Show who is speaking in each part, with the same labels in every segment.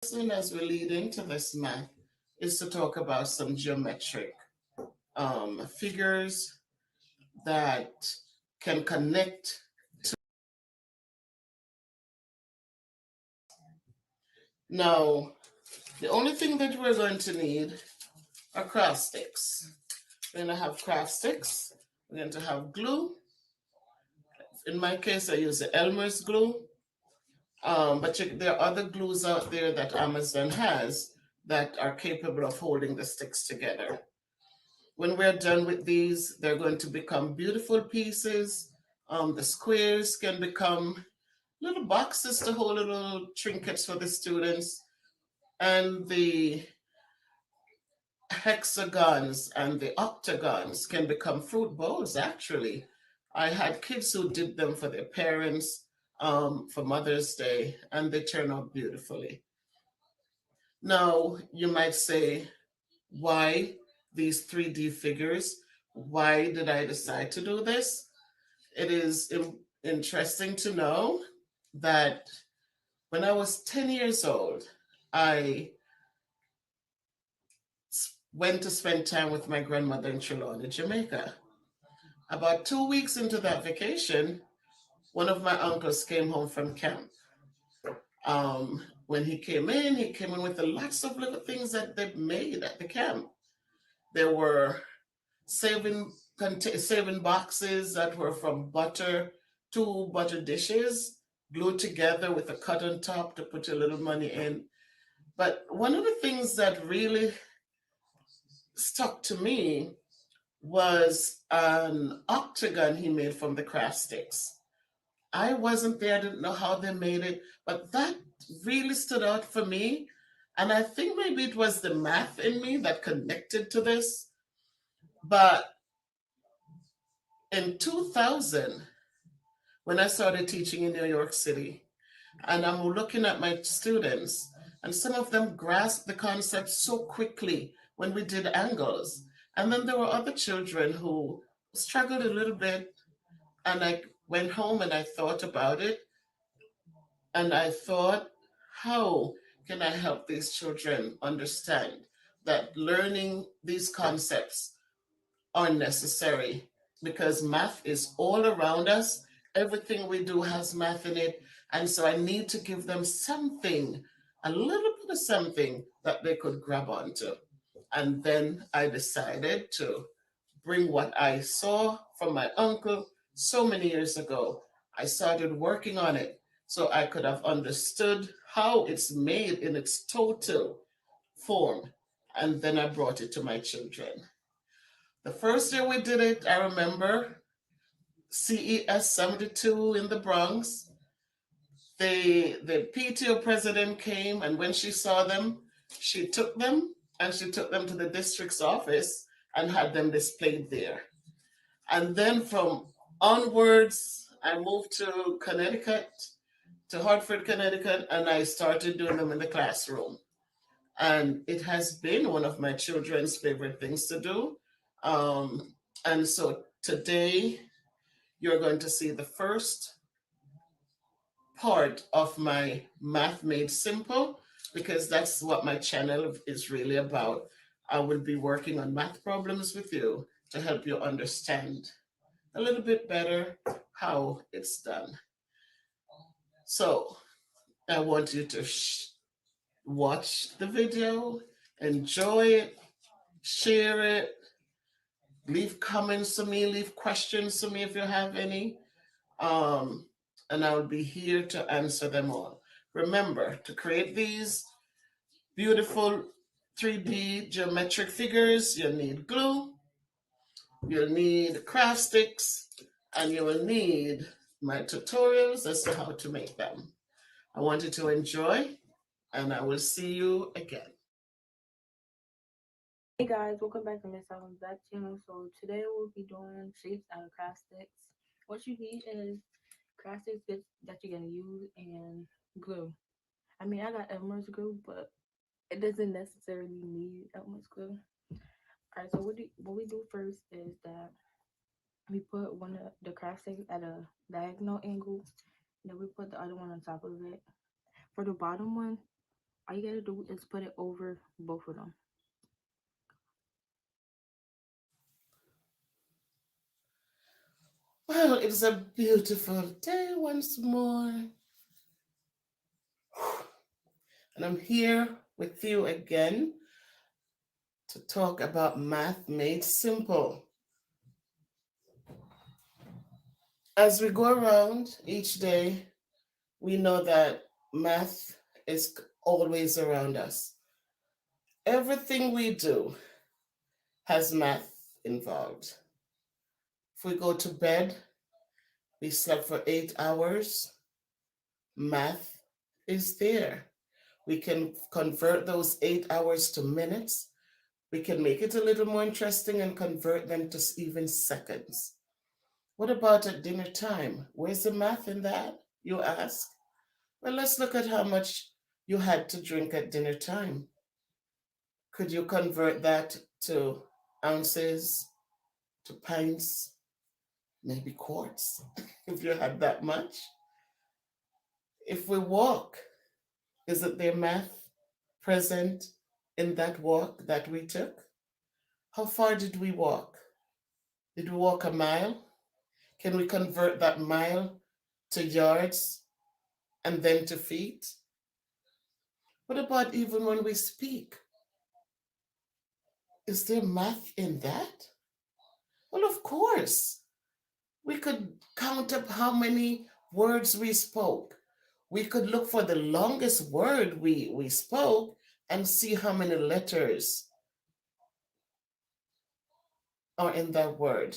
Speaker 1: As we lead into this math is to talk about some geometric figures that can connect. Now, the only thing that we're going to need are craft sticks. We're going to have craft sticks. We're going to have glue. In my case, I use the Elmer's glue. There are other glues out there that Amazon has that are capable of holding the sticks together. When we're done with these, they're going to become beautiful pieces. The squares can become little boxes to hold little trinkets for the students. And the hexagons and the octagons can become fruit bowls, actually. I had kids who did them for their parents for Mother's Day, and they turn out beautifully. Now, you might say, why these 3D figures? Why did I decide to do this? It is interesting to know that when I was 10 years old, I went to spend time with my grandmother in Trelawney, Jamaica. About 2 weeks into that vacation, one of my uncles came home from camp. When he came in with lots of little things that they made at the camp. There were saving saving boxes that were from butter, two butter dishes glued together with a cut on top to put your little money in. But one of the things that really stuck to me was an octagon he made from the craft sticks. I wasn't there, I didn't know how they made it, but that really stood out for me. And I think maybe it was the math in me that connected to this. But in 2000, when I started teaching in New York City, and I'm looking at my students, and some of them grasped the concept so quickly when we did angles. And then there were other children who struggled a little bit, and I went home and I thought about it, and I thought, how can I help these children understand that learning these concepts are necessary? Because math is all around us. Everything we do has math in it. And so I need to give them something, a little bit of something that they could grab onto. And then I decided to bring what I saw from my uncle so many years ago. I started working on it so I could have understood how it's made in its total form. And then I brought it to my children. The first year we did it, I remember CES 72 in the Bronx. The PTO president came, and when she saw them, she took them and she took them to the district's office and had them displayed there. And then from onwards, I moved to Connecticut, to Hartford, Connecticut, and I started doing them in the classroom. And it has been one of my children's favorite things to do. And so today, you're going to see the first part of my Math Made Simple, because that's what my channel is really about. I will be working on math problems with you to help you understand a little bit better how it's done. So I want you to watch the video, enjoy it, share it, leave comments to me, leave questions to me if you have any. Um, and I will be here to answer them all. Remember, to create these beautiful 3D geometric figures, you'll need glue, you'll need craft sticks, and you will need my tutorials as to how to make them. I want you to enjoy, and I will see you again.
Speaker 2: Hey guys, welcome back to Miss Allen's Back channel. So today we'll be doing shapes out of craft sticks. What you need is craft sticks that you're gonna use and glue. I mean, I got Elmer's glue, but it doesn't necessarily need Elmer's glue. All right, so what we do first is that we put one of the craft sticks at a diagonal angle, then we put the other one on top of it. For the bottom one, All you gotta do is put it over both of them.
Speaker 1: Well, it's a beautiful day once more. And I'm here with you again to talk about math made simple. As we go around each day, we know that math is always around us. Everything we do has math involved. If we go to bed, we slept for 8 hours, math is there. We can convert those 8 hours to minutes. We can make it a little more interesting and convert them to even seconds. What about at dinner time? Where's the math in that, you ask? Well, let's look at how much you had to drink at dinner time. Could you convert that to ounces, to pints, maybe quarts, if you had that much? If we walk, is it their math present in that walk that we took? How far did we walk? Did we walk a mile? Can we convert that mile to yards and then to feet? What about even when we speak? Is there math in that? Well, of course. We could count up how many words we spoke. We could look for the longest word we spoke and see how many letters are in that word.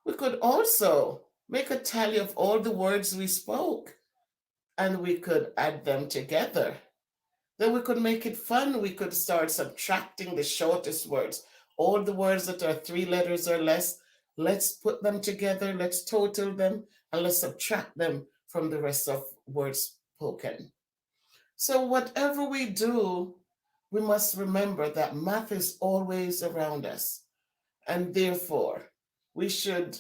Speaker 1: We could also make a tally of all the words we spoke and we could add them together. Then we could make it fun. We could start subtracting the shortest words. All the words that are 3 letters or less, let's put them together, let's total them, and let's subtract them from the rest of words spoken. So, whatever we do, we must remember that math is always around us. And therefore, we should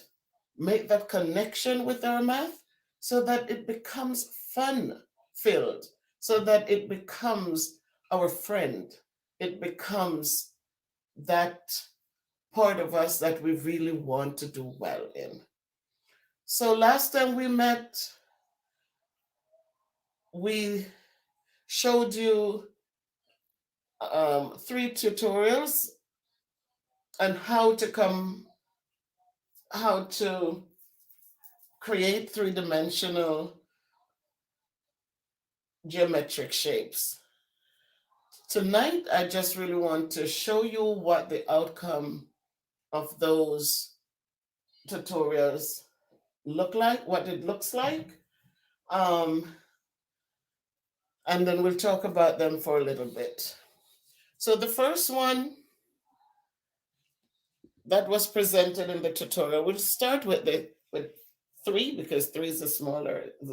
Speaker 1: make that connection with our math so that it becomes fun filled, so that it becomes our friend. It becomes that part of us that we really want to do well in. So, last time we met, we showed you 3 tutorials on how to create three-dimensional geometric shapes. Tonight, I just really want to show you what the outcome of those tutorials look like, what it looks like, um, and then we'll talk about them for a little bit. So the first one that was presented in the tutorial, we'll start with 3 because 3 is the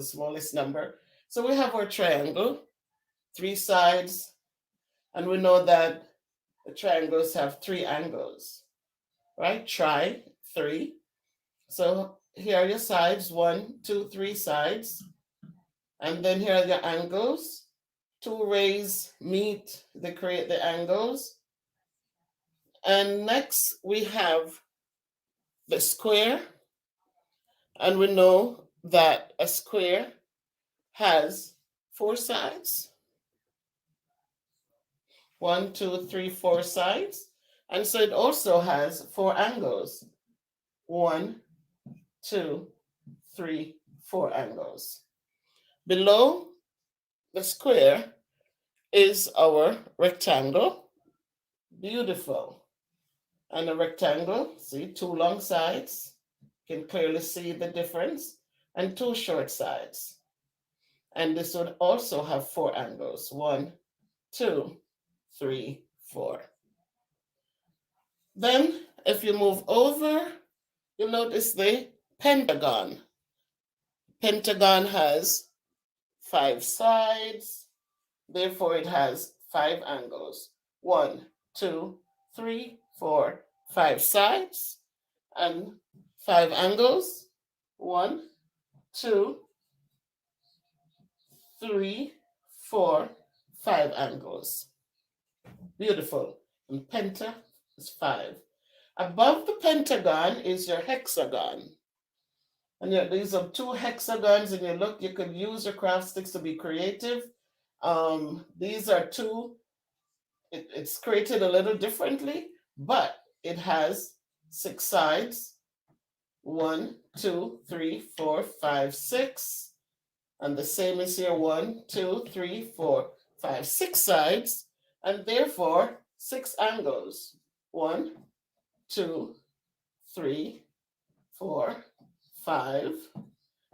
Speaker 1: smallest number. So we have our triangle, 3 sides, and we know that the triangles have 3 angles, right? Try 3. So here are your sides, 1, 2, 3 sides. And then here are your angles. 2 rays meet, they create the angles. And next we have the square. And we know that a square has 4 sides. 1, 2, 3, 4 sides. And so it also has 4 angles. 1, 2, 3, 4 angles. Below the square is our rectangle. Beautiful. And a rectangle, see, 2 long sides. You can clearly see the difference. And 2 short sides. And this would also have 4 angles. 1, 2, 3, 4. Then, if you move over, you'll notice the pentagon. Pentagon has 5 sides, therefore it has 5 angles. 1, 2, 3, 4, 5 sides and 5 angles. 1, 2, 3, 4, 5 angles. Beautiful. And penta is 5. Above the pentagon is your hexagon. And these are 2 hexagons, and you could use your craft sticks to be creative. These are 2, it's created a little differently, but it has 6 sides. 1, 2, 3, 4, 5, 6. And the same is here 1, 2, 3, 4, 5, 6 sides, and therefore 6 angles. 1, 2, 3, 4, 5,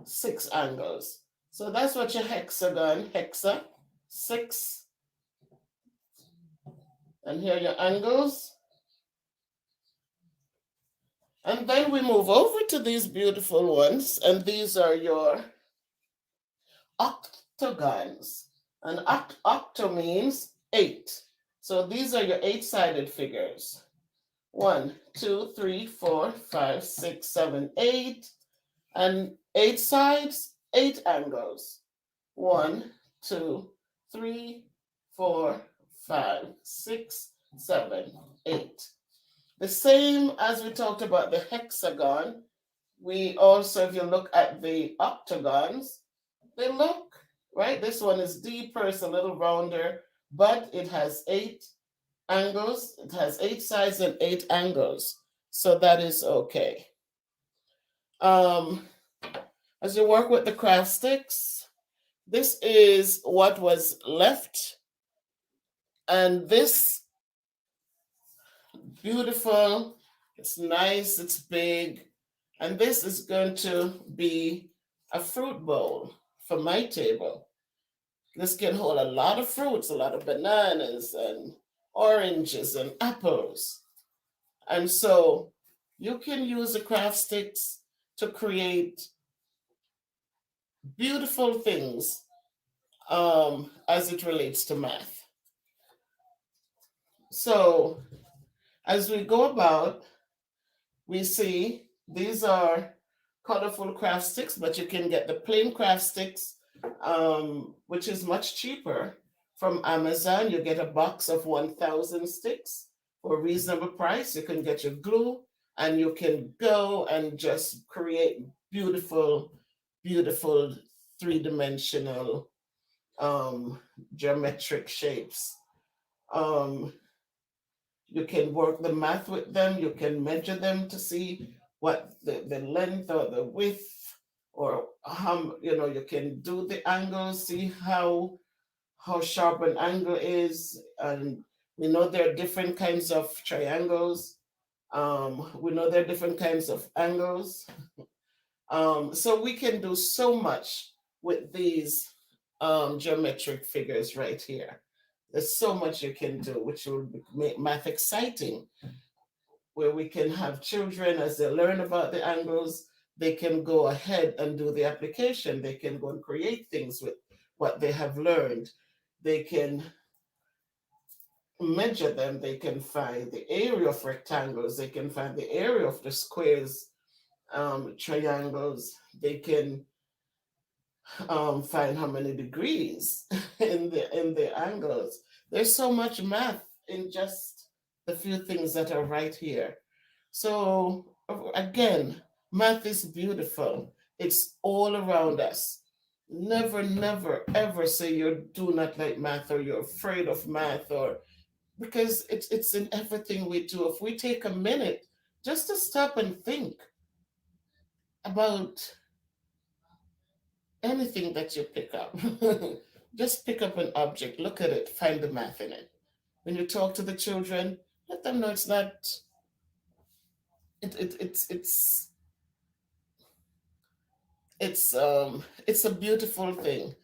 Speaker 1: 6 angles. So that's what your hexagon, hexa, 6. And here are your angles. And then we move over to these beautiful ones, and these are your octagons. And octo means 8. So these are your 8-sided figures. 1, 2, 3, 4, 5, 6, 7, 8. And 8 sides, 8 angles. 1, 2, 3, 4, 5, 6, 7, 8. The same as we talked about the hexagon, we also, if you look at the octagons, they look, right? This one is deeper, it's a little rounder, but it has 8 angles. It has 8 sides and 8 angles. So that is okay. As you work with the craft sticks, this is what was left. And this, beautiful, it's nice, it's big. And this is going to be a fruit bowl for my table. This can hold a lot of fruits, a lot of bananas and oranges and apples. And so you can use the craft sticks to create beautiful things as it relates to math. So as we go about, we see these are colorful craft sticks, but you can get the plain craft sticks, which is much cheaper from Amazon. You get a box of 1,000 sticks for a reasonable price. You can get your glue, and you can go and just create beautiful, beautiful 3-dimensional geometric shapes. You can work the math with them. You can measure them to see what the length or the width, or how, you can do the angles, see how sharp an angle is. And we know there are different kinds of triangles. We know there are different kinds of angles. So we can do so much with these geometric figures right here. There's so much you can do, which will make math exciting, where we can have children, as they learn about the angles, they can go ahead and do the application. They can go and create things with what they have learned. They can measure them. They can find the area of rectangles. They can find the area of the squares, triangles. They can find how many degrees in the angles. There's so much math in just the few things that are right here. So again, math is beautiful. It's all around us. Never, never, ever say you do not like math, or you're afraid of math, or because it's in everything we do. If we take a minute just to stop and think about anything that you pick up. Just pick up an object, look at it, find the math in it. When you talk to the children, let them know it's not. It's a beautiful thing.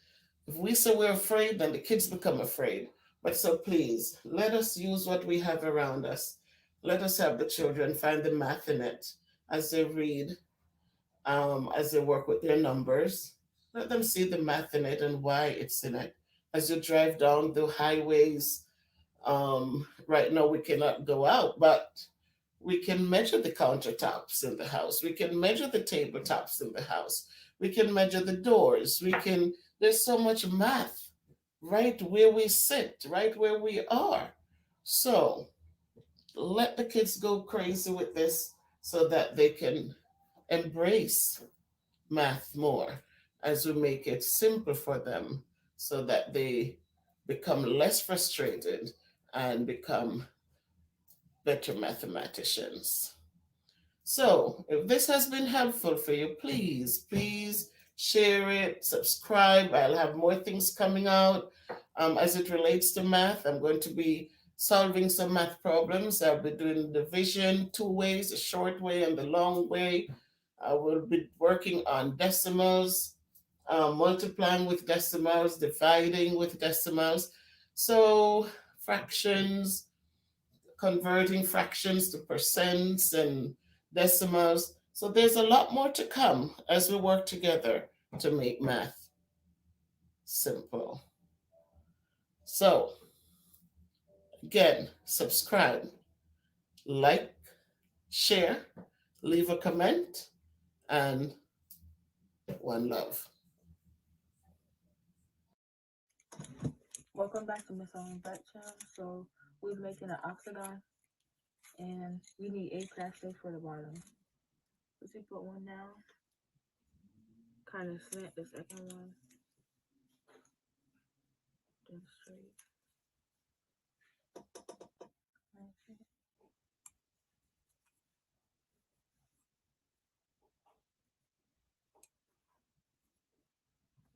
Speaker 1: If we say we're afraid, then the kids become afraid. But so please, let us use what we have around us. Let us have the children find the math in it as they read, as they work with their numbers. Let them see the math in it and why it's in it. As you drive down the highways, right now we cannot go out, but we can measure the countertops in the house. We can measure the tabletops in the house. We can measure the doors. There's so much math right where we sit, right where we are. So let the kids go crazy with this so that they can embrace math more as we make it simple for them so that they become less frustrated and become better mathematicians. So, if this has been helpful for you, please share it, subscribe. I'll have more things coming out as it relates to math. I'm going to be solving some math problems. I'll be doing division two ways, the short way and the long way. I will be working on decimals, multiplying with decimals, dividing with decimals. So, fractions, converting fractions to percents and decimals. So there's a lot more to come as we work together to make math simple. So, again, subscribe, like, share, leave a comment, and one love.
Speaker 2: Welcome back to Miss Ellen Back Channel. So we're making an octagon, and we need 8 craft for the bottom. Let's see, put one down, kind of slant the second one, then straight. Okay.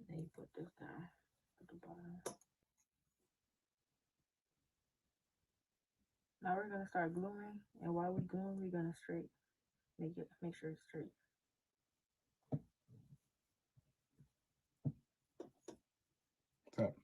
Speaker 2: Then you put this down at the bottom. Now we're gonna start gluing, and while we're gluing, we're gonna make sure it's straight.
Speaker 3: Tap.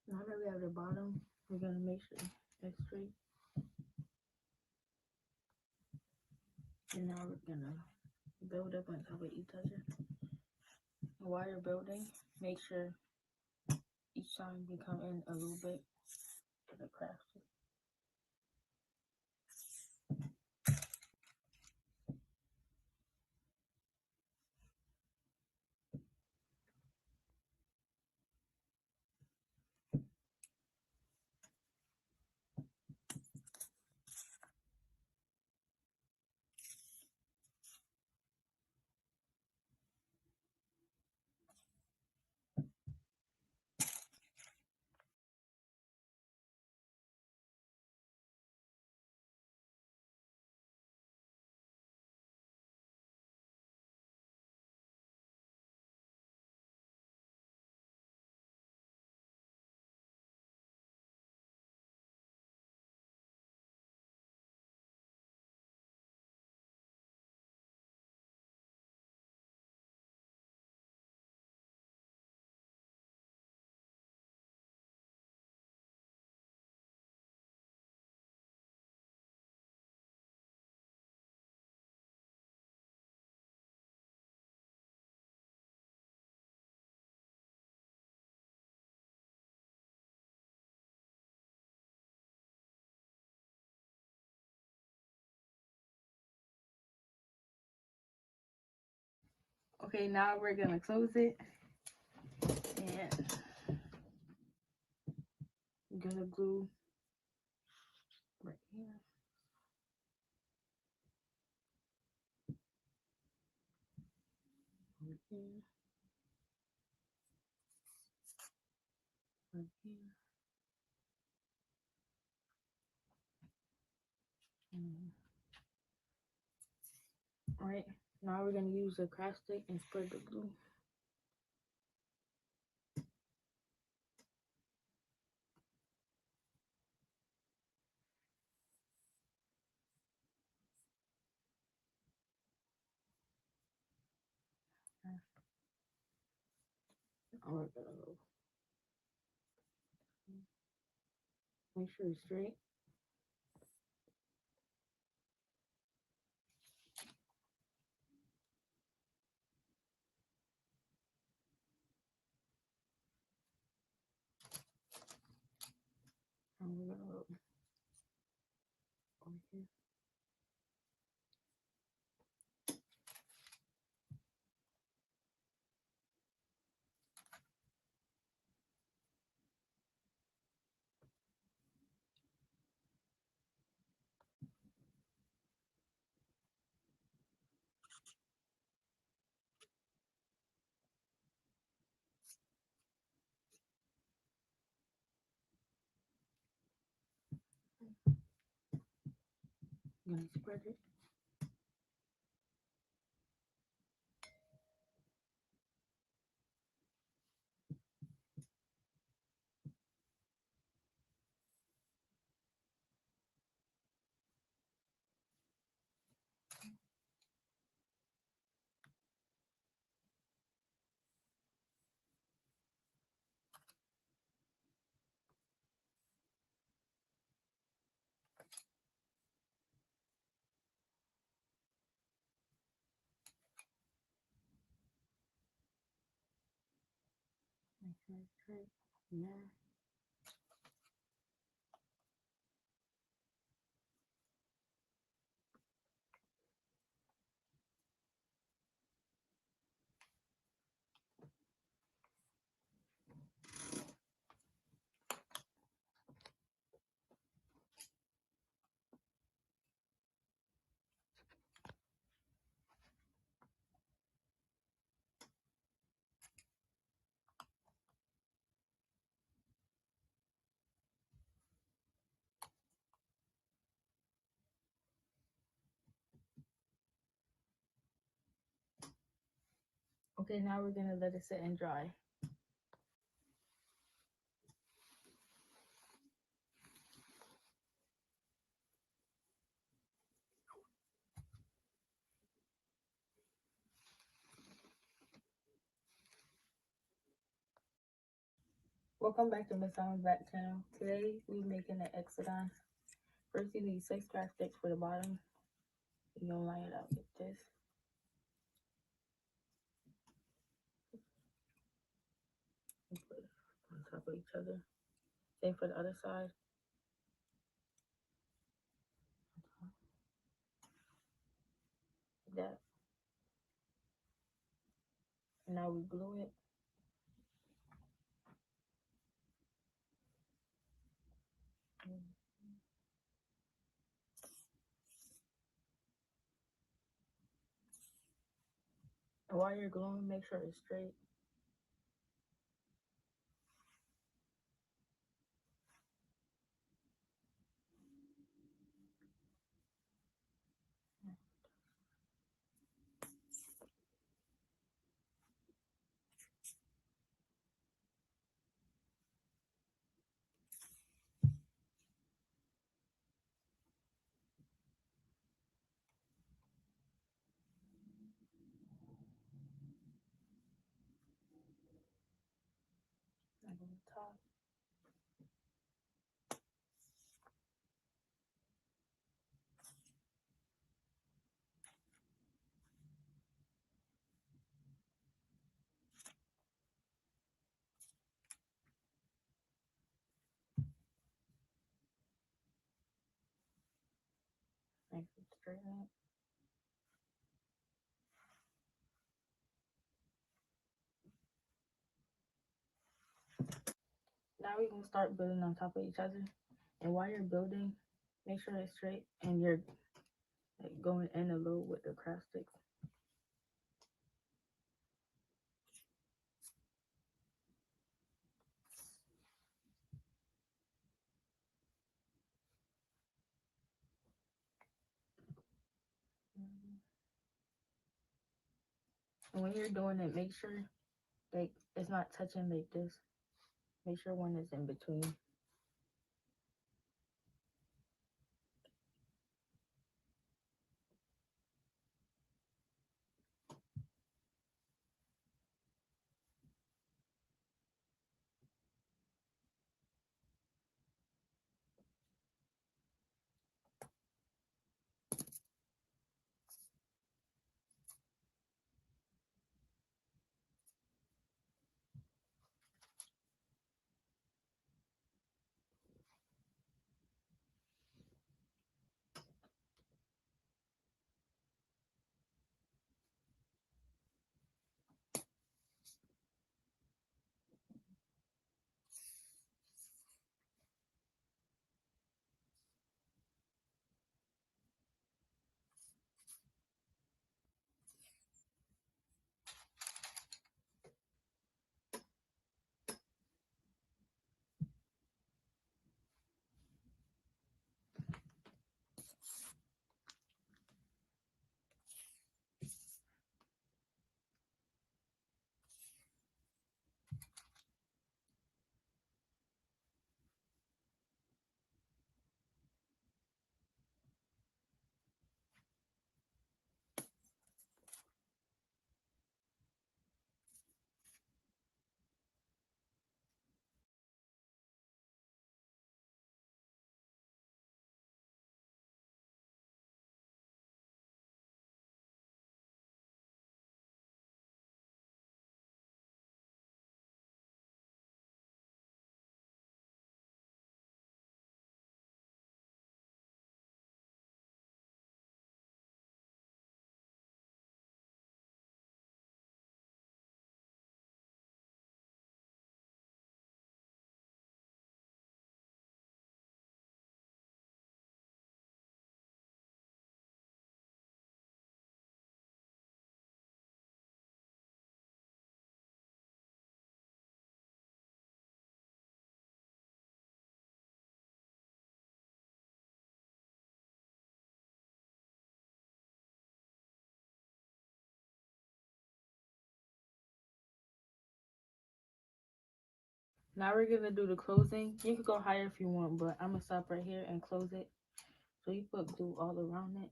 Speaker 2: Now that we have the bottom, we're gonna make sure it's straight. And now we're gonna build up on top of each other. And while you're building, make sure each time you come in a little bit to the craft. Okay, now we're gonna close it and I'm gonna glue right here. Right here. Right here. Right now we're gonna use a craft stick and spread the glue. Now we're gonna go. Make sure it's straight. And we're gonna go over here. I'm gonna spread it. Make sure it's straight. Yeah. Okay, now we're gonna let it sit and dry. Welcome back to Miss Allen's back channel. Today we're making an Exodon. First you need 6 craft sticks for the bottom. You're gonna line it up with this. And put it on top of each other. Same for the other side. Like that. And now we glue it. And while you're gluing, make sure it's straight. And on the top. Make it straighten it. Now we're gonna start building on top of each other. And while you're building, make sure it's straight and you're like going in a little with the craft sticks. And when you're doing it, make sure like it's not touching like this. Make sure one is in between. Now we're gonna do the closing. You could go higher if you want, but I'm gonna stop right here and close it. So you put glue all around it.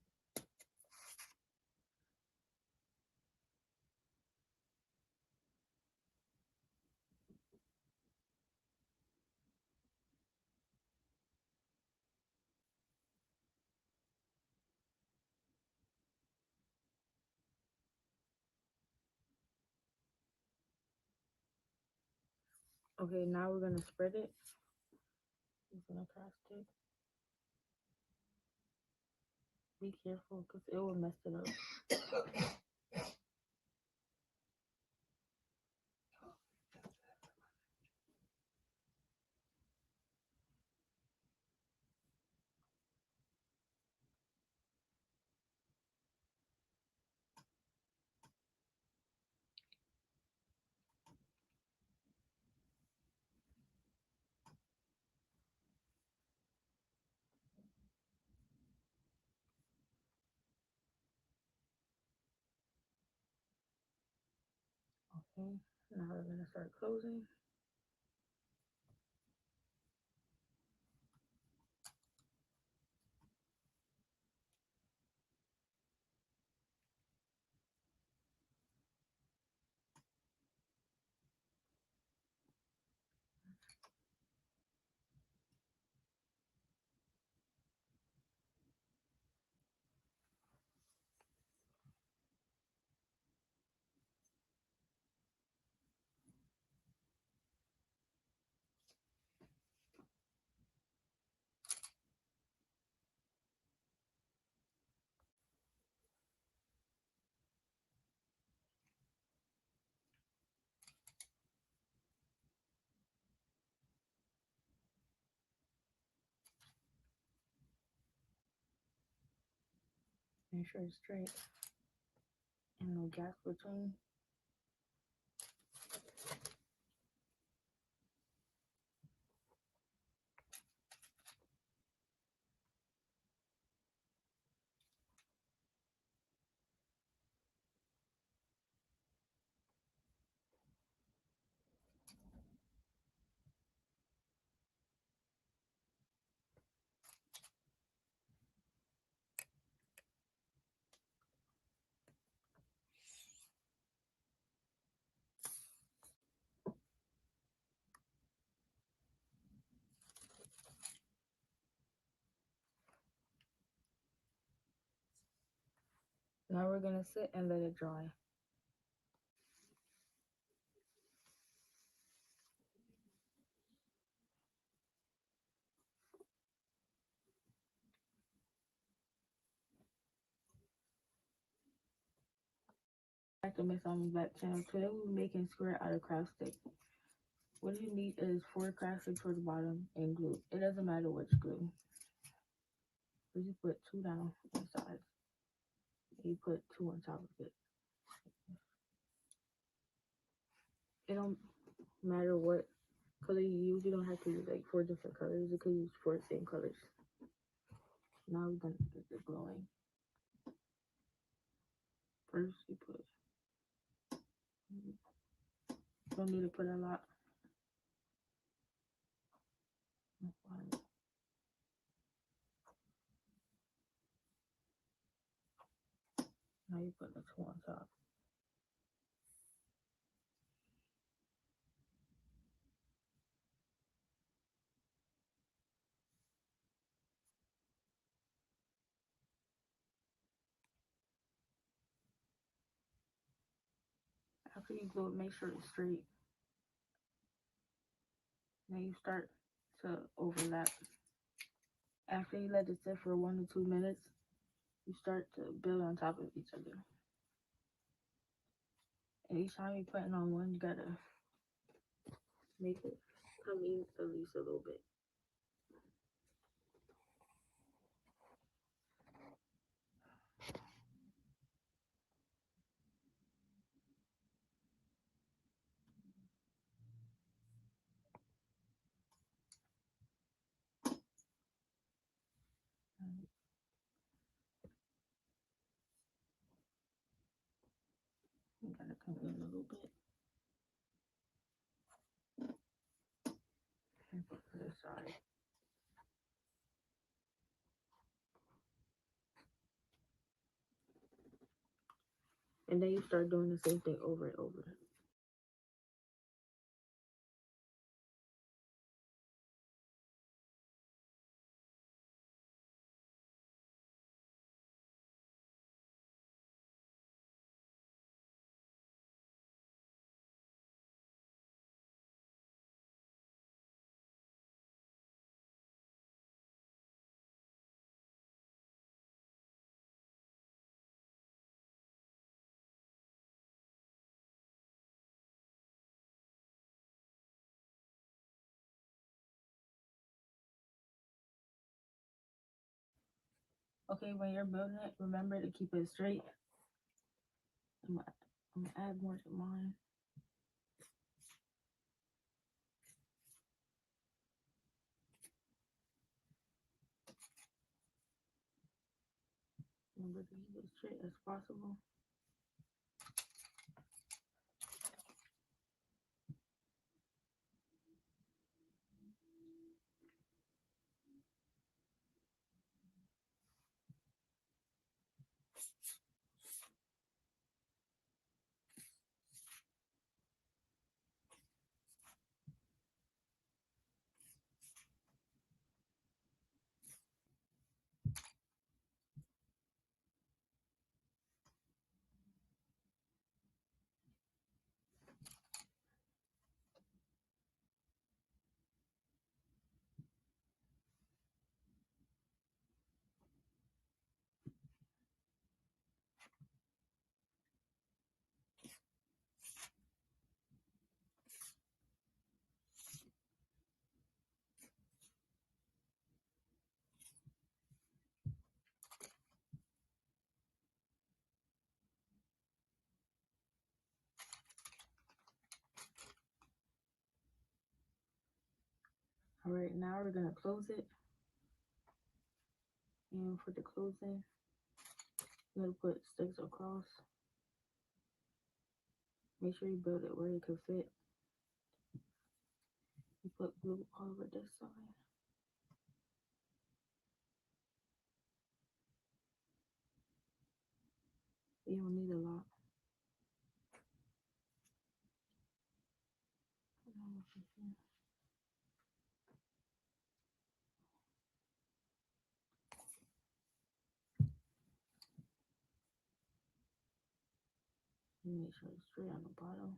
Speaker 2: Okay, now we're gonna spread it. Using a craft stick. Be careful because it will mess it up. Okay, now we're gonna start closing. Make sure it's straight and no gaps between. Now we're gonna sit and let it dry. Back to Miss Almond's Black channel. Today we'll be making square out of craft stick. What you need is 4 craft sticks for the bottom and glue. It doesn't matter which glue. You just put 2 down on the sides. You put 2 on top of it. It don't matter what color you use. You don't have to use like 4 different colors. You could use 4 same colors. Now we're gonna get this glowing. First you put, don't need to put a lot. Now you put the 2 on top. After you glue it, make sure it's straight. Then you start to overlap. After you let it sit for 1 to 2 minutes, you start to build on top of each other. And each time you're putting on one, you gotta make it come in at least a little bit. You gotta come in a little bit. And put to the side. And then you start doing the same thing over and over. Okay, when you're building it, remember to keep it straight. I'm gonna add more to mine. Remember to keep it straight as possible. All right, now we're gonna close it. And for the closing, I'm gonna put sticks across. Make sure you build it where it can fit. You put glue all over this side. You don't need a lot. Make sure it's straight on the bottom.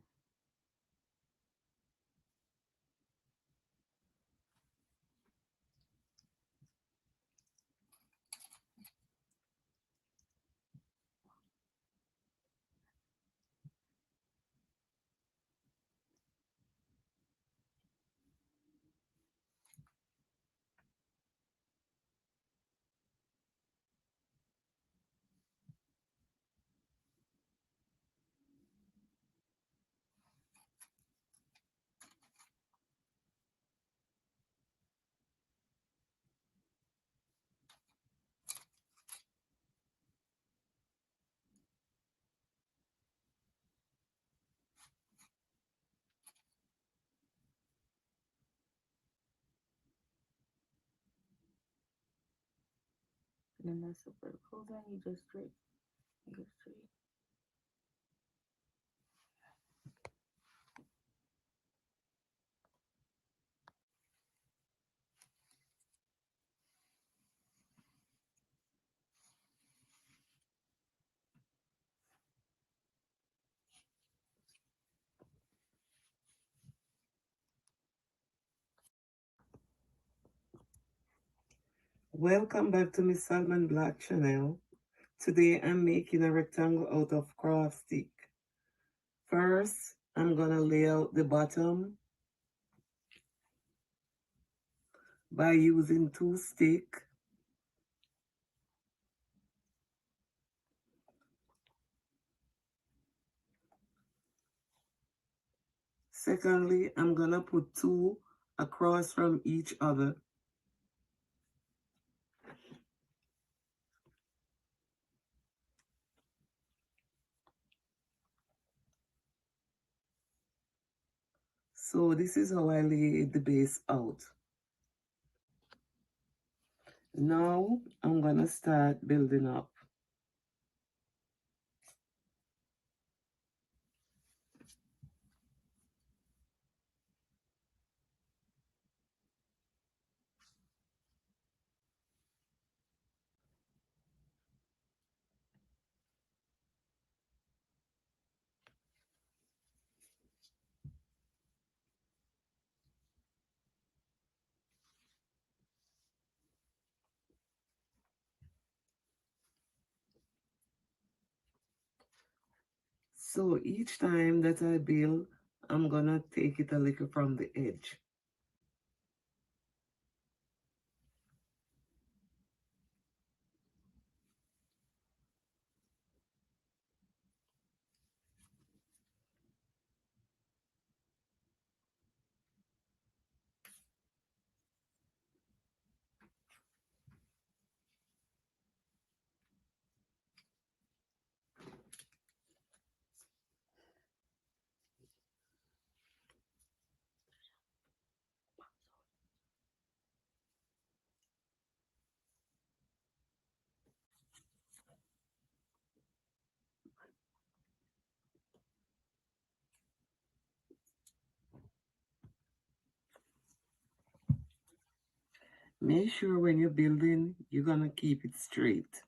Speaker 2: And then that's the for the closing. You just straight, make it straight.
Speaker 4: Welcome back to Miss Salman Black channel. Today I'm making a rectangle out of craft stick. First, I'm gonna lay out the bottom by using 2 sticks. Secondly, I'm gonna put 2 across from each other. So this is how I lay the base out. Now I'm gonna start building up. So each time that I build, I'm gonna take it a little from the edge. Make sure when you're building, you're gonna keep it straight.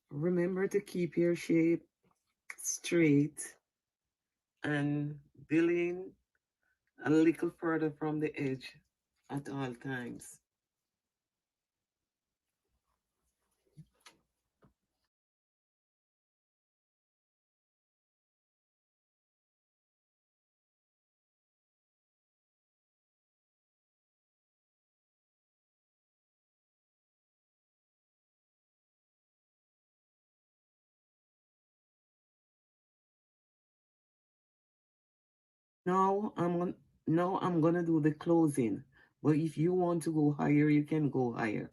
Speaker 4: Remember to keep your shape straight and building a little further from the edge at all times. Now now I'm gonna do the closing. But if you want to go higher, you can go higher.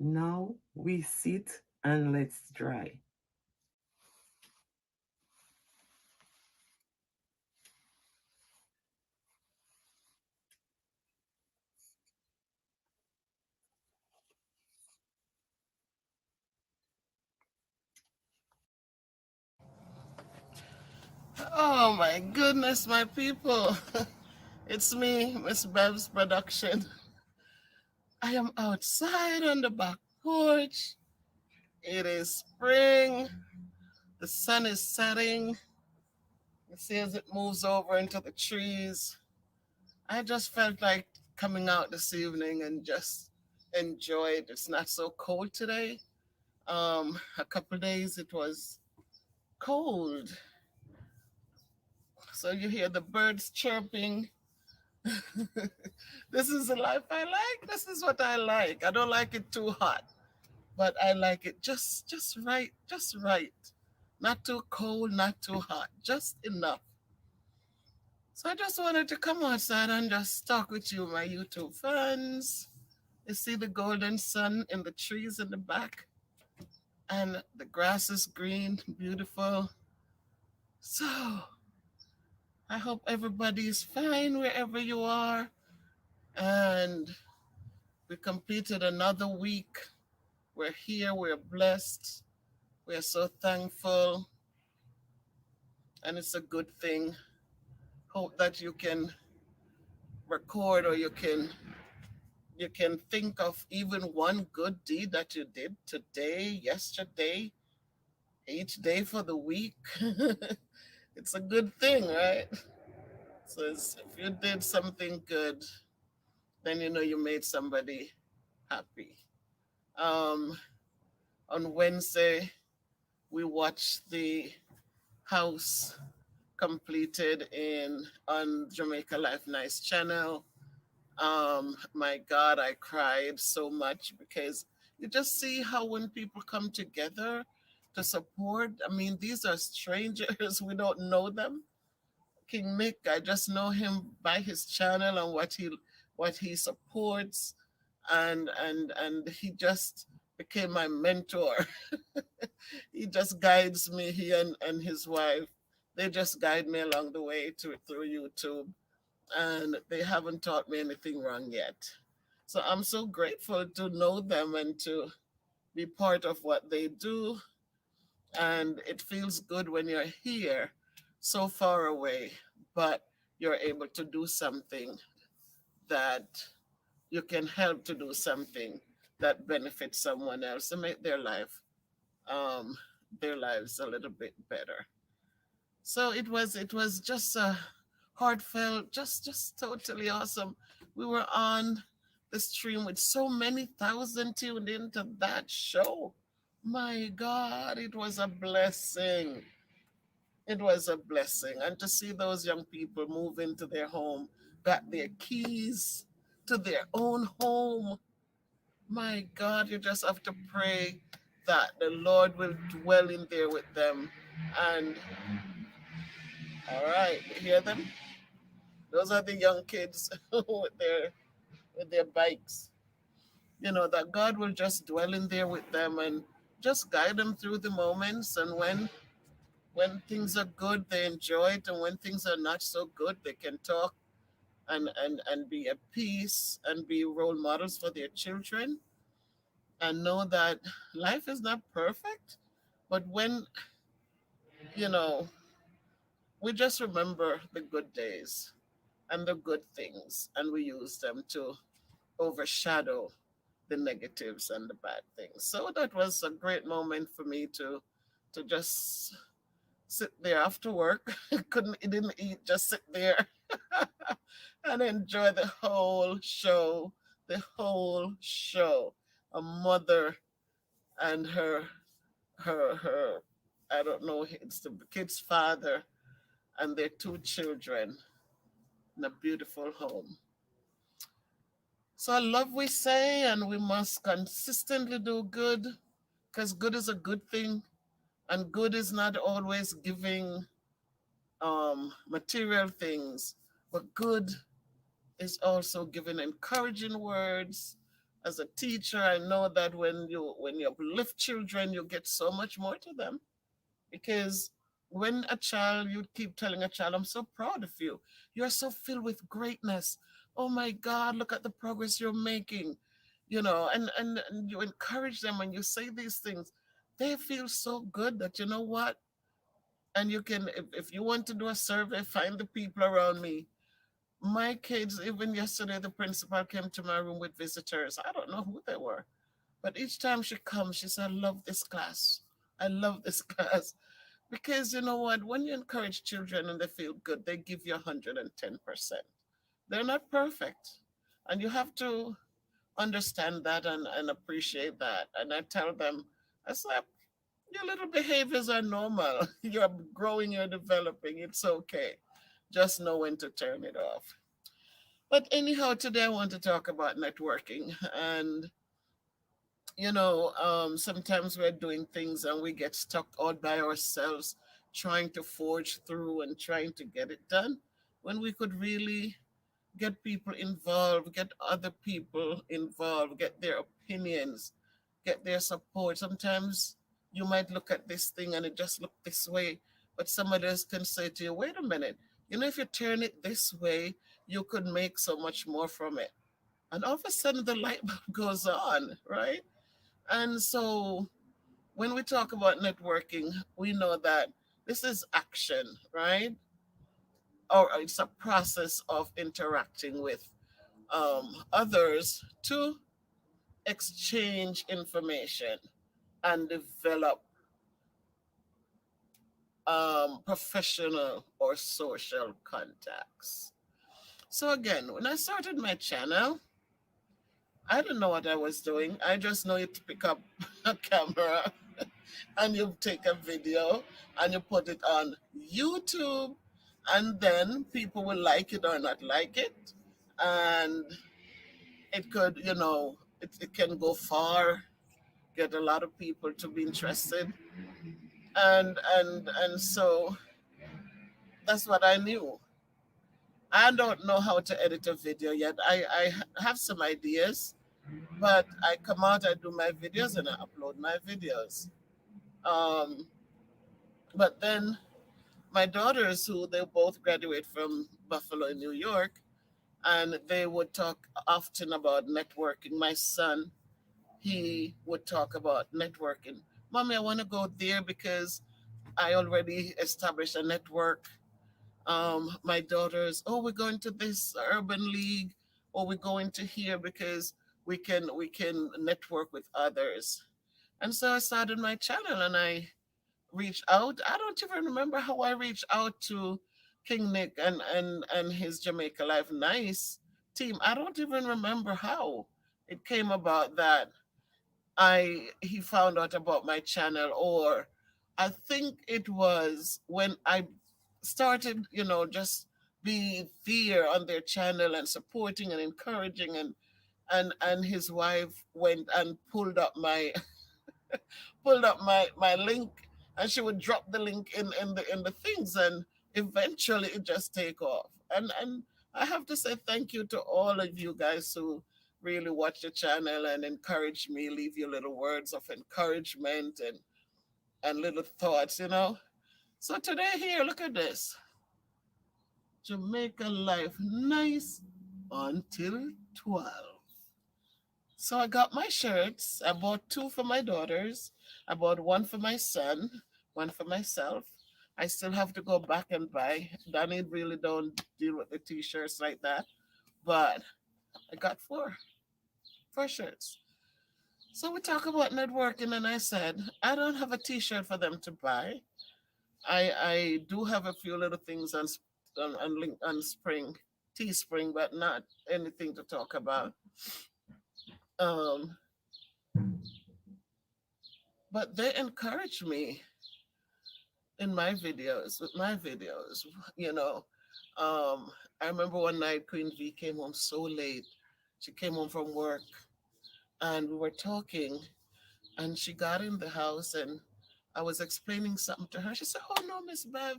Speaker 4: Now we sit and let's dry.
Speaker 1: Oh my goodness, my people. It's me, Miss Bev's production. I am outside on the back porch. It is spring. The sun is setting. You see as it moves over into the trees. I just felt like coming out this evening and just enjoy it. It's not so cold today. A couple days it was cold. So you hear the birds chirping. This is the life I like. This is what I like. I don't like it too hot, but I like it just right, just right. Not too cold, not too hot, just enough. So I just wanted to come outside and just talk with you, my YouTube fans. You see the golden sun in the trees in the back, and the grass is green, beautiful. So I hope everybody is fine wherever you are. And we completed another week. We're here, we're blessed, we're so thankful, and it's a good thing. Hope that you can record or you can think of even one good deed that you did today, yesterday, each day for the week. It's a good thing, right? So if you did something good, then you know you made somebody happy. Um, on Wednesday, we watched the house completed in on Jamaica Life Nice channel. My God, I cried so much because you just see how when people come together to support, I mean, these are strangers, we don't know them. King Nick, I just know him by his channel and what he supports, and he just became my mentor. He just guides me. He and his wife, they just guide me along the way to through YouTube, and they haven't taught me anything wrong yet. So I'm so grateful to know them and to be part of what they do. And it feels good when you're here, so far away, but you're able to do something that you can help to do something that benefits someone else to make um, their lives a little bit better. So it was just a heartfelt, just totally awesome. We were on the stream with so many thousand tuned into that show. My God, it was a blessing. It was a blessing. And to see those young people move into their home, got their keys to their own home. My God, you just have to pray that the Lord will dwell in there with them. And all right, you hear them? Those are the young kids with their bikes. You know, that God will just dwell in there with them and just guide them through the moments. And when things are good, they enjoy it, and when things are not so good, they can talk and be at peace and be role models for their children and know that life is not perfect. But when, you know, we just remember the good days and the good things, and we use them to overshadow the negatives and the bad things. So that was a great moment for me to just sit there after work. Couldn't didn't eat, just sit there and enjoy the whole show. The whole show. A mother and her I don't know, it's the kid's father and their two children in a beautiful home. So love we say, and we must consistently do good because good is a good thing, and good is not always giving material things, but good is also giving encouraging words. As a teacher, I know that when you uplift children, you get so much more to them because when a child, you keep telling a child, I'm so proud of you. You're so filled with greatness. Oh my God, look at the progress you're making. And you encourage them and you say these things. They feel so good that you know what? And you can, if you want to do a survey, find the people around me. My kids, even yesterday, the principal came to my room with visitors. I don't know who they were, but each time she comes, she said, I love this class. I love this class. Because you know what? When you encourage children and they feel good, they give you 110%. They're not perfect. And you have to understand that and appreciate that. And I tell them, I say, your little behaviors are normal. You're growing, you're developing. It's okay. Just know when to turn it off. But anyhow, today I want to talk about networking. And, sometimes we're doing things and we get stuck all by ourselves trying to forge through and trying to get it done. when we could really get people involved, get other people involved, get their opinions, get their support. Sometimes you might look at this thing and it just look this way, but somebody else can say to you, wait a minute, if you turn it this way, you could make so much more from it. And all of a sudden the light bulb goes on, right? And so when we talk about networking, we know that this is action, right? Or it's a process of interacting with others to exchange information and develop professional or social contacts. So, again, when I started my channel, I didn't know what I was doing. I just know you to pick up a camera and you take a video and you put it on YouTube, and then people will like it or not like it. And it could, it can go far, get a lot of people to be interested. And so that's what I knew. I don't know how to edit a video yet. I have some ideas, but I come out, I do my videos, and I upload my videos. Um, but then my daughters, who they both graduate from Buffalo in New York, and they would talk often about networking. My son, he would talk about networking. Mommy, I want to go there because I already established a network. My daughters, oh, we're going to this urban league, or we're going to here because we can network with others. And so I started my channel and I reached out. I don't even remember how I reached out to King Nick and his Jamaica Life Nice team. I don't even remember how it came about that I he found out about my channel, or I think it was when I started, just be there on their channel and supporting and encouraging, and his wife went and pulled up my link, and she would drop the link in the things, and eventually it just take off. And I have to say thank you to all of you guys who really watch the channel and encourage me, leave your little words of encouragement and little thoughts. So today here, look at this. Jamaica Life Nice until 12. So I got my shirts. I bought two for my daughters. I bought one for my son, one for myself. I still have to go back and buy. Danny really don't deal with the t-shirts like that. But I got four shirts. So we talk about networking, and I said, I don't have a t-shirt for them to buy. I do have a few little things on Spring, Teespring, but not anything to talk about. Um, but they encourage me in my videos, with my videos, you know. I remember one night Queen V came home so late. She came home from work and we were talking, and she got in the house and I was explaining something to her. She said, oh no, Miss Bev.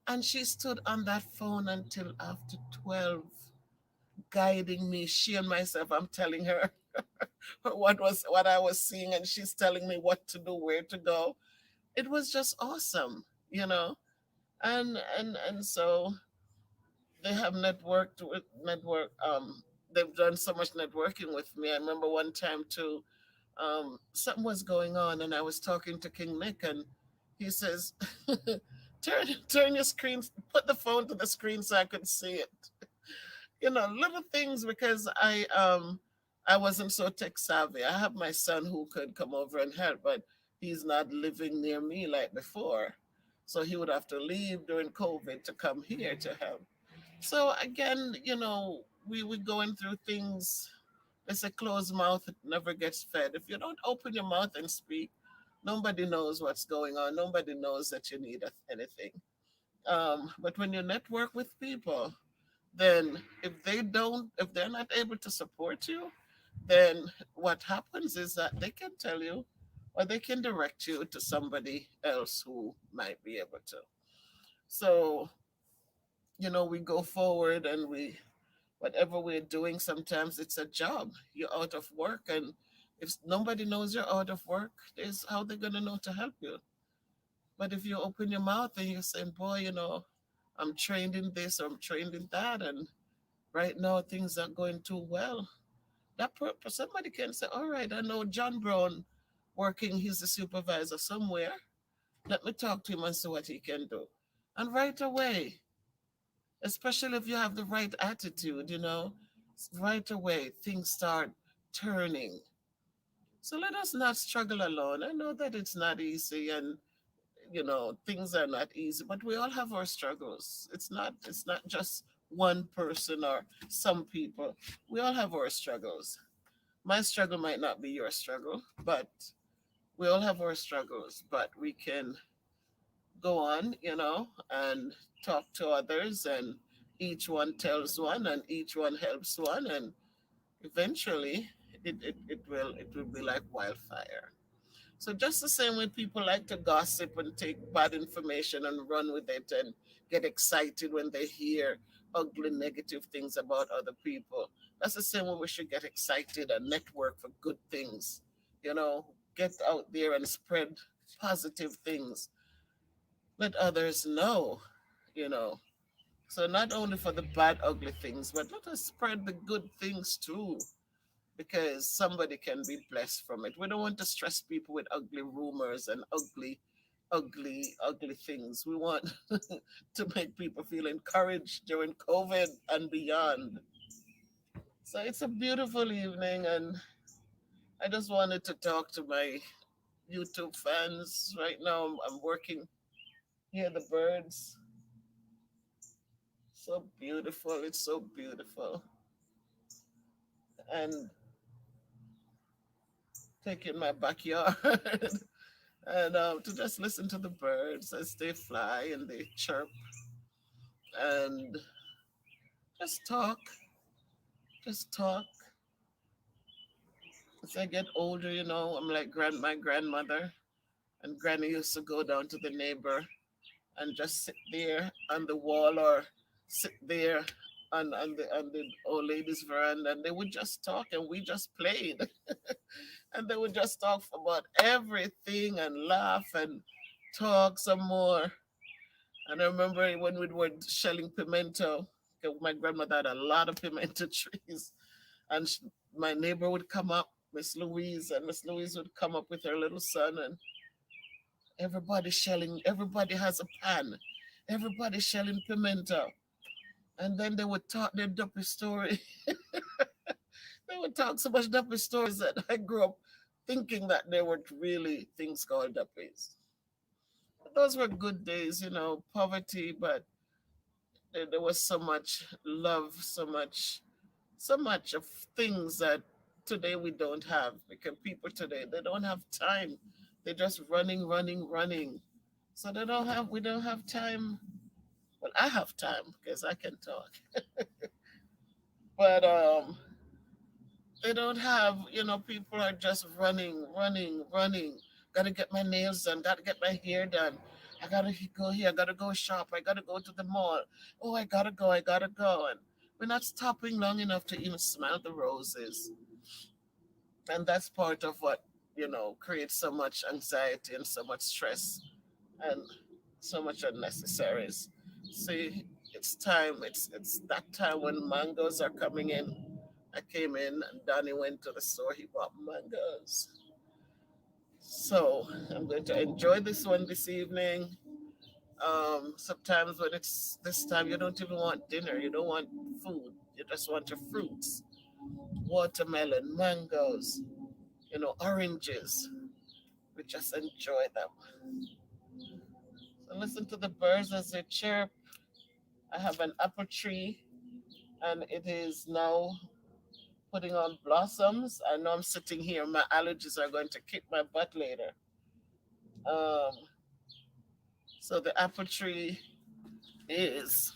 Speaker 1: And she stood on that phone until after 12, guiding me. She and myself, I'm telling her what I was seeing, and she's telling me what to do, where to go. It was just awesome. And so they have they've done so much networking with me. I remember one time too, something was going on and I was talking to King Nick, and he says, turn your screen, put the phone to the screen so I could see it. Little things, because I wasn't so tech savvy. I have my son who could come over and help, but he's not living near me like before. So he would have to leave during COVID to come here to help. So again, we going through things. It's a closed mouth, it never gets fed. If you don't open your mouth and speak, nobody knows what's going on. Nobody knows that you need anything. But when you network with people, then if they're not able to support you, then what happens is that they can tell you, or they can direct you to somebody else who might be able to. So we go forward and whatever we're doing, sometimes it's a job. You're out of work, and if nobody knows you're out of work, there's how they're gonna know to help you. But if you open your mouth and you're saying, boy, I'm trained in this or I'm trained in that, and right now things are going too well, somebody can say, all right, I know John Brown working, he's the supervisor somewhere. Let me talk to him and see what he can do. And right away, especially if you have the right attitude, right away things start turning. So let us not struggle alone. I know that it's not easy, and things are not easy, but we all have our struggles. It's not just one person or some people. We all have our struggles. My struggle might not be your struggle, but we all have our struggles, but we can go on, and talk to others, and each one tells one, and each one helps one, and eventually it will be like wildfire. So just the same way people like to gossip and take bad information and run with it and get excited when they hear ugly negative things about other people. That's the same way we should get excited and network for good things. You know, get out there and spread positive things. Let others know, you know. So not only for the bad, ugly things, but let us spread the good things too, because somebody can be blessed from it. We don't want to stress people with ugly rumors and ugly things. We want to make people feel encouraged during COVID and beyond. So it's a beautiful evening, and I just wanted to talk to my YouTube fans. Right now, I'm working. Hear the birds. So beautiful. It's so beautiful. And take in my backyard and to just listen to the birds as they fly and they chirp and just talk, just talk. As I get older, I'm like my grandmother, and Granny used to go down to the neighbor and just sit there on the wall or sit there on the old lady's veranda, and they would just talk and we just played. And they would just talk about everything and laugh and talk some more. And I remember when we were shelling pimento, 'cause my grandmother had a lot of pimento trees, and my neighbor would come up, Miss Louise, and Miss Louise would come up with her little son, and everybody shelling, everybody has a pan, everybody shelling pimento. And then they would talk their duppy story. They would talk so much duppy stories that I grew up thinking that they were really things called duppies. Those were good days, poverty, but there was so much love, so much of things that today we don't have, because people today, they don't have time. They're just running, running, running. So we don't have time. Well, I have time because I can talk, but they don't have, people are just running, running, running. Gotta get my nails done, gotta get my hair done. I gotta go here, I gotta go shop, I gotta go to the mall. Oh, I gotta go. And we're not stopping long enough to even smell the roses. And that's part of what, creates so much anxiety and so much stress and so much unnecessaries. See, it's time, it's that time when mangoes are coming in. I came in and Danny went to the store. He bought mangoes. So I'm going to enjoy this one this evening. Sometimes when it's this time, you don't even want dinner. You don't want food. You just want your fruits, watermelon, mangoes, oranges. We just enjoy them. So listen to the birds as they chirp. I have an apple tree, and it is now putting on blossoms. I know I'm sitting here. My allergies are going to kick my butt later. Um, so the apple tree is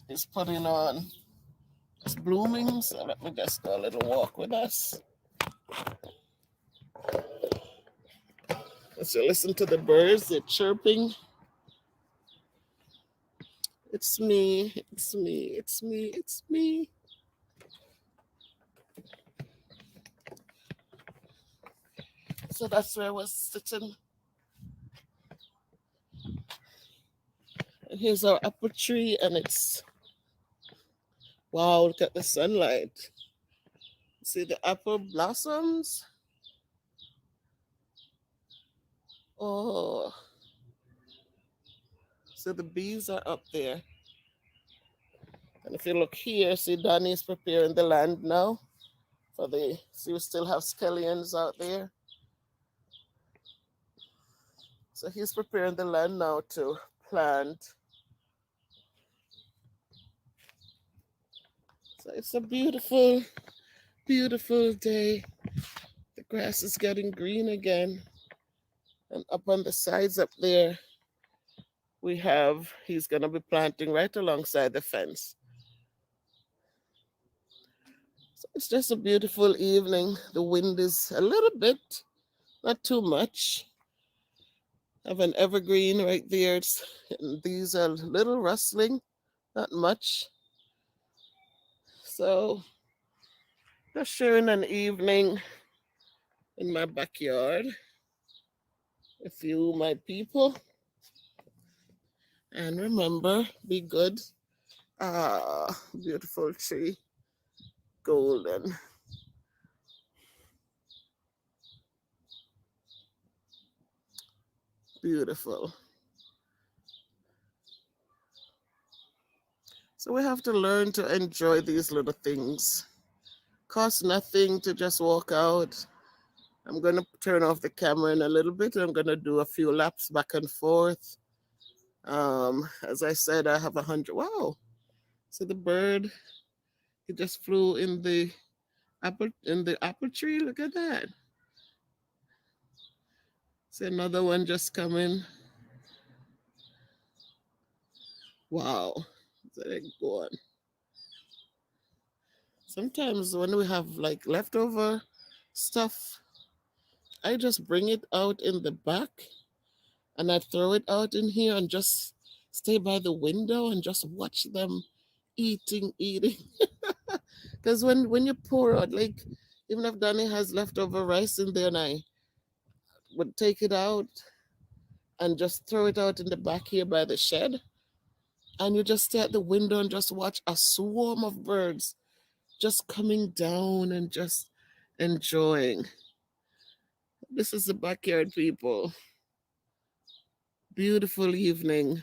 Speaker 1: is putting on, it's blooming. So let me just go a little walk with us. So listen to the birds, they're chirping. It's me. It's me. It's me. It's me. So that's where I was sitting. And here's our apple tree, and it's wow, look at the sunlight. See the apple blossoms? Oh, so the bees are up there. And if you look here, see Danny's preparing the land now for the, see we still have scallions out there. So he's preparing the land now to plant. So it's a beautiful, beautiful day. The grass is getting green again. And up on the sides up there, we have, he's going to be planting right alongside the fence. So it's just a beautiful evening. The wind is a little bit, not too much. I have an evergreen right there. And these are a little rustling, not much. So just sharing an evening in my backyard with you, my people. And remember, be good. Ah, beautiful tree, golden. Beautiful. So we have to learn to enjoy these little things. Cost nothing to just walk out. I'm going to turn off the camera in a little bit. I'm going to do a few laps back and forth. As I said, I have 100. Wow. So the bird, it just flew in the apple tree. Look at that. See another one just coming. Wow. So they go on. Sometimes when we have like leftover stuff, I just bring it out in the back and I throw it out in here and just stay by the window and just watch them eating. Because when you pour out, like even if Danny has leftover rice in there and I would take it out and just throw it out in the back here by the shed, and you just stay at the window and just watch a swarm of birds just coming down and just enjoying. This is the backyard, people. Beautiful evening.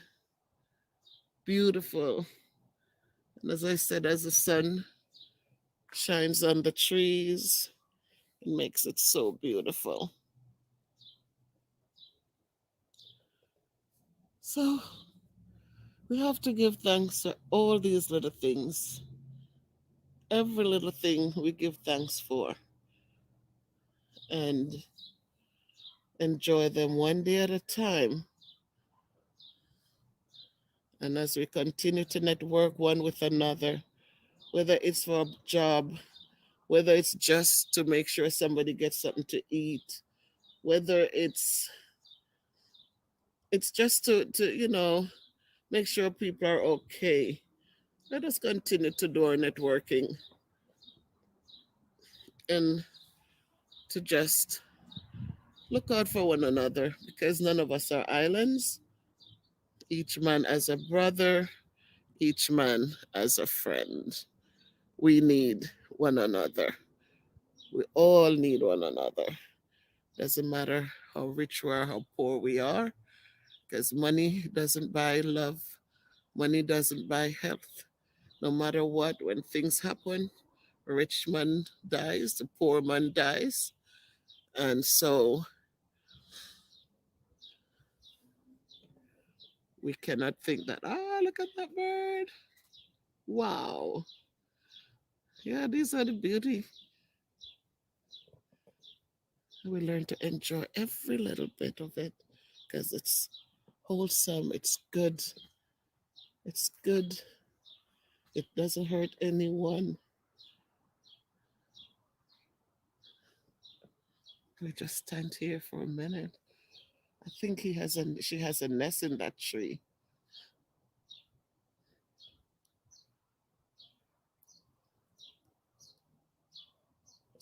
Speaker 1: Beautiful. And as I said, as the sun shines on the trees, it makes it so beautiful. So we have to give thanks for all these little things. Every little thing we give thanks for and enjoy them one day at a time. And as we continue to network one with another, whether it's for a job, whether it's just to make sure somebody gets something to eat, whether it's just to make sure people are okay. Let us continue to do our networking and to just look out for one another because none of us are islands. Each man as a brother, each man as a friend. We need one another. We all need one another. Doesn't matter how rich we are, how poor we are, because money doesn't buy love, money doesn't buy health. No matter what, when things happen, a rich man dies, the poor man dies. And so we cannot think that, look at that bird. Wow. Yeah, these are the beauty. We learn to enjoy every little bit of it because it's wholesome, it's good, it's good. It doesn't hurt anyone. We just stand here for a minute. I think she has a nest in that tree.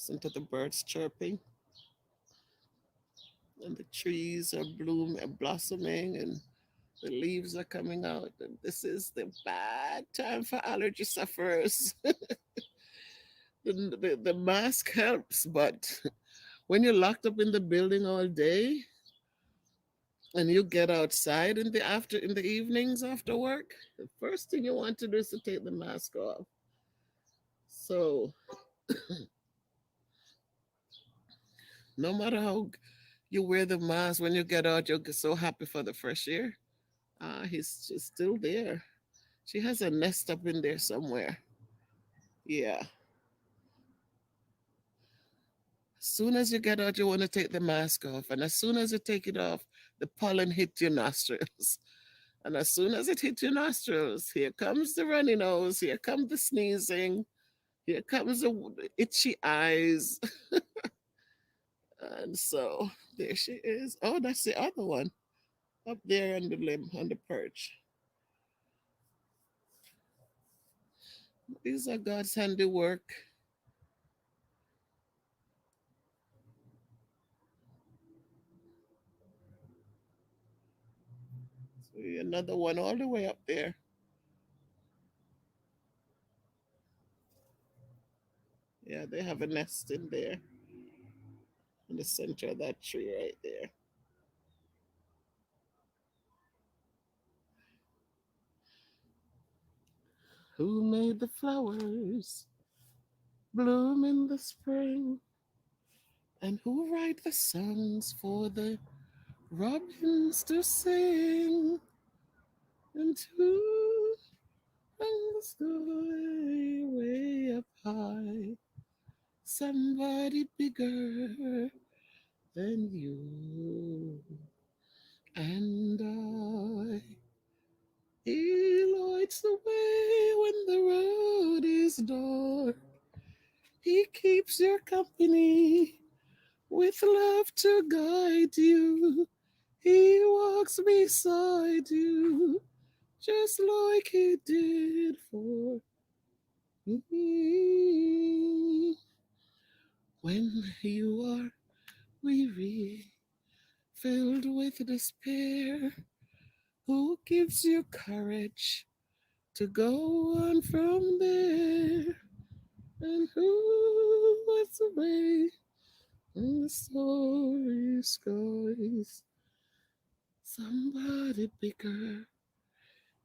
Speaker 1: Listen to the birds chirping, and the trees are blossoming, and the leaves are coming out. And this is the bad time for allergy sufferers. The mask helps, but when you're locked up in the building all day and you get outside in the evenings after work, the first thing you want to do is to take the mask off. So no matter how you wear the mask, when you get out, you're so happy for the fresh air. She's still there. She has a nest up in there somewhere. Yeah. As soon as you get out, you want to take the mask off. And as soon as you take it off, the pollen hit your nostrils. And as soon as it hits your nostrils, here comes the runny nose, here comes the sneezing, here comes the itchy eyes. And so there she is. Oh, that's the other one up there on the limb, on the perch. These are God's handiwork. See another one all the way up there. Yeah, they have a nest in there in the center of that tree right there. Who made the flowers bloom in the spring? And who write the songs for the robins to sing? And who hung the sky way up high? Somebody bigger than you and I. He lights the way when the road is dark. He keeps your company with love to guide you. He walks beside you just like he did for me. When you are weary, filled with despair, who gives you courage to go on from there? And who was away in the starry skies? Somebody bigger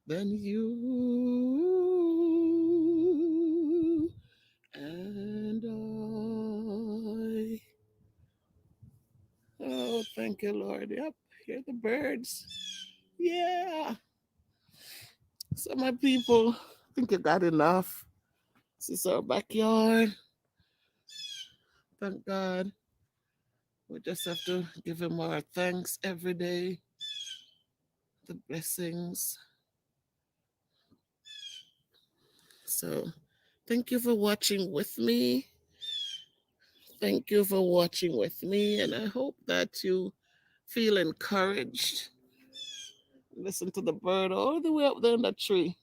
Speaker 1: than you and I. Oh, thank you, Lord. Yep, hear the birds. Yeah. So, my people, I think you got enough. This is our backyard. Thank God. We just have to give Him our thanks every day, the blessings. So, thank you for watching with me. Thank you for watching with me. And I hope that you feel encouraged. Listen to the bird all the way up there in that tree.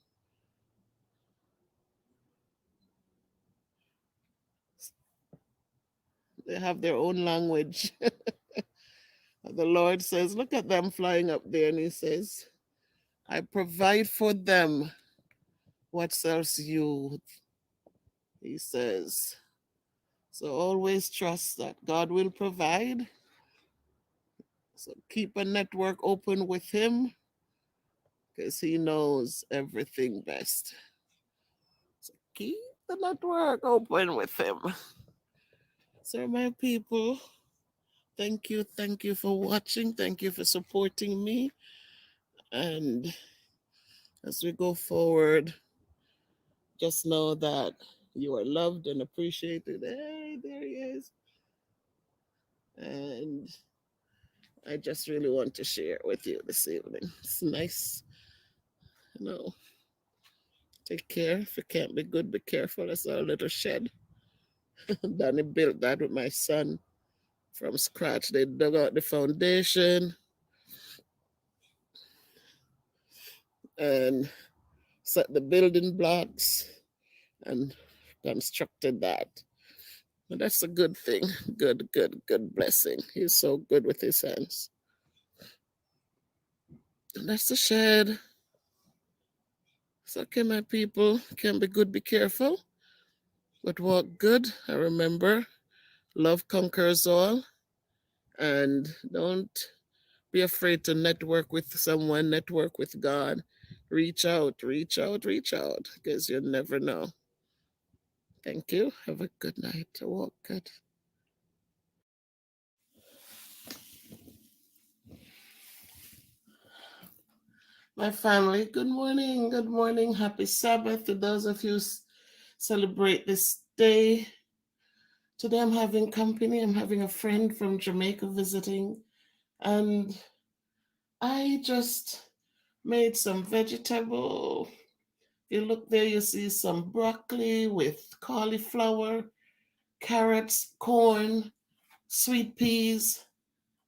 Speaker 1: They have their own language. The Lord says, look at them flying up there. And He says, I provide for them what serves you. He says, so always trust that God will provide. So keep a network open with Him because He knows everything best. So keep the network open with Him. So, my people, thank you for watching. Thank you for supporting me. And as we go forward, just know that you are loved and appreciated. Hey, there he is. And I just really want to share it with you this evening. It's nice. Take care. If you can't be good, be careful. That's our little shed. Danny built that with my son from scratch. They dug out the foundation and set the building blocks and constructed that. But that's a good thing. Good blessing. He's so good with his hands. And that's the shed. It's okay, my people. Can be good, be careful, but walk good. I remember love conquers all. And don't be afraid to network with someone, network with God. Reach out, reach out, reach out, because you never know. Thank you. Have a good night. Walk good. My family, good morning. Good morning. Happy Sabbath to those of you celebrate this day. Today I'm having company. I'm having a friend from Jamaica visiting, and I just made some vegetable. You look there, you see some broccoli with cauliflower, carrots, corn, sweet peas,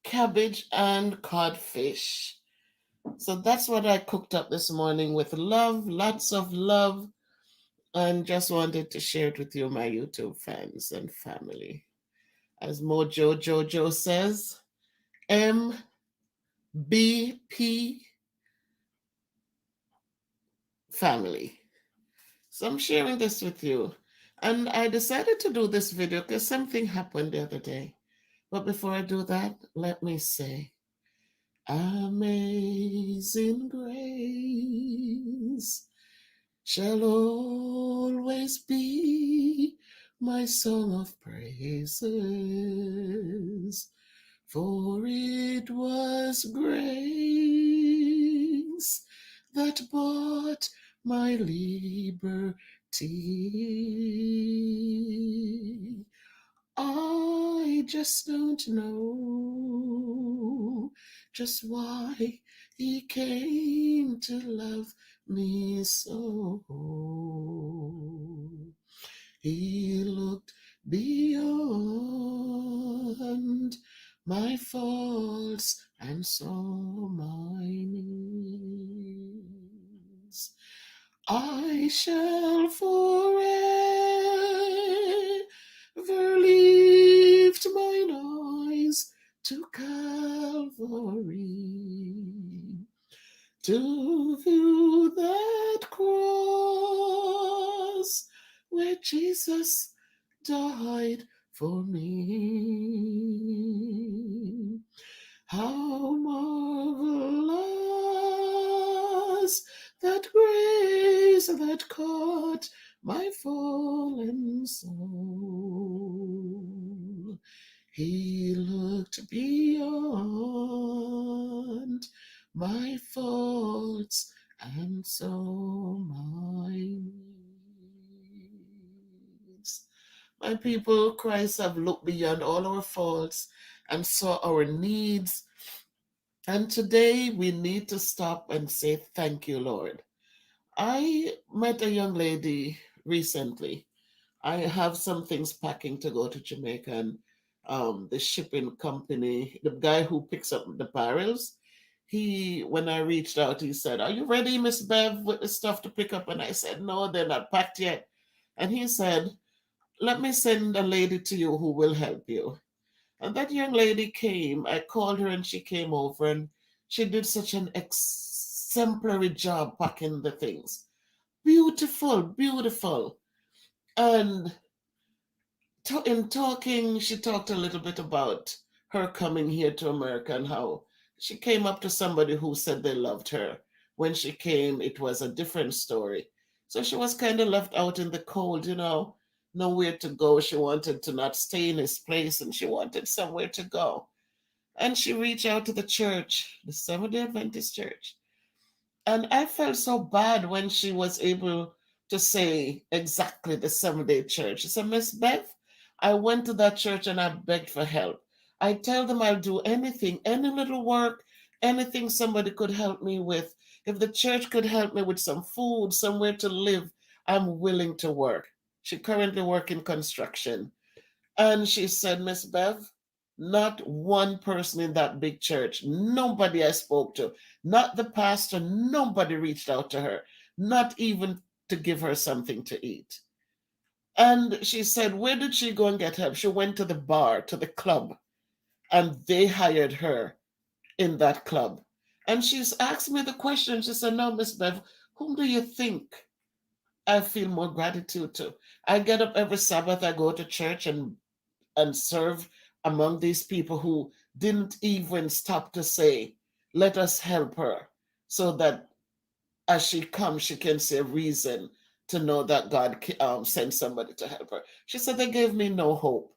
Speaker 1: cabbage, and codfish. So that's what I cooked up this morning with love, lots of love, and just wanted to share it with you, my YouTube fans and family. As Mojo Jojo says, MBP family. So I'm sharing this with you. And I decided to do this video because something happened the other day. But before I do that, let me say, Amazing grace shall always be my song of praises, for it was grace that bought my liberty. I just don't know just why he came to love me so. He looked beyond my faults and saw my needs. I shall forever lift mine eyes to Calvary, to view that cross where Jesus died for me. How marvelous that grace that caught my fallen soul. He looked beyond my faults and saw my needs. My people, Christ have looked beyond all our faults and saw our needs. And today we need to stop and say, thank you, Lord. I met a young lady recently. I have some things packing to go to Jamaica, and the shipping company, the guy who picks up the barrels, when I reached out, he said, "Are you ready, Miss Bev, with the stuff to pick up?" And I said, "No, they're not packed yet." And he said, "Let me send a lady to you who will help you." And that young lady came. I called her and she came over, and she did such an exemplary job packing the things. Beautiful, beautiful. And in talking, she talked a little bit about her coming here to America and how she came up to somebody who said they loved her. When she came, it was a different story. So she was kind of left out in the cold, nowhere to go. She wanted to not stay in his place and she wanted somewhere to go. And she reached out to the church, the Seventh-day Adventist Church. And I felt so bad when she was able to say exactly the Seventh-day Church. She said, "Miss Beth, I went to that church and I begged for help. I tell them I'll do anything, any little work, anything somebody could help me with. If the church could help me with some food, somewhere to live, I'm willing to work." She currently works in construction. And she said, "Miss Bev, not one person in that big church, nobody I spoke to, not the pastor, nobody reached out to her, not even to give her something to eat." And she said, where did she go and get help? She went to the bar, to the club, and they hired her in that club. And she's asked me the question. She said, no, Miss Bev, whom do you think I feel more gratitude to? I get up every Sabbath, I go to church and serve among these people who didn't even stop to say, let us help her, so that as she comes, she can see a reason to know that God sent somebody to help her. She said, they gave me no hope.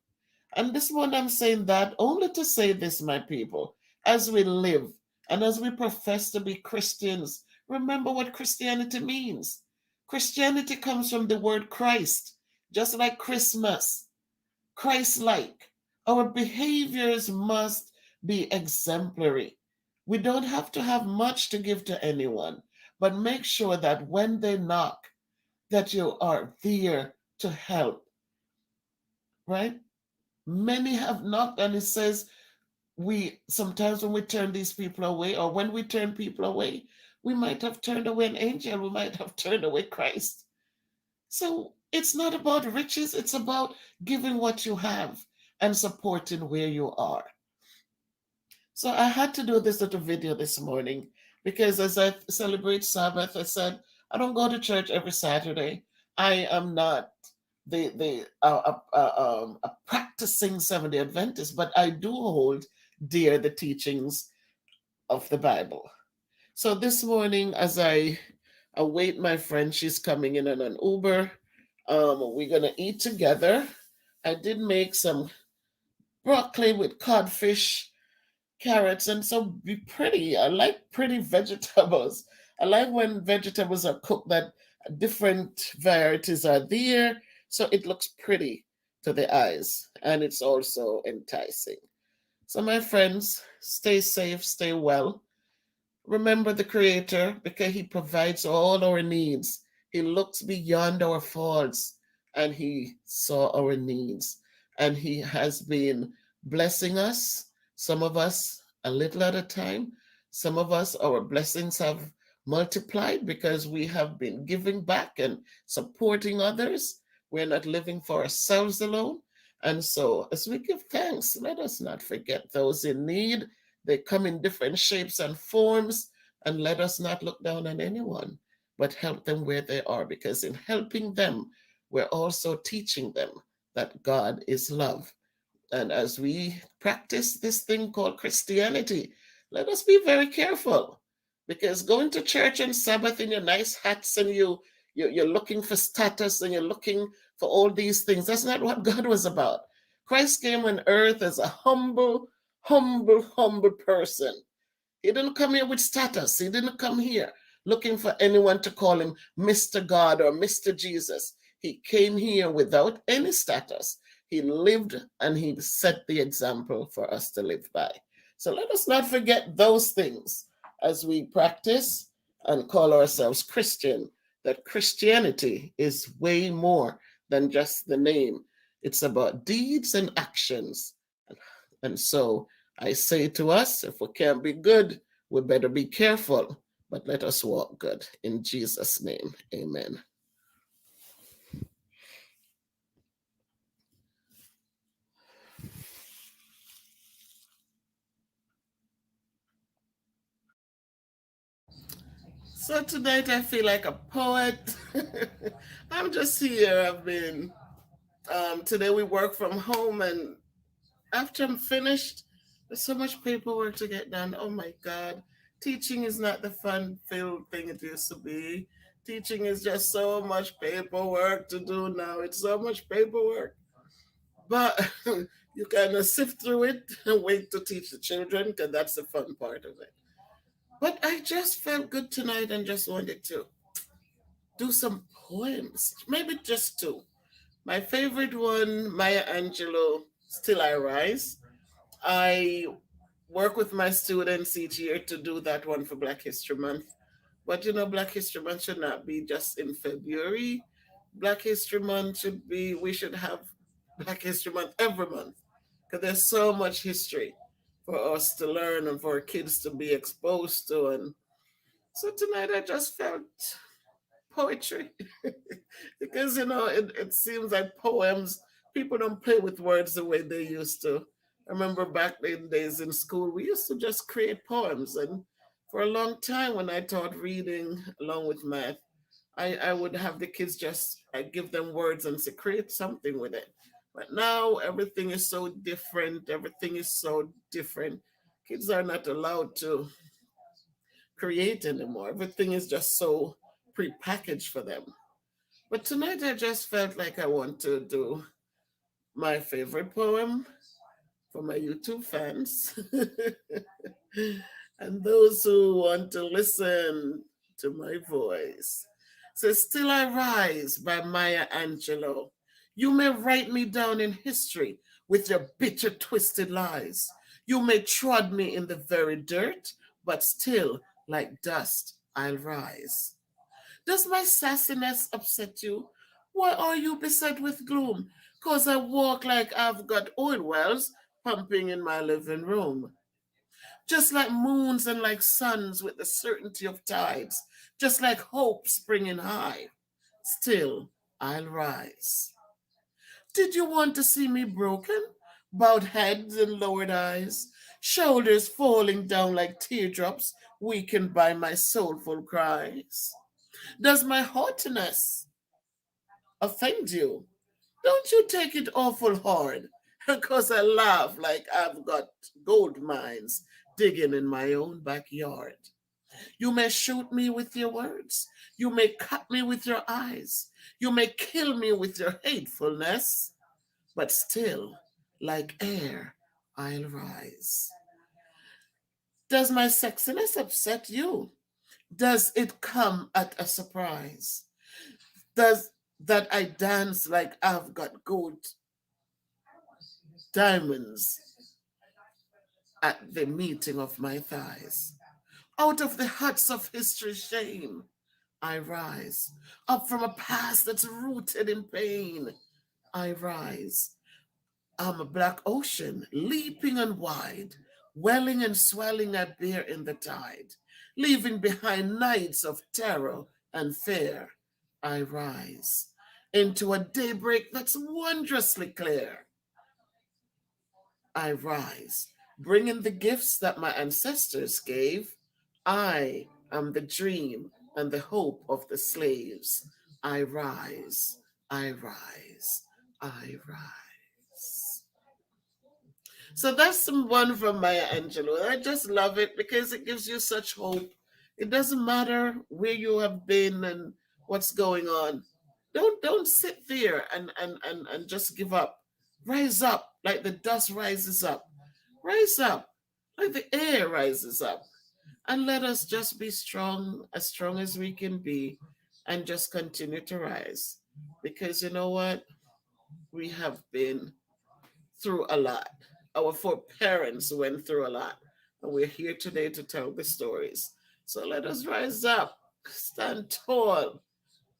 Speaker 1: And this morning I'm saying that only to say this, my people, as we live and as we profess to be Christians, remember what Christianity means. Christianity comes from the word Christ, just like Christmas, Christ like. Our behaviors must be exemplary. We don't have to have much to give to anyone, but make sure that when they knock, that you are there to help, right? Many have knocked, and it says we sometimes when we turn these people away, or when we turn people away, we might have turned away an angel, we might have turned away Christ. So it's not about riches, it's about giving what you have and supporting where you are. So I had to do this little video this morning because as I celebrate Sabbath, I said, I don't go to church every Saturday. I am not a practicing Seventh-day Adventist, but I do hold dear the teachings of the Bible. So this morning, as I await my friend, she's coming in on an Uber. We're gonna eat together. I did make some broccoli with codfish, carrots, and so be pretty. I like pretty vegetables. I like when vegetables are cooked that different varieties are there, so it looks pretty to the eyes and it's also enticing. So, my friends, stay safe, stay well. Remember the Creator because He provides all our needs. He looks beyond our faults and He saw our needs. And He has been blessing us, some of us a little at a time. Some of us, our blessings have multiplied because we have been giving back and supporting others. We're not living for ourselves alone. And so, as we give thanks, let us not forget those in need. They come in different shapes and forms, and let us not look down on anyone, but help them where they are, because in helping them, we're also teaching them that God is love. And as we practice this thing called Christianity, let us be very careful, because going to church on Sabbath in your nice hats and you're looking for status and you're looking for all these things, that's not what God was about. Christ came on earth as a humble person. He didn't come here with status. He didn't come here looking for anyone to call him Mr. God or Mr. Jesus. He came here without any status. He lived and he set the example for us to live by. So let us not forget those things as we practice and call ourselves Christian, that Christianity is way more than just the name. It's about deeds and actions. And so I say to us, if we can't be good, we better be careful, but let us walk good. In Jesus' name, amen. So tonight I feel like a poet. I'm just here. Today we work from home, and after I'm finished, there's so much paperwork to get done. Oh my God. Teaching is not the fun filled thing it used to be. Teaching is just so much paperwork to do now. It's so much paperwork. But you kind of sift through it and wait to teach the children because that's the fun part of it. But I just felt good tonight and just wanted to do some poems, maybe just two. My favorite one, Maya Angelou, Still I Rise. I work with my students each year to do that one for Black History Month. But Black History Month should not be just in February. Black History Month should be, we should have Black History Month every month because there's so much history for us to learn and for our kids to be exposed to. And so tonight I just felt poetry. Because it seems like poems, people don't play with words the way they used to. I remember back in days in school, we used to just create poems. And for a long time, when I taught reading along with math, I would have the kids just, I give them words and say, create something with it. But now everything is so different. Everything is so different. Kids are not allowed to create anymore. Everything is just so prepackaged for them. But tonight I just felt like I want to do my favorite poem for my YouTube fans and those who want to listen to my voice. So, Still I Rise by Maya Angelou. You may write me down in history with your bitter, twisted lies. You may trod me in the very dirt, but still, like dust, I'll rise. Does my sassiness upset you? Why are you beset with gloom? 'Cause I walk like I've got oil wells pumping in my living room. Just like moons and like suns with the certainty of tides, just like hope springing high, still I'll rise. Did you want to see me broken? Bowed heads and lowered eyes, shoulders falling down like teardrops, weakened by my soulful cries. Does my haughtiness offend you? Don't you take it awful hard, because I laugh like I've got gold mines digging in my own backyard. You may shoot me with your words. You may cut me with your eyes. You may kill me with your hatefulness, but still, like air, I'll rise. Does my sexiness upset you? Does it come at a surprise? Does that I dance like I've got gold diamonds at the meeting of my thighs? Out of the huts of history's shame, I rise. Up from a past that's rooted in pain, I rise. I'm a black ocean, leaping and wide, welling and swelling at bear in the tide, leaving behind nights of terror and fear. I rise into a daybreak that's wondrously clear. I rise, bringing the gifts that my ancestors gave. I am the dream and the hope of the slaves. I rise, I rise, I rise. So that's some one from Maya Angelou. I just love it because it gives you such hope. It doesn't matter where you have been and what's going on. Don't sit there and just give up. Rise up like the dust rises up. Rise up like the air rises up. And let us just be strong as we can be, and just continue to rise. Because you know what? We have been through a lot. Our foreparents went through a lot. And we're here today to tell the stories. So let us rise up, stand tall.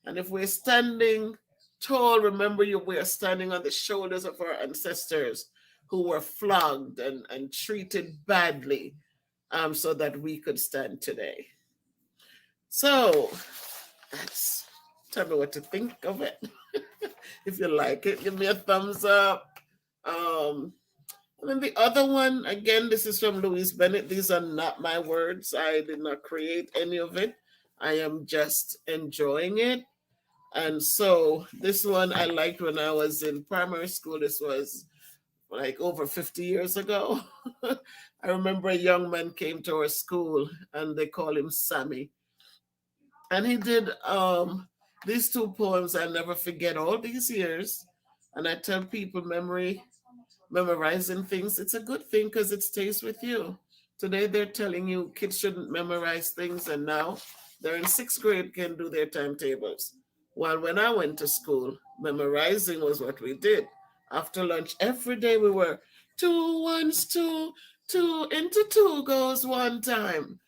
Speaker 1: And if we're standing tall, remember we are standing on the shoulders of our ancestors who were flogged and treated badly, so that we could stand today. So that's, tell me what to think of it. If you like it, give me a thumbs up. And then the other one, again, this is from Louise Bennett. These are not my words. I did not create any of it. I am just enjoying it. And so this one I liked when I was in primary school. This was like over 50 years ago. I remember a young man came to our school and they call him Sammy. And he did these two poems I'll never forget all these years. And I tell people memorizing things, it's a good thing because it stays with you. Today they're telling you kids shouldn't memorize things, and now they're in sixth grade, can do their timetables. While when I went to school, memorizing was what we did. After lunch, every day we were two ones, two, two into two goes one time.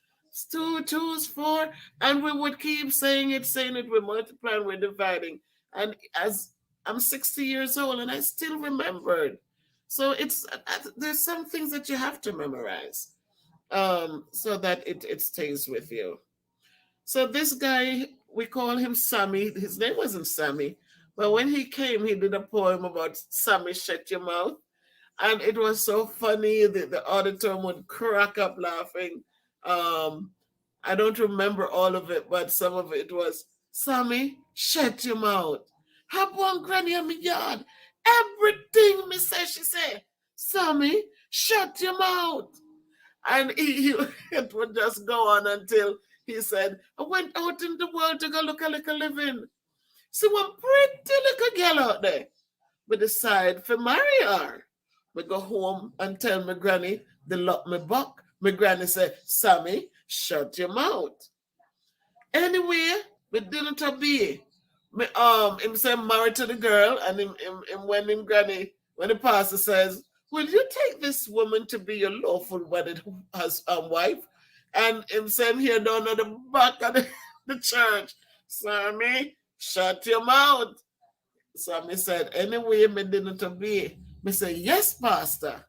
Speaker 1: Two twos, four, and we would keep saying it, we're multiplying, we're dividing. And as I'm 60 years old and I still remembered. So there's some things that you have to memorize, so that it stays with you. So this guy, we call him Sammy. His name wasn't Sammy, but when he came, he did a poem about Sammy, shut your mouth. And it was so funny. The auditorium would crack up laughing. Um, I don't remember all of it, but some of it was Sammy, shut your mouth. Have one granny in my yard. Everything me say, she say, Sammy, shut your mouth. And he it would just go on until he said, I went out in the world to go look a little living. See one pretty little girl out there. We decide for marry her. We go home and tell my granny, they lock me back. My granny say, Sammy, shut your mouth. Anyway, we didn't obey. Me, him say married to the girl, and him when him granny, when the pastor says, will you take this woman to be your lawful wedded wife? And him saying here down at the back of the church, Sammy, shut your mouth. Sammy said, anyway, me didn't obey. Me say, yes, pastor.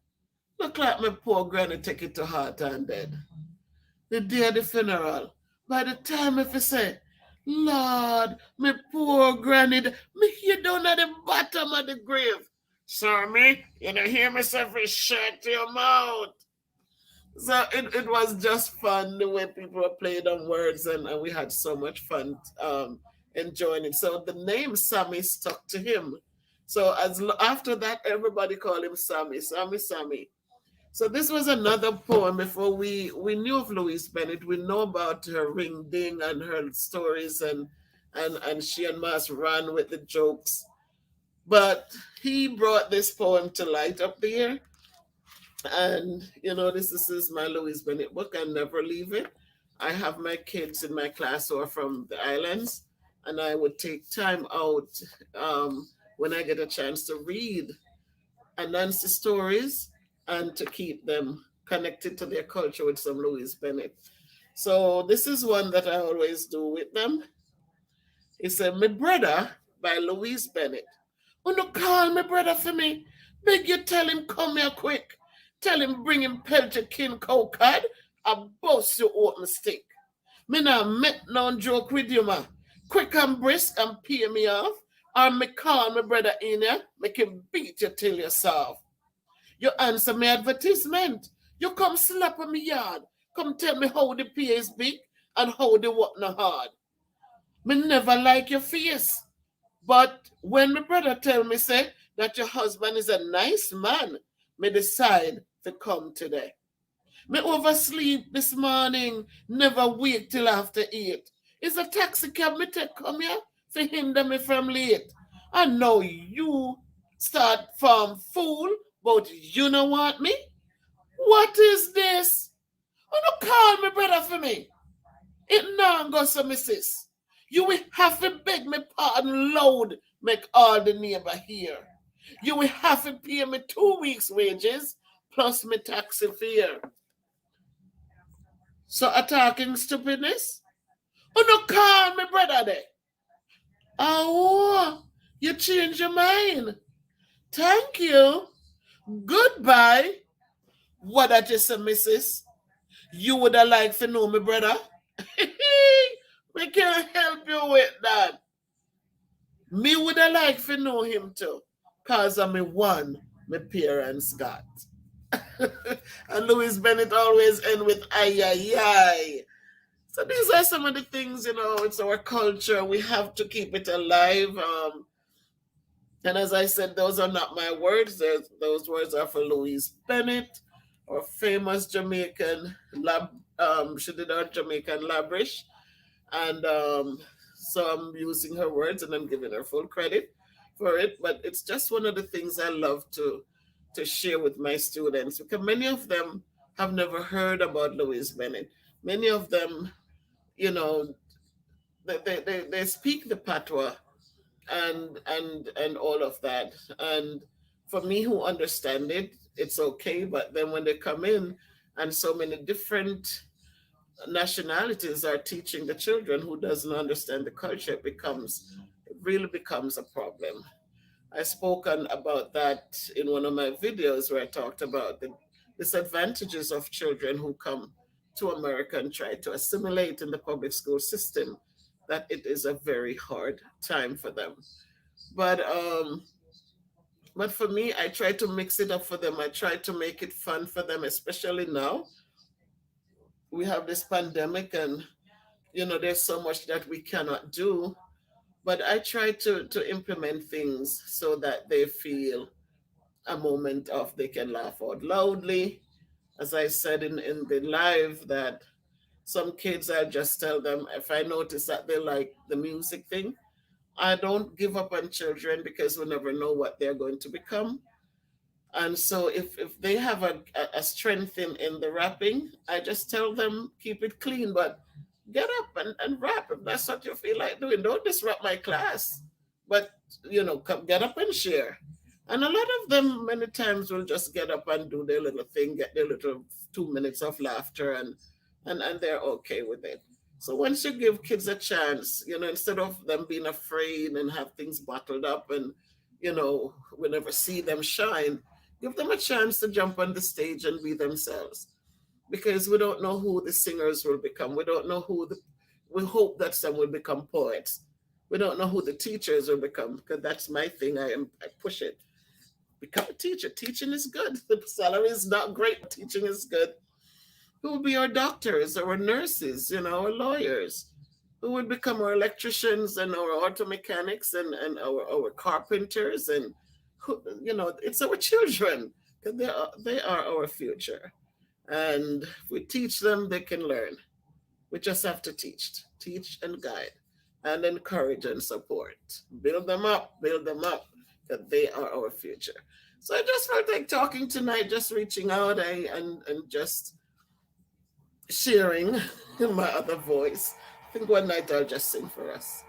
Speaker 1: Look like my poor granny take it to heart and dead. The day of the funeral, by the time if I say, Lord, my poor granny, me hear down at the bottom of the grave. Sammy, you don't hear myself shut your mouth. So it was just fun the way people were playing on words, and we had so much fun enjoying it. So the name Sammy stuck to him. So after that, everybody called him Sammy, Sammy, Sammy. So this was another poem before we knew of Louise Bennett. We know about her ring ding and her stories, and she and Mas ran with the jokes. But he brought this poem to light up there. And this is my Louise Bennett book. I never leave it. I have my kids in my class who are from the islands, and I would take time out when I get a chance to read Anansi stories and to keep them connected to their culture with some Louise Bennett. So this is one that I always do with them. It's a My Brother by Louise Bennett. Oh, no, call my brother for me. Beg you tell him come here quick. Tell him bring him Pelcher King cow card. I bust you out my stick. Me nah make no joke with you, man. Quick and brisk and pay me off. Or me call my brother in here, make him beat you till you're soft. You answer my advertisement. You come slap on me yard. Come tell me how the pay is big and how the work no hard. Me never like your face. But when my brother tell me say that your husband is a nice man, me decide to come today. Me oversleep this morning, never wait till after 8. It's a taxi cab me take come here for hinder me from late. I know you start from fool, but you know what me? What is this? Oh, no call me brother for me. It now go so, missus. You will have to beg me pardon loud, make all the neighbor hear. You will have to pay me 2 weeks' wages plus me taxi fare. So attacking stupidness? Oh, no call me brother there. Oh, you change your mind. Thank you. Goodbye. What that is, missus? You would have liked to know me, brother. We can't help you with that. Me would have liked to know him too. Cause I'm a one my parents got. And Louise Bennett always end with ay ay ay. So these are some of the things, it's our culture. We have to keep it alive. And as I said, those are not my words. Those words are for Louise Bennett, our famous Jamaican she did our Jamaican Labrish. And so I'm using her words and I'm giving her full credit for it. But it's just one of the things I love to share with my students, because many of them have never heard about Louise Bennett. Many of them, they speak the patois and all of that. And for me who understand it, it's okay. But then when they come in and so many different nationalities are teaching the children who doesn't understand the culture, it really becomes a problem. I spoke about that in one of my videos where I talked about the disadvantages of children who come to America and try to assimilate in the public school system, that it is a very hard time for them. But but for me, I try to mix it up for them. I try to make it fun for them, especially now we have this pandemic, and there's so much that we cannot do. But I try to implement things so that they feel a moment of they can laugh out loudly. As I said in the live, that some kids, I just tell them, if I notice that they like the music thing, I don't give up on children, because we never know what they're going to become. And so if they have a strength in the rapping, I just tell them keep it clean, but get up and rap if that's what you feel like doing. Don't disrupt my class. But come get up and share. And a lot of them many times will just get up and do their little thing, get their little 2 minutes of laughter, and they're okay with it. So once you give kids a chance, instead of them being afraid and have things bottled up, and we never see them shine, give them a chance to jump on the stage and be themselves, because we don't know who the singers will become. We don't know we hope that some will become poets. We don't know who the teachers will become, because that's my thing. I push it. Become a teacher. Teaching is good. The salary is not great, but teaching is good. Who will be our doctors, our nurses, our lawyers? Who would become our electricians and our auto mechanics, and our carpenters, and it's our children, because they are our future. And if we teach them, they can learn. We just have to teach and guide, and encourage and support. Build them up, because they are our future. So I just felt like talking tonight, just reaching out, and just sharing my other voice. I think one night I'll just sing for us.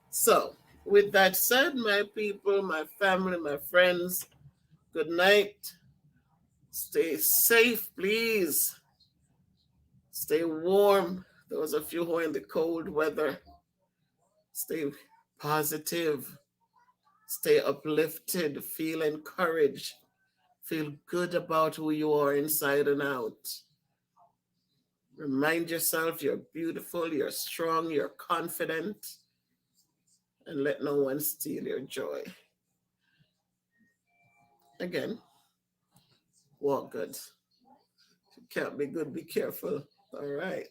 Speaker 1: So, with that said, my people, my family, my friends, good night. Stay safe, please. Stay warm. Those of you who are in the cold weather, stay positive. Stay uplifted. Feel encouraged. Feel good about who you are inside and out. Remind yourself you're beautiful, you're strong, you're confident, and let no one steal your joy. Again, walk good. If you can't be good, be careful. All right.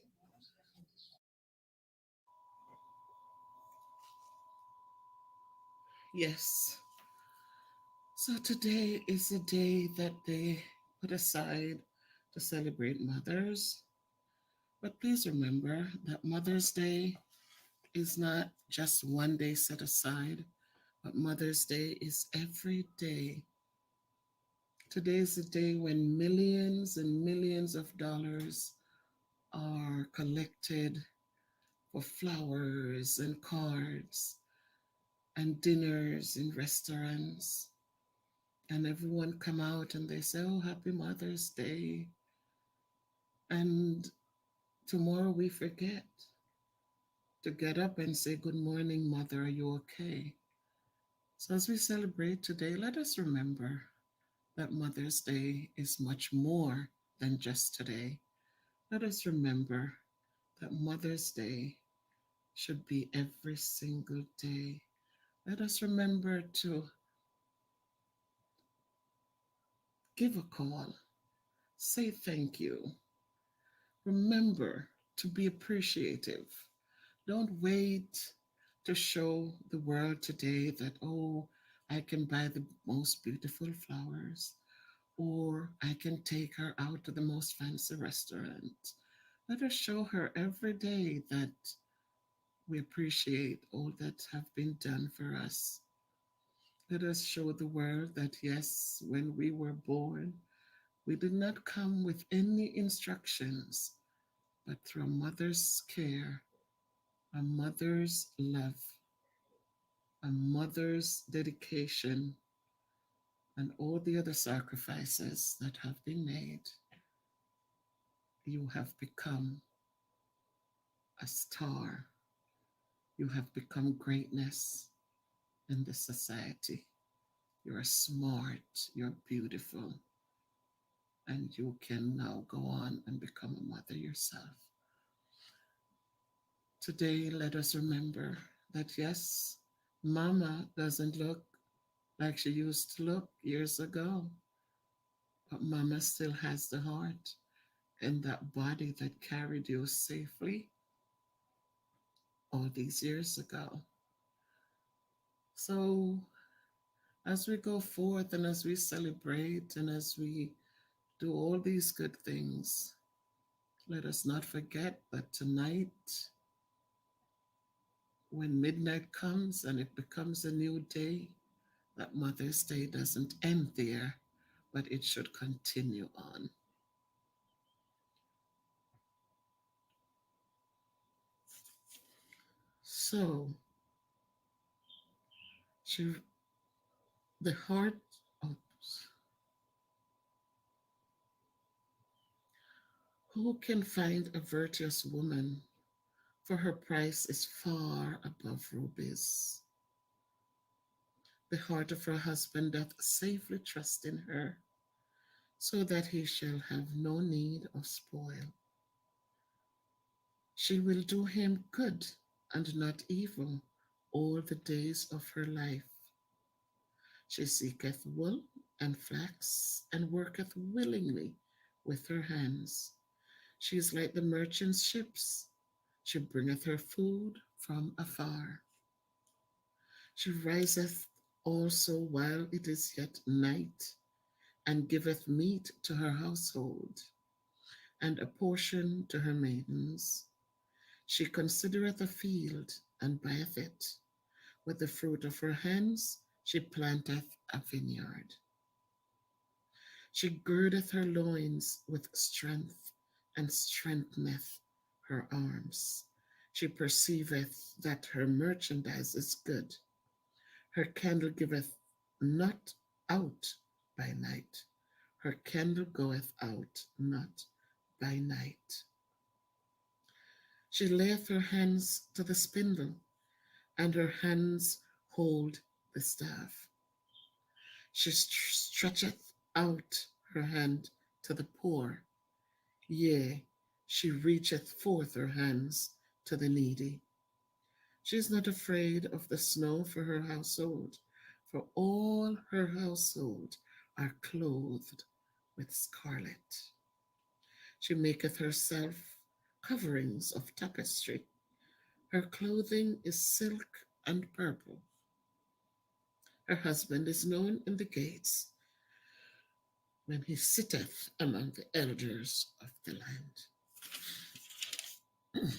Speaker 1: Yes. So today is the day that they put aside to celebrate mothers. But please remember that Mother's Day is not just one day set aside, but Mother's Day is every day. Today is the day when millions and millions of dollars are collected for flowers and cards and dinners in restaurants. And everyone come out and they say, oh, happy Mother's Day. And tomorrow we forget to get up and say, good morning, Mother, are you okay? So as we celebrate today, let us remember that Mother's Day is much more than just today. Let us remember that Mother's Day should be every single day. Let us remember to give a call, say thank you. Remember to be appreciative. Don't wait to show the world today that, oh, I can buy the most beautiful flowers, or I can take her out to the most fancy restaurant. Let us show her every day that we appreciate all that have been done for us. Let us show the world that yes, when we were born, we did not come with any instructions, but through a mother's care, a mother's love, a mother's dedication, and all the other sacrifices that have been made, you have become a star. You have become greatness in this society. You're smart, you're beautiful, and you can now go on and become a mother yourself. Today, let us remember that yes, Mama doesn't look like she used to look years ago, but Mama still has the heart and that body that carried you safely all these years ago. So, as we go forth and as we celebrate and as we do all these good things, let us not forget that tonight, when midnight comes and it becomes a new day, that Mother's Day doesn't end there, but it should continue on. So, she, the heart, oops, who can find a virtuous woman? For her price is far above rubies. The heart of her husband doth safely trust in her, so that he shall have no need of spoil. She will do him good and not evil all the days of her life. She seeketh wool and flax, and worketh willingly with her hands. She is like the merchant's ships. She bringeth her food from afar. She riseth also while it is yet night, and giveth meat to her household, and a portion to her maidens. She considereth a field, and buyeth it. With the fruit of her hands she planteth a vineyard. She girdeth her loins with strength, and strengtheneth her arms. She perceiveth that her merchandise is good. Her candle giveth not out by night. Her candle goeth out not by night. She layeth her hands to the spindle, and her hands hold the staff. She stretcheth out her hand to the poor, yea, she reacheth forth her hands to the needy. She is not afraid of the snow for her household, for all her household are clothed with scarlet. She maketh herself coverings of tapestry. Her clothing is silk and purple. Her husband is known in the gates when he sitteth among the elders of the land.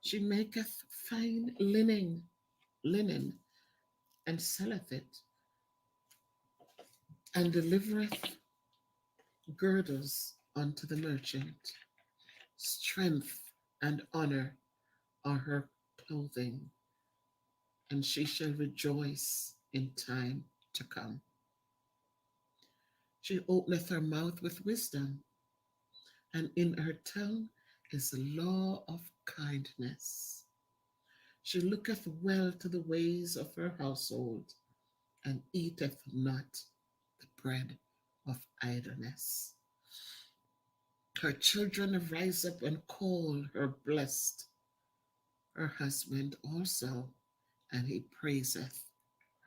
Speaker 1: She maketh fine linen, and selleth it, and delivereth girdles unto the merchant. Strength and honor are her clothing, and she shall rejoice in time to come. She openeth her mouth with wisdom, and in her tongue is the law of kindness. She looketh well to the ways of her household, and eateth not the bread of idleness. Her children rise up and call her blessed, her husband also, and he praiseth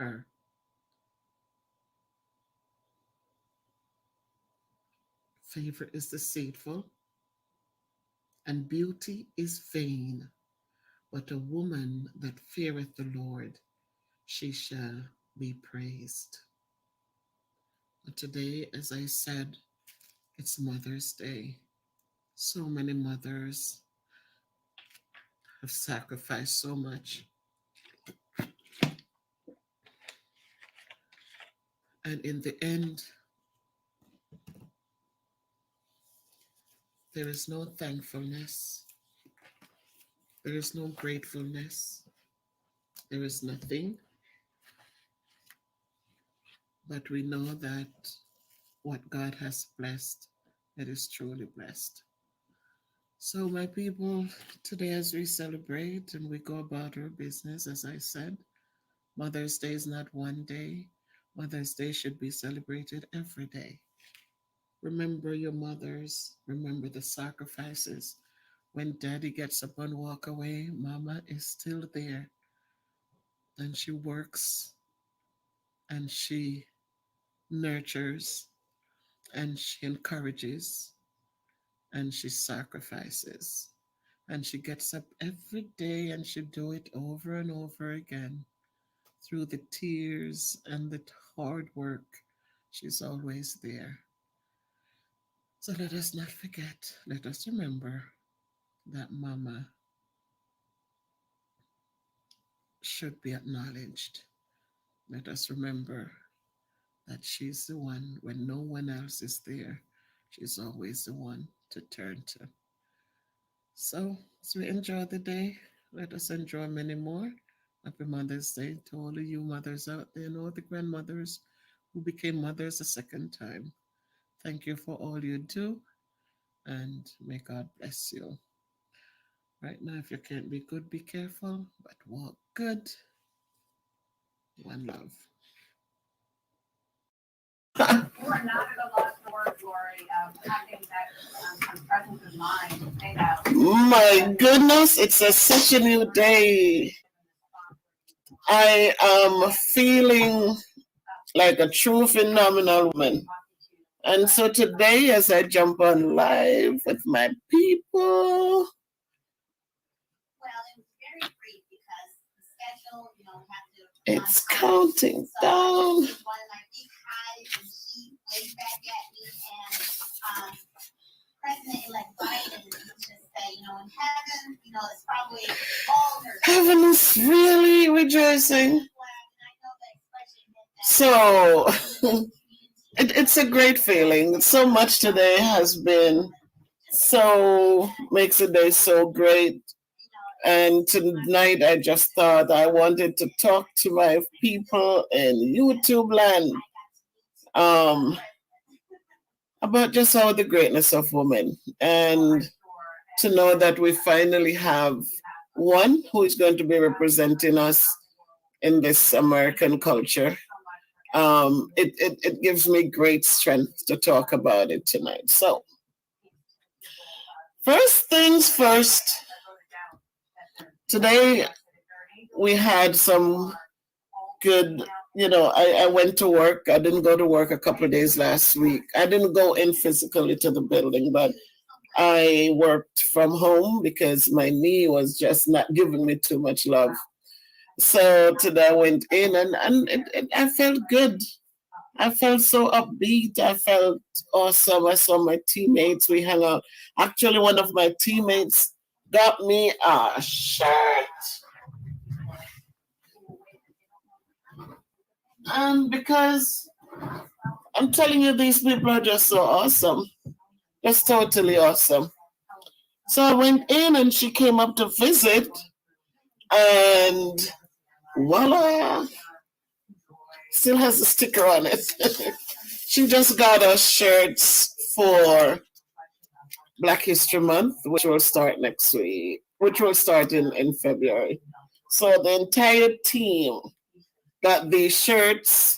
Speaker 1: her. Favor is deceitful, and beauty is vain, but a woman that feareth the Lord, she shall be praised. But today, as I said, it's Mother's Day. So many mothers have sacrificed so much. And in the end, there is no thankfulness. There is no gratefulness. There is nothing. But we know that what God has blessed, it is truly blessed. So, my people, today as we celebrate and we go about our business, as I said, Mother's Day is not one day. Mother's Day should be celebrated every day. Remember your mothers. Remember the sacrifices. When daddy gets up and walk away, mama is still there. And she works and she nurtures and she encourages and she sacrifices. And she gets up every day and she do it over and over again through the tears and the hard work. She's always there. So let us not forget, let us remember that mama should be acknowledged. Let us remember that she's the one when no one else is there. She's always the one to turn to. So, as we enjoy the day, let us enjoy many more. Happy Mother's Day to all of you mothers out there and all the grandmothers who became mothers a second time. Thank you for all you do, and may God bless you. Right now, if you can't be good, be careful, but walk good. One love.
Speaker 5: You are not at a loss for words, Lori, having that presence of mind to say that.
Speaker 1: My goodness, it's such a new day. I am feeling like a true phenomenal woman. And so today, as I jump on live with my people,
Speaker 5: Well, it was very brief because the schedule, have to.
Speaker 1: it's counting down.
Speaker 5: One of my big highs, and she waved back at me, and President-elect Biden used to say, in heaven, it's probably all her.
Speaker 1: Heaven is really rejoicing.
Speaker 5: And I know that expression meant that.
Speaker 1: So it's a great feeling. So much today has been makes the day so great. And tonight I just thought I wanted to talk to my people in YouTube land about just how the greatness of women, and to know that we finally have one who is going to be representing us in this American culture. It gives me great strength to talk about it tonight. So, first things first, today we had some good, I went to work. I didn't go to work a couple of days last week. I didn't go in physically to the building, but I worked from home because my knee was just not giving me too much love. So today I went in and I felt good. I felt so upbeat. I felt awesome. I saw my teammates. We hung out. Actually, one of my teammates got me a shirt. And because I'm telling you, these people are just so awesome. Just totally awesome. So I went in and she came up to visit, and voila, still has a sticker on it. She just got us shirts for Black History Month, which will start next week, which will start in February. So the entire team got these shirts.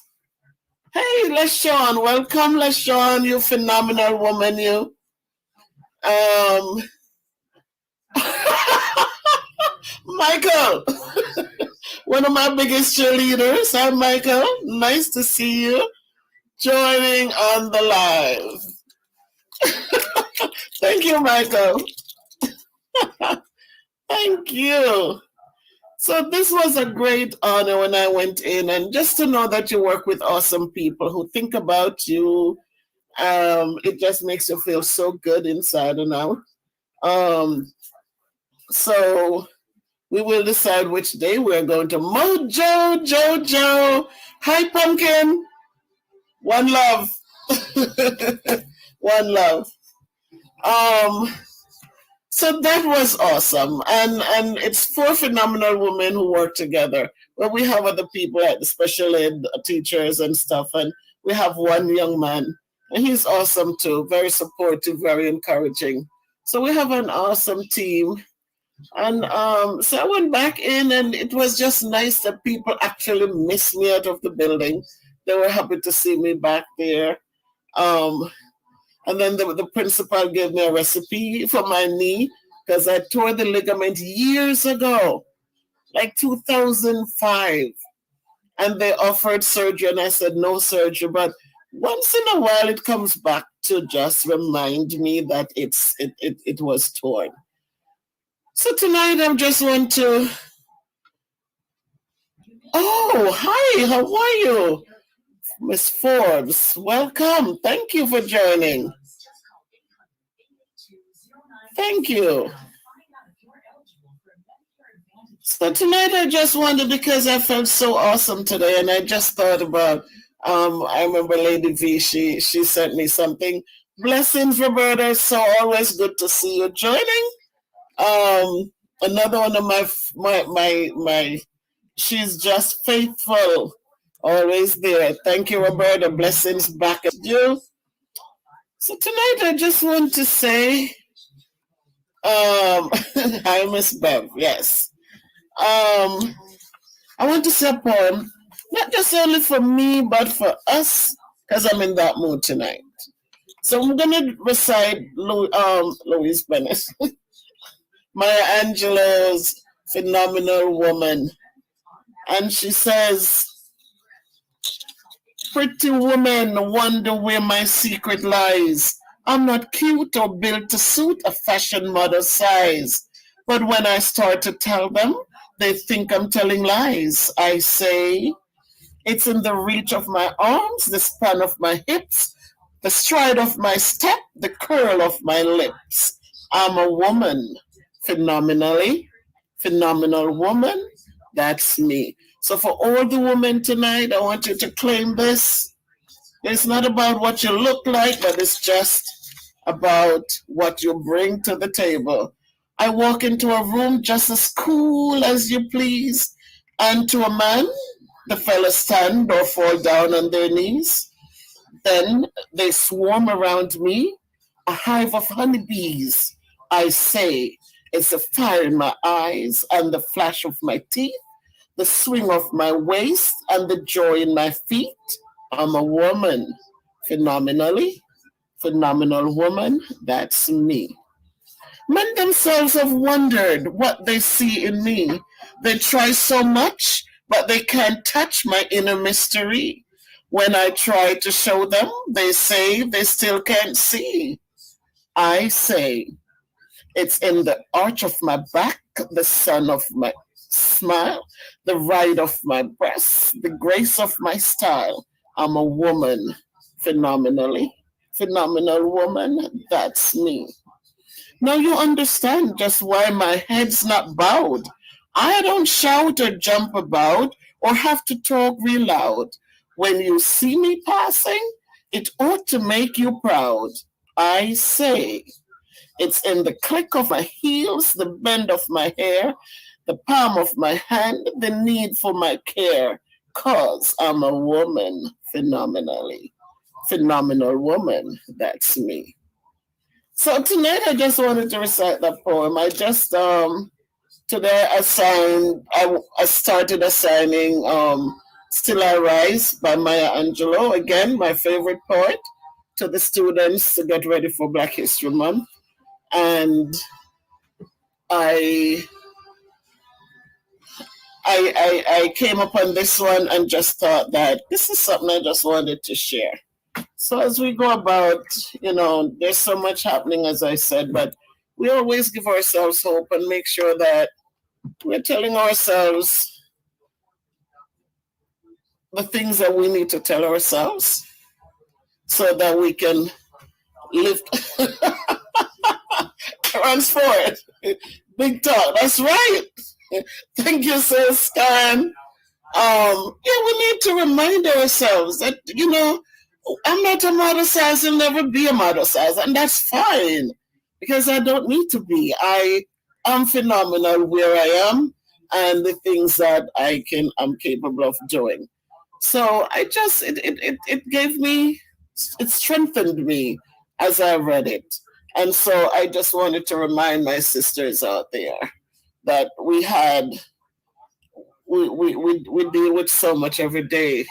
Speaker 1: Hey, LaShawn, welcome, LaShawn, you phenomenal woman, you. Michael, one of my biggest cheerleaders. Hi, Michael. Nice to see you joining on the live. Thank you, Michael. Thank you. So this was a great honor when I went in, and just to know that you work with awesome people who think about you, it just makes you feel so good inside and out. So we will decide which day we're going to. Mojo Jojo. Hi, Pumpkin. One love. One love. So that was awesome. And it's 4 phenomenal women who work together. Well, we have other people like the special ed teachers and stuff. And we have one young man. And he's awesome too. Very supportive, very encouraging. So we have an awesome team. And so I went back in, and it was just nice that people actually missed me out of the building. They were happy to see me back there. And then the principal gave me a recipe for my knee because I tore the ligament years ago, like 2005. And they offered surgery, and I said no surgery. But once in a while, it comes back to just remind me that it was torn. So tonight, I just want to. Oh, hi, how are you? Miss Forbes, welcome. Thank you for joining. Thank you. So tonight I just wanted, because I felt so awesome today, and I just thought about, I remember Lady V, she sent me something. Blessings, Roberta. It's so always good to see you joining. Another one of my she's just faithful. Always there. Thank you, Roberta. Blessings back at you. So tonight I just want to say, hi, Miss Bev. Yes. I want to say a poem, not just only for me, but for us, because I'm in that mood tonight. So I'm gonna recite Louise Bennett, Maya Angelou's Phenomenal Woman, and she says, "Pretty woman, wonder where my secret lies. I'm not cute or built to suit a fashion model size. But when I start to tell them, they think I'm telling lies. I say, it's in the reach of my arms, the span of my hips, the stride of my step, the curl of my lips. I'm a woman, phenomenal woman. That's me." So for all the women tonight, I want you to claim this. It's not about what you look like, but it's just about what you bring to the table. I walk into a room just as cool as you please, and to a man, the fellas stand or fall down on their knees. Then they swarm around me, a hive of honeybees. I say, it's the fire in my eyes and the flash of my teeth, the swing of my waist and the joy in my feet. I'm a woman, phenomenal woman. That's me. Men themselves have wondered what they see in me. They try so much, but they can't touch my inner mystery. When I try to show them, they say they still can't see. I say, it's in the arch of my back, the sun of my smile, the ride of my breast, the grace of my style. I'm a woman, phenomenal woman. That's me. Now you understand just why my head's not bowed. I don't shout or jump about or have to talk real loud. When you see me passing, it ought to make you proud. I say, it's in the click of my heels, the bend of my hair, the palm of my hand, the need for my care. 'Cause I'm a woman, phenomenal woman. That's me. So tonight I just wanted to recite that poem. I just today I started assigning Still I Rise by Maya Angelou, again my favorite poet, to the students to get ready for Black History Month. And I came upon this one and just thought that this is something I just wanted to share. So as we go about, there's so much happening, as I said, but we always give ourselves hope and make sure that we're telling ourselves the things that we need to tell ourselves so that we can live. Transform. Big talk. That's right. Thank you, sis, Karen. We need to remind ourselves that, I'm not a model size and never be a model size, and that's fine because I don't need to be. I am phenomenal where I am and the things that I'm capable of doing. So it gave me, it strengthened me as I read it. And so I just wanted to remind my sisters out there that we deal with so much every day.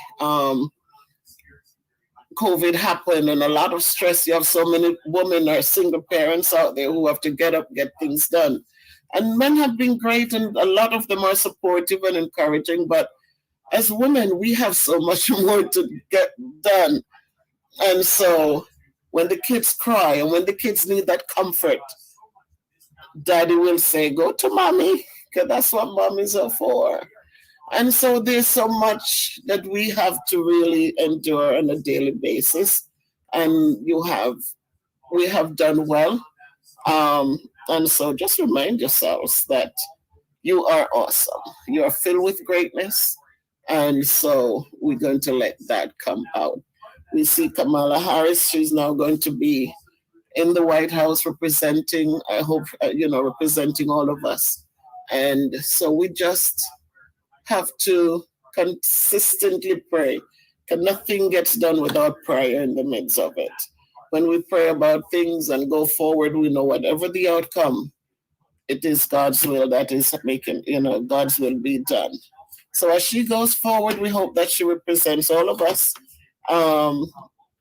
Speaker 1: COVID happened and a lot of stress. You have so many women or single parents out there who have to get up, get things done. And men have been great, and a lot of them are supportive and encouraging. But as women, we have so much more to get done. And so when the kids cry and when the kids need that comfort, daddy will say, go to mommy, because that's what mommies are for. And so there's so much that we have to really endure on a daily basis. And we have done well. And so just remind yourselves that you are awesome. You are filled with greatness. And so we're going to let that come out. We see Kamala Harris. She's now going to be in the White House representing, I hope, representing all of us. And so we just have to consistently pray, because nothing gets done without prayer in the midst of it. When we pray about things and go forward, we know whatever the outcome, it is God's will that is making, God's will be done. So as she goes forward, we hope that she represents all of us.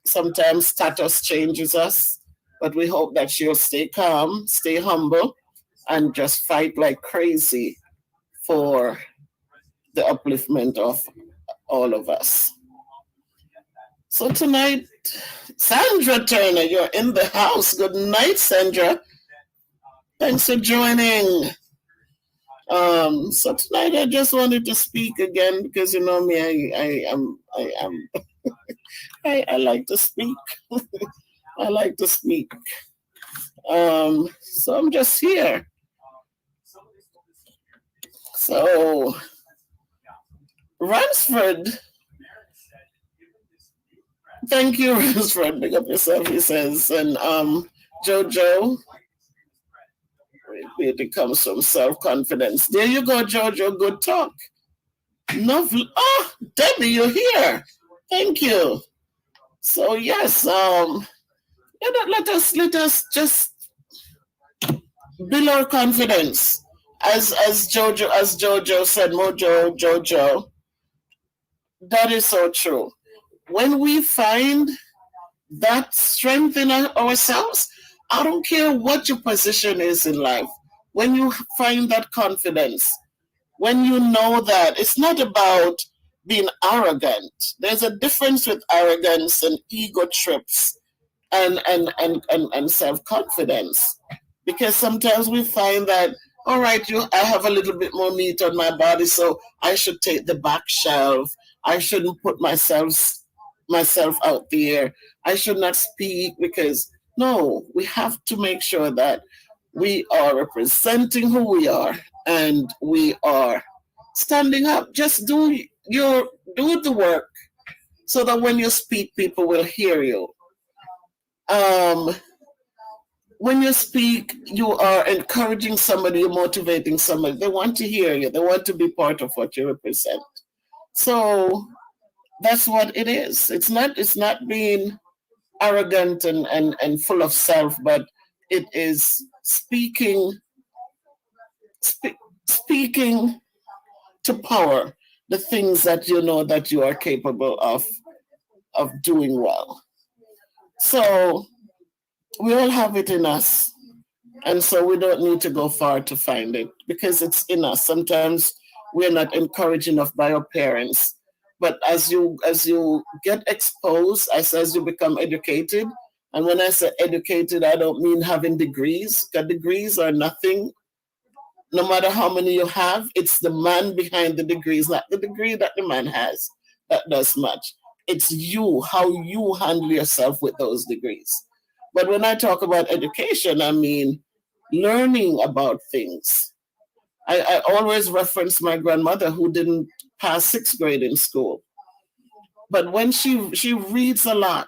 Speaker 1: Sometimes status changes us, but we hope that she'll stay calm, stay humble, and just fight like crazy for the upliftment of all of us. So tonight, Sandra Turner, you're in the house. Good night, Sandra. Thanks for joining. So tonight I just wanted to speak again because you know me, I like to speak. I like to speak. So I'm just here. So Ransford, thank you, Ransford. Pick up yourself, he says. And Jojo, it comes from self-confidence. There you go, Jojo. Good talk. Lovely. Oh, Debbie, you're here. Thank you. So yes, let us just build our confidence. As Jojo said, Jojo, that is so true. When we find that strength in ourselves, I don't care what your position is in life. When you find that confidence, when you know that it's not about being arrogant. There's a difference with arrogance and ego trips and self-confidence. Because sometimes we find that, all right, I have a little bit more meat on my body, so I should take the back shelf. I shouldn't put myself out there. I should not speak because, no, we have to make sure that we are representing who we are and we are standing up. Just do the work so that when you speak, people will hear you. When you speak, you are encouraging somebody, you're motivating somebody. They want to hear you. They want to be part of what you represent. So that's what it is. It's not being arrogant and full of self, but it is speaking to power the things that you know that you are capable of doing well. So we all have it in us. And so we don't need to go far to find it because it's in us. Sometimes we're not encouraged enough by our parents. But as you get exposed, as you become educated, and when I say educated, I don't mean having degrees, because degrees are nothing. No matter how many you have, it's the man behind the degrees, not the degree that the man has that does much. It's you, how you handle yourself with those degrees. But when I talk about education, I mean learning about things. I always reference my grandmother who didn't pass 6th grade in school. But when she reads a lot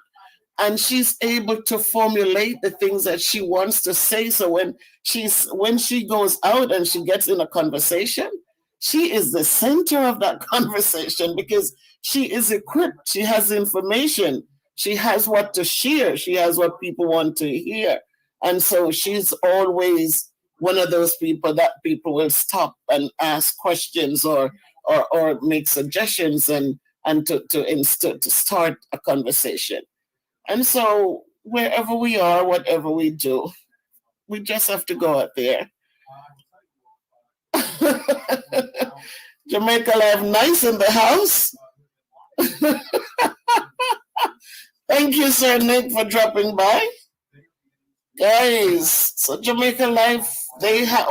Speaker 1: and she's able to formulate the things that she wants to say, so when she goes out and she gets in a conversation, she is the center of that conversation because she is equipped, she has information, she has what to share, she has what people want to hear. And so she's always one of those people that people will stop and ask questions or make suggestions and to start a conversation. And so wherever we are, whatever we do, we just have to go out there. Jamaica Live Nice in the house. Thank you, Sir Nick, for dropping by. Guys, so Jamaica Life, they have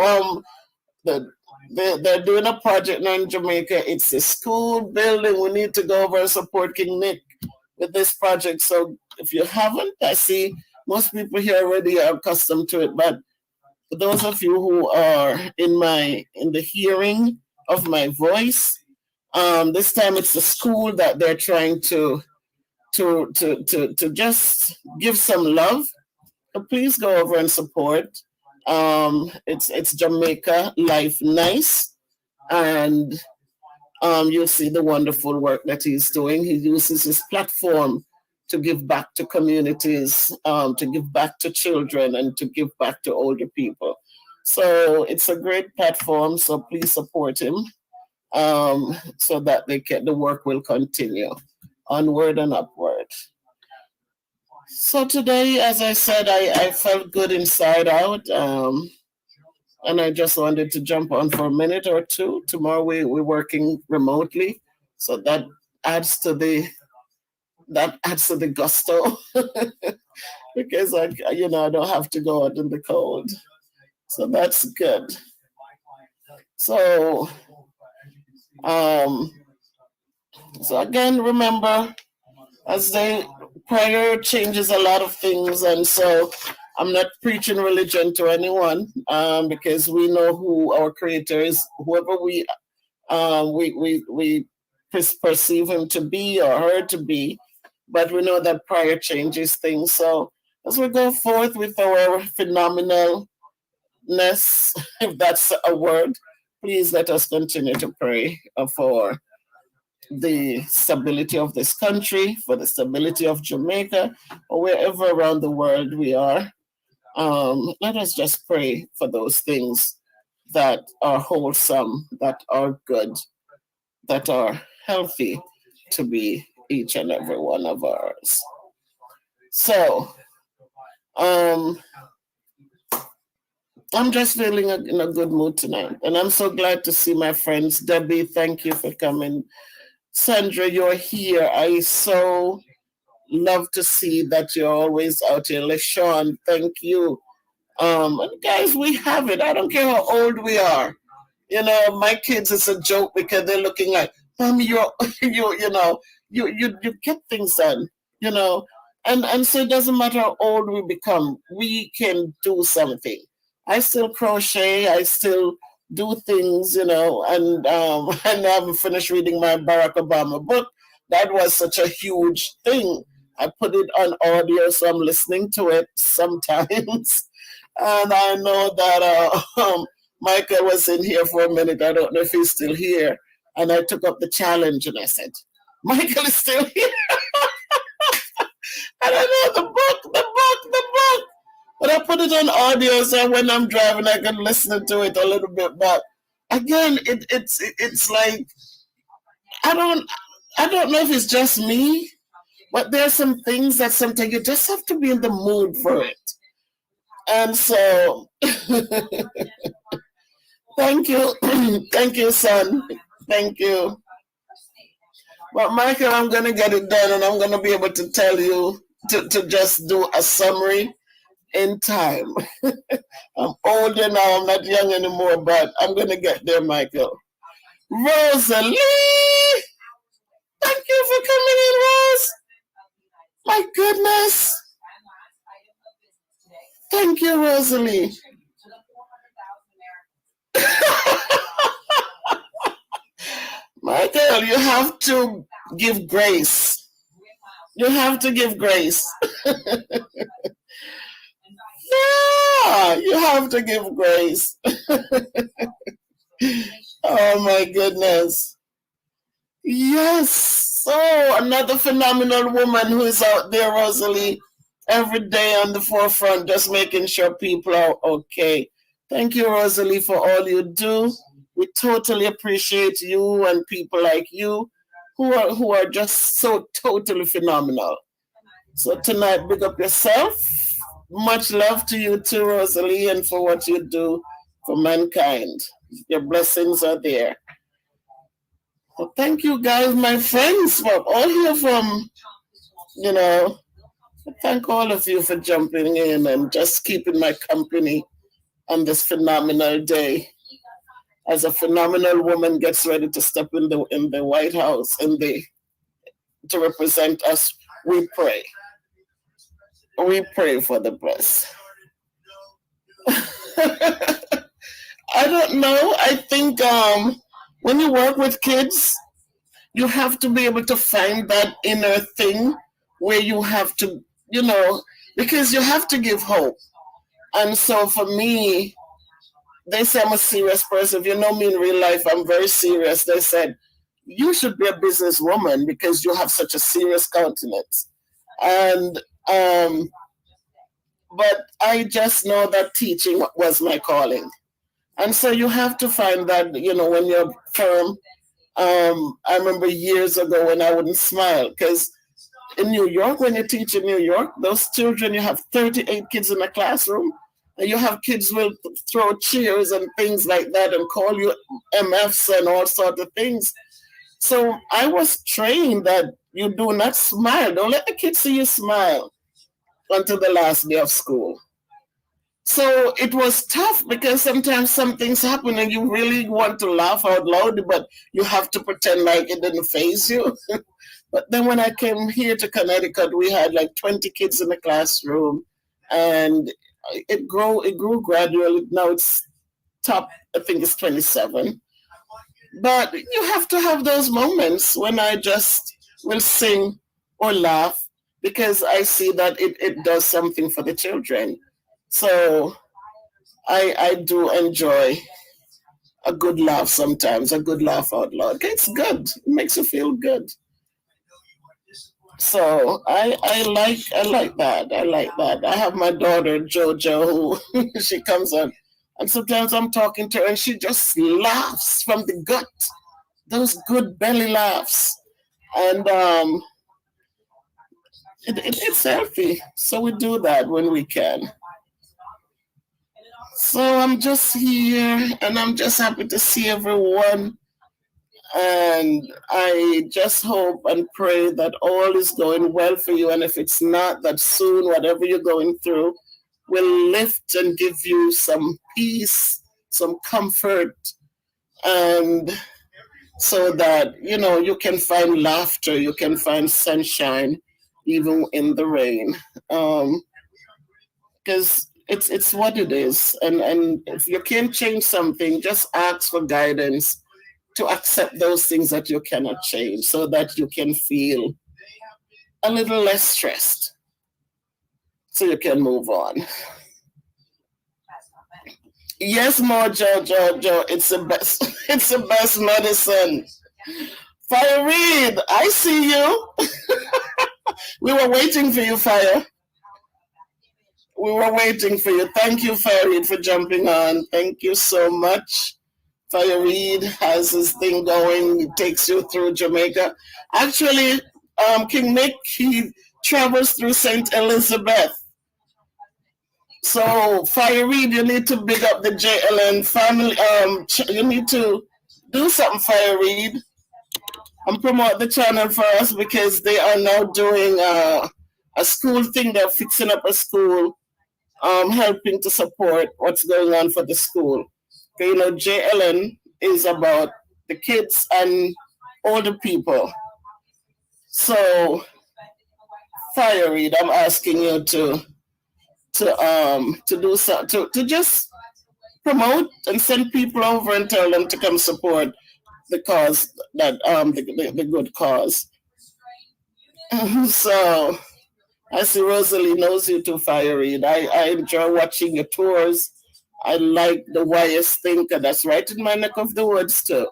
Speaker 1: the they're doing a project now in Jamaica. It's a school building. We need to go over and support King Nick with this project. So if you haven't, I see most people here already are accustomed to it. But for those of you who are in the hearing of my voice, this time it's the school that they're trying to just give some love. So please go over and support. It's Jamaica Life Nice, and you'll see the wonderful work that he's doing. He uses his platform to give back to communities, to give back to children, and to give back to older people. So it's a great platform. So please support him, so that the work will continue onward and upward. So today, as I said, I felt good inside out, and I just wanted to jump on for a minute or two. Tomorrow we're working remotely, so that adds to the gusto because I don't have to go out in the cold, so that's good. So so again, remember, as prayer changes a lot of things, and so I'm not preaching religion to anyone, because we know who our Creator is, whoever we perceive Him to be or her to be, but we know that prayer changes things. So as we go forth with our phenomenalness, if that's a word, please let us continue to pray for the stability of this country, for the stability of Jamaica, or wherever around the world we are. Let us just pray for those things that are wholesome, that are good, that are healthy to be each and every one of ours. So, I'm just feeling in a good mood tonight, and I'm so glad to see my friends. Debbie, thank you for coming. Sandra, you're here. I so love to see that you're always out here. LaShawn, thank you. And guys, we have it. I don't care how old we are. My kids, it's a joke because they're looking like, Mommy, you get things done, and so it doesn't matter how old we become, we can do something. I still crochet, I still do things, and I haven't finished reading my Barack Obama book. That was such a huge thing. I put it on audio, so I'm listening to it sometimes. And I know that Michael was in here for a minute. I don't know if he's still here. And I took up the challenge and I said, Michael is still here. I don't know, the book. But I put it on audio, so when I'm driving, I can listen to it a little bit. But again, it's like, I don't know if it's just me, but there's some things that sometimes you just have to be in the mood for it. And so, thank you, thank you, son, thank you. But Michael, I'm gonna get it done, and I'm gonna be able to tell you to just do a summary in time. I'm older now, I'm not young anymore, but I'm gonna get there, Michael. Rosalie, thank you for coming in, Rose. My goodness. Thank you, Rosalie. Michael, you have to give grace. You have to give grace. Yeah, you have to give grace. Oh my goodness. Yes. So another phenomenal woman who is out there, Rosalie, every day on the forefront, just making sure people are okay. Thank you, Rosalie, for all you do. We totally appreciate you and people like you who are just so totally phenomenal. So tonight, big up yourself. Much love to you too, Rosalie, and for what you do for mankind. Your blessings are there. Well, thank you guys, my friends, for all here from, you know, thank all of you for jumping in and just keeping my company on this phenomenal day. As a phenomenal woman gets ready to step in the White House and to represent us, we pray. We pray for the best. I don't know. I think when you work with kids, you have to be able to find that inner thing where you have to, because you have to give hope. And so for me, they say I'm a serious person. If you know me in real life, I'm very serious. They said, you should be a businesswoman because you have such a serious countenance. And but I just know that teaching was my calling. And so you have to find that, when you're firm. I remember years ago when I wouldn't smile because in New York, when you teach in New York, those children, you have 38 kids in a classroom, and you have kids will throw chairs and things like that and call you MFs and all sorts of things. So I was trained that you do not smile. Don't let the kids see you smile until the last day of school. So it was tough because sometimes some things happen and you really want to laugh out loud, but you have to pretend like it didn't faze you. But then when I came here to Connecticut, we had like 20 kids in the classroom, and it grew gradually. Now it's top, I think it's 27. But you have to have those moments when I just will sing or laugh because I see that it does something for the children. So I do enjoy a good laugh sometimes, a good laugh out loud. It's good. It makes you feel good. So I like that. I like that. I have my daughter Jojo who she comes on, and sometimes I'm talking to her and she just laughs from the gut. Those good belly laughs. And it's healthy. So we do that when we can. So I'm just here and I'm just happy to see everyone. And I just hope and pray that all is going well for you. And if it's not, that soon, whatever you're going through will lift and give you some peace, some comfort, and so that, you can find laughter, you can find sunshine, even in the rain. Because it's what it is. And if you can't change something, just ask for guidance to accept those things that you cannot change so that you can feel a little less stressed so you can move on. Yes, Jojo, it's the best. It's the best medicine. Fire Reed, I see you. We were waiting for you, Fire. We were waiting for you. Thank you, Fire Reed, for jumping on. Thank you so much. Fire Reed has his thing going. He takes you through Jamaica. Actually, King Nick, he travels through St. Elizabeth. So, Fire Reed, you need to big up the JLN family. You need to do something, Fire Reed, and promote the channel for us because they are now doing a school thing. They're fixing up a school, helping to support what's going on for the school. JLN is about the kids and older people. So, Fire Reed, I'm asking you to do so, to just promote and send people over and tell them to come support the cause, that the good cause. So I see Rosalie knows you too, Fire Reed. I enjoy watching your tours. I like the YS Thinker. That's right in my neck of the woods too.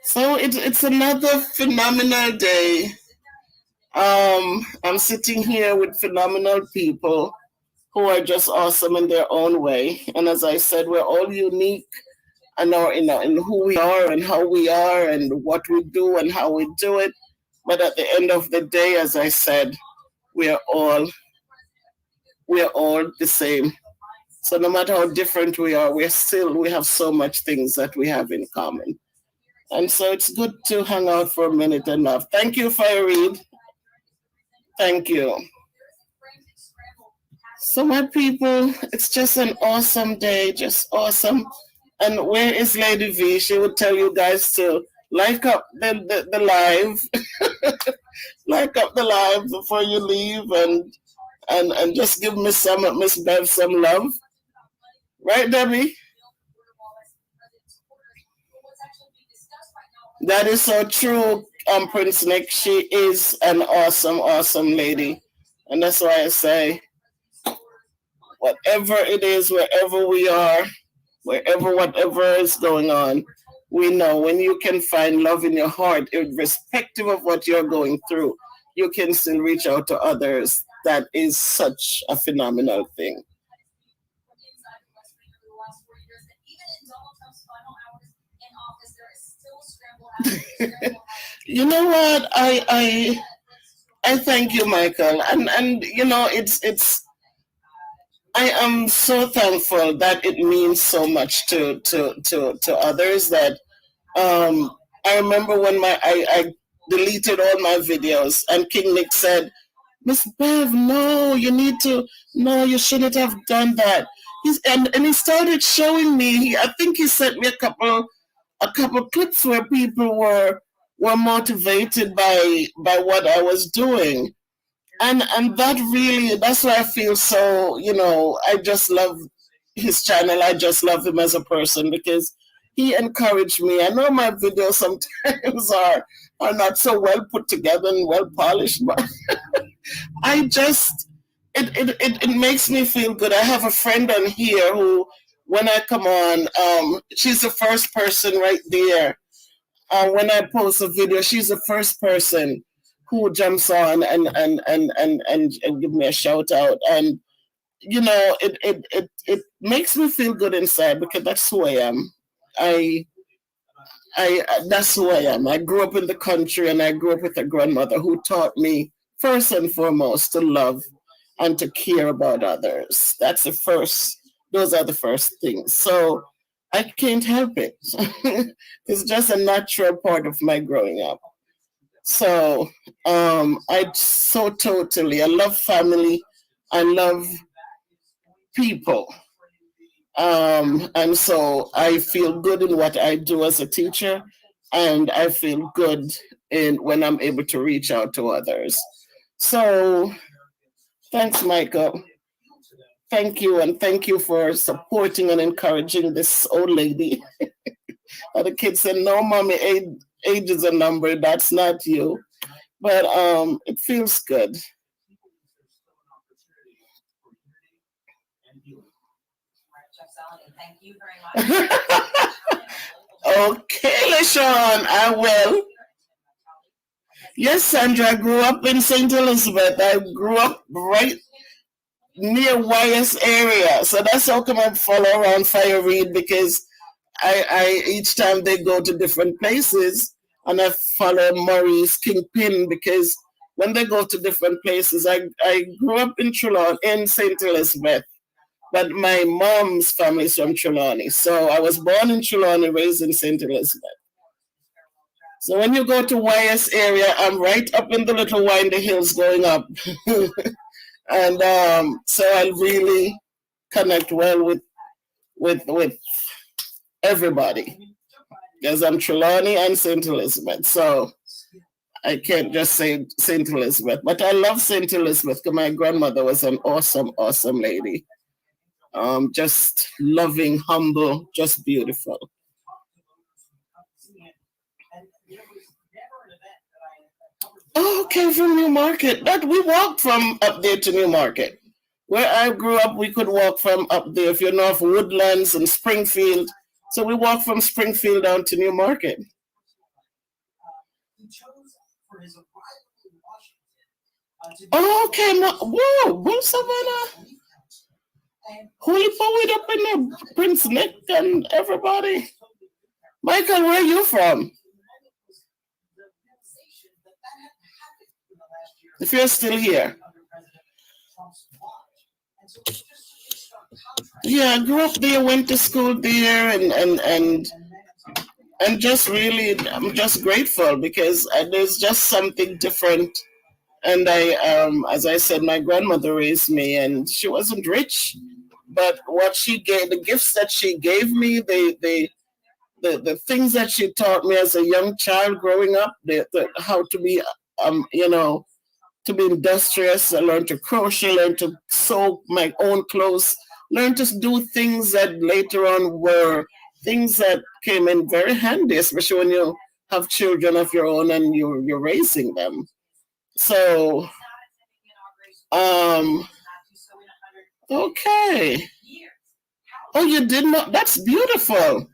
Speaker 1: So it's another phenomenal day. I'm sitting here with phenomenal people who are just awesome in their own way. And as I said, we're all unique in who we are and how we are and what we do and how we do it. But at the end of the day, as I said, we are all the same. So no matter how different we are, we have so much things that we have in common. And so it's good to hang out for a minute enough. Thank you, Fire Reed. Thank you. So my people, it's just an awesome day, just awesome. And where is Lady V? She would tell you guys to like up the live, like up the live before you leave, and just give Miss Bev some love. Right, Debbie? That is so true, Prince Nick. She is an awesome, awesome lady. And that's why I say, whatever it is, wherever we are, whatever is going on, we know when you can find love in your heart, irrespective of what you're going through, you can still reach out to others. That is such a phenomenal thing. You know what? I thank you, Michael, and you know it's. I am so thankful that it means so much to others. That I remember when I deleted all my videos, and King Nick said, "Miss Bev, no, you shouldn't have done that." And he started showing me. I think he sent me a couple clips where people were motivated by what I was doing, and that's why I feel so, I just love his channel. I just love him as a person because he encouraged me. I know my videos sometimes are not so well put together and well polished, but I just it makes me feel good. I have a friend on here who, when I come on, she's the first person right there. When I post a video, she's the first person who jumps on and give me a shout out. And it makes me feel good inside because that's who I am. That's who I am. I grew up in the country, and I grew up with a grandmother who taught me first and foremost to love and to care about others. Those are the first things. So I can't help it. It's just a natural part of my growing up. So I love family. I love people. And so I feel good in what I do as a teacher, and I feel good when I'm able to reach out to others. So thanks, Michael. Thank you, and thank you for supporting and encouraging this old lady. And the kids said, "No, mommy, age is a number. That's not you." But it feels good.
Speaker 6: Thank you very much.
Speaker 1: Okay, LaShawn, I will. Yes, Sandra, I grew up in St. Elizabeth. I grew up right near YS area. So that's how come I follow around Fire Reed, because I each time they go to different places, and I follow Maurice Kingpin, because when they go to different places, I grew up in Trelawney, in St. Elizabeth, but my mom's family is from Trelawney. So I was born in Trelawney, raised in St. Elizabeth. So when you go to YS area, I'm right up in the little windy hills going up. And so I really connect well with everybody, because I'm Trelawney and St. Elizabeth. So I can't just say St. Elizabeth, but I love St. Elizabeth because my grandmother was an awesome, awesome lady. Just loving, humble, just beautiful. Oh, okay, from New Market. That we walked from up there to New Market. Where I grew up, we could walk from up there. If you're north Woodlands and Springfield, so we walked from Springfield down to New Market. Oh, okay, whoa, Bull Savannah. Holy poet up in there, Prince Nick and everybody. Michael, where are you from? If you're still here. Yeah, I grew up there, went to school there, and just really, I'm just grateful because there's just something different. And as I said, my grandmother raised me, and she wasn't rich, but what she gave, the gifts that she gave me, the things that she taught me as a young child growing up, how to be, you know, to be industrious. I learned to crochet, learned to sew my own clothes, learned to do things that later on were things that came in very handy, especially when you have children of your own and you're raising them. So, um, okay. Oh, you did not? That's beautiful.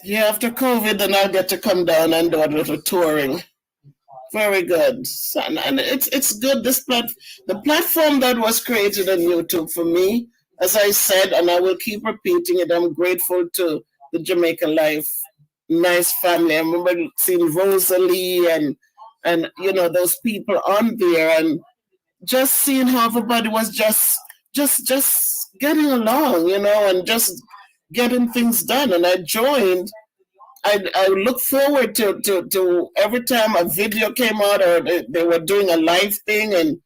Speaker 1: Yeah, after COVID, then I'll get to come down and do a little touring. Very good. So, and it's good. The platform that was created on YouTube for me, as I said, and I will keep repeating it. I'm grateful to the Jamaica Life nice family. I remember seeing Rosalie and you know those people on there, and just seeing how everybody was just getting along, you know, and just getting things done. And I joined. I look forward to every time a video came out or they were doing a live thing, and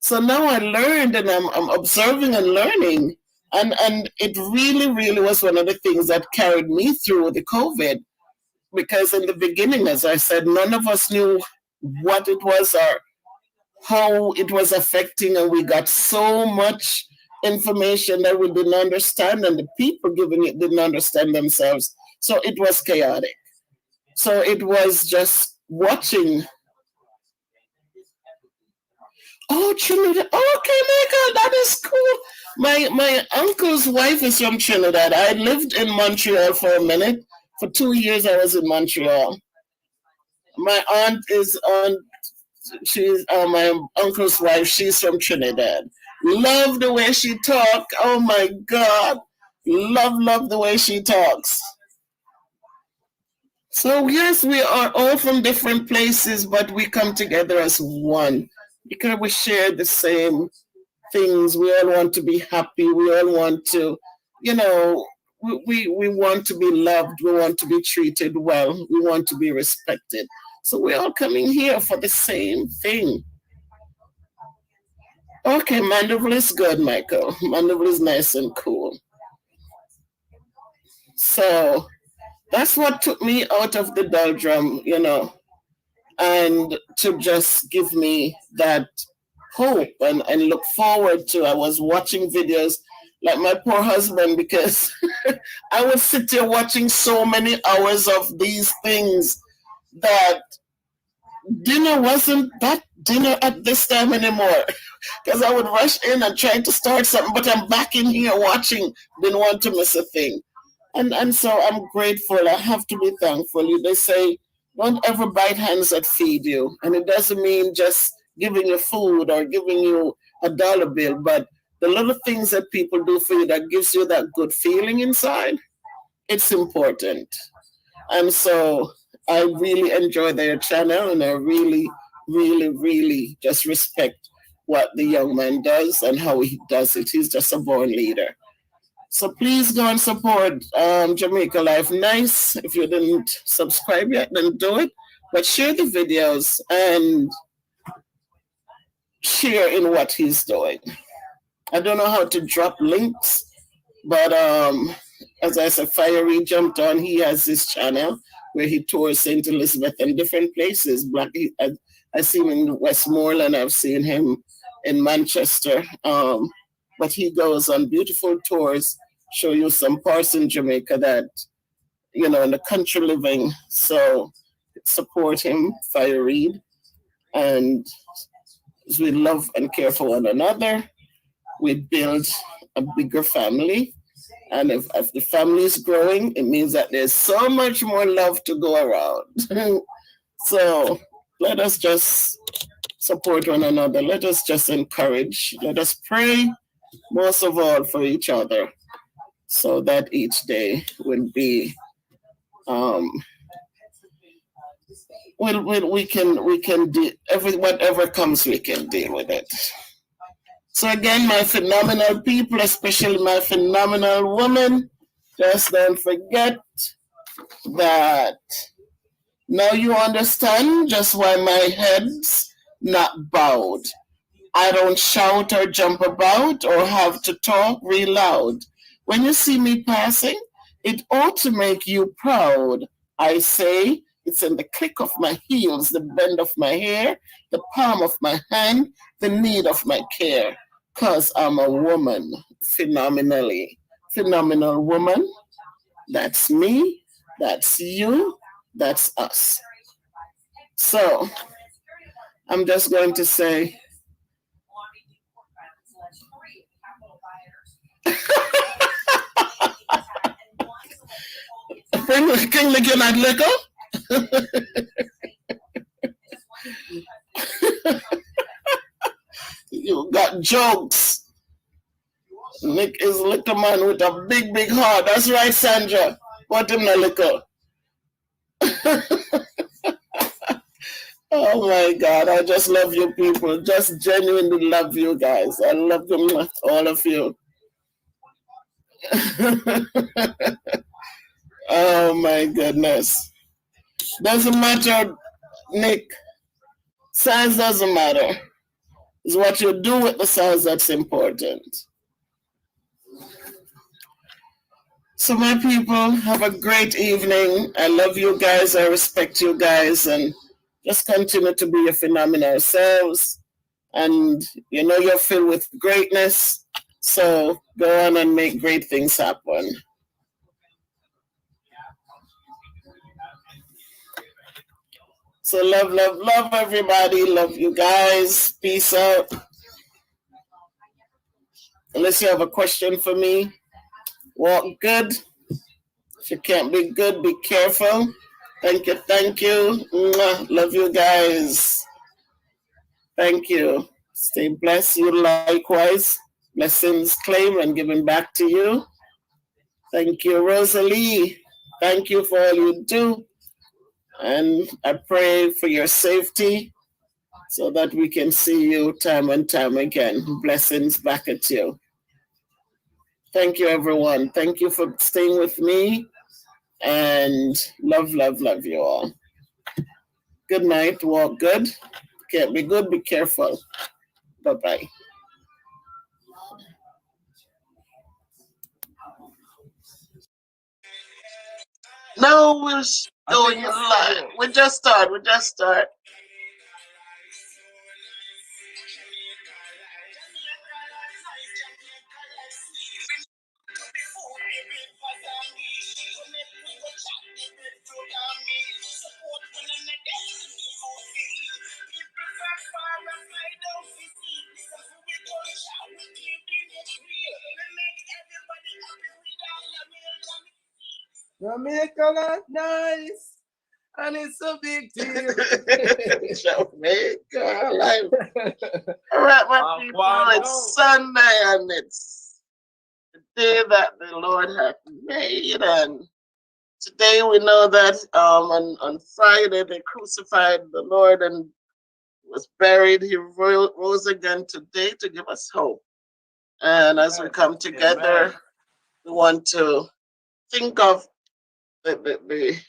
Speaker 1: so now I learned and I'm observing and learning, and it really was one of the things that carried me through the COVID, because in the beginning, as I said, none of us knew what it was or how it was affecting, and we got so much information that we didn't understand, and the people giving it didn't understand themselves. So it was chaotic. So it was just watching. Oh, Trinidad. Okay, Michael, that is cool. My uncle's wife is from Trinidad. I lived in Montreal for a minute. For 2 years, I was in Montreal. My aunt is on. She's my uncle's wife. She's from Trinidad. Love the way she talk. Oh my God, love the way she talks. So yes, we are all from different places, but we come together as one because we share the same things. We all want to be happy. We all want to, you know, we want to be loved. We want to be treated well. We want to be respected. So we're all coming here for the same thing. Okay, Mandeville is good, Michael. Mandeville is nice and cool. So that's what took me out of the doldrum, you know, and to just give me that hope and look forward to. I was watching videos like my poor husband because I would sit there watching so many hours of these things that dinner wasn't that dinner at this time anymore because I would rush in and try to start something, but I'm back in here watching, didn't want to miss a thing. And so I'm grateful. I have to be thankful. They say, don't ever bite hands that feed you. And it doesn't mean just giving you food or giving you a dollar bill, but the little things that people do for you that gives you that good feeling inside, it's important. And so I really enjoy their channel, and I really just respect what the young man does and how he does it. He's just a born leader. So please go and support Jamaica Life Nice. If you didn't subscribe yet, then do it. But share the videos and share in what he's doing. I don't know how to drop links, but as I said, Fiery jumped on. He has this channel where he tours St. Elizabeth and different places. I've seen him in Westmoreland. I've seen him in Manchester. But he goes on beautiful tours, show you some parts in Jamaica that, you know, in the country living. So support him, Fire Reed. And as we love and care for one another, we build a bigger family. And if the family is growing, it means that there's so much more love to go around. So let us just support one another. Let us just encourage. Let us pray most of all for each other so that each day will be we can do whatever comes, we can deal with it. So again, my phenomenal people, especially my phenomenal woman, just don't forget that now you understand just why my head's not bowed. I don't shout or jump about or have to talk real loud. When you see me passing, it ought to make you proud. I say it's in the click of my heels, the bend of my hair, the palm of my hand, the need of my care. Cause I'm a woman, phenomenal woman. That's me, that's you, that's us. So I'm just going to say, King Lick, you're not liquor? You got jokes. Nick is a liquor man with a big heart. That's right, Sandra. What him the liquor? Oh my God, I just love you people. Just genuinely love you guys. I love them, all of you. Oh my goodness. Doesn't matter, Nick. Size doesn't matter. It's what you do with the size that's important. So my people, have a great evening. I love you guys. I respect you guys. And just continue to be your phenomenal selves. And you know you're filled with greatness. So go on and make great things happen. So love everybody. Love you guys. Peace out. Unless you have a question for me, walk good. If you can't be good, be careful. Thank you. Mwah. Love you guys. Thank you. Stay blessed. You likewise. Blessings claim and given back to you. Thank you, Rosalie. Thank you for all you do. And I pray for your safety so that we can see you time and time again. Blessings back at you. Thank you, everyone. Thank you for staying with me. And love you all. Good night. Walk good. Can't be good. Be careful. Bye-bye. No, we're doing it live. We just start.
Speaker 4: Jamaica, nice. And it's a big deal.
Speaker 1: Jamaica, live. All right, my people, it's Sunday and it's the day that the Lord hath made. And today we know that on Friday they crucified the Lord and was buried. He rose again today to give us hope. And as we come together, we want to think of the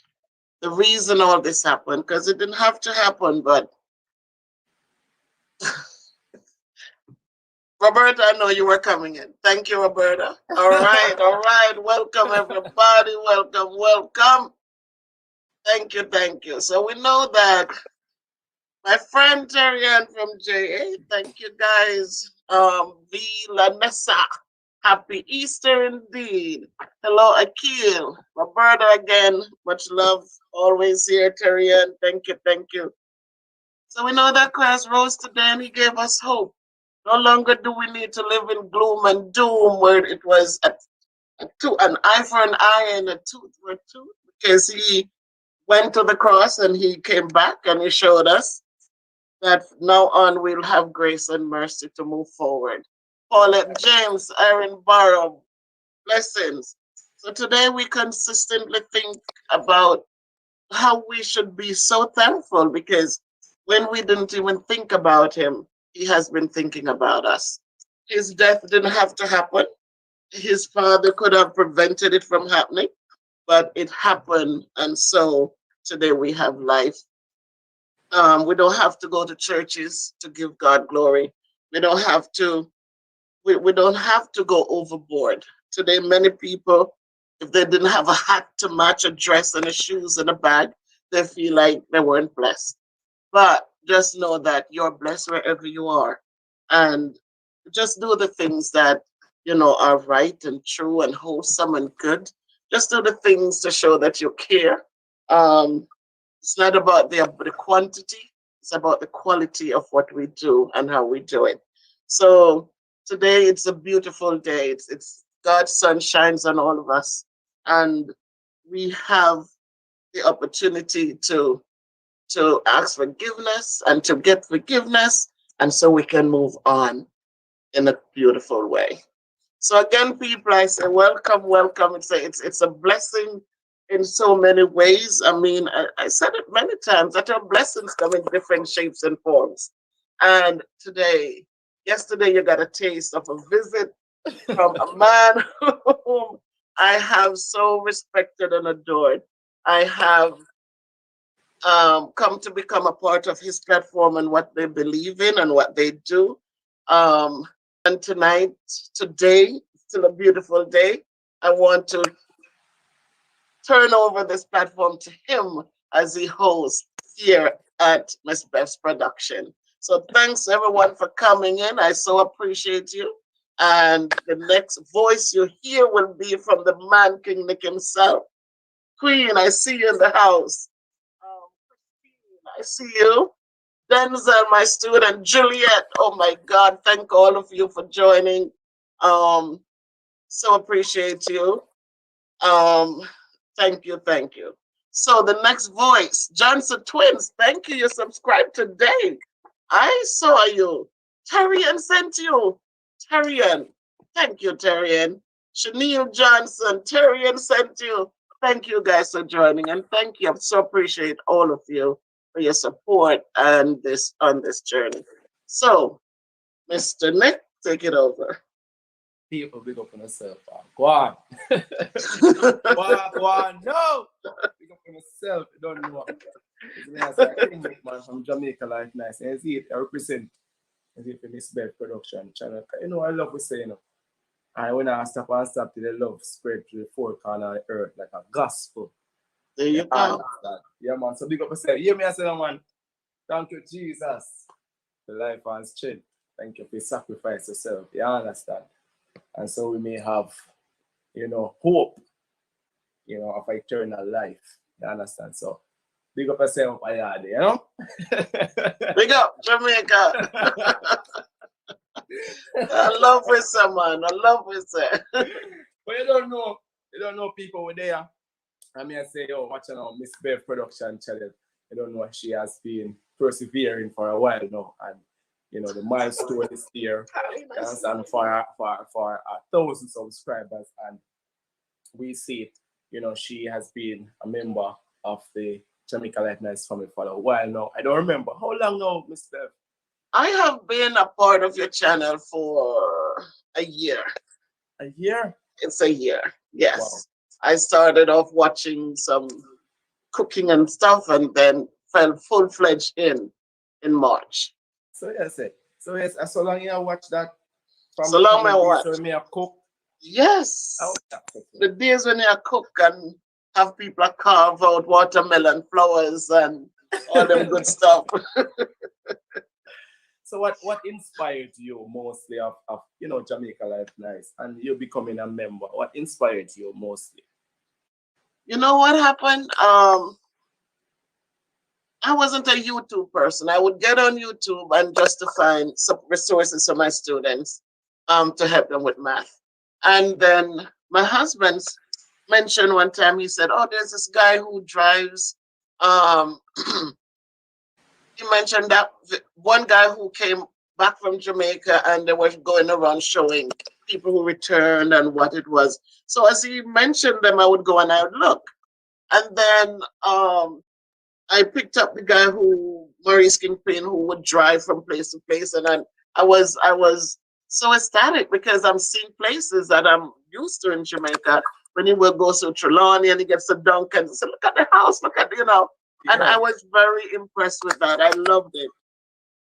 Speaker 1: reason all this happened, because it didn't have to happen, but Roberta, I know you were coming in. Thank you, Roberta. All right. Welcome, everybody. Welcome. Thank you. So we know that my friend Terry-Ann from JA, thank you guys. V. Lanessa, happy Easter indeed. Hello, Akil. Roberta again, much love. Always here, Terry-Ann. Thank you. So we know that Christ rose today and he gave us hope. No longer do we need to live in gloom and doom where it was an eye for an eye and a tooth for a tooth, because he went to the cross and he came back and he showed us that now on we'll have grace and mercy to move forward. Paulette James, Aaron Barrow, blessings. So today we consistently think about how we should be so thankful, because when we didn't even think about him, he has been thinking about us. His death didn't have to happen. His father could have prevented it from happening, but it happened. And so today we have life. We don't have to go to churches to give God glory. We don't have to we don't have to go overboard. Today, many people, if they didn't have a hat to match a dress and a shoes and a bag, they feel like they weren't blessed. But just know that you're blessed wherever you are. And just do the things that, are right and true and wholesome and good. Just do the things to show that you care. Um, it's not about the quantity, it's about the quality of what we do and how we do it. So today it's a beautiful day. It's God's sun shines on all of us. And we have the opportunity to ask forgiveness and to get forgiveness, and so we can move on in a beautiful way. So again, people, I say welcome, welcome. It's a blessing in so many ways. I mean, I said it many times that our blessings come in different shapes and forms. And yesterday, you got a taste of a visit from a man whom I have so respected and adored. I have come to become a part of his platform and what they believe in and what they do. Um, and today, still a beautiful day. I want to turn over this platform to him as he hosts here at Miss Beth's production. So thanks everyone for coming in. I so appreciate you. And the next voice you hear will be from the man King Nick himself. Queen, I see you in the house. Christine, I see you. Denzel, my student, Juliet. Oh my God, thank all of you for joining. Um, so appreciate you. Um, thank you, thank you. So the next voice, Johnson Twins. Thank you. You subscribed today. I saw you. Terrian sent you. Terrian. Thank you, Terrian. Chanel Johnson. Terrian sent you. Thank you guys for joining, and thank you. I so appreciate all of you for your support and this on this journey. So, Mr. Nick, take it over.
Speaker 6: People big up on yourself. Go on. Go on. No! Big up on yourself. You don't know what. It's a thing, man, from Jamaica Life Nice. And see it, I represent the Miss Beth production channel. I love what we say, And when I stop to the love spread to the four corner of the earth like a gospel.
Speaker 1: There you go.
Speaker 6: Yeah, man. So big up yourself. Hear me, I say, man. Thank you, Jesus. The life and strength. Thank you for sacrifice yourself. You understand? And so we may have, hope, of eternal life. You understand? So big up yourself, Ayade,
Speaker 1: Big up, Jamaica. I love it, man. I love it.
Speaker 6: But you don't know people were there. I mean, I say, watching our Miss Beth production channel. You don't know, she has been persevering for a while now. And the milestone is here, and for 1,000 subscribers, and we see it. She has been a member of the Jamaica Life Nice family for a while now. I don't remember how long now, Mr.
Speaker 1: I have been a part of your channel for a year.
Speaker 6: A year?
Speaker 1: It's a year. Yes.
Speaker 6: Wow.
Speaker 1: I started off watching some cooking and stuff, and then fell full-fledged in March.
Speaker 6: So yes, so long you watch that.
Speaker 1: So long I watch.
Speaker 6: So me a cook.
Speaker 1: Yes. The days when you cook and have people carve out watermelon flowers and all them good stuff.
Speaker 6: So what inspired you mostly of Jamaica Life Nice and you becoming a member? What inspired you mostly?
Speaker 1: You know what happened? I wasn't a YouTube person. I would get on YouTube and just to find some resources for my students to help them with math. And then my husband mentioned one time, he said, oh, there's this guy who drives. He mentioned that one guy who came back from Jamaica and they were going around showing people who returned and what it was. So as he mentioned them, I would go and I would look. And then I picked up the guy Maurice Kingpin, who would drive from place to place, and I was so ecstatic because I'm seeing places that I'm used to in Jamaica. When he will go to Trelawney and he gets a dunk and say, "Look at the house, look at and I was very impressed with that. I loved it.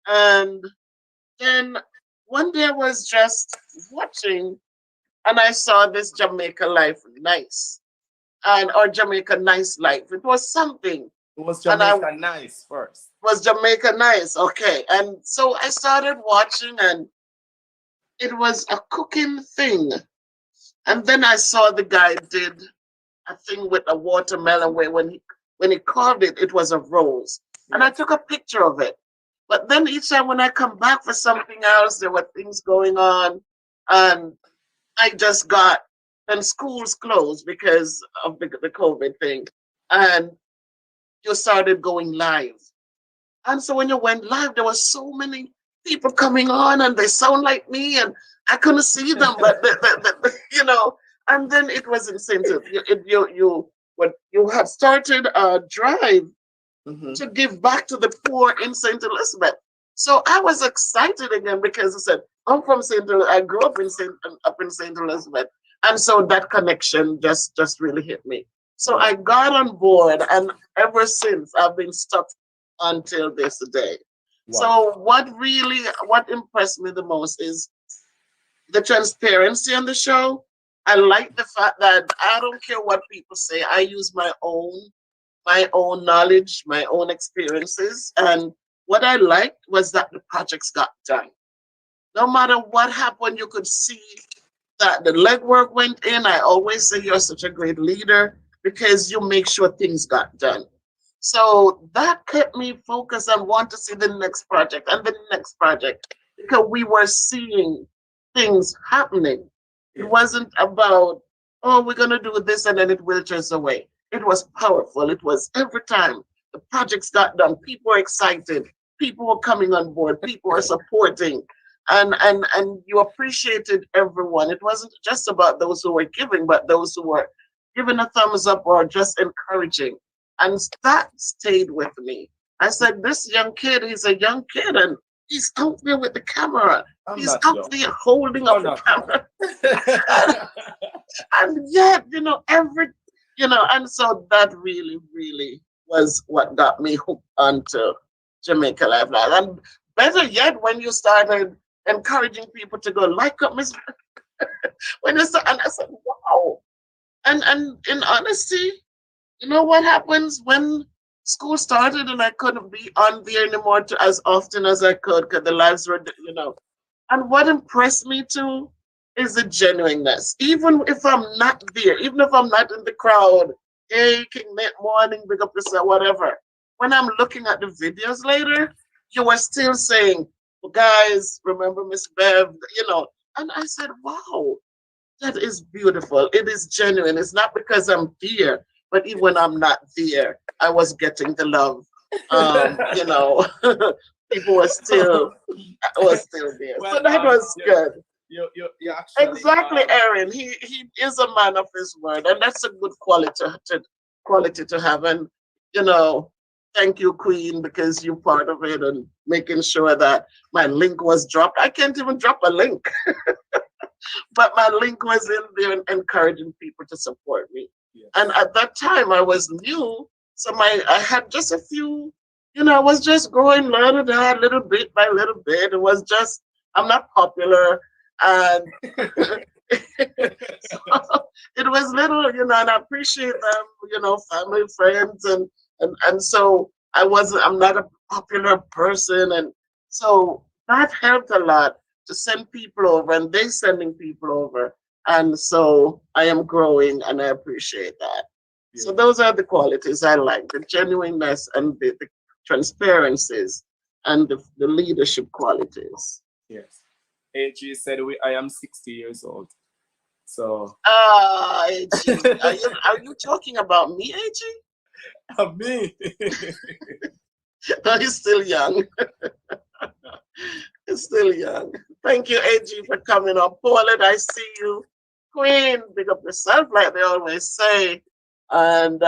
Speaker 1: And then one day I was just watching, and I saw this Jamaica Life Nice, or Jamaica Nice Life. It was something.
Speaker 6: It was
Speaker 1: And I
Speaker 6: Jamaica nice first.
Speaker 1: was Jamaica Nice, okay. And so I started watching, and it was a cooking thing. And then I saw the guy did a thing with a watermelon where when he carved it, it was a rose. And I took a picture of it. But then each time when I come back for something else, there were things going on. And I just got, and schools closed because of the COVID thing. And you started going live. And so when you went live, there were so many people coming on and they sound like me and I couldn't see them, but you know, and then it was incentive. You had started a drive to give back to the poor in St. Elizabeth. So I was excited again because I said, I'm from I grew up in St. Elizabeth. And so that connection just really hit me. So I got on board, and ever since I've been stuck until this day.
Speaker 6: Wow.
Speaker 1: So what impressed me the most is the transparency on the show. I like the fact that I don't care what people say. I use my own knowledge, my own experiences. And what I liked was that the projects got done. No matter what happened, you could see that the legwork went in. I always say you're such a great leader because you make sure things got done. So that kept me focused and want to see the next project and the next project because we were seeing things happening. It wasn't about, oh, we're going to do this and then it withers away. It was powerful. It was every time the projects got done, people were excited. People were coming on board. People were supporting. And you appreciated everyone. It wasn't just about those who were giving, but those who were giving a thumbs up or just encouraging. And that stayed with me. I said, this young kid, he's a young kid and he's out there with the camera. He's out there holding up the camera. And yet, and so that really, really was what got me hooked onto Jamaica Life. And better yet, when you started encouraging people to go like up Miss when you started, and I said, wow. And in honesty, you know what happens when school started and I couldn't be on there anymore as often as I could because the lives were, And what impressed me too is the genuineness. Even if I'm not there, even if I'm not in the crowd, hey, King Net morning, big up yourself, whatever. When I'm looking at the videos later, you were still saying, well, guys, remember Miss Bev, And I said, wow, that is beautiful. It is genuine. It's not because I'm there. But even when I'm not there, I was getting the love. People were still there.
Speaker 6: Well,
Speaker 1: so that was good.
Speaker 6: You actually,
Speaker 1: exactly, Aaron. He is a man of his word, and that's a good quality to have. And thank you, Queen, because you're part of it and making sure that my link was dropped. I can't even drop a link, but my link was in there and encouraging people to support me. Yes. And at that time, I was new, so I had just a few. I was just growing little bit by little bit. It was just I'm not popular, and so it was little, and I appreciate them, family, friends, and so I'm not a popular person, and so that helped a lot to send people over, and they sending people over. And so I am growing and I appreciate that. Yeah. So those are the qualities I like, the genuineness and the transparencies and the leadership qualities.
Speaker 6: Yes. AG said I am 60 years old. So
Speaker 1: AG, are you talking about me, AG?
Speaker 6: Me.
Speaker 1: No, he's still young. He's still young. Thank you, AG, for coming up. Paulette, I see you. Queen, big up yourself, like they always say. And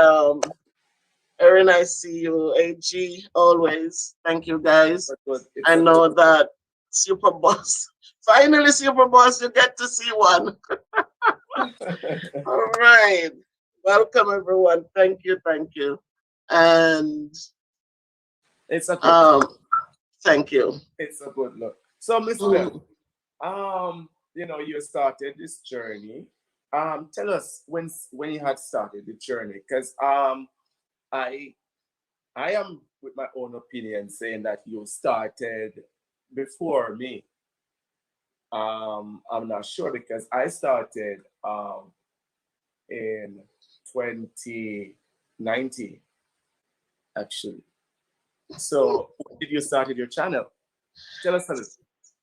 Speaker 1: Erin, I see you. AG, always. Thank you, guys.
Speaker 6: It's
Speaker 1: I
Speaker 6: a
Speaker 1: know that Super Boss. Finally, Super Boss, you get to see one. All right. Welcome, everyone. Thank you. Thank you. And
Speaker 6: it's a good
Speaker 1: thank you.
Speaker 6: it's a good look. So, Miss Beth,
Speaker 1: Mm.
Speaker 6: you started this journey. Tell us when you had started the journey, because I I am with my own opinion saying that you started before me. I'm not sure because I started in 2019 actually. So when did you started your channel? Tell us a little.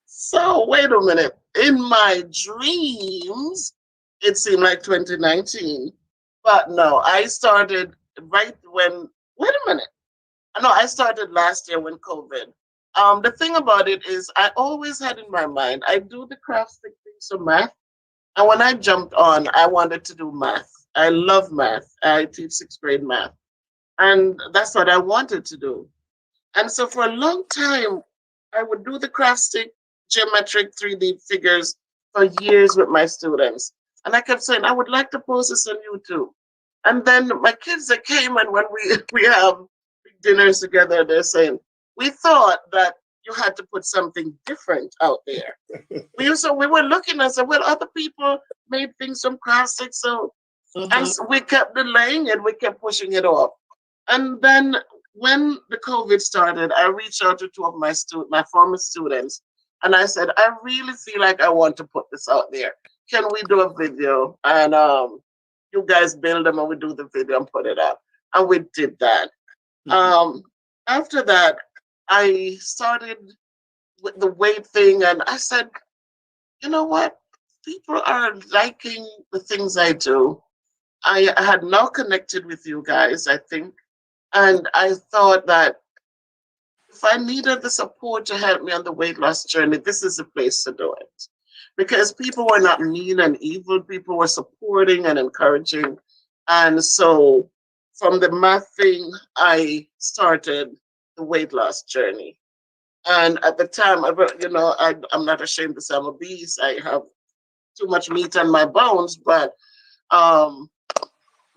Speaker 1: So, wait a minute. In my dreams, it seemed like 2019. But no, I started right when, wait a minute. No, I started last year when COVID. The thing about it is, I always had in my mind, I do the craft stick things for math. And when I jumped on, I wanted to do math. I love math. I teach sixth grade math. And that's what I wanted to do. And so for a long time, I would do the craft stick, geometric 3D figures for years with my students. And I kept saying, I would like to post this on YouTube. And then my kids that came and when we have big dinners together, they're saying, we thought that you had to put something different out there. We were looking and said, well, other people made things from craft stick, so and so we kept delaying it, we kept pushing it off. And then when the COVID started, I reached out to two of my former students, and I said, I really feel like I want to put this out there. Can we do a video? And you guys build them and we do the video and put it up. And we did that. Um, after that, I started with the weight thing, and I said, you know what? People are liking the things I do. I had now connected with you guys, I think, and I thought that if I needed the support to help me on the weight loss journey, this is the place to do it. Because people were not mean and evil, people were supporting and encouraging. And so from the math thing, I started the weight loss journey. And at the time, I'm not ashamed to say I'm obese. I have too much meat on my bones, but um,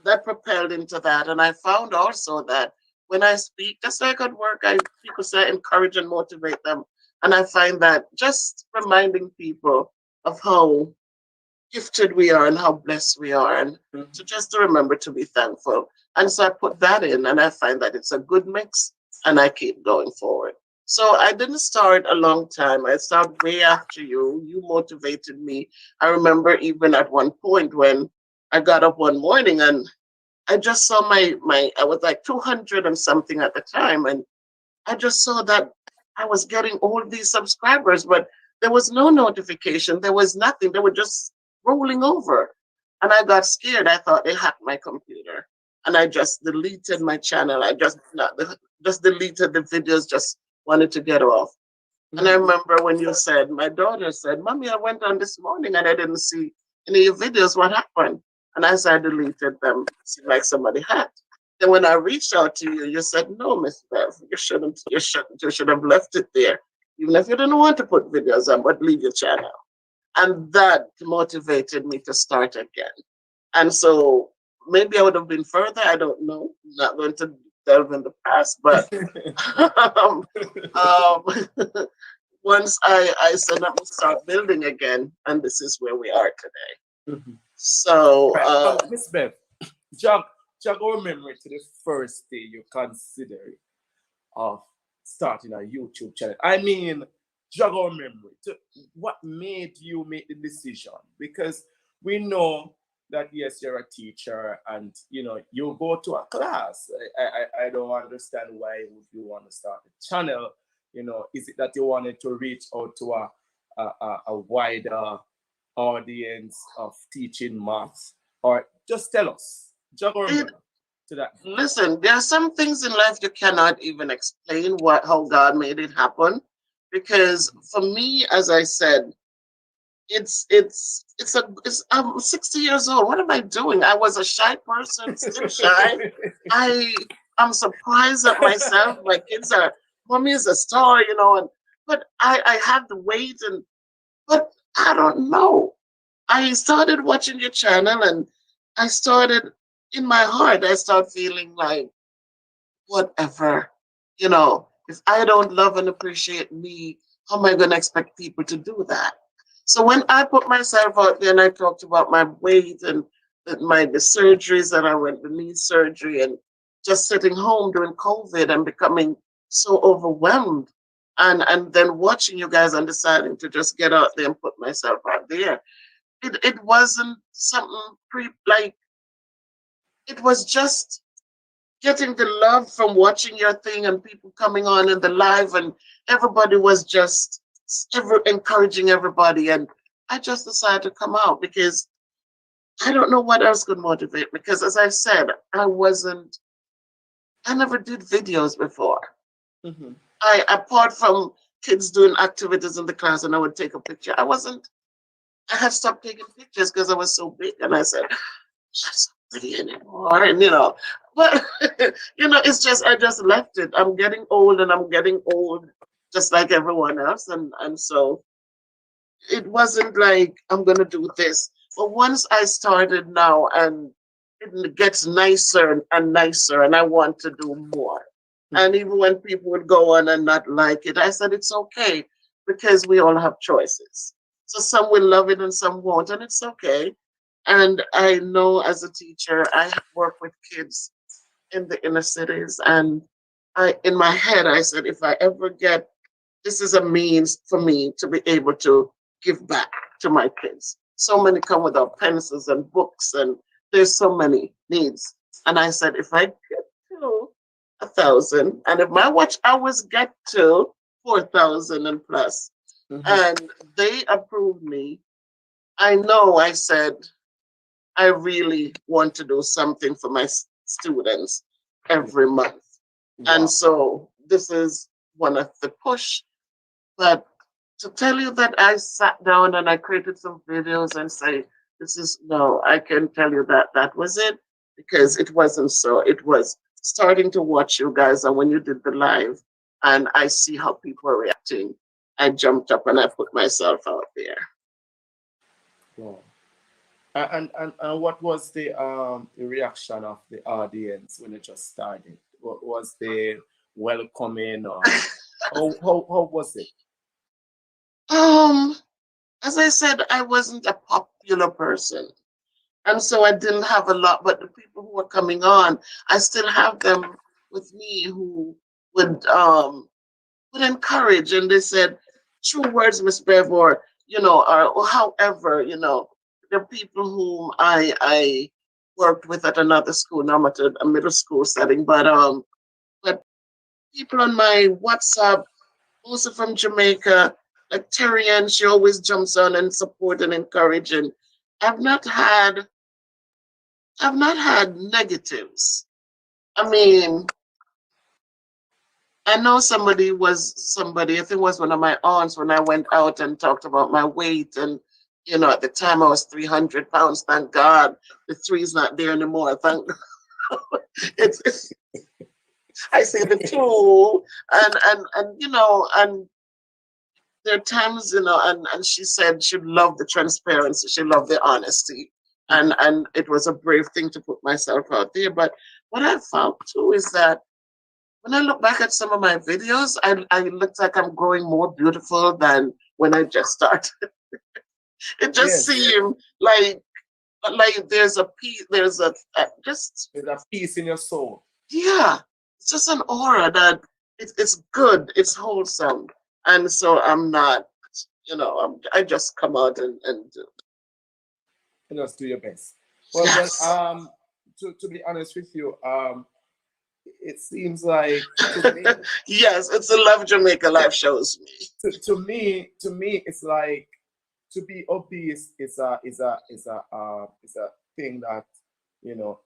Speaker 1: that propelled into that. And I found also that when I speak, just like at work, people say encourage and motivate them. And I find that just reminding people of how gifted we are and how blessed we are, and to remember to be thankful. And so I put that in, and I find that it's a good mix, and I keep going forward. So I didn't start a long time. I started way after you. You motivated me. I remember even at one point when I got up one morning and I just saw I was like 200 and something at the time, and I just saw that I was getting all these subscribers, but there was no notification. There was nothing. They were just rolling over. And I got scared. I thought they hacked my computer. And I just deleted my channel. I just deleted the videos, just wanted to get off. And I remember when you said, my daughter said, Mommy, I went on this morning and I didn't see any of your videos. What happened? And as I deleted them, it seemed like somebody hacked. Then when I reached out to you, you said, no, Miss Bev, you should have left it there. Even if you didn't want to put videos on, but leave your channel. And that motivated me to start again. And so maybe I would have been further. I don't know. I'm not going to delve in the past, but once I said, let me start building again, and this is where we are today. So,
Speaker 6: Miss Beth, jog our memory to the first day you considered of starting a YouTube channel. I mean, jog our memory to what made you make the decision, because we know that yes, you're a teacher and you go to a class. I don't understand why would you want to start a channel. Is it that you wanted to reach out to a wider audience of teaching maths, or just tell us, jog our memory to that?
Speaker 1: Listen, there are some things in life you cannot even explain how God made it happen. Because for me, as I said, I'm 60 years old. What am I doing? I was a shy person, still shy. I'm surprised at myself. My kids are, mommy is a star, and but I have the weight, but I don't know. I started watching your channel, and I started in my heart. I start feeling like whatever, if I don't love and appreciate me, how am I going to expect people to do that? So when I put myself out there and I talked about my weight and the surgeries that I went, the knee surgery, and just sitting home during COVID and becoming so overwhelmed, and then watching you guys and deciding to just get out there and put myself out there, it wasn't something like, it was just getting the love from watching your thing and people coming on in the live, and everybody was just encouraging everybody, and I just decided to come out because I don't know what else could motivate me, because as I said, I never did videos before.
Speaker 6: Mhm.
Speaker 1: I Apart from kids doing activities in the class and I would take a picture, I had stopped taking pictures because I was so big, and I said, that's not pretty anymore. And but it's just, I just left it. I'm getting old, and I'm getting old just like everyone else. And so it wasn't like I'm gonna do this. But once I started now, and it gets nicer and nicer, and I want to do more. And even when people would go on and not like it, I said it's okay, because we all have choices. So some will love it and some won't, and it's okay. And I know, as a teacher, I work with kids in the inner cities, and in my head, I said, if I ever get, this is a means for me to be able to give back to my kids. So many come without pencils and books, and there's so many needs. And I said, if I get to 1,000, and if my watch hours get to 4,000 and plus,
Speaker 6: Mhm.
Speaker 1: and they approve me, I know, I said, I really want to do something for my students every month.
Speaker 6: Wow.
Speaker 1: And so this is one of the push. But to tell you that I sat down and I created some videos and say, this is, no, I can tell you that that was it, because it wasn't so. It was starting to watch you guys, and when you did the live and I see how people are reacting, I jumped up and I put myself out there.
Speaker 6: Wow. And what was the reaction of the audience when it just started? What was the welcoming, or how was it?
Speaker 1: As I said, I wasn't a popular person. And so I didn't have a lot, but the people who were coming on, I still have them with me who would encourage, and they said true words, Miss Bev, or however, the people whom I worked with at another school, now I'm at a middle school setting, but people on my WhatsApp, also from Jamaica, like Terrian, she always jumps on and support and encourage, and I've not had I've not had negatives. I mean, I know somebody, I think it was one of my aunts, when I went out and talked about my weight, and at the time I was 300 pounds, thank God. The three's not there anymore. Thank God. it's I say the two, and there are times, and she said she loved the transparency, she loved the honesty. And it was a brave thing to put myself out there. But what I found too is that when I look back at some of my videos, I look like I'm growing more beautiful than when I just started. It just
Speaker 6: Yes,
Speaker 1: seemed like there's a piece, there's just,
Speaker 6: there's a peace in your soul.
Speaker 1: yeah, it's just an aura that it's good, it's wholesome. And so I'm not, I just come out and do.
Speaker 6: You just do your best. Well,
Speaker 1: Yes.
Speaker 6: to be honest with you, it seems like to me,
Speaker 1: Yes, it's a Love Jamaica live shows me.
Speaker 6: to me, it's like to be obese is a thing that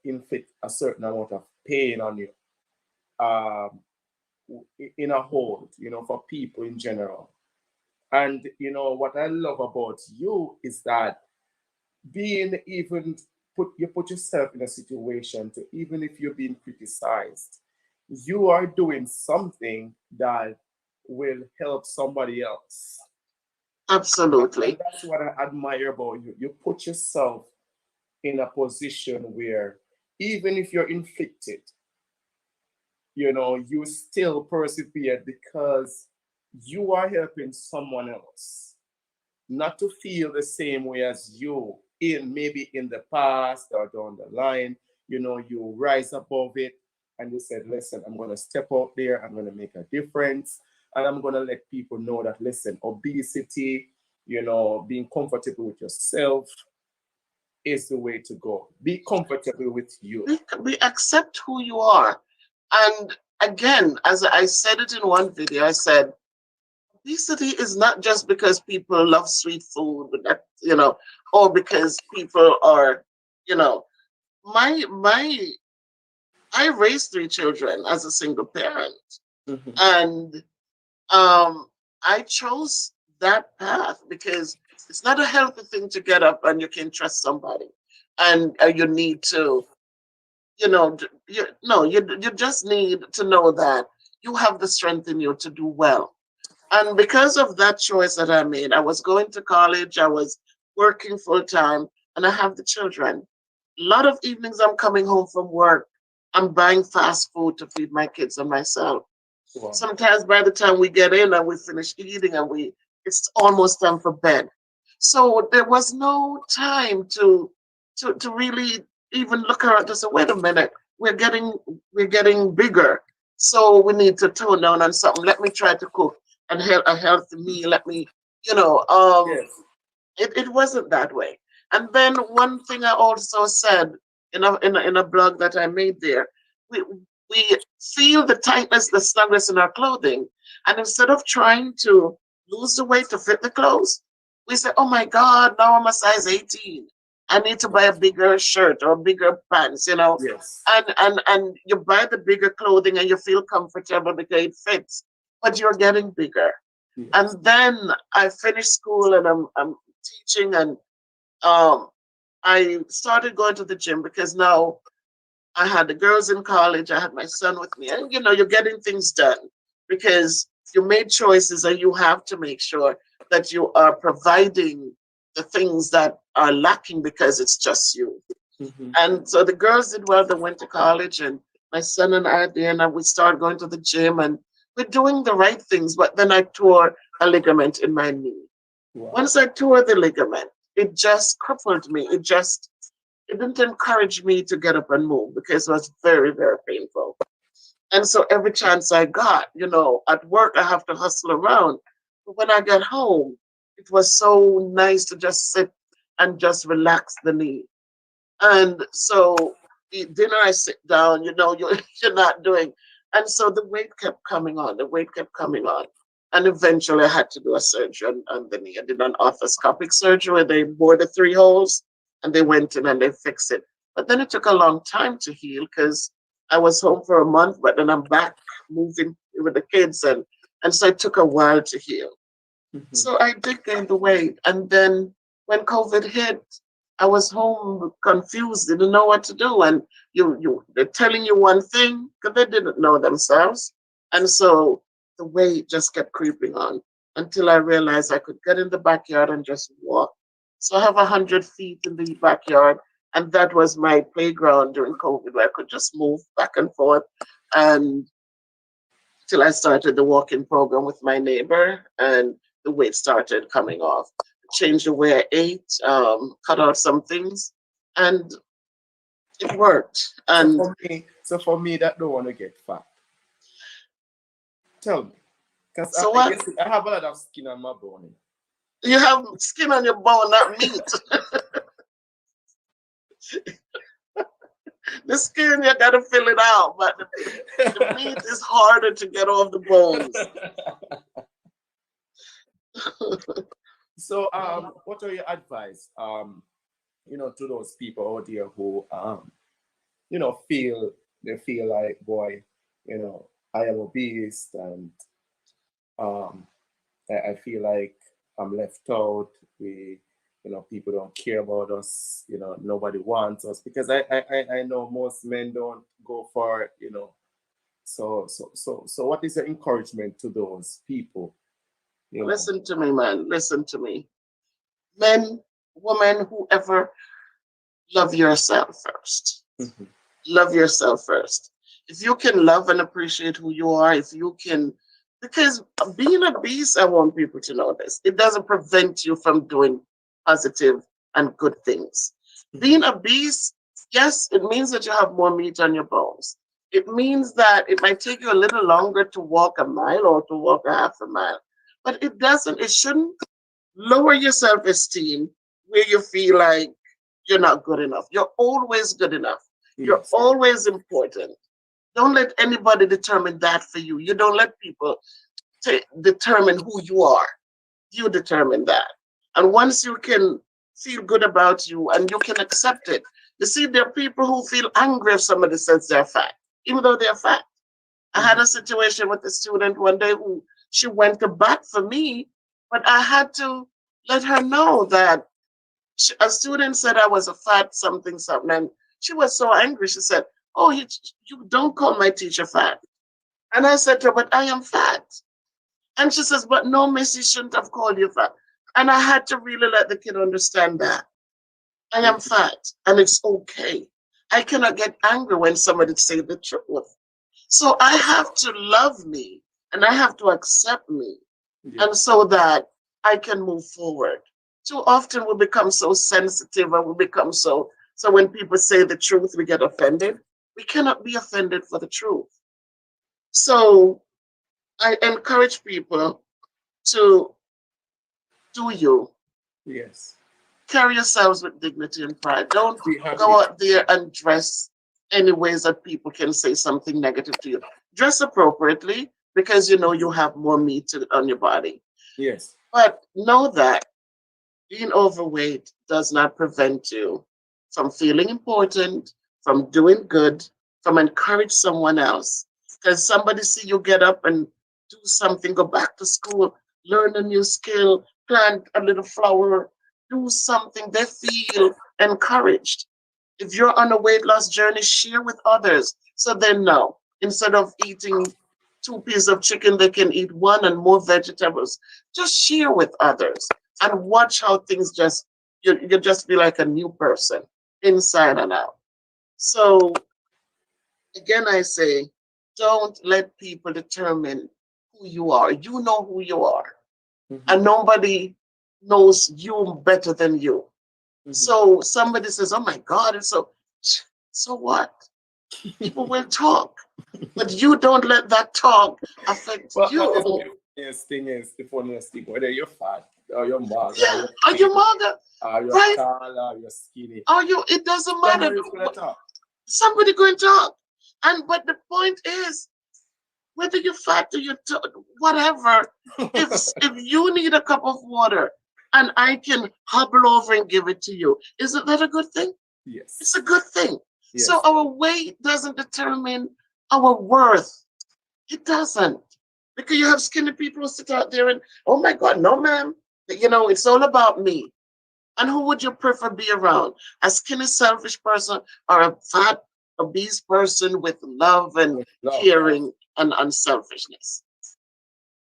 Speaker 6: inflict a certain amount of pain on you. Um, in a whole, for people in general. And you know what I love about you is that being even put yourself in a situation to, even if you're being criticized, you are doing something that will help somebody else. And
Speaker 1: Absolutely.
Speaker 6: that's what I admire about you. You put yourself in a position where even if you're inflicted, you know, you still persevere because you are helping someone else not to feel the same way as you in maybe in the past or down the line. You know, you rise above it and you said, listen, I'm going to step out there, I'm going to make a difference, and I'm going to let people know that, listen, obesity, you know, being comfortable with yourself is the way to go. Be comfortable with you.
Speaker 1: We accept who you are. And again, as I said it in one video, I said, obesity is not just because people love sweet food, or because people are, you know, my I raised three children as a single parent,
Speaker 6: Mhm.
Speaker 1: and I chose that path because it's not a healthy thing to get up and you can trust somebody, and you need to, you just need to know that you have the strength in you to do well. And because of that choice that I made, I was going to college, I was working full time, and I have the children. A lot of evenings I'm coming home from work, I'm buying fast food to feed my kids and myself.
Speaker 6: Wow.
Speaker 1: Sometimes by the time we get in and we finish eating and it's almost time for bed. So there was no time to really even look around and say, wait a minute, we're getting bigger. So we need to tone down on something. Let me try to cook and a healthy meal. Let me, you know, um,
Speaker 6: Yes.
Speaker 1: it wasn't that way. And then one thing I also said in a blog that I made there, we we feel the tightness, the snugness in our clothing, and instead of trying to lose the weight to fit the clothes, we say, "Oh my God, now I'm a size 18. I need to buy a bigger shirt or bigger pants,"
Speaker 6: Yes.
Speaker 1: and you buy the bigger clothing and you feel comfortable because it fits, but you're getting bigger.
Speaker 6: Yes.
Speaker 1: And then I finished school and I'm teaching, and um I started going to the gym because now I had the girls in college, I had my son with me, and you're getting things done because you made choices and you have to make sure that you are providing the things that are lacking because it's just you.
Speaker 6: Mhm.
Speaker 1: And so the girls did well, they went to college, and my son and I then we started going to the gym, and we're doing the right things, but then I tore a ligament in my knee.
Speaker 6: Wow.
Speaker 1: Once I tore the ligament, it just crippled me. It didn't encourage me to get up and move because it was very, very painful. And so every chance I got, at work I have to hustle around. But when I got home, it was so nice to just sit and just relax the knee. And so eat dinner, I sit down, you're not doing. And so the weight kept coming on, the weight kept coming on. And eventually I had to do a surgery on the knee. I did an arthroscopic surgery where they bored the three holes and they went in and they fixed it. But then it took a long time to heal because I was home for a month, but then I'm back moving with the kids, and so it took a while to heal.
Speaker 6: Mhm.
Speaker 1: So I did gain the weight. And then when COVID hit, I was home confused, didn't know what to do. And they're telling you one thing because they didn't know themselves. And so the weight just kept creeping on until I realized I could get in the backyard and just walk. So I have 100 feet in the backyard. And that was my playground during COVID where I could just move back and forth. And till I started the walking program with my neighbor, and the weight started coming off. Changed the way I ate, cut out some things, and it worked.
Speaker 6: So
Speaker 1: And
Speaker 6: for me, that don't want to get fat. Tell me, because
Speaker 1: so
Speaker 6: I
Speaker 1: what?
Speaker 6: guess I have a lot of skin on my bone.
Speaker 1: You have skin on your bone, not meat. The skin, you gotta fill it out, but the meat is harder to get off the bones.
Speaker 6: So, what are your advice, to those people out there who, feel like, boy, I am obese, and I feel like I'm left out. People don't care about us. Nobody wants us, because I know most men don't go for it. So what is the encouragement to those people?
Speaker 1: Listen to me, man. Listen to me. Men, women, whoever, love yourself first.
Speaker 6: Mhm.
Speaker 1: Love yourself first. If you can love and appreciate who you are, if you can, because being a beast, I want people to know this, it doesn't prevent you from doing positive and good things. Being a beast, yes, it means that you have more meat on your bones. It means that it might take you a little longer to walk a mile or to walk a half a mile, but it shouldn't lower your self esteem where you feel like you're not good enough. You're always good enough. You're
Speaker 6: Yes.
Speaker 1: always important. Don't let anybody determine that for you. You don't let people determine who you are. You determine that. And once you can feel good about you and you can accept it, you see, there are people who feel angry if somebody says they're fat, even though they're fat. I had a situation with a student one day who she went to bat for me, but I had to let her know that a student said I was a fat something something, and she was so angry. She said, "Oh, you don't call my teacher fat." And I said to her, "But I am fat." And she says, "But no, miss, you shouldn't have called you fat." And I had to really let the kid understand that I am fat and it's okay. I cannot get angry when somebody say the truth. So I have to love me and I have to accept me,
Speaker 6: Yeah.
Speaker 1: and so that I can move forward. Too often we become so sensitive and we become so when people say the truth, we get offended. We cannot be offended for the truth. So I encourage people to do you.
Speaker 6: Yes.
Speaker 1: Carry yourselves with dignity and pride. Don't
Speaker 6: Be happy.
Speaker 1: go out there and dress any ways that people can say something negative to you. Dress appropriately because you know you have more meat on your body.
Speaker 6: Yes.
Speaker 1: But know that being overweight does not prevent you from feeling important, from doing good, from encourage someone else. Because somebody see you get up and do something, go back to school, learn a new skill, plant a little flower, do something, they feel encouraged. If you're on a weight loss journey, share with others so they know. Instead of eating 2 pieces of chicken, they can eat one and more vegetables. Just share with others and watch how things you just be like a new person inside and out. So again, I say, don't let people determine who you are. You know who you are,
Speaker 6: Mhm.
Speaker 1: and nobody knows you better than you.
Speaker 6: Mhm.
Speaker 1: So somebody says, "Oh my God," and so what? People will talk, but you don't let that talk affect
Speaker 6: But
Speaker 1: you.
Speaker 6: the funniest thing, whether you're fat or you're mug, or
Speaker 1: Yeah,
Speaker 6: you're
Speaker 1: are you mother?
Speaker 6: or you're
Speaker 1: Right?
Speaker 6: tall or you're skinny,
Speaker 1: Are you? It doesn't matter.
Speaker 6: somebody's gonna talk.
Speaker 1: Somebody going to talk, and but the point is, whether you're fat or whatever, if you need a cup of water and I can hobble over and give it to you, isn't that a good thing?
Speaker 6: Yes.
Speaker 1: It's a good thing.
Speaker 6: Yes.
Speaker 1: So our weight doesn't determine our worth. It doesn't. Because you have skinny people who sit out there and, "Oh my God, no, ma'am. It's all about me." And who would you prefer be around? A skinny, selfish person or a fat, obese person with love and
Speaker 6: Love.
Speaker 1: caring and unselfishness?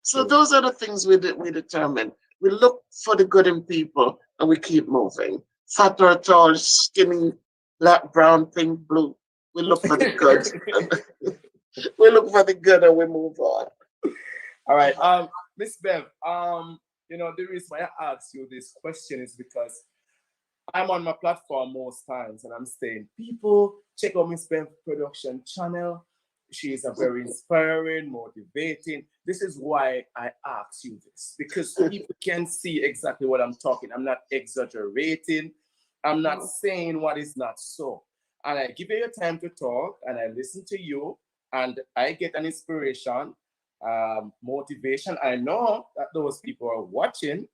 Speaker 1: So
Speaker 6: True.
Speaker 1: those are the things we determine. We look for the good in people and we keep moving. Fat or tall, skinny, black, brown, pink, blue. We look for the good. We look for the good and we move on.
Speaker 6: All right. Miss Bev, the reason why I asked you this question is because I'm on my platform most times and I'm saying, people, check out Miss Bev production channel. She is a very inspiring, motivating. This is why I asked you this, because people can see exactly what I'm talking. I'm not exaggerating. I'm not saying what is not so. And I give you your time to talk and I listen to you and I get an inspiration, motivation. I know that those people are watching,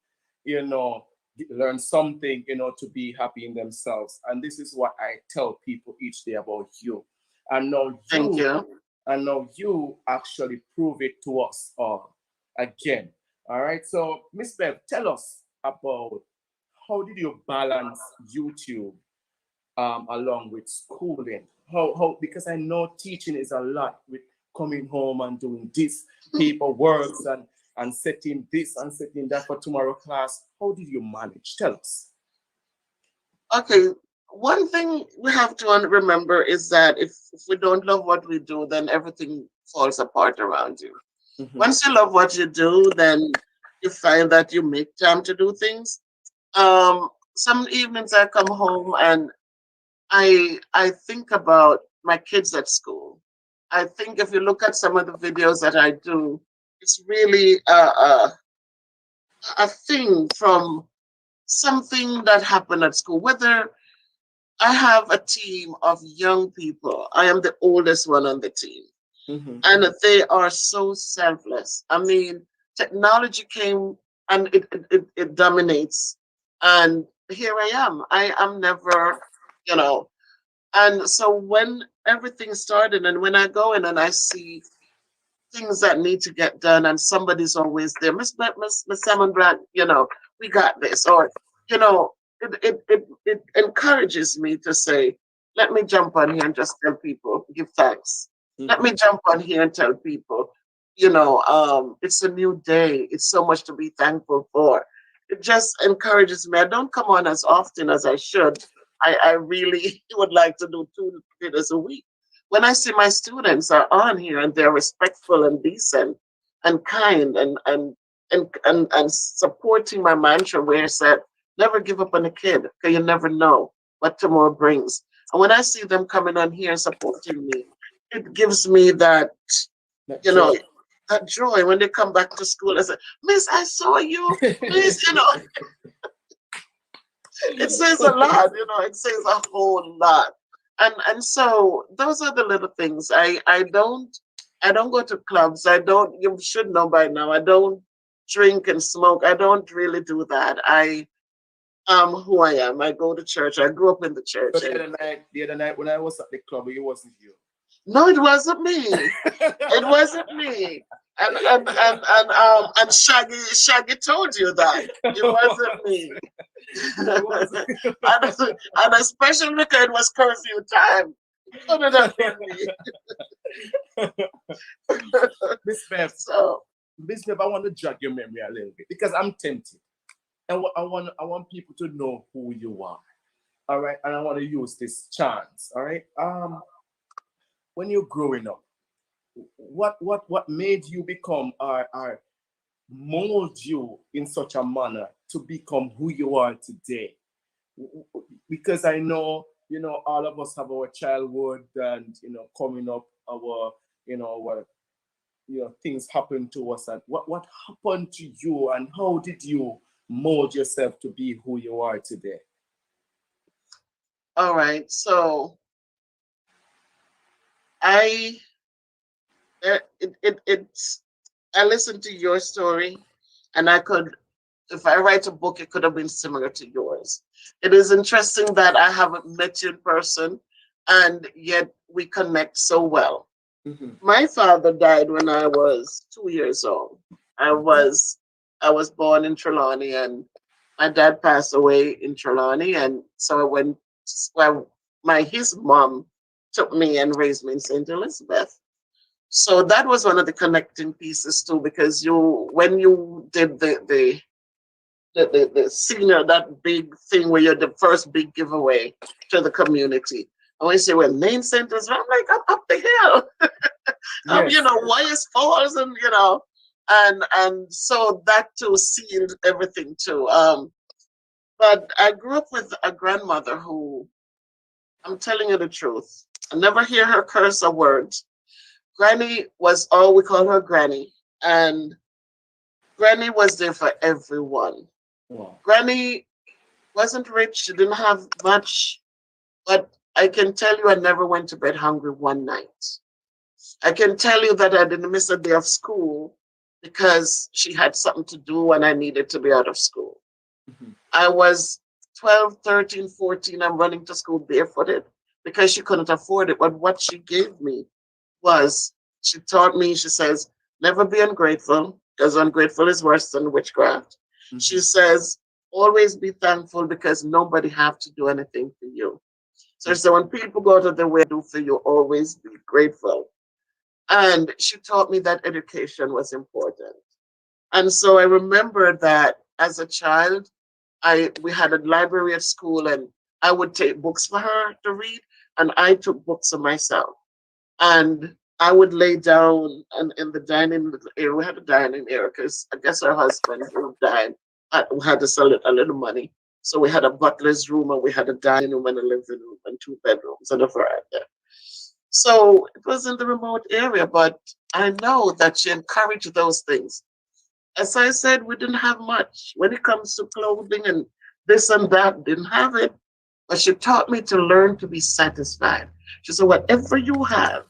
Speaker 6: learn something, to be happy in themselves. And this is what I tell people each day about you. And now
Speaker 1: Thank you.
Speaker 6: you actually prove it to us all again. All right. So, Miss Bev, tell us about how did you balance YouTube along with schooling? How because I know teaching is a lot with coming home and doing this paperwork and setting this and setting that for tomorrow class. How did you manage? Tell us.
Speaker 1: Okay, one thing we have to remember is that if we don't love what we do, then everything falls apart around you.
Speaker 6: Mhm.
Speaker 1: Once you love what you do, then you find that you make time to do things. Some evenings I come home and I think about my kids at school. I think if you look at some of the videos that I do, it's really a thing from something that happened at school. Whether I have a team of young people, I am the oldest one on the team,
Speaker 6: Mhm.
Speaker 1: and they are so selfless. I mean, technology came and it dominates, and here I am. I am never, you know. And so when everything started, and when I go in and I see things that need to get done, and somebody's always there, Miss Salmon Black, we got this, or you know, it encourages me to say, let me jump on here and just tell people, give thanks. Let me
Speaker 6: Mhm.
Speaker 1: jump on here and tell people, it's a new day. It's so much to be thankful for. It just encourages me. I don't come on as often as I should. I really would like to do 2 videos a week. When I see my students are on here and they're respectful and decent and kind and supporting my mantra where it said, never give up on a kid because you never know what tomorrow brings. And when I see them coming on here and supporting me, it gives me that,
Speaker 6: That
Speaker 1: you
Speaker 6: joy.
Speaker 1: know, that joy when they come back to school. I say, Miss, I saw you. Miss, it says a lot, it says a whole lot. And so those are the little things. I don't go to clubs. I don't, you should know by now, I don't drink and smoke. I don't really do that. I am who I am. I go to church. I grew up in the
Speaker 6: So
Speaker 1: church. And
Speaker 6: the other night when I was at the club, it wasn't you.
Speaker 1: no, it wasn't me. It wasn't me. And Shaggy told you that. It wasn't me.
Speaker 6: It wasn't.
Speaker 1: And especially because it was curfew time. Couldn't have been me.
Speaker 6: Miss Bev,
Speaker 1: So
Speaker 6: Miss Bev, I want to jog your memory a little bit because I'm tempted. And I want people to know who you are. All right. And I want to use this chance. All right. When you're growing up, what made you become or mold you in such a manner to become who you are today? Because I know, all of us have our childhood and, coming up, our things happen to us. And what happened to you and how did you mold yourself to be who you are today?
Speaker 1: all right. So I it's I listened to your story, and I could, if I write a book, it could have been similar to yours. It is interesting that I haven't met you in person, and yet we connect so well.
Speaker 6: Mhm.
Speaker 1: My father died when I was 2 years old. I
Speaker 6: What?
Speaker 1: was I was born in Trelawney, and my dad passed away in Trelawney, and so I went. Well, his mom took me and raised me in St. Elizabeth. So that was one of the connecting pieces too, because when you did the senior, that big thing where you're the first big giveaway to the community. And when you say, well, name centers, I'm like, I'm up the hill.
Speaker 6: Yes.
Speaker 1: Wyeth Falls, and so that too sealed everything too. But I grew up with a grandmother who, I'm telling you the truth, I never hear her curse a word. Granny was all we call her Granny, and Granny was there for everyone.
Speaker 6: Wow.
Speaker 1: Granny wasn't rich; she didn't have much, but I can tell you, I never went to bed hungry one night. I can tell you that I didn't miss a day of school because she had something to do and I needed to be out of school.
Speaker 6: Mhm.
Speaker 1: I was 12, 13, 14. I'm running to school barefooted because she couldn't afford it. But what she gave me was, she taught me, she says, never be ungrateful, because ungrateful is worse than witchcraft. She says, always be thankful because nobody have to do anything for you. So when people go out of their way to do for you, always be grateful. And she taught me that education was important. And so I remember that as a child, we had a library at school and I would take books for her to read and I took books for myself. And I would lay down and in the dining area. We had a dining area because I guess her husband who died had to sell it a little money. So we had a butler's room and we had a dining room and a living room and 2 bedrooms and a veranda. So it was in the remote area, but I know that she encouraged those things. As I said, we didn't have much when it comes to clothing and this and that, didn't have it. But she taught me to learn to be satisfied. She said, whatever you have,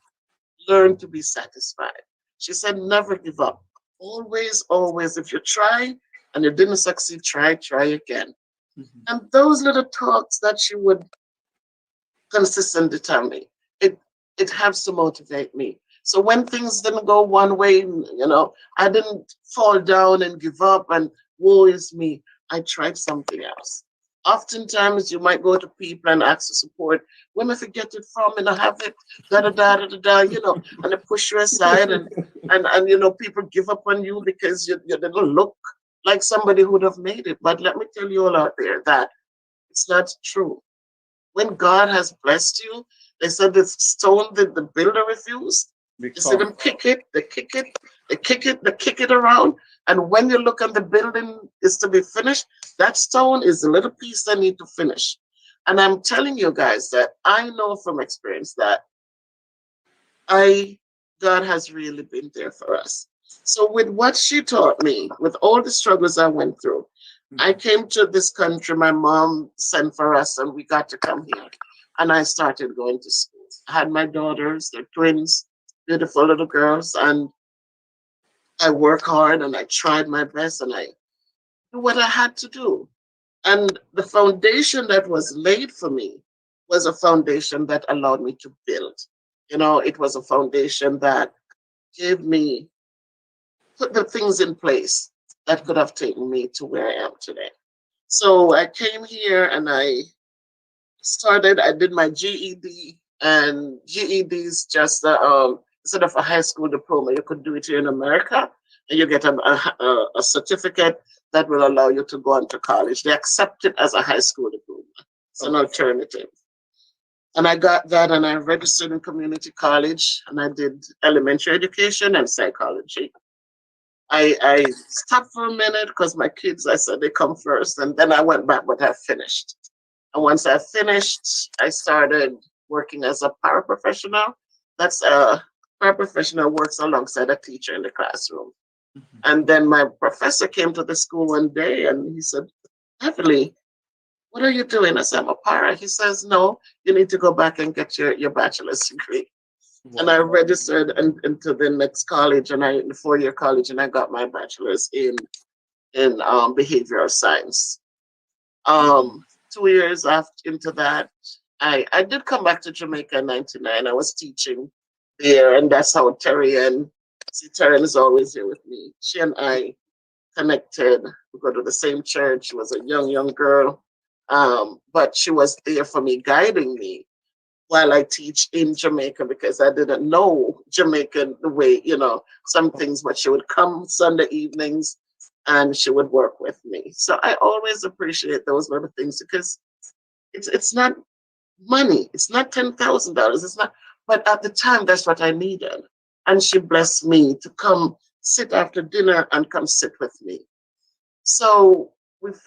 Speaker 1: learn to be satisfied. She said, never give up. Always, always, if you try and you didn't succeed, try again. And those little talks that she would consistently tell me, it helps to motivate me. So when things didn't go one way, I didn't fall down and give up and woe is me. I tried something else. Oftentimes you might go to people and ask for support. Where am I get it from? And I have it, and they push you aside and people give up on you because you didn't look like somebody who would have made it. But let me tell you all out there that it's not true. When God has blessed you, they said the stone that the builder refused. You see them kick it, they kick it around. And when you look and the building is to be finished, that stone is the little piece they need to finish. And I'm telling you guys that I know from experience that God has really been there for us. So with what she taught me, with all the struggles I went through, I came to this country, my mom sent for us and we got to come here. And I started going to school. I had my daughters, they're twins, beautiful little girls, and I work hard and I tried my best and I do what I had to do. And the foundation that was laid for me was a foundation that allowed me to build. It was a foundation that put the things in place that could have taken me to where I am today. So I came here and I did my GED, and GED is just instead of a high school diploma, you could do it here in America, and you get a certificate that will allow you to go on to college. They accept it as a high school diploma. It's an alternative. And I got that, and I registered in community college, and I did elementary education and psychology. I stopped for a minute because my kids, I said they come first, and then I went back, but I finished. And once I finished, I started working as a paraprofessional. That's a paraprofessional works alongside a teacher in the classroom. And then my professor came to the school one day and he said, Heavenly, what are you doing? I said, I'm a para. He says, no, you need to go back and get your bachelor's degree. Wow. And I registered into the next college, and the 4-year college, and I got my bachelor's in behavioral science. 2 years into that, I did come back to Jamaica in 1999. I was teaching there, and that's how Terrian is always here with me. She and I connected. We go to the same church. She was a young girl, but she was there for me, guiding me while I teach in Jamaica, because I didn't know Jamaican the way, some things, but she would come Sunday evenings and she would work with me. So I always appreciate those little things because it's not money. It's not $10,000. It's not, but at the time, that's what I needed. And she blessed me to come sit after dinner and come sit with me. So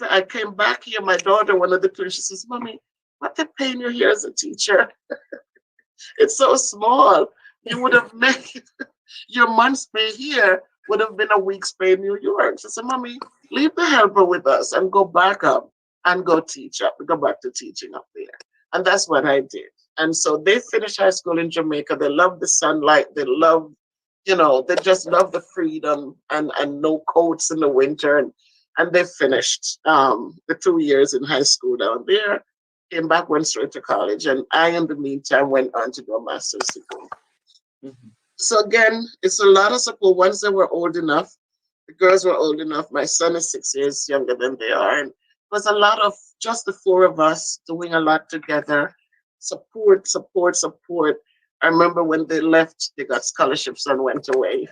Speaker 1: I came back here. My daughter, one of the twins, she says, Mommy, what they're paying you here as a teacher? It's so small. You would have made your month's pay here would have been a week's pay in New York. She said, Mommy, leave the helper with us and go back up and go back to teaching up there. And that's what I did. And so they finished high school in Jamaica. They love the sunlight. They love, they just love the freedom and no coats in the winter. And they finished the 2 years in high school down there, came back, went straight to college. And I, in the meantime, went on to do a master's degree. Mm-hmm. So again, it's a lot of support once they were old enough, The girls were old enough. My son is 6 years younger than they are. And it was a lot of just the four of us doing a lot together. Support, support, support. I remember when they left, they got scholarships and went away.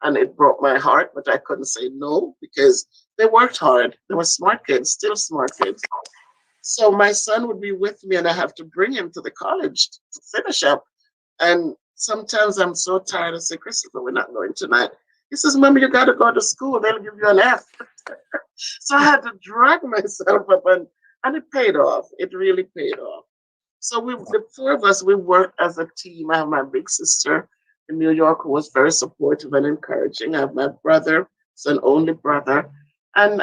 Speaker 1: And it broke my heart, but I couldn't say no because they worked hard. They were smart kids, still smart kids. So my son would be with me, and I have to bring him to the college to finish up. And sometimes I'm so tired. I say, Christopher, we're not going tonight. He says, Mommy, you got to go to school. They'll give you an F. So I had to drag myself up, and it paid off. It really paid off. So the four of us, we worked as a team. I have my big sister in New York who was very supportive and encouraging. I have my brother, it's an only brother, and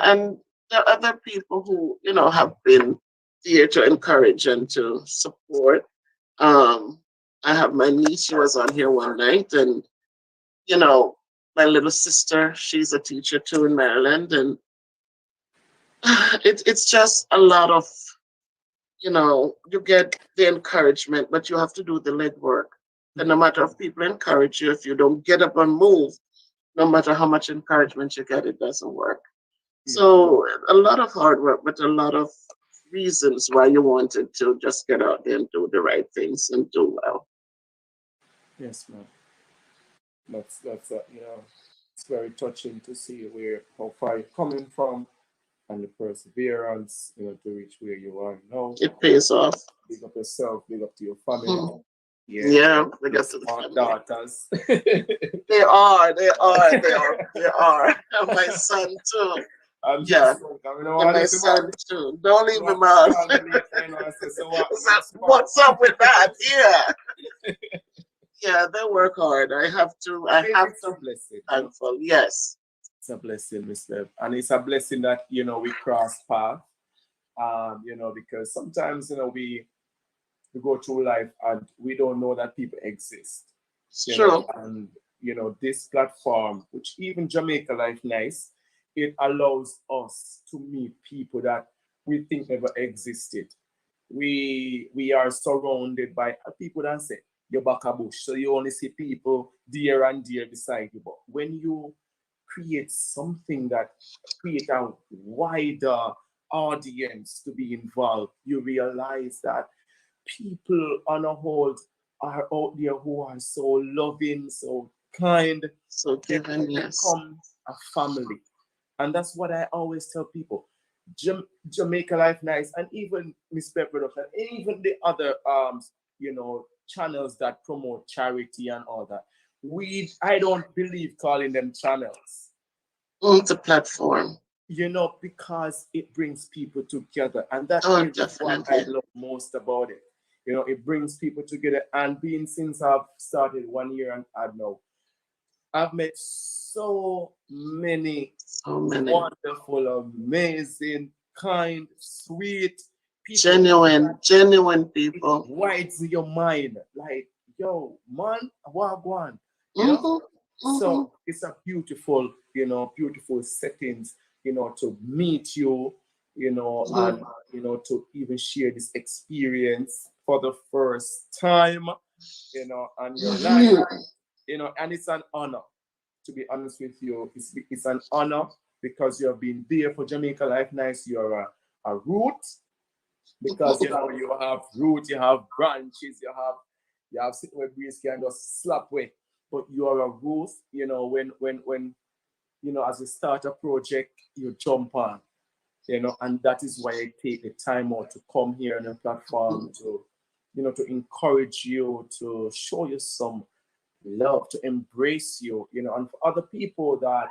Speaker 1: the other people who have been there to encourage and to support. Um, I have my niece. She was on here one night, and you know, my little sister. She's a teacher too in Maryland, and it's just a lot of you get the encouragement, but you have to do the legwork. And no matter if people encourage you, if you don't get up and move, no matter how much encouragement you get, it doesn't work. So a lot of hard work, but a lot of reasons why you wanted to just get out there and do the right things and do well.
Speaker 6: Yes, ma'am. That's it's very touching to see where how far you're coming from and the perseverance, to reach where you are now.
Speaker 1: It pays off.
Speaker 6: Big up yourself, big up to your family.
Speaker 1: Mhm.
Speaker 6: Yeah,
Speaker 1: Yeah, they
Speaker 6: your
Speaker 1: got to the
Speaker 6: smart
Speaker 1: family.
Speaker 6: daughters.
Speaker 1: They are, they are, they are, they are. And my son too.
Speaker 6: I'm
Speaker 1: Yeah.
Speaker 6: just coming
Speaker 1: And my son too. Don't leave him out.
Speaker 6: So what?
Speaker 1: What's up with that? Yeah. Yeah, they work hard. I have to
Speaker 6: It's a blessing.
Speaker 1: thankful. Yes.
Speaker 6: It's a blessing, Miss Bev. And it's a blessing that, we cross paths. Because sometimes, we go through life and we don't know that people exist.
Speaker 1: It's
Speaker 6: You
Speaker 1: true.
Speaker 6: know, and this platform, which even Jamaica Life Nice, it allows us to meet people that we think never existed. We are surrounded by people that say you're back a bush, so you only see people dear and dear beside you. But when you create something that create a wider audience to be involved, you realize that people on a whole are out there who are so loving, so kind.
Speaker 1: So
Speaker 6: They
Speaker 1: given, yes.
Speaker 6: become a family. And that's what I always tell people. Jamaica Life Nice and even Miss Pep Production, and even the other channels that promote charity and all that. I don't believe calling them channels.
Speaker 1: It's a platform.
Speaker 6: Because it brings people together. And that
Speaker 1: Oh,
Speaker 6: is what I
Speaker 1: definitely.
Speaker 6: love most about it. It brings people together. And being since I've started 1 year and now, I've met so many
Speaker 1: So many.
Speaker 6: wonderful, amazing, kind, sweet people.
Speaker 1: Genuine
Speaker 6: It
Speaker 1: people.
Speaker 6: widens your mind. Like, yo, man, wagwan.
Speaker 1: Mm-hmm.
Speaker 6: So it's a beautiful, beautiful settings, to meet you, and to even share this experience for the first time, and your life, and it's an honor. To be honest with you, it's an honor because you have been there for Jamaica Life Nice. You're a root because you have root, you have branches, you have sitting where breeze can just slap with, but you are a root. When as you start a project, you jump on. And that is why I take the time out to come here on the platform to encourage you, to show you some love, to embrace you, and for other people that,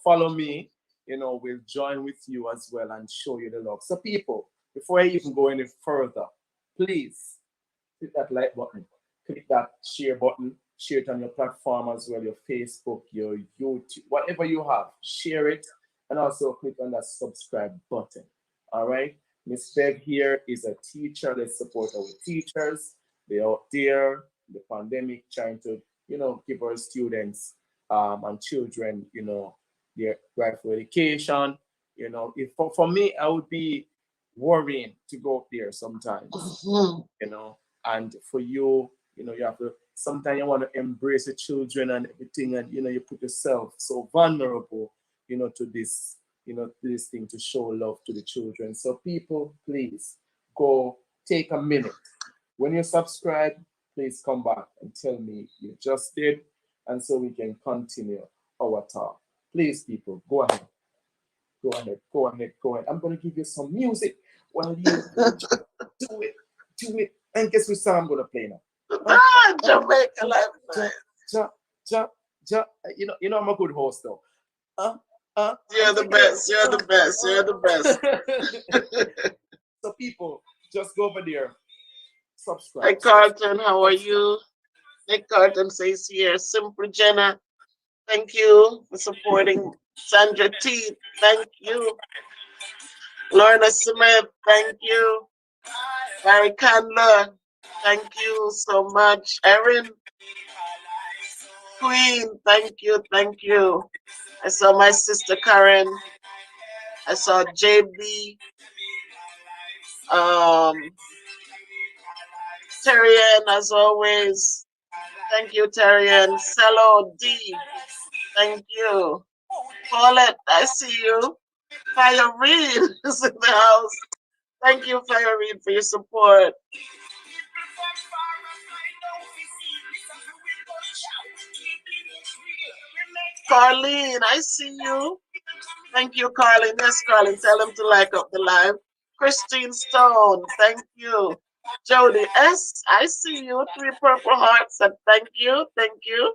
Speaker 6: follow me, will join with you as well and show you the love. So people, before I even go any further, please click that like button, click that share button, share it on your platform as well, your Facebook, your YouTube, whatever you have, share it, and also click on that subscribe button. All right. Miss Bev here is a teacher. Let's support our teachers. They're out there in the pandemic trying to, give our students and children, their rightful education. If for me, I would be worrying to go up there sometimes, and for you, you have to, sometimes you want to embrace the children and everything, and, you put yourself so vulnerable, to this, this thing to show love to the children. So people, please go take a minute. When you subscribe, please come back and tell me you just did, and so we can continue our talk. Please, people, go ahead. Go ahead, go ahead, go ahead. I'm going to give you some music while you do it. And guess which song I'm going to play now?
Speaker 1: Jamaica life.
Speaker 6: I'm a good host though.
Speaker 1: You're the best. You're the best. You're the best.
Speaker 6: So people, just go over there, subscribe.
Speaker 1: Hey Carlton, how are you? Nick Carlton says here, Simple Jenna, thank you for supporting Sandra T. Thank you. Lorna Smith, thank you. Barry Candler, thank you so much. Erin Queen, thank you, thank you. I saw my sister Karen. I saw JB. Terrian, as always. Thank you, Terrian. Cello D, thank you. Paulette, I see you. Fire Reed is in the house. Thank you, Fire Reed, for your support. Carlene, I see you. Thank you, Carlene. Yes, Carlene, tell them to like up the live. Christine Stone, thank you. Jody S, I see you. 3 purple hearts, and thank you, thank you.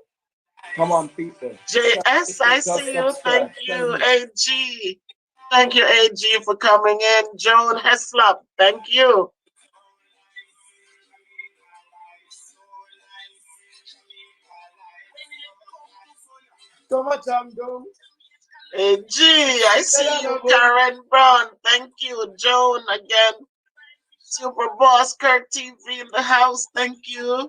Speaker 6: Come on, people.
Speaker 1: JS, I see you. Thank you. AG. Thank you, AG, for coming in. Joan Heslop, thank you. AG, I see you. Karen Brown, thank you. Joan again. Super Boss Kirk TV in the house, thank you.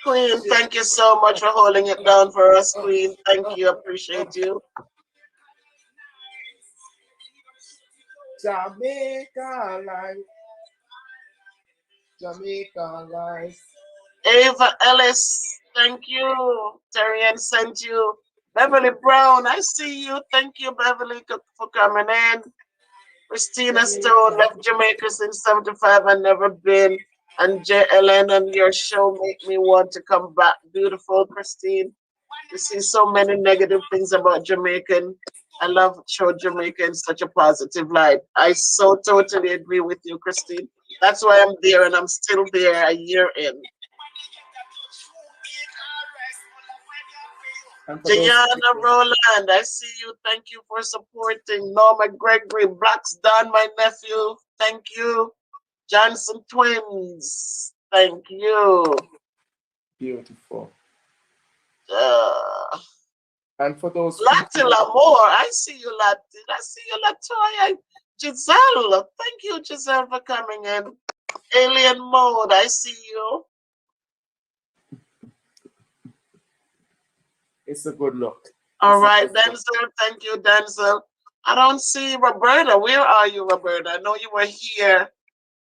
Speaker 1: Queen, thank you so much for holding it down for us, Queen. Thank you, appreciate you.
Speaker 6: Jamaica life. Jamaica life.
Speaker 1: Ava Ellis, thank you. Terrian sent you. Beverly Brown, I see you. Thank you, Beverly, for coming in. Christina Stone left Jamaica since 75 and never been. And JLN and your show make me want to come back. Beautiful, Christine. You see so many negative things about Jamaican. I love show Jamaica in such a positive light. I so totally agree with you, Christine. That's why I'm there, and I'm still there a year in. Diana Roland, I see you. Thank you for supporting. Norma Gregory, Blacksdon, my nephew. Thank you. Johnson Twins, thank you.
Speaker 6: Beautiful. And for those
Speaker 1: Lati Lamour, I see you, Lati. I see you, Latoya. Giselle, thank you, Giselle, for coming in. Alien Mode, I see you.
Speaker 6: It's a good look.
Speaker 1: All right, Denzel, thank you, Denzel. I don't see Roberta. Where are you, Roberta? I know you were here.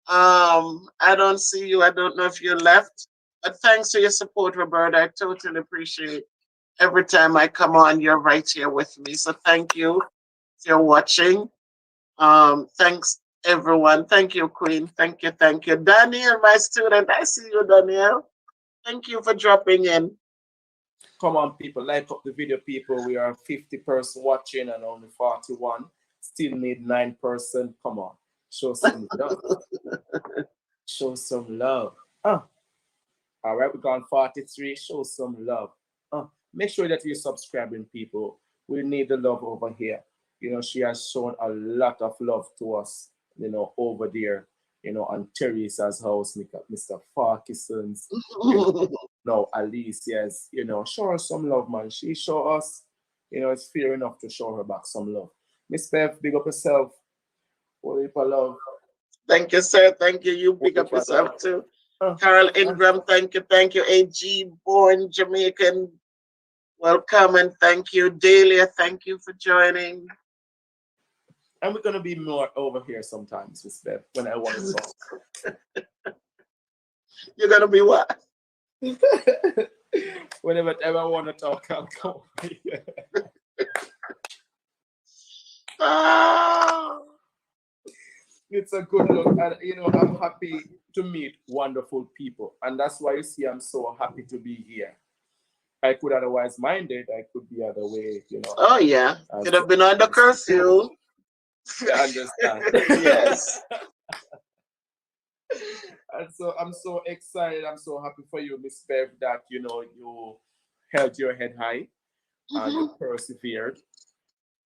Speaker 1: I don't see you. I don't know if you left. But thanks for your support, Roberta. I totally appreciate every time I come on, you're right here with me. So thank you if you're watching. Thanks, everyone. Thank you, Queen. Thank you, thank you. Daniel, my student, I see you, Daniel. Thank you for dropping in.
Speaker 6: Come on, people, like up the video, people. We are 50% watching and only 41. Still need 9%. Come on, show some love. Show some love. All right, we're on 43. Show some love. Make sure that you're subscribing, people. We need the love over here. She has shown a lot of love to us, over there, on Teresa's house, Mr. Parkinson's. No, Alicia's, show her some love, man. She show us, it's fair enough to show her back some love. Miss Bev, big up yourself. Whole heap of love.
Speaker 1: Thank you, sir. Thank you. You big up yourself too. Carol Ingram, thank you. Thank you. AG, born Jamaican. Welcome and thank you. Dahlia, thank you for joining.
Speaker 6: And we're gonna be more over here sometimes, Miss Bev, when I want to talk.
Speaker 1: You're gonna be what?
Speaker 6: Whenever I want to talk, I'll come over here.
Speaker 1: Ah.
Speaker 6: It's a good look, and I'm happy to meet wonderful people, and that's why you see I'm so happy to be here. I could otherwise mind it. I could be other way,
Speaker 1: Oh yeah, could have been under curfew.
Speaker 6: I understand.
Speaker 1: Yes.
Speaker 6: And so I'm so excited. I'm so happy for you, Miss Bev, that you held your head high and you persevered.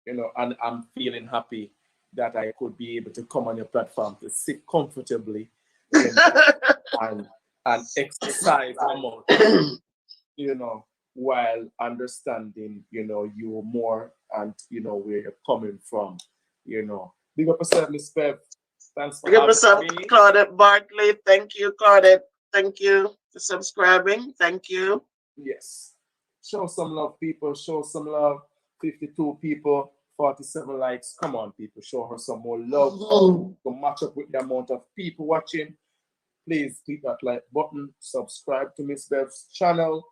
Speaker 6: And I'm feeling happy that I could be able to come on your platform to sit comfortably and exercise my mouth, while understanding, you more and where you're coming from. Big up yourself, Miss Bev. Thanks for
Speaker 1: Give myself
Speaker 6: having me.
Speaker 1: Claudette Bartley. Thank you, Claudette. Thank you for subscribing. Thank you.
Speaker 6: Yes. Show some love, people. Show some love. 52 people, 47 likes. Come on, people. Show her some more love. To match up with the amount of people watching. Please click that like button. Subscribe to Miss Bev's channel.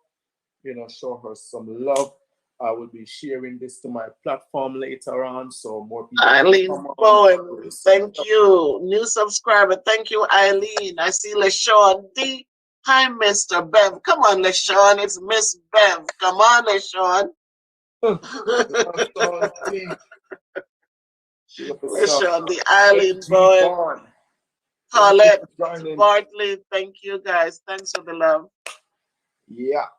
Speaker 6: Show her some love. I will be sharing this to my platform later on, so more people.
Speaker 1: Eileen Bowen, thank you. New subscriber, thank you, Eileen. I see LaShawn D. Hi, Mr. Bev. Come on, LaShawn. It's Miss Bev. Come on, LaShawn. LaShawn, the Eileen Bowen. Paulette Bartley, thank you, guys. Thanks for the love.
Speaker 6: Yeah.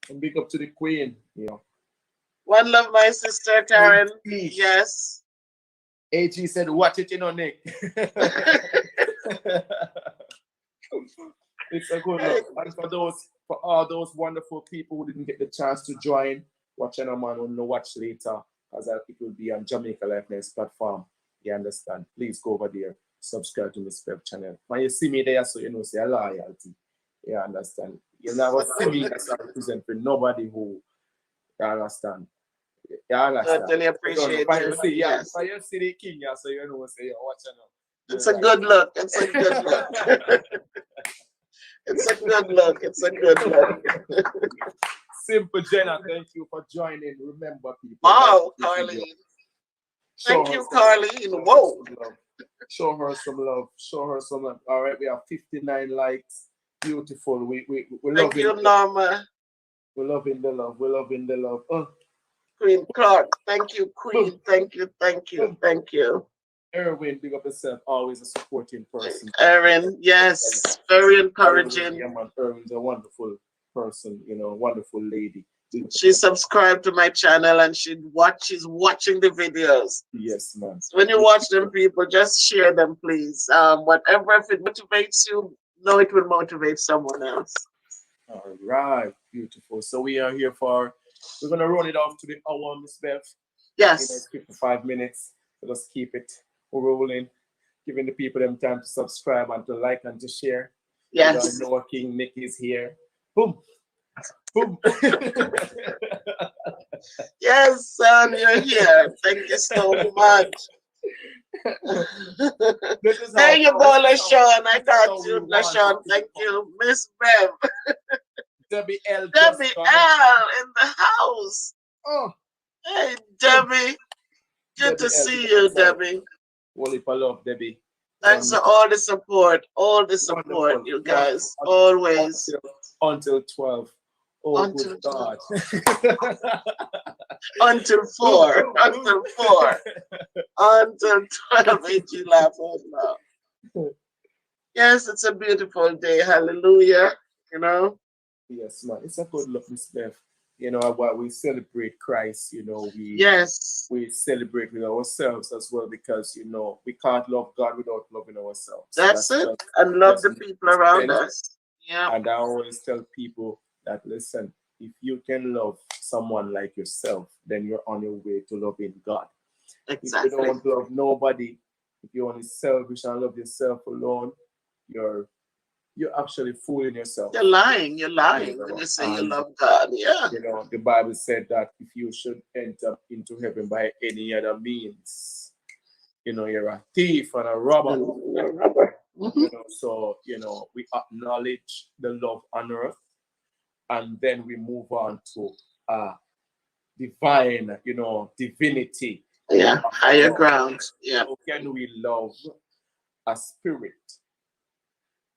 Speaker 6: And big up to the Queen.
Speaker 1: One love, my sister Karen. Yes.
Speaker 6: AG said, watch it, Nick. It's a good look. And for all those wonderful people who didn't get the chance to join, watch man will watch later, as it will be on Jamaica Liveness platform. You understand? Please go over there, subscribe to Miss Bev channel. When you see me there, so say a loyalty. You understand? You never see me as I represent for nobody who, you understand? You understand?
Speaker 1: I really appreciate it.
Speaker 6: Yes. If you see the king, so say, watch out.
Speaker 1: It's a good look. It's a good look. It's a good look. It's a good look.
Speaker 6: Simple Jenna, thank you for joining. Remember, people.
Speaker 1: Wow, Carlene. Thank you, Carlene. Whoa.
Speaker 6: Show her some love. Show her some love. All right, we have 59 likes. Beautiful. We love
Speaker 1: Thank you, Norma.
Speaker 6: We're loving the love. We're loving the love.
Speaker 1: Queen Clark. Thank you, Queen. Thank you. Thank you. Thank you.
Speaker 6: Erwin, big up yourself. Always a supporting person.
Speaker 1: Erin, yes. Very encouraging.
Speaker 6: Yeah, man. Erwin's a wonderful person, wonderful lady.
Speaker 1: She subscribed to my channel and she's watching the videos.
Speaker 6: Yes, man.
Speaker 1: When you watch them, people, just share them, please. Whatever, if it motivates you, know it will motivate someone else.
Speaker 6: All right, beautiful. So we're gonna run it off to the hour, Miss Bev.
Speaker 1: Yes.
Speaker 6: Keep for 5 minutes. Let's keep it rolling, giving the people them time to subscribe and to like and to share.
Speaker 1: Yes.
Speaker 6: Noah King, Nick is here. Boom. Boom.
Speaker 1: Yes, son, you're here. Thank you so much. There you go, LaShawn. I got you, LaShawn. Thank you. Miss Bev.
Speaker 6: Debbie L.
Speaker 1: Debbie L. in the house.
Speaker 6: Oh.
Speaker 1: Hey, Debbie. Good to see you, Debbie.
Speaker 6: Well, if I love Debbie.
Speaker 1: Thanks for all the support, you guys. Always.
Speaker 6: Until 12. Oh,
Speaker 1: until
Speaker 6: good God.
Speaker 1: Until 4. Until 4. Until 12. Make you laugh out loud. Yes, it's a beautiful day. Hallelujah.
Speaker 6: Yes, man. It's a good look, Miss Beth. While we celebrate Christ, we celebrate with ourselves as well, because we can't love God without loving ourselves.
Speaker 1: That's it. And love the people around us. Yeah.
Speaker 6: And I always tell people that, listen, if you can love someone like yourself, then you're on your way to loving God.
Speaker 1: Exactly.
Speaker 6: If you don't love nobody, if you're only selfish and love yourself alone, you're actually fooling yourself.
Speaker 1: You're lying when you say you love God. Yeah.
Speaker 6: The Bible said that if you should enter into heaven by any other means, you know, you're a thief and a robber.
Speaker 1: Rubber.
Speaker 6: You know, so you know, we acknowledge the love on earth, and then we move on to divine, you know, divinity.
Speaker 1: Yeah, higher ground. Yeah.
Speaker 6: How can we love a spirit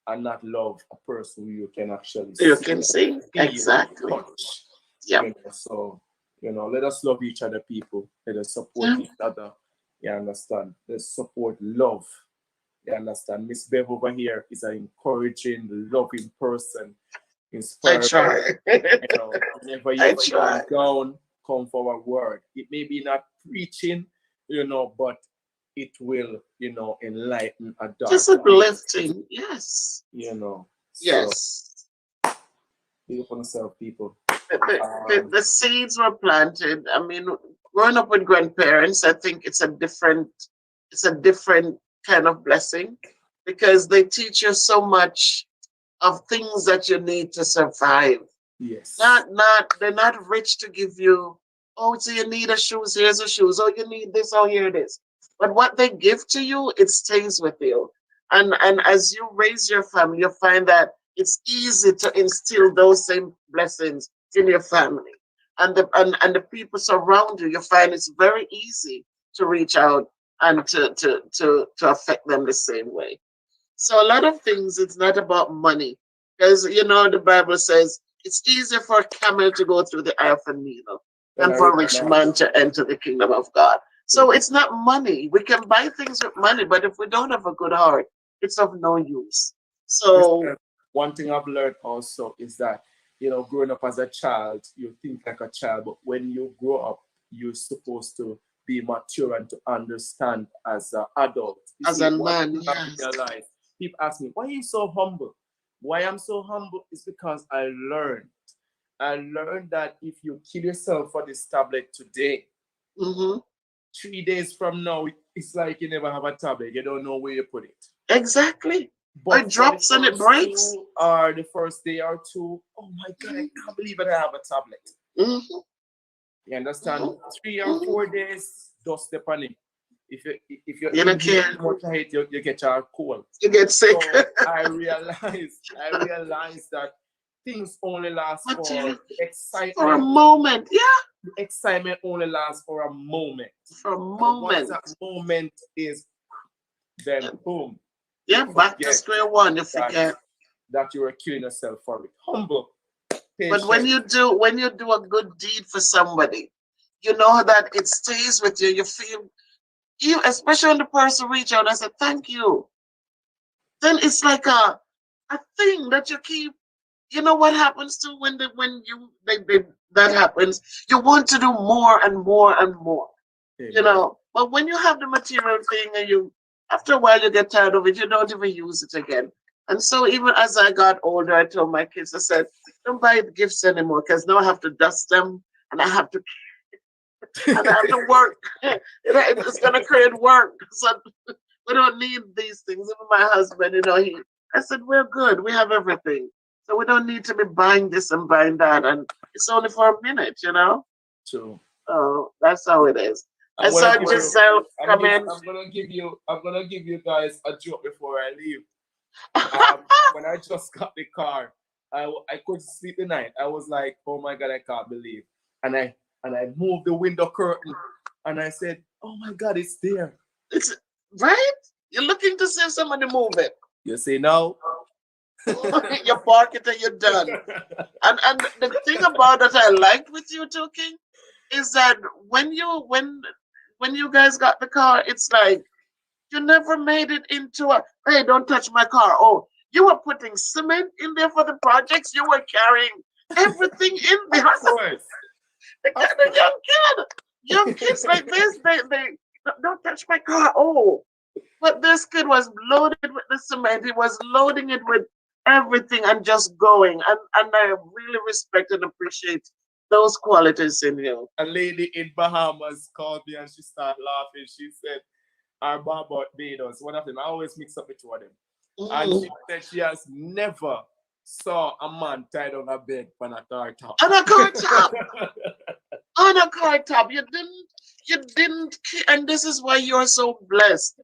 Speaker 6: and not love a person who you can actually
Speaker 1: You
Speaker 6: see,
Speaker 1: can see.
Speaker 6: feel,
Speaker 1: Exactly.
Speaker 6: touch?
Speaker 1: Yeah.
Speaker 6: You know, so you know, let us love each other, people. Let us support
Speaker 1: Yeah.
Speaker 6: each other. You understand? Let's support love. You understand? Miss Bev over here is an encouraging, loving person,
Speaker 1: I
Speaker 6: inspiring.
Speaker 1: try.
Speaker 6: You know, whenever
Speaker 1: I
Speaker 6: you're
Speaker 1: try.
Speaker 6: down, come for a word. It may be not preaching, you know, but it will, you know, enlighten a dark
Speaker 1: Just
Speaker 6: place,
Speaker 1: uplifting. Yes.
Speaker 6: you know. So,
Speaker 1: Yes.
Speaker 6: be upon yourself, people.
Speaker 1: The seeds were planted. I mean, growing up with grandparents, I think it's a different kind of blessing because they teach you so much of things that you need to survive.
Speaker 6: Yes.
Speaker 1: They're not rich to give you, oh, so you need a shoes, here's a shoes, oh, you need this, oh, here it is. But what they give to you, it stays with you. And as you raise your family, you find that it's easy to instill those same blessings in your family. And the people surround you, you find it's very easy to reach out and to affect them the same way. So a lot of things, it's not about money. Because, you know, the Bible says it's easier for a camel to go through the eye of a needle
Speaker 6: Then
Speaker 1: than
Speaker 6: I
Speaker 1: for a rich
Speaker 6: recognize-
Speaker 1: man to enter the kingdom of God. So it's not money. We can buy things with money, but if we don't have a good heart, it's of no use. So,
Speaker 6: Listen, one thing I've learned also is that, you know, growing up as a child, you think like a child, but when you grow up, you're supposed to be mature and to understand as an adult. You
Speaker 1: as
Speaker 6: see,
Speaker 1: a
Speaker 6: one
Speaker 1: man,
Speaker 6: thing I've
Speaker 1: yes.
Speaker 6: realized, people ask me, why are you so humble? Why I'm so humble is because I learned that if you kill yourself for this tablet today,
Speaker 1: Hmm.
Speaker 6: 3 days from now, it's like you never have a tablet. You don't know where you put it.
Speaker 1: Exactly.
Speaker 6: But
Speaker 1: It drops and it breaks.
Speaker 6: or the first day or two, oh my God, I can't believe it, I have a tablet.
Speaker 1: Hmm.
Speaker 6: You understand?
Speaker 1: Mhm.
Speaker 6: 3 or 4 days, just step on it. If you
Speaker 1: You don't care.
Speaker 6: too much of it, you get your cold.
Speaker 1: You get sick.
Speaker 6: So I realized that things only last
Speaker 1: But
Speaker 6: for
Speaker 1: for a
Speaker 6: excitement.
Speaker 1: moment, yeah,
Speaker 6: The excitement only lasts for a moment.
Speaker 1: for a
Speaker 6: And once
Speaker 1: moment.
Speaker 6: that moment is, then boom,
Speaker 1: Yeah,
Speaker 6: you
Speaker 1: back to
Speaker 6: forget
Speaker 1: square one. You forget.
Speaker 6: that you were killing yourself for it. Humble,
Speaker 1: But when
Speaker 6: patient.
Speaker 1: you do a good deed for somebody, you know that it stays with you. You feel you, especially when the person reach out and say thank you. Then it's like a thing that you keep. You know what happens to when that happens? You want to do more and more and more. You
Speaker 6: Amen.
Speaker 1: know, but when you have the material thing and you, after a while, you get tired of it, you don't even use it again. And so, even as I got older, I told my kids, I said, don't buy gifts anymore because now I have to dust them and I have to work. It's going to create work. So, we don't need these things. Even my husband, you know, I said, we're good. We have everything. So, we don't need to be buying this and buying that. And it's only for a minute, you know?
Speaker 6: So
Speaker 1: Oh, that's how it is. I
Speaker 6: I'm
Speaker 1: saw
Speaker 6: gonna give
Speaker 1: Giselle
Speaker 6: you,
Speaker 1: come in.
Speaker 6: I'm gonna give you guys a joke before I leave. When I just got the car, I couldn't sleep the night. I was like, oh my God, I can't believe. And I moved the window curtain and I said, oh my God, it's there.
Speaker 1: It's right. You're looking to see if somebody move it.
Speaker 6: You say no.
Speaker 1: You park it and you're done. And the thing about that I liked with you two, King, is that when you guys got the car, it's like you never made it into a hey, don't touch my car. Oh, you were putting cement in there for the projects. You were carrying everything in there.
Speaker 6: Of course.
Speaker 1: The young kids like this, they don't touch my car. Oh, but this kid was loaded with the cement. He was loading it with everything and just going. And I really respect and appreciate those qualities in you.
Speaker 6: A lady in Bahamas called me and she started laughing. She said, our Barbados, one of them, I always mix up the two of them. And she said she has never saw a man tied on a bed on a car top.
Speaker 1: On a car top. On a car top. You didn't. You didn't, and this is why you're so blessed.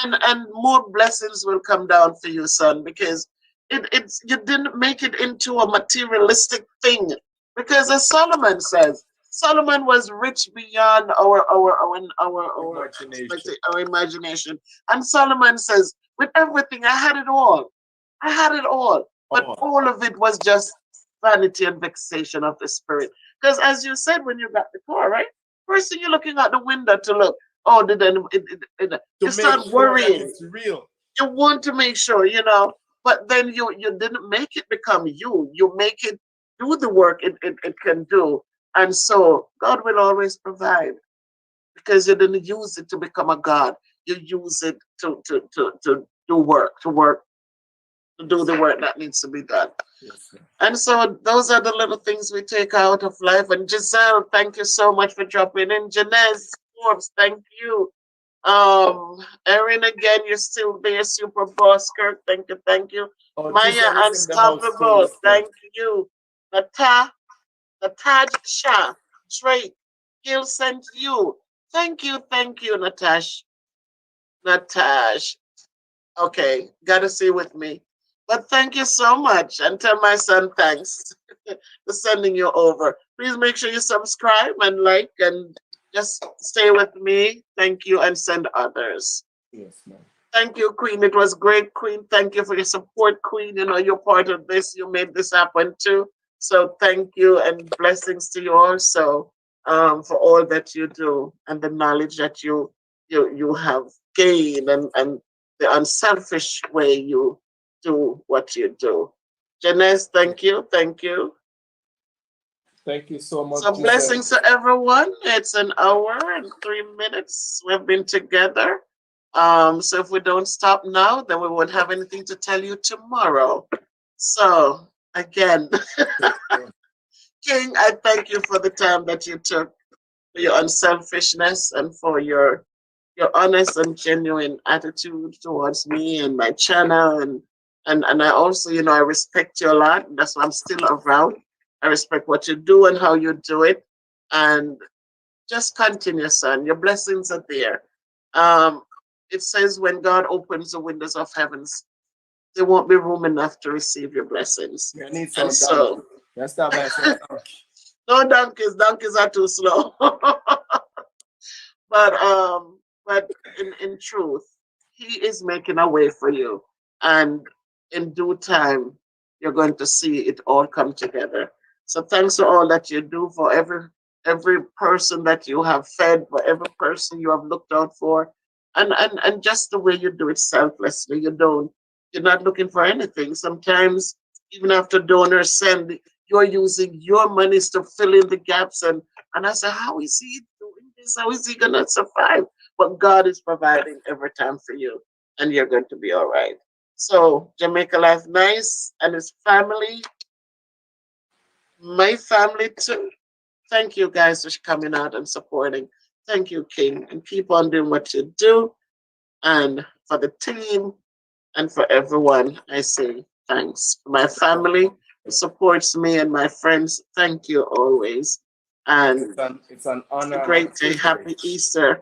Speaker 1: And more blessings will come down for you, son, because it's you didn't make it into a materialistic thing. Because as Solomon says, Solomon was rich beyond our
Speaker 6: Imagination.
Speaker 1: our imagination. And Solomon says, with everything, I had it all. I had it all. But
Speaker 6: Oh,
Speaker 1: all of it was just vanity and vexation of the spirit. Because as you said when you got the car, right? First thing you're looking out the window to look, oh, did
Speaker 6: to
Speaker 1: you
Speaker 6: make
Speaker 1: start
Speaker 6: sure that
Speaker 1: worrying.
Speaker 6: it's real.
Speaker 1: You want to make sure, but then you didn't make it become you. You make it do the work it can do. And so God will always provide because you didn't use it to become a God. You use it to do work, to do the work that needs to be done.
Speaker 6: Yes, sir.
Speaker 1: And so those are the little things we take out of life. And Giselle, thank you so much for dropping in. Janez Forbes, thank you. Erin, again, you're still there. Super Boss Kirk, thank you, thank you.
Speaker 6: Oh,
Speaker 1: Maya
Speaker 6: Giselle is in the house too,
Speaker 1: Unstoppable,
Speaker 6: listen.
Speaker 1: thank you. Nataj Shah, Drake, Gil sent you. Thank you, Natash. Natash. Okay, gotta see with me. But thank you so much. And tell my son thanks for sending you over. Please make sure you subscribe and like and just stay with me. Thank you and send others.
Speaker 6: Yes, man.
Speaker 1: Thank you, Queen. It was great, Queen. Thank you for your support, Queen. You're part of this. You made this happen too. So thank you and blessings to you also for all that you do and the knowledge that you have gained and the unselfish way you do what you do. Janice, thank you. Thank you.
Speaker 6: Thank you so much,
Speaker 1: So
Speaker 6: Giselle.
Speaker 1: blessings to everyone. It's an hour and 3 minutes we've been together. So if we don't stop now, then we won't have anything to tell you tomorrow. So again, King, I thank you for the time that you took, for your unselfishness and for your honest and genuine attitude towards me and my channel and I also, I respect you a lot. That's why I'm still around. I respect what you do and how you do it. And just continue, son. Your blessings are there. Um, it says when God opens the windows of heavens, there won't be room enough to receive your blessings.
Speaker 6: I need
Speaker 1: And
Speaker 6: some donkey.
Speaker 1: so,
Speaker 6: Let's start by some donkey.
Speaker 1: no donkeys are too slow. but but in truth, he is making a way for you. And in due time, you're going to see it all come together. So thanks for all that you do, for every person that you have fed, for every person you have looked out for, and just the way you do it selflessly. You're not looking for anything. Sometimes even after donors send, you're using your monies to fill in the gaps, and I say, how is he doing this? How is he gonna survive? But God is providing every time for you, and you're going to be all right. So Jamaica Life Nice and his family, my family too. Thank you guys for coming out and supporting. Thank you, King, and keep on doing what you do. And for the team and for everyone, I say thanks. For my family who supports me and my friends, thank you always. And
Speaker 6: It's an honor
Speaker 1: a
Speaker 6: and a
Speaker 1: great day. Happy
Speaker 6: privilege.
Speaker 1: Easter.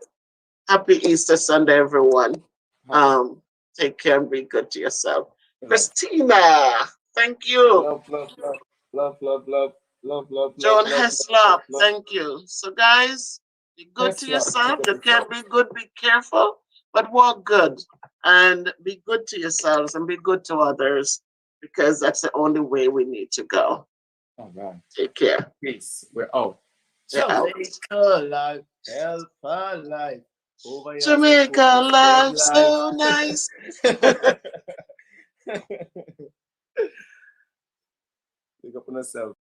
Speaker 1: Happy Easter Sunday, everyone.
Speaker 6: Happy
Speaker 1: Um, Take care and be good to yourself.
Speaker 6: love.
Speaker 1: Christina, thank you.
Speaker 6: Love, love, love, love, love, love, love, love, love,
Speaker 1: John
Speaker 6: love, love,
Speaker 1: Heslop,
Speaker 6: love.
Speaker 1: thank you. So, guys, be good to
Speaker 6: Tesla.
Speaker 1: yourself. You can be good, be careful, but walk good and be good to yourselves and be good to others because that's the only way we need to go.
Speaker 6: All right.
Speaker 1: Take care.
Speaker 6: Peace. We're out.
Speaker 1: We're out.
Speaker 6: Jamaica life, Alpha life. Over here, say,
Speaker 1: Jamaica
Speaker 6: Coco State
Speaker 1: life so nice.
Speaker 6: life. Pick up on yourself.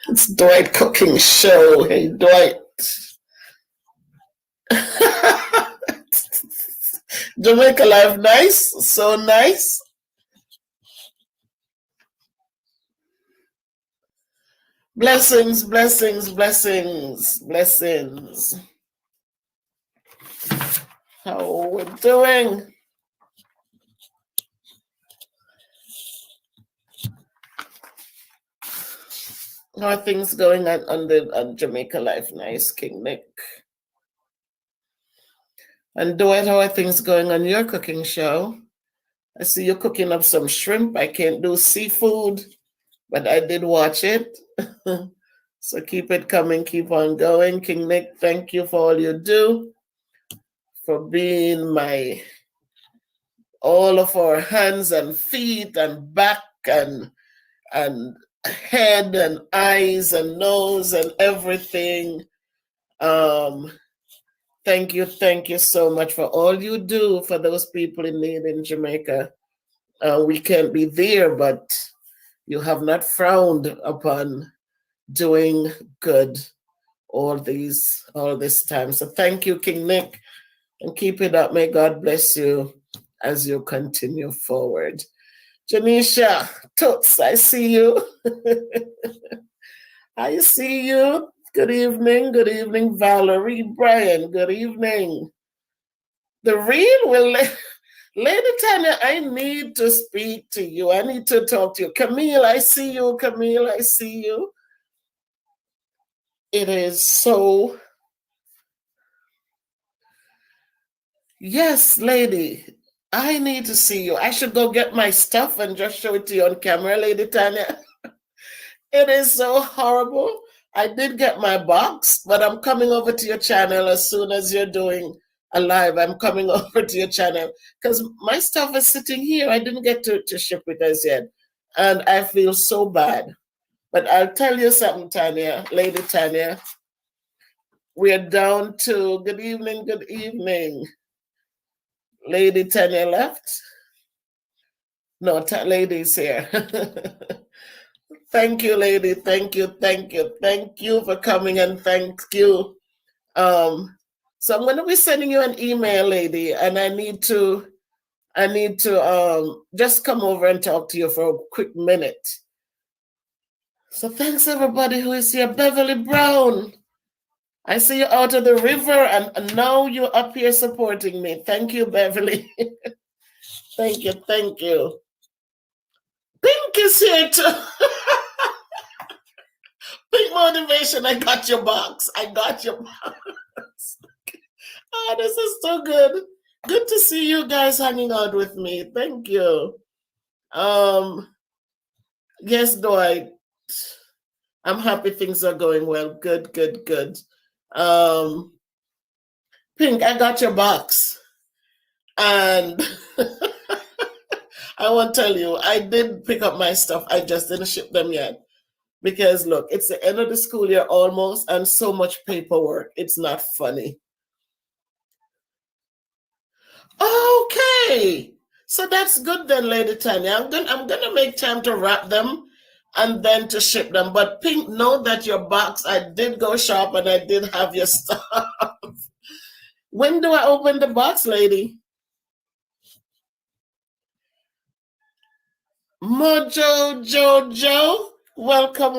Speaker 1: It's Dwight cooking show. Hey, Dwight. Jamaica Life, nice. So nice. Blessings, blessings, blessings, blessings. How we doing? How are things going on Jamaica Life? Nice, King Nick. And Dwight, how are things going on your cooking show? I see you cooking up some shrimp. I can't do seafood, but I did watch it. So keep it coming, keep on going. King Nick, thank you for all you do, for being all of our hands and feet and back and head and eyes and nose and everything. Thank you so much for all you do for those people in need in Jamaica. We can't be there, but you have not frowned upon doing good all this time. So thank you, King Nick, and keep it up. May God bless you as you continue forward. Janisha, Toots, I see you. I see you. Good evening, Valerie, Brian, good evening. The real Lady Tanya, I need to speak to you. I need to talk to you. Camille, I see you. Camille, I see you. It is so. Yes, lady, I need to see you. I should go get my stuff and just show it to you on camera, Lady Tanya. It is so horrible. I did get my box, but I'm coming over to your channel as soon as you're doing a live. I'm coming over to your channel because my stuff is sitting here. I didn't get to ship it as yet. And I feel so bad. But I'll tell you something, Tanya, Lady Tanya. We're down to good evening. Lady Tanya left. No, lady's here. Thank you, lady. Thank you for coming, and thank you. So I'm going to be sending you an email, lady, and I need to just come over and talk to you for a quick minute. So thanks everybody who is here. Beverly Brown, I see you out of the river, and now you're up here supporting me. Thank you, Beverly. Thank you. Pink is here too. Pink Motivation, I got your box. Oh, this is so good. Good to see you guys hanging out with me. Thank you. Yes, Dwight. I'm happy things are going well. Good. Pink, I got your box. And I won't tell you, I did pick up my stuff. I just didn't ship them yet. Because look, it's the end of the school year almost, and so much paperwork. It's not funny. Okay. So that's good then, Lady Tanya. I'm gonna make time to wrap them and then to ship them. But Pink, know that your box, I did go shop and I did have your stuff. When do I open the box, lady? Mojo Jojo, welcome.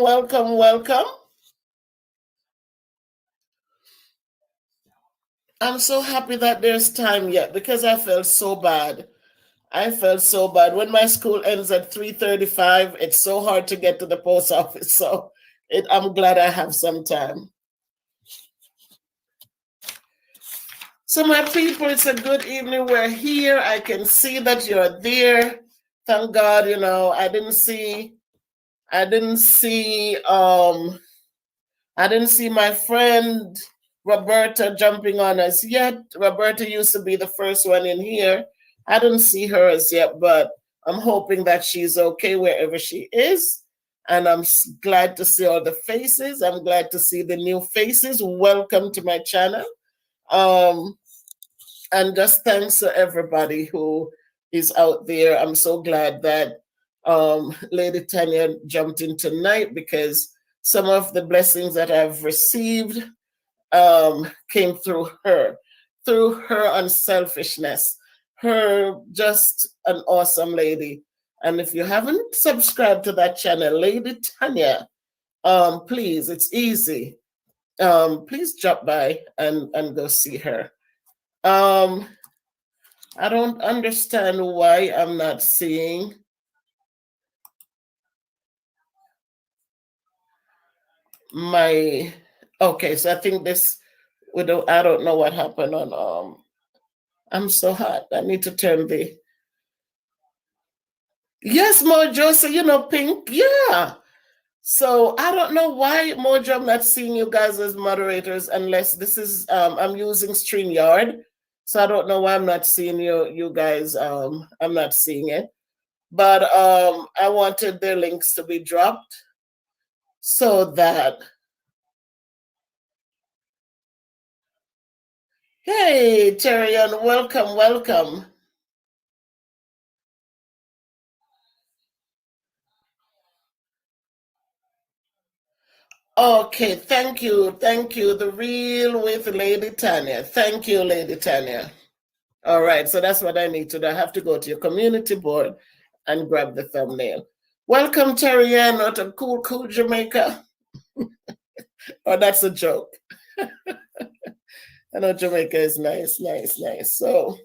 Speaker 1: I'm so happy that there's time yet because I felt so bad. When my school ends at 3:35, it's so hard to get to the post office. So I'm glad I have some time. So my people, it's a good evening. We're here. I can see that you're there. Thank God, you know, I didn't see I didn't see my friend Roberta jumping on us yet. Roberta used to be the first one in here. I didn't see her as yet, but I'm hoping that she's okay wherever she is. And I'm glad to see all the faces. I'm glad to see the new faces. Welcome to my channel. Um, and just thanks to everybody who is out there. I'm so glad that Lady Tanya jumped in tonight because some of the blessings that I've received came through her unselfishness, her just an awesome lady. And if you haven't subscribed to that channel, Lady Tanya, please, it's easy. Please drop by and go see her. I don't understand why I'm not seeing my. Okay, so I think this. I don't know what happened on. I'm so hot. I need to turn the. Yes, Mojo. So you know, Pink. Yeah. So I don't know why, Mojo, I'm not seeing you guys as moderators unless this is I'm using StreamYard. So I don't know why I'm not seeing you guys. I'm not seeing it. But I wanted the links to be dropped so that. Hey, Terian, welcome, welcome. Okay, thank you, thank you. The Real with Lady Tanya. Thank you, Lady Tanya. All right, so that's what I need to do. I have to go to your community board and grab the thumbnail. Welcome, Terian, out of cool Jamaica. Oh, that's a joke. I know Jamaica is nice, nice, nice. So,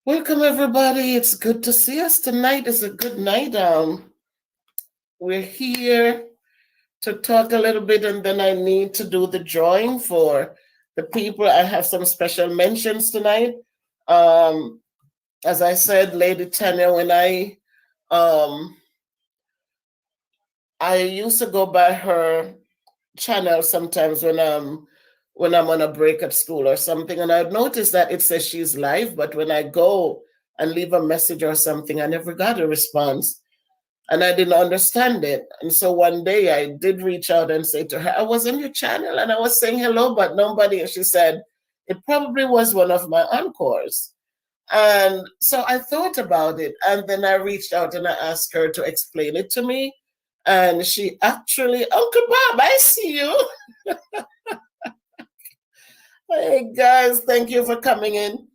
Speaker 1: welcome everybody. It's good to see us. Tonight is a good night. We're here to talk a little bit, and then I need to do the drawing for the people. I have some special mentions tonight. As I said, Lady Tanya, when I used to go by her channel sometimes when I'm on a break at school or something, and I'd notice that it says she's live, but when I go and leave a message or something, I never got a response. And I didn't understand it. And so one day I did reach out and say to her, I was on your channel and I was saying hello, but nobody. And she said, it probably was one of my encores. And so I thought about it. And then I reached out and I asked her to explain it to me. And she actually, Uncle Bob, I see you. Hey, guys, thank you for coming in.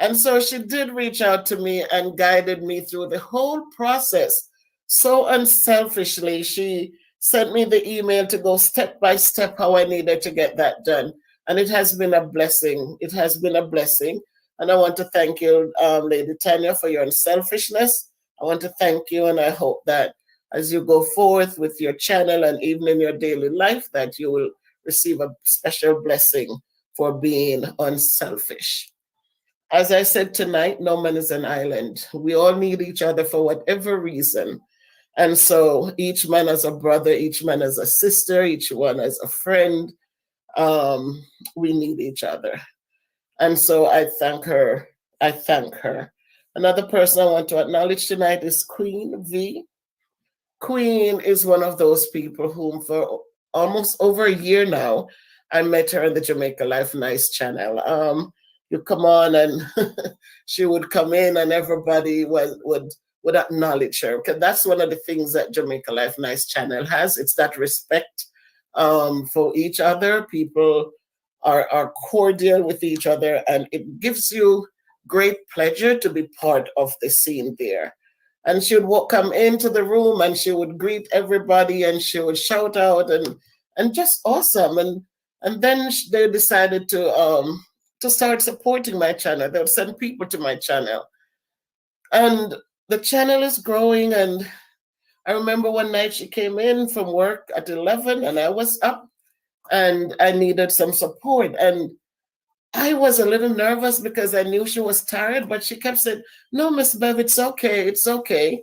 Speaker 1: And so she did reach out to me and guided me through the whole process. So unselfishly, she sent me the email to go step by step how I needed to get that done. And it has been a blessing. It has been a blessing. And I want to thank you, Lady Tanya, for your unselfishness. I want to thank you, and I hope that as you go forth with your channel and even in your daily life, that you will receive a special blessing for being unselfish. As I said tonight, no man is an island. We all need each other for whatever reason. And so each man as a brother, each man as a sister, each one as a friend. We need each other. And so I thank her. I thank her. Another person I want to acknowledge tonight is Queen V. Queen is one of those people whom for almost over a year now, I met her on the Jamaica Life Nice channel. You come on and she would come in and everybody would acknowledge her, because that's one of the things that Jamaica Life Nice channel has. It's that respect for each other. People are cordial with each other, and it gives you great pleasure to be part of the scene there. And she would come into the room and she would greet everybody and she would shout out and just awesome. And then they decided to start supporting my channel. They'll send people to my channel. And the channel is growing. And I remember one night she came in from work at 11 and I was up and I needed some support. And I was a little nervous because I knew she was tired, but she kept saying, "No, Miss Bev, it's okay, it's okay."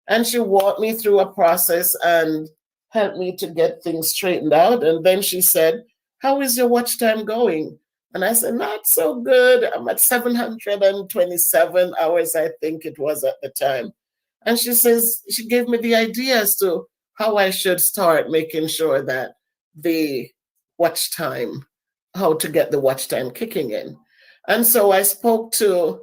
Speaker 1: And she walked me through a process and helped me to get things straightened out. And then she said, "How is your watch time going?" And I said, "Not so good. I'm at 727 hours, I think it was at the time." And she says, she gave me the idea as to how I should start making sure that the watch time, how to get the watch time kicking in. And so I spoke to,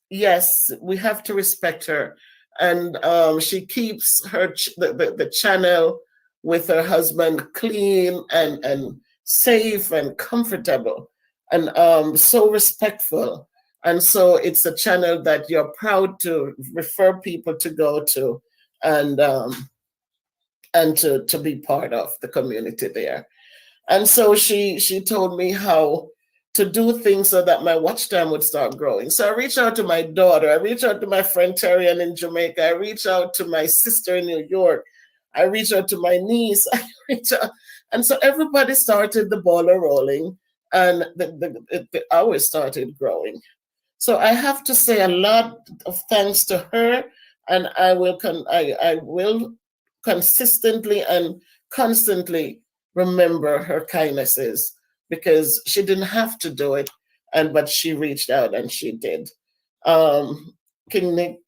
Speaker 1: yes, we have to respect her. And she keeps the channel with her husband clean and safe and comfortable and so respectful. And so it's a channel that you're proud to refer people to go to and to be part of the community there. And so she told me how to do things so that my watch time would start growing. So I reached out to my daughter, I reached out to my friend Terrian in Jamaica, I reached out to my sister in New York, I reached out to my niece, I reached out, and so everybody started the ball rolling, and the hours started growing. So I have to say a lot of thanks to her, and I will consistently and constantly remember her kindnesses because she didn't have to do it, but she reached out and she did. King Nick,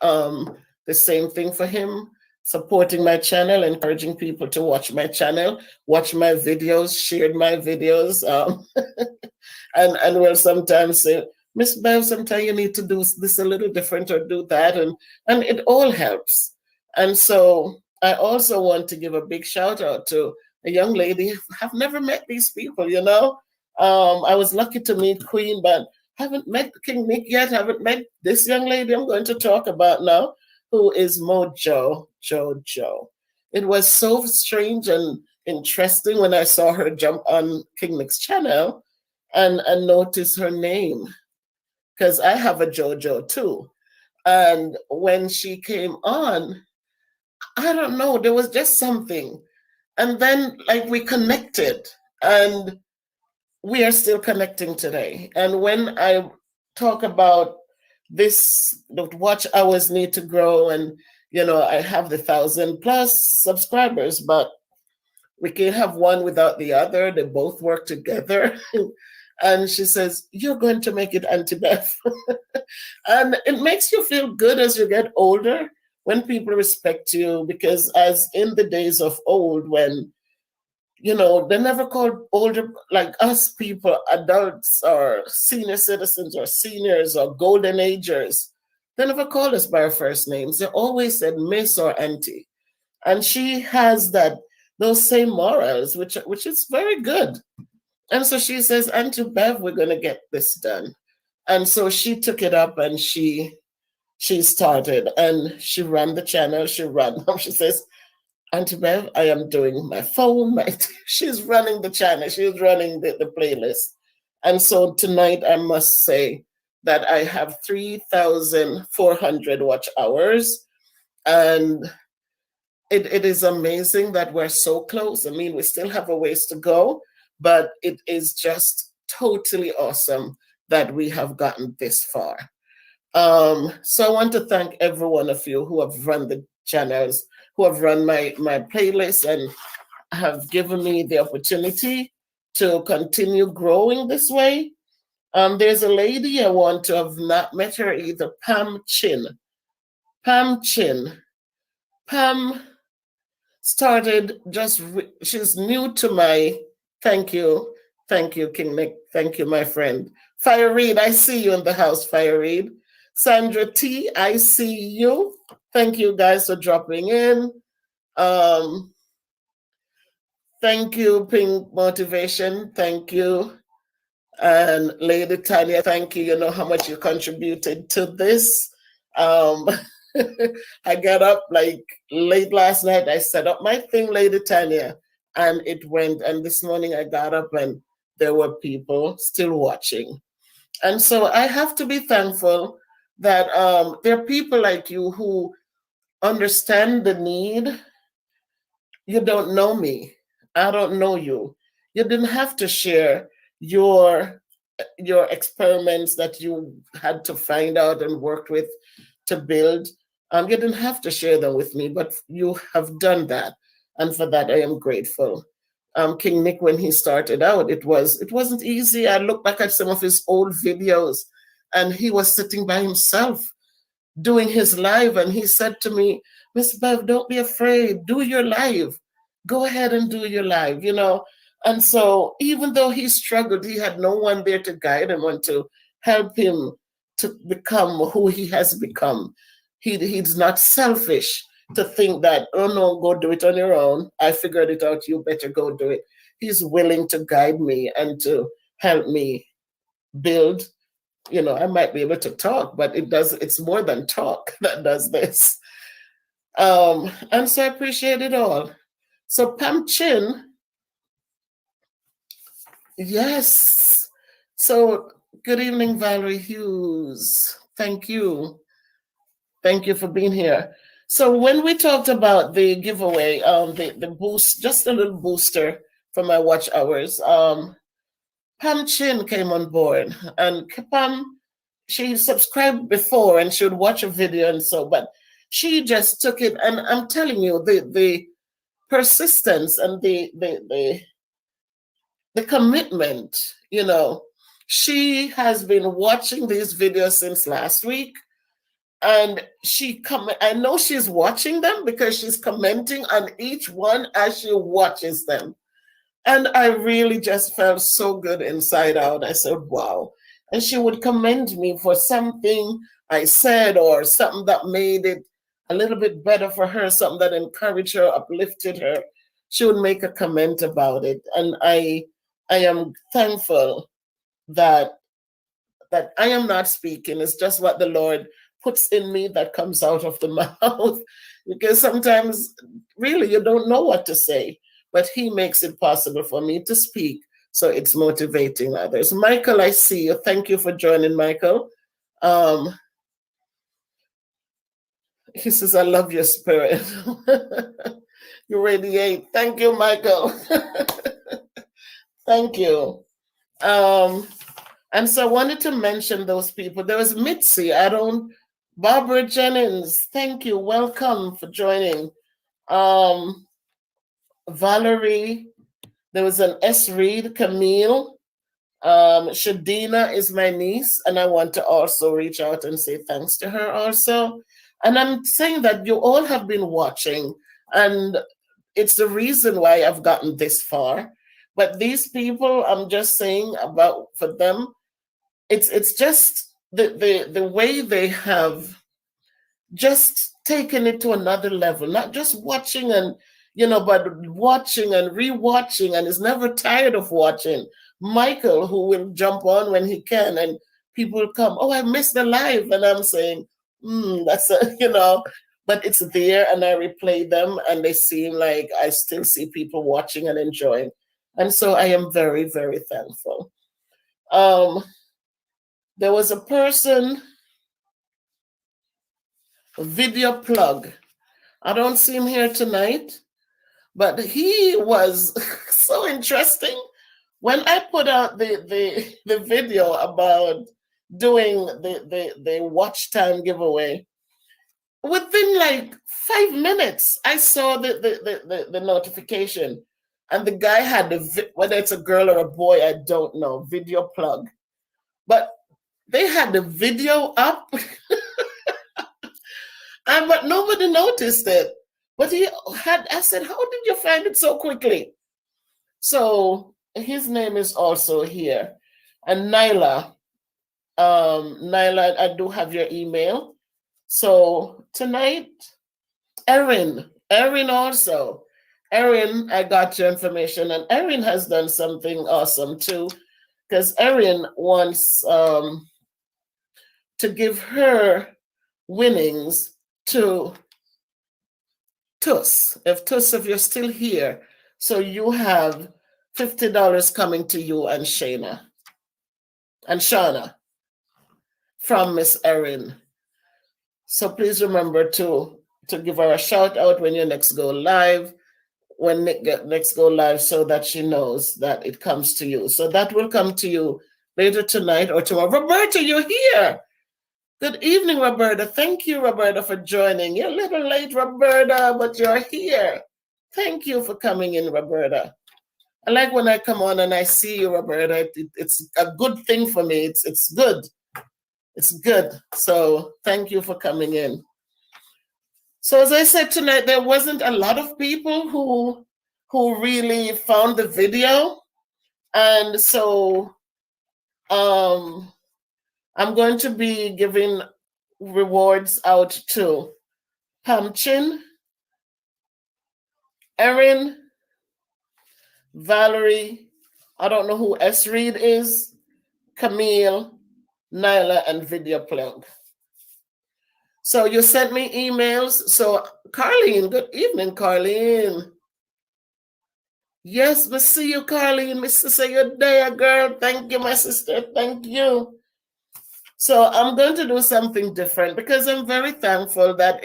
Speaker 1: the same thing for him, supporting my channel, encouraging people to watch my channel, watch my videos, shared my videos, and will sometimes say, "Miss Bev, sometimes you need to do this a little different or do that," and it all helps. And so I also want to give a big shout out to a young lady. I've never met these people, you know. I was lucky to meet Queen, but haven't met King Nick yet. Haven't met this young lady I'm going to talk about now, who is Mojo Jojo. It was so strange and interesting when I saw her jump on King Nick's channel and notice her name, because I have a JoJo too. And when she came on, I don't know, there was just something. And then, like, we connected, and we are still connecting today. And when I talk about this, the watch hours need to grow, and you know, I have the 1,000+ subscribers, but we can't have one without the other. They both work together. And she says, "You're going to make it, Auntie Beth." And it makes you feel good as you get older when people respect you, because as in the days of old, when, you know, they never called older, like us people, adults or senior citizens or seniors or golden agers, they never called us by our first names. They always said Miss or Auntie. And she has those same morals, which is very good. And so she says, "Auntie Bev, we're going to get this done." And so she took it up and she started and she ran the channel. She says, "Auntie Bev, I am doing my phone." She's running the channel. She's running the playlist. And so tonight, I must say that I have 3,400 watch hours. And it is amazing that we're so close. I mean, we still have a ways to go, but it is just totally awesome that we have gotten this far. So I want to thank every one of you who have run the channels, who have run my playlist, and have given me the opportunity to continue growing this way. There's a lady I want to have not met her either, Pam Chin. Pam started she's new to my, thank you, King Nick, thank you, my friend. Fire Reed, I see you in the house, Fire Reed. Sandra T, I see you. Thank you guys for dropping in. Thank you, Pink Motivation, thank you. And Lady Tanya, thank you. You know how much you contributed to this. I got up like late last night. I set up my thing, Lady Tanya, and it went. And this morning I got up and there were people still watching. And so I have to be thankful that there are people like you who understand the need. You don't know me. I don't know you. You didn't have to share your your experiments that you had to find out and worked with to build. You didn't have to share them with me, but you have done that, and for that I am grateful. King Nick, when he started out, it wasn't easy. I look back at some of his old videos, and he was sitting by himself doing his live, and he said to me, Miss Bev, don't be afraid, do your live, go ahead and do your live, you know. And so even though he struggled, he had no one there to guide him and to help him to become who he has become. He's not selfish to think that, oh no, go do it on your own, I figured it out, you better go do it. He's willing to guide me and to help me build. You know, I might be able to talk, but it's more than talk that does this. And so I appreciate it all. So Pam Chin, yes. So good evening, Valerie Hughes. Thank you. Thank you for being here. So when we talked about the giveaway, the boost, just a little booster for my watch hours, Pam Chin came on board, and Pam, she subscribed before and she would watch a video and so, but she just took it, and I'm telling you, the persistence and the commitment, you know, she has been watching these videos since last week, and I know she's watching them because she's commenting on each one as she watches them. And I really just felt so good inside out. I said, wow. And she would commend me for something I said or something that made it a little bit better for her, something that encouraged her, uplifted her. She would make a comment about it. And I am thankful that I am not speaking. It's just what the Lord puts in me that comes out of the mouth. Because sometimes really you don't know what to say, but he makes it possible for me to speak. So it's motivating others. Michael, I see you. Thank you for joining, Michael. He says, I love your spirit. You radiate. Thank you, Michael. Thank you. And so I wanted to mention those people. There was Mitzi. Barbara Jennings. Thank you. Welcome for joining. Valerie. There was an S. Reed, Camille. Shadina is my niece, and I want to also reach out and say thanks to her also. And I'm saying that you all have been watching, and it's the reason why I've gotten this far. But these people, I'm just saying about for them, it's just the way they have just taken it to another level, not just watching and but watching and rewatching, and is never tired of watching. Michael, who will jump on when he can, and people will come, oh, I missed the live, and I'm saying, that's but it's there, and I replay them, and they seem like I still see people watching and enjoying, and so I am very, very thankful. There was a person, Video Plug. I don't see him here tonight, but he was so interesting. When I put out the video about doing the watch time giveaway, within like 5 minutes, I saw the notification, and the guy had whether it's a girl or a boy, I don't know, Video Plug, but they had the video up, but nobody noticed it. But I said, how did you find it so quickly? So his name is also here. And Nyla, I do have your email. So tonight, Erin also. Erin, I got your information, and Erin has done something awesome too, because Erin wants to give her winnings to Tuss. If you're still here, so you have $50 coming to you and Shauna from Miss Erin. So please remember to give her a shout out when you next go live, when Nick next go live, so that she knows that it comes to you. So that will come to you later tonight or tomorrow. Roberta, you're here. Good evening, Roberta. Thank you, Roberta, for joining. You're a little late, Roberta, but you're here. Thank you for coming in, Roberta. I like when I come on and I see you, Roberta. It's a good thing for me. It's good. It's good. So thank you for coming in. So as I said tonight, there wasn't a lot of people who really found the video. And so I'm going to be giving rewards out to Pam Chin, Erin, Valerie, I don't know who S. Reed is, Camille, Nyla, and Video Plug. So you sent me emails. So Carlene, good evening, Carlene. Yes, we see you, Carlene. Miss say you're there, girl. Thank you, my sister. Thank you. So I'm going to do something different because I'm very thankful that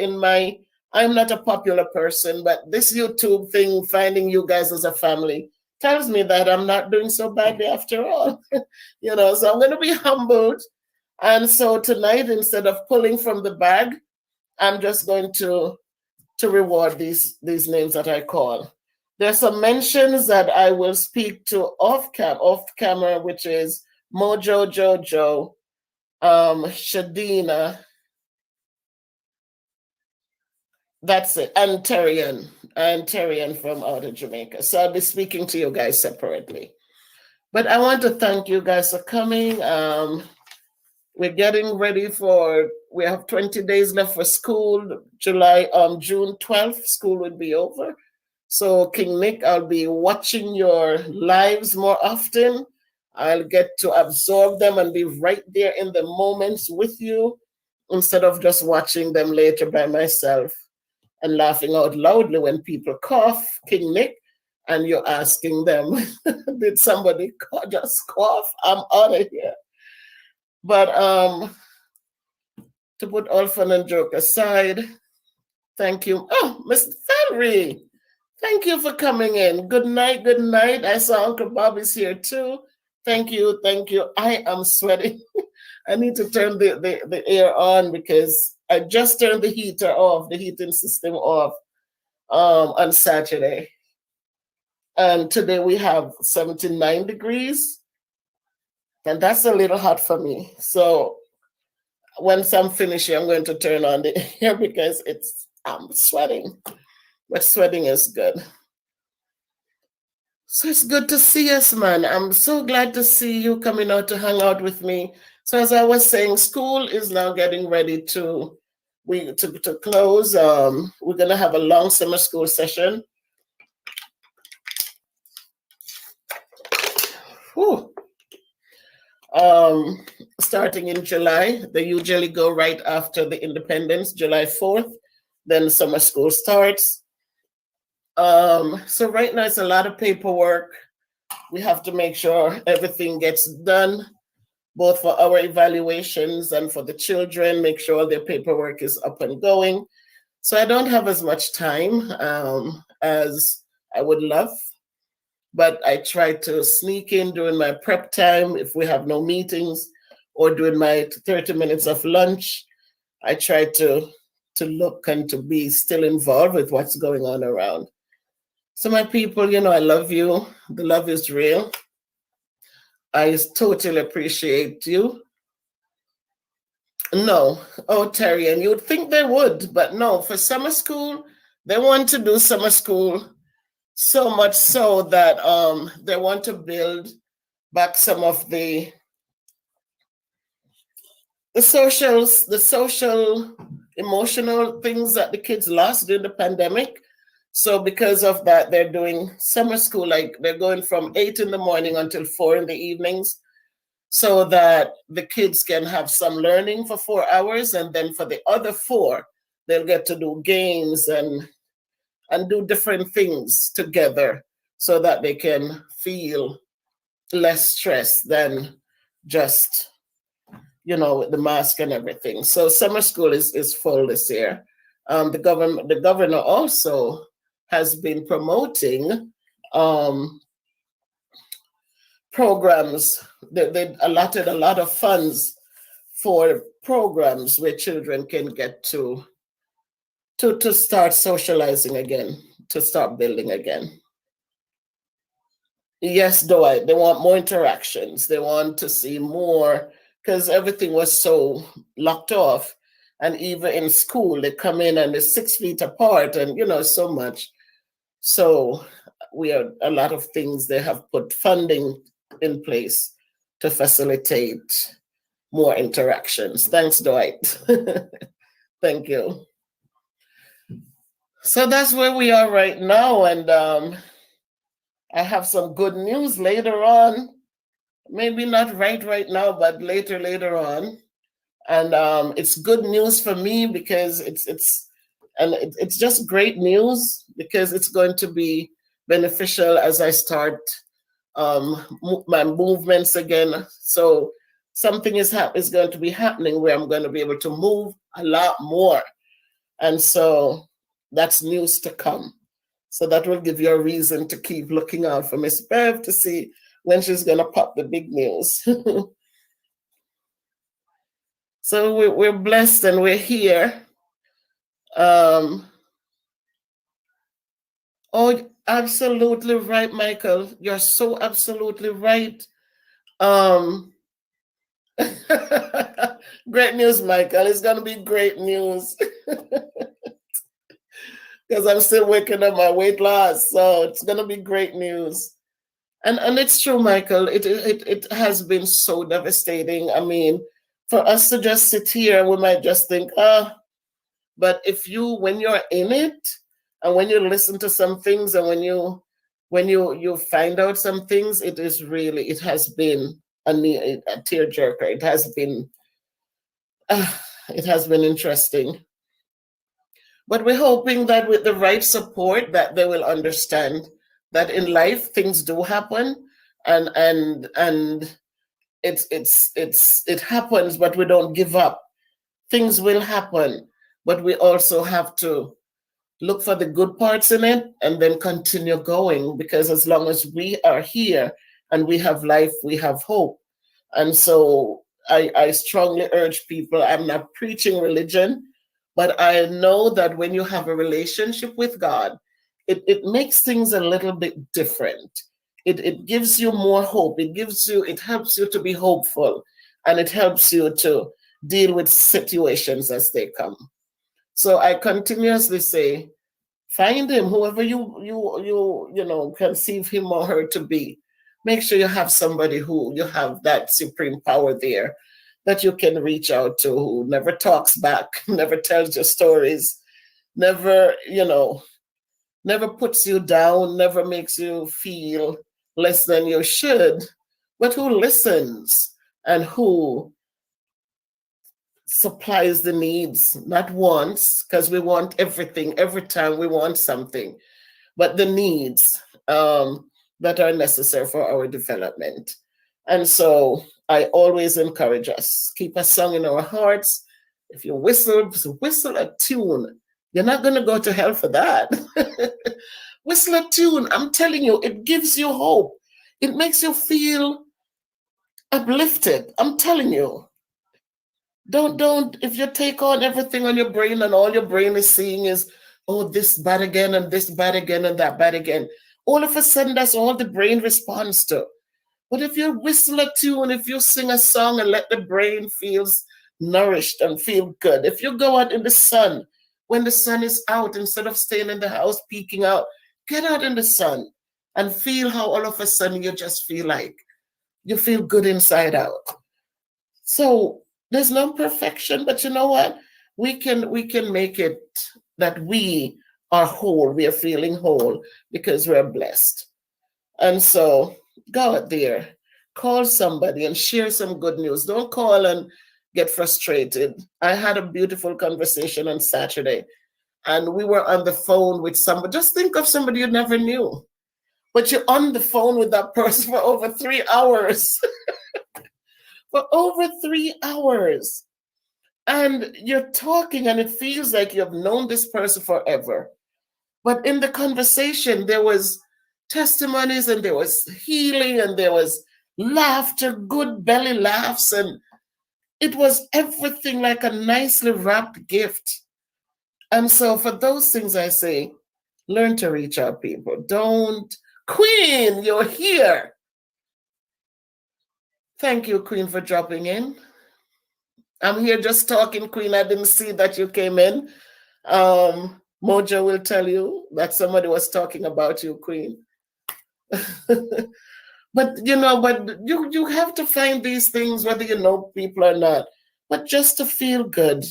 Speaker 1: I'm not a popular person, but this YouTube thing, finding you guys as a family, tells me that I'm not doing so badly after all. So I'm going to be humbled. And so tonight, instead of pulling from the bag, I'm just going to reward these names that I call. There's some mentions that I will speak to off camera, which is Mojo Jojo, Shadina, that's it, and Terrian from out of Jamaica. So I'll be speaking to you guys separately. But I want to thank you guys for coming. We're getting ready we have 20 days left for school. June 12th, school will be over. So King Nick, I'll be watching your lives more often. I'll get to absorb them and be right there in the moments with you instead of just watching them later by myself and laughing out loudly when people cough, King Nick, and you're asking them, did somebody just cough? I'm out of here. But to put all fun and joke aside, thank you. Oh, Miss Valerie, thank you for coming in. Good night, good night. I saw Uncle Bob is here too. Thank you, thank you. I am sweating. I need to turn the air on because I just turned the heater off, the heating system off on Saturday. And today we have 79 degrees. And that's a little hot for me. So once I'm finished, I'm going to turn on the air because I'm sweating. But sweating is good. So it's good to see us, man. I'm so glad to see you coming out to hang out with me. So as I was saying, school is now getting ready to close. We're going to have a long summer school session. Whew. Starting in July. They usually go right after the independence, July 4th. Then summer school starts. So right now it's a lot of paperwork. We have to make sure everything gets done, both for our evaluations and for the children, make sure their paperwork is up and going. So I don't have as much time as I would love, but I try to sneak in during my prep time if we have no meetings or during my 30 minutes of lunch. I try to look and to be still involved with what's going on around. So my people, I love you. The love is real. I totally appreciate you. No. Oh, Terry, and you would think they would, but no, for summer school, they want to do summer school so much so that they want to build back some of the social, emotional things that the kids lost during the pandemic. So because of that, they're doing summer school, like they're going from 8 in the morning until 4 in the evenings, so that the kids can have some learning for 4 hours. And then for the other 4, they'll get to do games and do different things together so that they can feel less stress than just, with the mask and everything. So summer school is full this year. The governor also has been promoting programs. They allotted a lot of funds for programs where children can get to start socializing again, to start building again. Yes, Dwight, they want more interactions. They want to see more because everything was so locked off. And even in school, they come in and they're 6 feet apart and, so much. So we are a lot of things they have put funding in place to facilitate more interactions. Thanks, Dwight. Thank you. So that's where we are right now. And I have some good news later on. Maybe not right now, but later on. And it's good news for me because it's just great news because it's going to be beneficial as I start my movements again. So something is going to be happening where I'm going to be able to move a lot more. And so that's news to come. So that will give you a reason to keep looking out for Miss Bev to see when she's going to pop the big news. So we're blessed and we're here. Oh, absolutely right, Michael. You're so absolutely right. Great news, Michael. It's going to be great news. Because I'm still working on my weight loss. So it's going to be great news. And it's true, Michael. It has been so devastating. I mean, for us to just sit here, we might just think, but when you're in it, and when you listen to some things, and when you find out some things, it has been a tearjerker. It has been interesting. But we're hoping that with the right support, that they will understand that in life things do happen, and it happens, but we don't give up. Things will happen, but we also have to look for the good parts in it and then continue going, because as long as we are here and we have life, we have hope. And so I strongly urge people, I'm not preaching religion, but I know that when you have a relationship with God, it makes things a little bit different. It gives you more hope. It helps you to be hopeful, and it helps you to deal with situations as they come. So I continuously say, find him, whoever you conceive him or her to be. Make sure you have somebody who you have that supreme power there that you can reach out to, who never talks back, never tells your stories, never puts you down, never makes you feel less than you should, but who listens and who supplies the needs, not wants, because we want everything, every time we want something, but the needs that are necessary for our development. And so I always encourage us, keep a song in our hearts. If you whistle a tune, you're not going to go to hell for that. Whistle a tune. I'm telling you, it gives you hope. It makes you feel uplifted. I'm telling you. Don't, if you take on everything on your brain and all your brain is seeing is, oh, this bad again and this bad again and that bad again. All of a sudden, that's all the brain responds to. But if you whistle a tune, if you sing a song and let the brain feels nourished and feel good, if you go out in the sun, when the sun is out, instead of staying in the house peeking out, get out in the sun and feel how all of a sudden you just feel like you feel good inside out. So there's no perfection, but you know what? We can make it that we are whole. We are feeling whole because we're blessed. And so go out there, call somebody and share some good news. Don't call and get frustrated. I had a beautiful conversation on Saturday, and we were on the phone with somebody. Just think of somebody you never knew, but you're on the phone with that person for over 3 hours. For over 3 hours. And you're talking and it feels like you have known this person forever. But in the conversation, there was testimonies and there was healing and there was laughter, good belly laughs, and it was everything like a nicely wrapped gift. And so for those things I say, learn to reach out, people. Don't, Queen, you're here. Thank you, Queen, for dropping in. I'm here just talking, Queen. I didn't see that you came in. Mojo will tell you that somebody was talking about you, Queen. But you have to find these things whether you know people or not, but just to feel good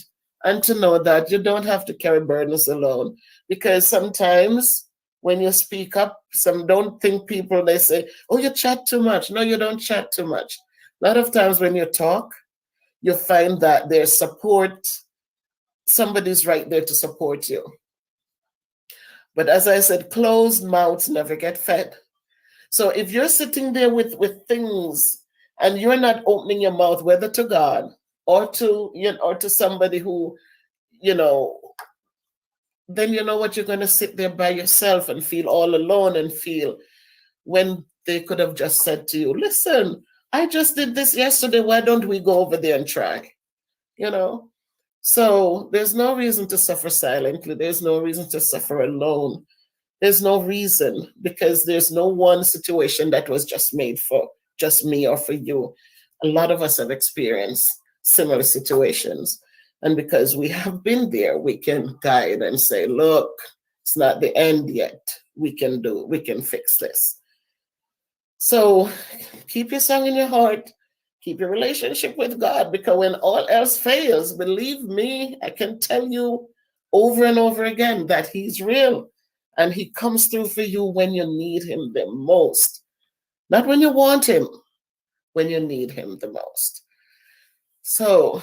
Speaker 1: and to know that you don't have to carry burdens alone. Because sometimes when you speak up, some don't think people, they say, oh, you chat too much. No, you don't chat too much. A lot of times when you talk, you find that there's support. Somebody's right there to support you. But as I said, closed mouths never get fed. So if you're sitting there with things and you're not opening your mouth, whether to God or to somebody who, then you know what, you're going to sit there by yourself and feel all alone and feel when they could have just said to you, listen, I just did this yesterday. Why don't we go over there and try? So there's no reason to suffer silently. There's no reason to suffer alone. There's no reason, because there's no one situation that was just made for just me or for you. A lot of us have experienced similar situations. And because we have been there, we can guide and say, look, it's not the end yet. We can fix this. So keep your song in your heart. Keep your relationship with God, because when all else fails, believe me, I can tell you over and over again that He's real. And He comes through for you when you need Him the most. Not when you want Him, when you need Him the most. So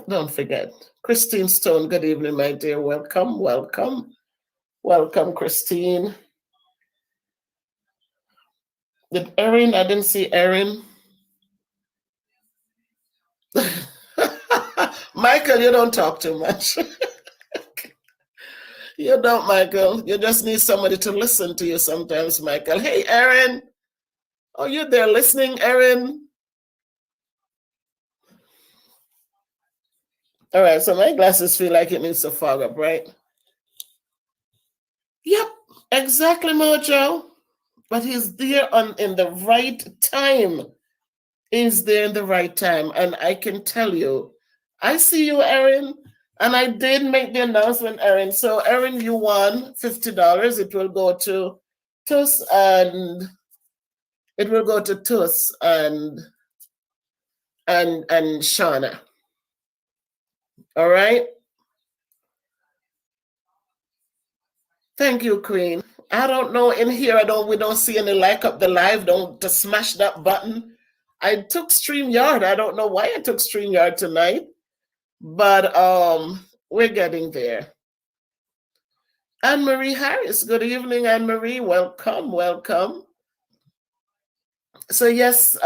Speaker 1: don't forget. Christine Stone, good evening, my dear. Welcome, welcome. Welcome, Christine. Did Erin? I didn't see Erin. Michael, you don't talk too much. You don't, Michael. You just need somebody to listen to you sometimes, Michael. Hey, Erin. Are you there listening, Erin? All right, so my glasses feel like it needs to fog up, right? Yep, exactly, Mojo. But he's there in the right time. He's there in the right time. And I can tell you, I see you, Erin. And I did make the announcement, Erin. So, Erin, you won $50. It will go to Tus and Shauna. All right. Thank you, Queen. I don't know in here. We don't see any like up the live. Don't to smash that button. I took StreamYard. I don't know why I took StreamYard tonight, but we're getting there. Anne-Marie Harris. Good evening, Anne-Marie. Welcome, welcome. So yes,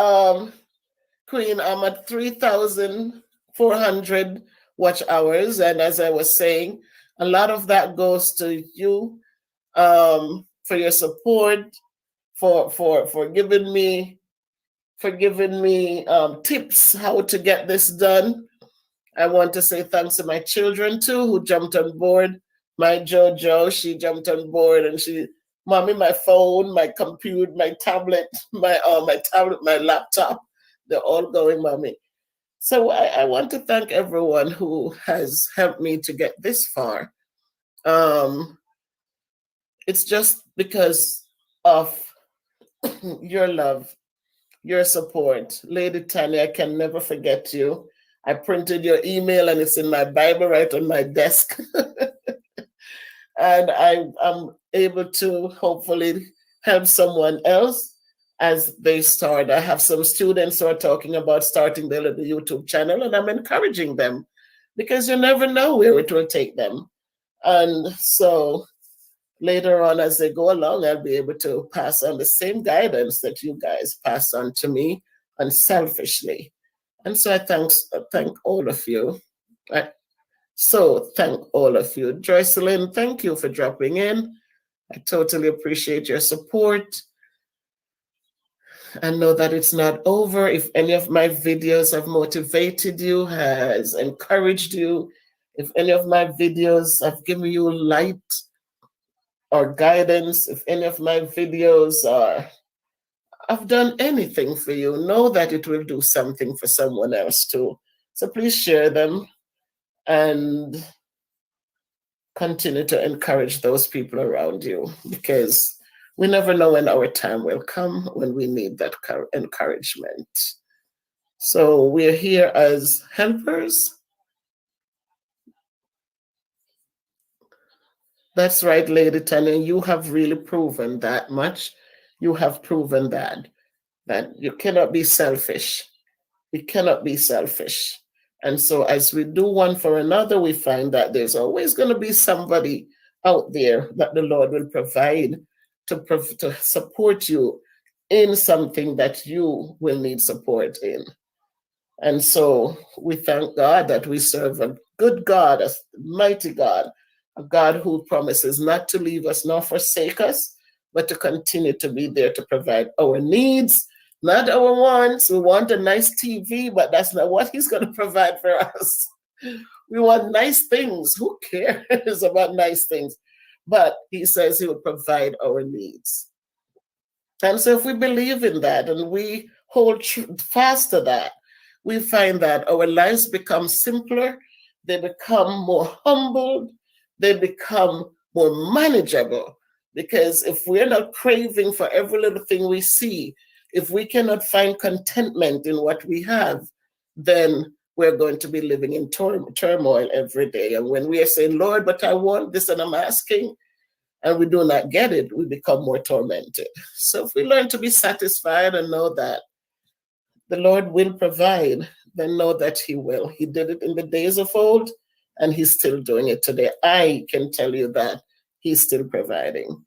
Speaker 1: Queen, I'm at 3,400 watch hours, and as I was saying, a lot of that goes to you for your support, for giving me tips how to get this done. I want to say thanks to my children too, who jumped on board. My JoJo, she jumped on board and she, Mommy, my phone, my computer, my tablet, my laptop, they're all going, Mommy. So I want to thank everyone who has helped me to get this far. It's just because of your love, your support. Lady Tanya, I can never forget you. I printed your email and it's in my Bible right on my desk. And I'm able to hopefully help someone else as they start. I have some students who are talking about starting their little YouTube channel, and I'm encouraging them because you never know where it will take them. And so later on, as they go along, I'll be able to pass on the same guidance that you guys passed on to me unselfishly. And so I thank all of you. So thank all of you. Joycelyn, thank you for dropping in. I totally appreciate your support. and know that it's not over. If any of my videos have motivated you, has encouraged you, if any of my videos have given you light or guidance, if any of my videos are have done anything for you, know that it will do something for someone else too. So please share them and continue to encourage those people around you, because we never know when our time will come when we need that encouragement. So we're here as helpers. That's right, Lady Tanya. You have really proven that much. You have proven that you cannot be selfish. We cannot be selfish. And so as we do one for another, we find that there's always going to be somebody out there that the Lord will provide to support you in something that you will need support in. And so we thank God that we serve a good God, a mighty God, a God who promises not to leave us nor forsake us, but to continue to be there to provide our needs, not our wants. We want a nice TV, but that's not what He's going to provide for us. We want nice things. Who cares about nice things? But He says He will provide our needs. And so if we believe in that and we hold fast to that, we find that our lives become simpler, they become more humbled, they become more manageable. Because if we're not craving for every little thing we see, if we cannot find contentment in what we have, then we're going to be living in turmoil every day. And when we are saying, Lord, but I want this and I'm asking, and we do not get it, we become more tormented. So if we learn to be satisfied and know that the Lord will provide, then know that He will. He did it in the days of old, and He's still doing it today. I can tell you that He's still providing.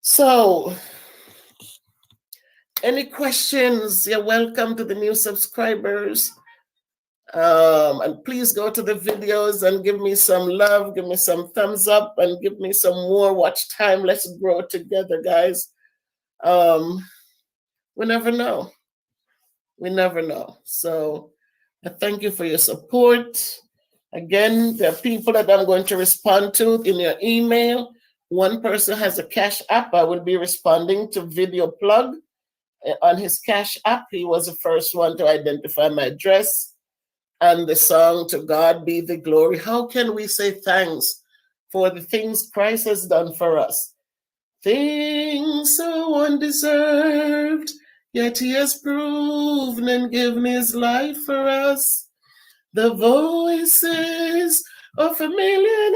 Speaker 1: So, any questions? You're welcome to the new subscribers. And please go to the videos and give me some love, give me some thumbs up, and give me some more watch time. Let's grow together, guys. We never know. We never know. So I thank you for your support. Again, there are people that I'm going to respond to in your email. One person has a Cash App. I will be responding to Video Plug on his Cash App. He was the first one to identify my address and the song To God Be the Glory. How can we say thanks for the things Christ has done for us? Things so undeserved, yet He has proven and given His life for us. The voices of a million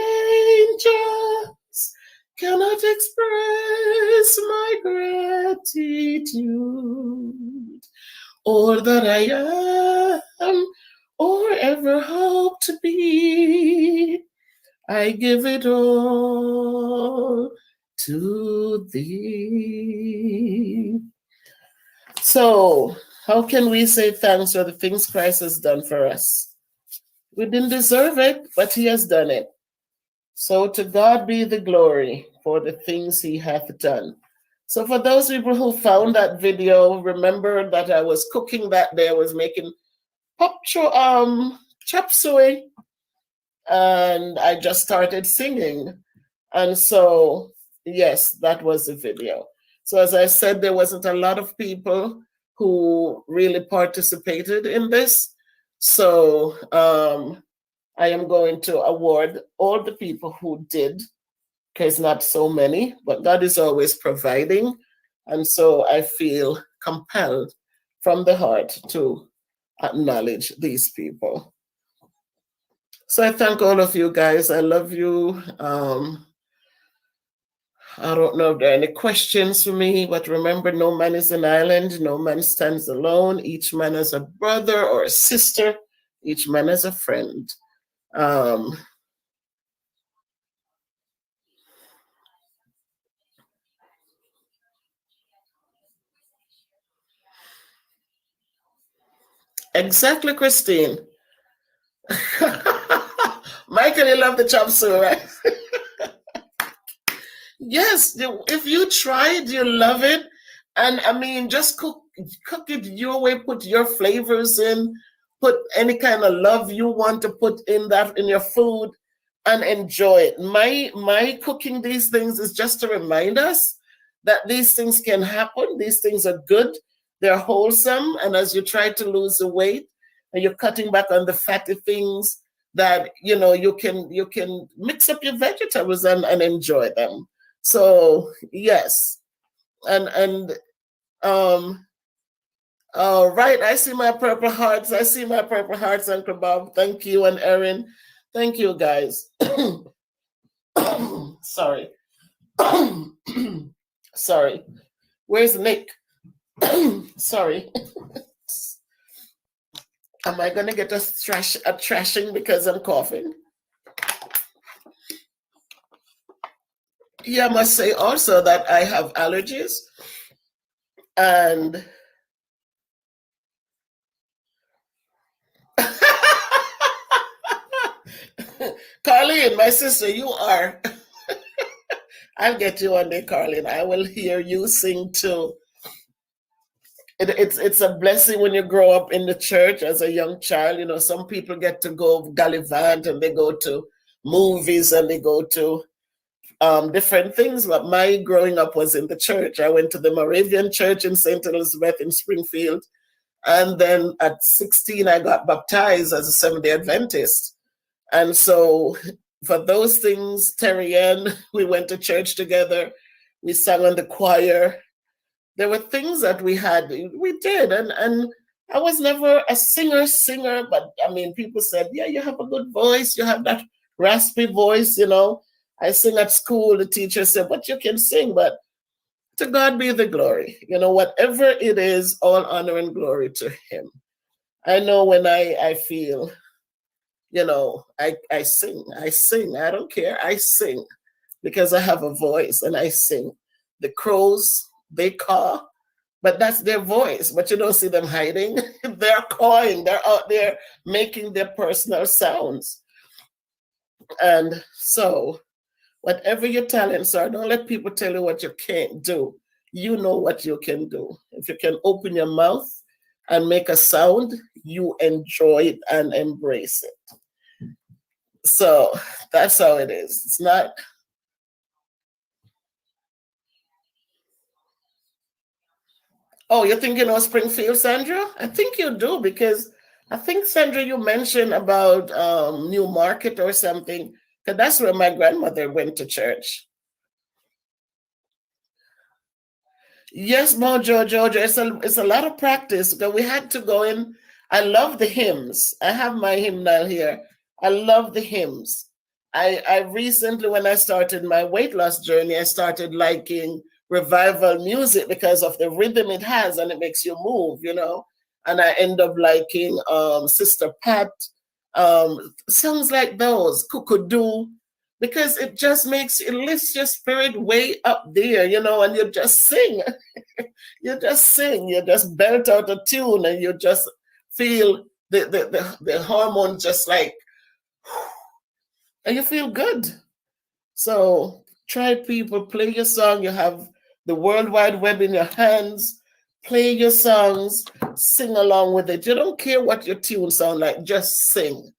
Speaker 1: angels cannot express my gratitude, or that I am, or ever hope to be. I give it all to Thee. So, how can we say thanks for the things Christ has done for us? We didn't deserve it, but He has done it. So to God be the glory for the things He hath done. So for those people who found that video, remember that I was cooking that day. I was making chop suey, and I just started singing. And so, yes, that was the video. So as I said, there wasn't a lot of people who really participated in this. So I am going to award all the people who did, because not so many, but God is always providing. And so I feel compelled from the heart to acknowledge these people. So I thank all of you guys. I love you. I don't know if there are any questions for me, but remember, no man is an island. No man stands alone. Each man has a brother or a sister. Each man has a friend. Exactly, Christine. Michael, you love the chop suey, right? Yes, if you tried, you love it. And I mean, just cook it your way, put your flavors in, put any kind of love you want to put in that in your food and enjoy it. My cooking these things is just to remind us that these things can happen. These things are good. They're wholesome. And as you try to lose the weight and you're cutting back on the fatty things, that you can mix up your vegetables and enjoy them. So yes. And all right, I see my purple hearts. I see my purple hearts, Uncle Bob. Thank you, and Erin. Thank you, guys. Sorry. Sorry. Where's Nick? Sorry. Am I gonna get a trashing because I'm coughing? Yeah, I must say also that I have allergies, and Carlene, my sister, you are. I'll get you one day, Carlene. I will hear you sing too. It's a blessing when you grow up in the church as a young child. You know, some people get to go gallivant and they go to movies and they go to different things. But my growing up was in the church. I went to the Moravian Church in St. Elizabeth in Springfield. And then at 16, I got baptized as a Seventh-day Adventist. And so for those things, Terry Ann, we went to church together. We sang on the choir. There were things that we did. And I was never a singer, but I mean, people said, yeah, you have a good voice. You have that raspy voice, you know. I sing at school. The teacher said, but you can sing, but to God be the glory. You know, whatever it is, all honor and glory to him. I know when I feel, you know, I sing. I don't care. I sing because I have a voice and I sing. The crows, they caw, but that's their voice. But you don't see them hiding. They're cawing. They're out there making their personal sounds. And so, whatever your talents are, don't let people tell you what you can't do. You know what you can do. If you can open your mouth and make a sound, you enjoy it and embrace it. So that's how it is. It's not. Oh, you're thinking of Springfield, Sandra? I think you do because I think, Sandra, you mentioned about New Market or something. Because that's where my grandmother went to church. Yes, Mojo, Georgia. It's a lot of practice because we had to go in. I love the hymns. I have my hymnal here. I love the hymns. I recently, when I started my weight loss journey, I started liking revival music because of the rhythm it has and it makes you move, you know. And I end up liking Sister Pat, songs like those, Kukudu, because it just it lifts your spirit way up there, you know, and you just sing. You just sing, you just belt out a tune and you just feel the hormones just like, and you feel good. So try, people, play your song. You have the World Wide Web in your hands. Play your songs, sing along with it. You don't care what your tune sound like, just sing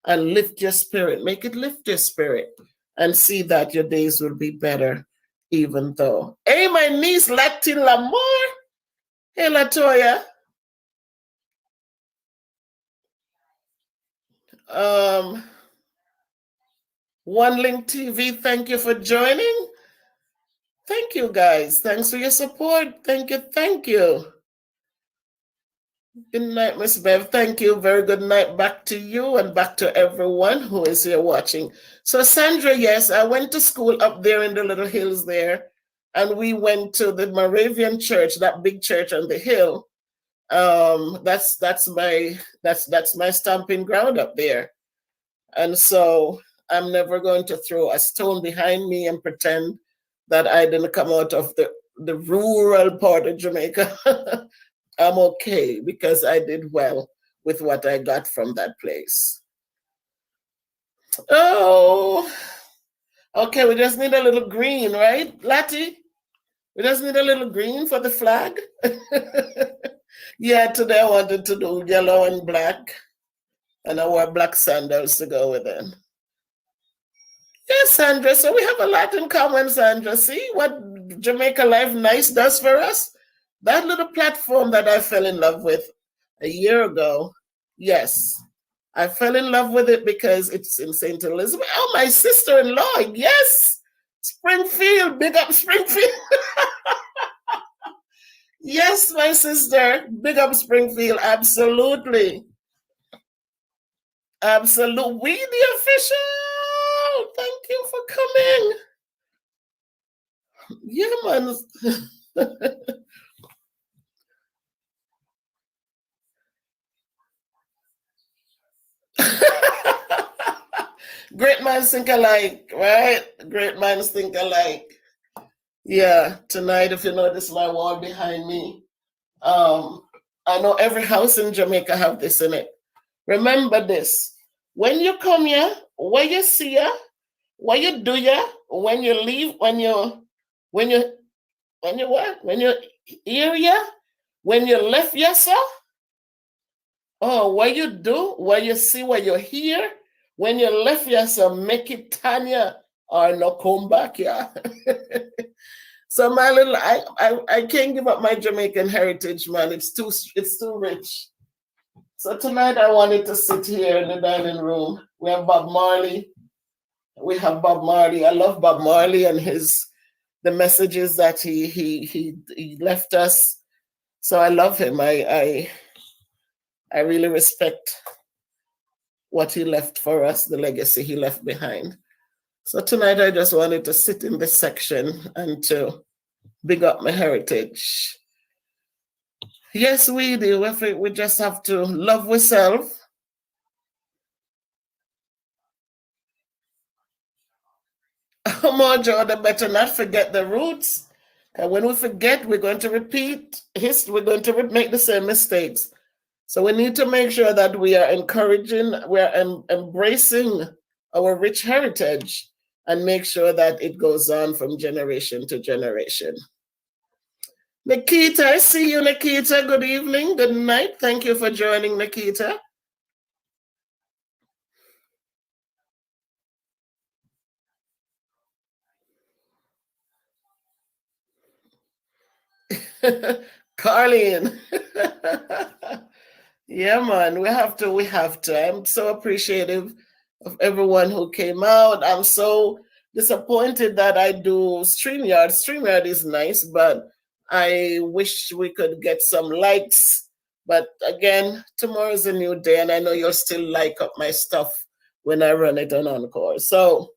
Speaker 1: and lift your spirit. Make it lift your spirit and see that your days will be better even though. Hey, my niece, Latin Lamore. Hey, Latoya. One Link TV, thank you for joining. Thank you, guys. Thanks for your support. Thank you. Thank you. Good night, Miss Bev. Thank you. Very good night back to you and back to everyone who is here watching. So, Sandra, yes, I went to school up there in the little hills there, and we went to the Moravian church, that big church on the hill. That's my stomping ground up there, and so I'm never going to throw a stone behind me and pretend that I didn't come out of the rural part of Jamaica. I'm okay because I did well with what I got from that place. Oh, okay. We just need a little green, right, Lati? We just need a little green for the flag. Yeah, today I wanted to do yellow and black, and I wore black sandals to go with it. Yes, Sandra. So we have a lot in common, Sandra. See what Jamaica Live Nice does for us? That little platform that I fell in love with a year ago. Yes, I fell in love with it because it's in St. Elizabeth. Oh, my sister in law. Yes. Springfield. Big up Springfield. Yes, my sister. Big up Springfield. Absolutely. Absolute. We the official. Thank you for coming. Yeah, man. Great minds think alike, right? Great minds think alike. Yeah, tonight, if you notice my wall behind me, I know every house in Jamaica have this in it. Remember this. When you come here, what you see here, what you do here, when you leave, when you what? When you hear here, when you left here, sir. Oh, what you do, what you see, what you hear, when you left here, so make it Tanya or no come back here. So my little, I can't give up my Jamaican heritage, man. It's too rich. So tonight I wanted to sit here in the dining room. We have Bob Marley. We have Bob Marley. I love Bob Marley and the messages that he left us. So I love him. I really respect what he left for us, the legacy he left behind. So tonight I just wanted to sit in this section and to big up my heritage. Yes, we do. We just have to love ourselves. Mojo, the better not forget the roots. And when we forget, we're going to repeat history. We're going to make the same mistakes. So we need to make sure that we are encouraging, we're embracing our rich heritage and make sure that it goes on from generation to generation. Nikita, I see you, Nikita. Good evening, good night. Thank you for joining, Nikita. Carlene. Yeah, man, we have to. I'm so appreciative of everyone who came out. I'm so disappointed that I do StreamYard. StreamYard is nice, but I wish we could get some likes. But again, tomorrow's a new day, and I know you'll still like up my stuff when I run it on Encore. So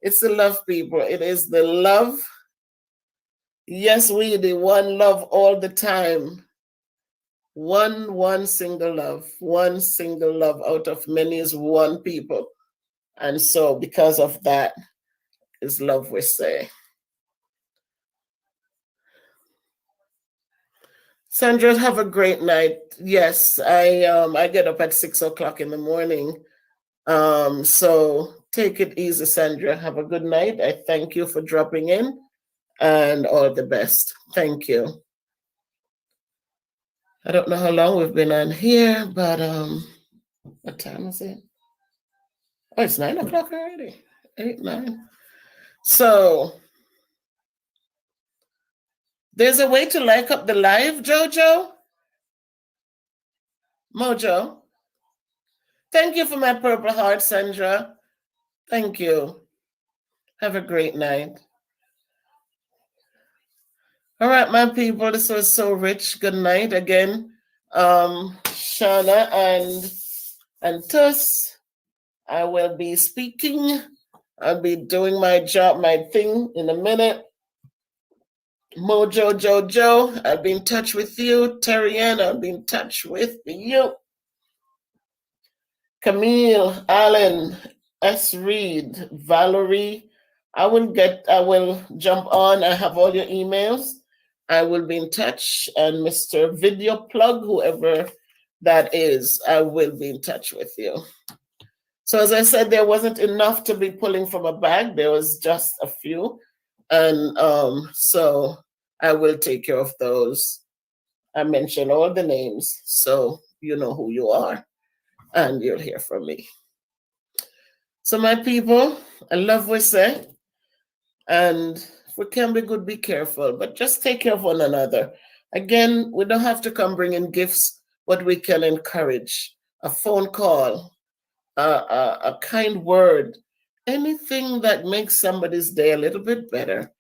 Speaker 1: it's the love, people. It is the love. Yes, we the one love all the time. One single love. One single love out of many is one people. And so because of that is love, we say. Sandra, have a great night. Yes, I get up at 6 o'clock in the morning. So take it easy, Sandra. Have a good night. I thank you for dropping in and all the best. Thank you. I don't know how long we've been on here, but what time is it? Oh, it's 9 o'clock already. 8, 9. So there's a way to like up the live, Jojo. Mojo. Thank you for my purple heart, Sandra. Thank you. Have a great night. All right, my people, this was so rich. Good night again. Shauna and Tuss, I will be speaking. I'll be doing my job, my thing in a minute. Mojo Jojo, I'll be in touch with you. Terry Ann, I'll be in touch with you. Camille, Allen, S. Reed, Valerie, I will jump on. I have all your emails. I will be in touch. And Mr. Video Plug, whoever that is, I will be in touch with you. So as I said, there wasn't enough to be pulling from a bag. There was just a few. And so I will take care of those. I mentioned all the names, so you know who you are, and you'll hear from me. So, my people, I love what we say, and if we can be good, be careful, but just take care of one another. Again, we don't have to come bringing gifts, but we can encourage a phone call, a kind word, anything that makes somebody's day a little bit better.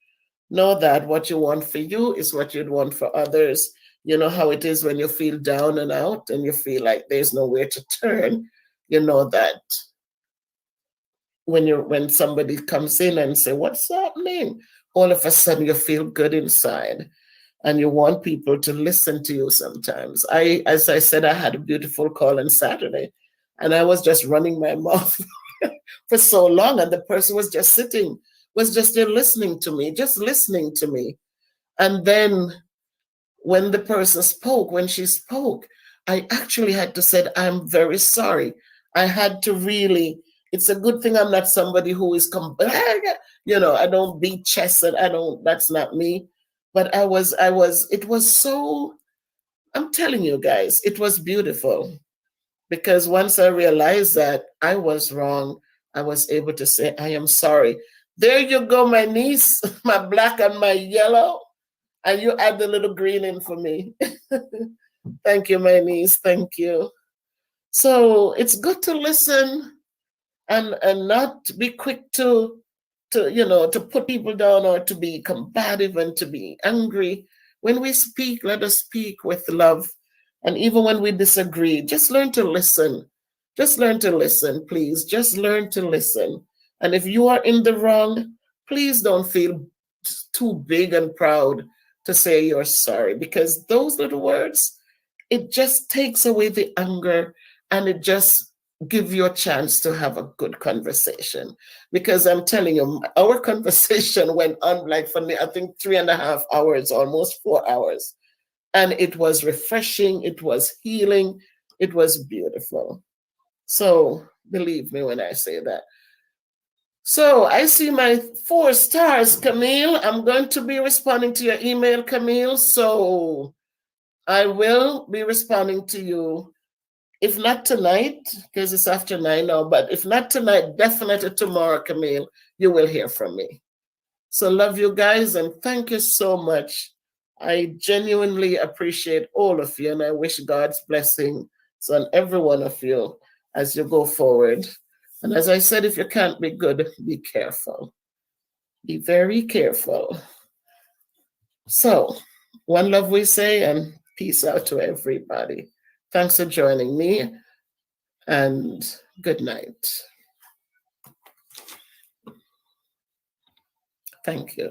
Speaker 1: Know that what you want for you is what you'd want for others. You know how it is when you feel down and out and you feel like there's nowhere to turn. You know that when somebody comes in and say, "What's happening?" all of a sudden you feel good inside. And you want people to listen to you sometimes. As I said, I had a beautiful call on Saturday, and I was just running my mouth for so long, and the person was just sitting, was just there listening to me, just listening to me. And then when the person spoke, when she spoke, I actually had to say, "I'm very sorry." I had to really, it's a good thing I'm not somebody who is, I don't beat chest, and that's not me. But it was so, I'm telling you guys, it was beautiful. Because once I realized that I was wrong, I was able to say, "I am sorry." There you go, my niece, my black and my yellow. And you add the little green in for me. Thank you, my niece. Thank you. So it's good to listen and not be quick to put people down or to be combative and to be angry. When we speak, let us speak with love. And even when we disagree, just learn to listen. Just learn to listen, please. Just learn to listen. And if you are in the wrong, please don't feel too big and proud to say you're sorry, because those little words, it just takes away the anger, and it just give you a chance to have a good conversation. Because I'm telling you, our conversation went on like for me, I think 3.5 hours, almost 4 hours. And it was refreshing, it was healing, it was beautiful. So believe me when I say that. So I see my 4 stars, Camille. I'm going to be responding to your email, Camille. So I will be responding to you. If not tonight, because it's after 9 now, but if not tonight, definitely tomorrow, Camille, you will hear from me. So love you guys, and thank you so much. I genuinely appreciate all of you, and I wish God's blessing on every one of you as you go forward. And as I said, if you can't be good, be careful. Be very careful. So, one love we say, and peace out to everybody. Thanks for joining me, and good night. Thank you.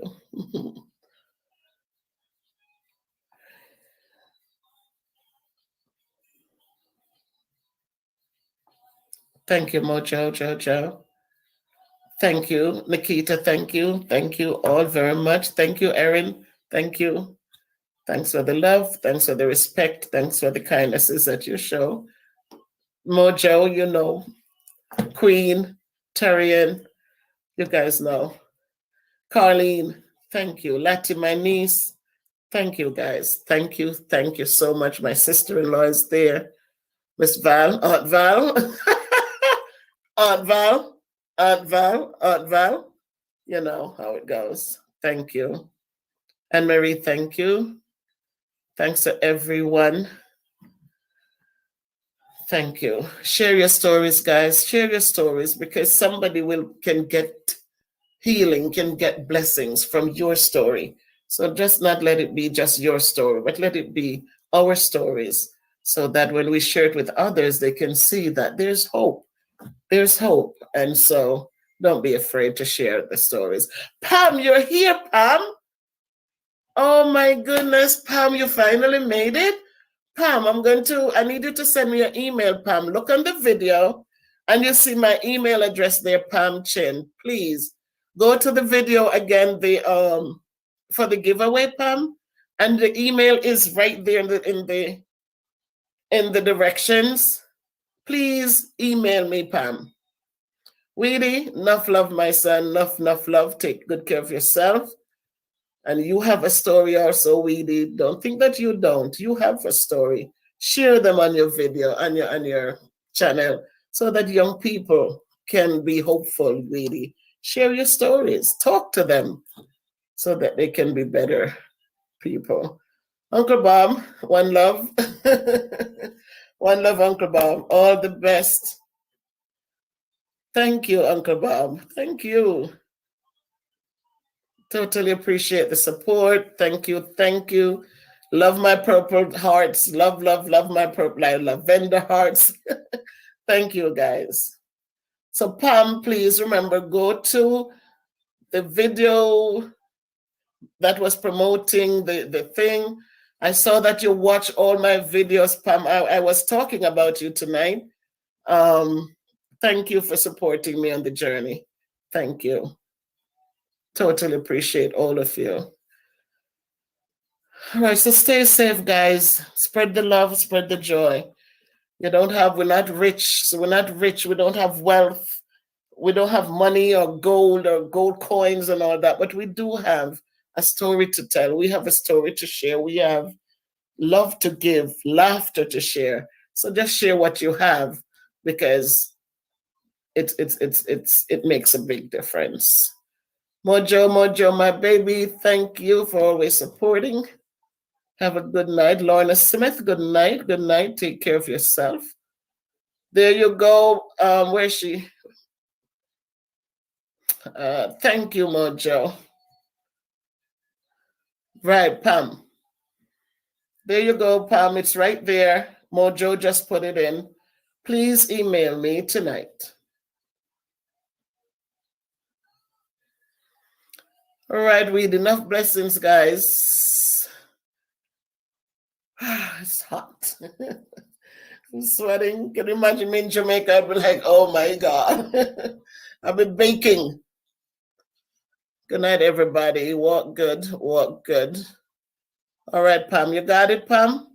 Speaker 1: Thank you, Mojo. Thank you, Nikita. Thank you. Thank you all very much. Thank you, Erin. Thank you. Thanks for the love. Thanks for the respect. Thanks for the kindnesses that you show. Mojo, you know. Queen, Terrian, you guys know. Carlene, thank you. Lati, my niece, thank you, guys. Thank you. Thank you so much. My sister-in-law is there. Miss Val, Aunt Val. Aunt Val, Aunt Val, Aunt Val. You know how it goes. Thank you. Anne Marie, thank you. Thanks to everyone. Thank you. Share your stories, guys. Share your stories, because somebody can get healing, can get blessings from your story. So just not let it be just your story, but let it be our stories, so that when we share it with others, they can see that there's hope. There's hope. And so don't be afraid to share the stories. Pam, you're here, Pam. Oh my goodness, Pam, you finally made it. Pam, I need you to send me your email, Pam. Look on the video and you see my email address there, Pam Chin. Please go to the video again, for the giveaway, Pam. And the email is right there in the directions. Please email me, Pam. Weedy, enough love, my son. Enough love. Take good care of yourself. And you have a story also, Weedy. Don't think that you don't. You have a story. Share them on your video, on your channel, so that young people can be hopeful, Weedy. Share your stories. Talk to them so that they can be better people. Uncle Bob, one love. One love, Uncle Bob. All the best. Thank you, Uncle Bob. Thank you. Totally appreciate the support. Thank you. Thank you. Love my purple hearts. Love, love, love my purple lavender hearts. Thank you, guys. So, Pam, please remember, go to the video that was promoting the thing. I saw that you watch all my videos, Pam. I was talking about you tonight. Thank you for supporting me on the journey. Thank you. Totally appreciate all of you. All right, so stay safe, guys. Spread the love, spread the joy. We're not rich, so we're not rich. We don't have wealth. We don't have money or gold coins and all that, but we do have a story to tell. We have a story to share. We have love to give, laughter to share. So just share what you have, because it makes a big difference. Mojo, my baby, thank you for always supporting. Have a good night. Lorna Smith, good night. Good night. Take care of yourself. There you go. Where's she? Thank you, Mojo. Right, Pam. There you go, Pam. It's right there. Mojo just put it in. Please email me tonight. All right, Weed. Enough blessings, guys. It's hot. I'm sweating. Can you imagine me in Jamaica? I'd be like, oh my God. I've been baking. Good night, everybody. Walk good. Walk good. All right, Pam. You got it, Pam?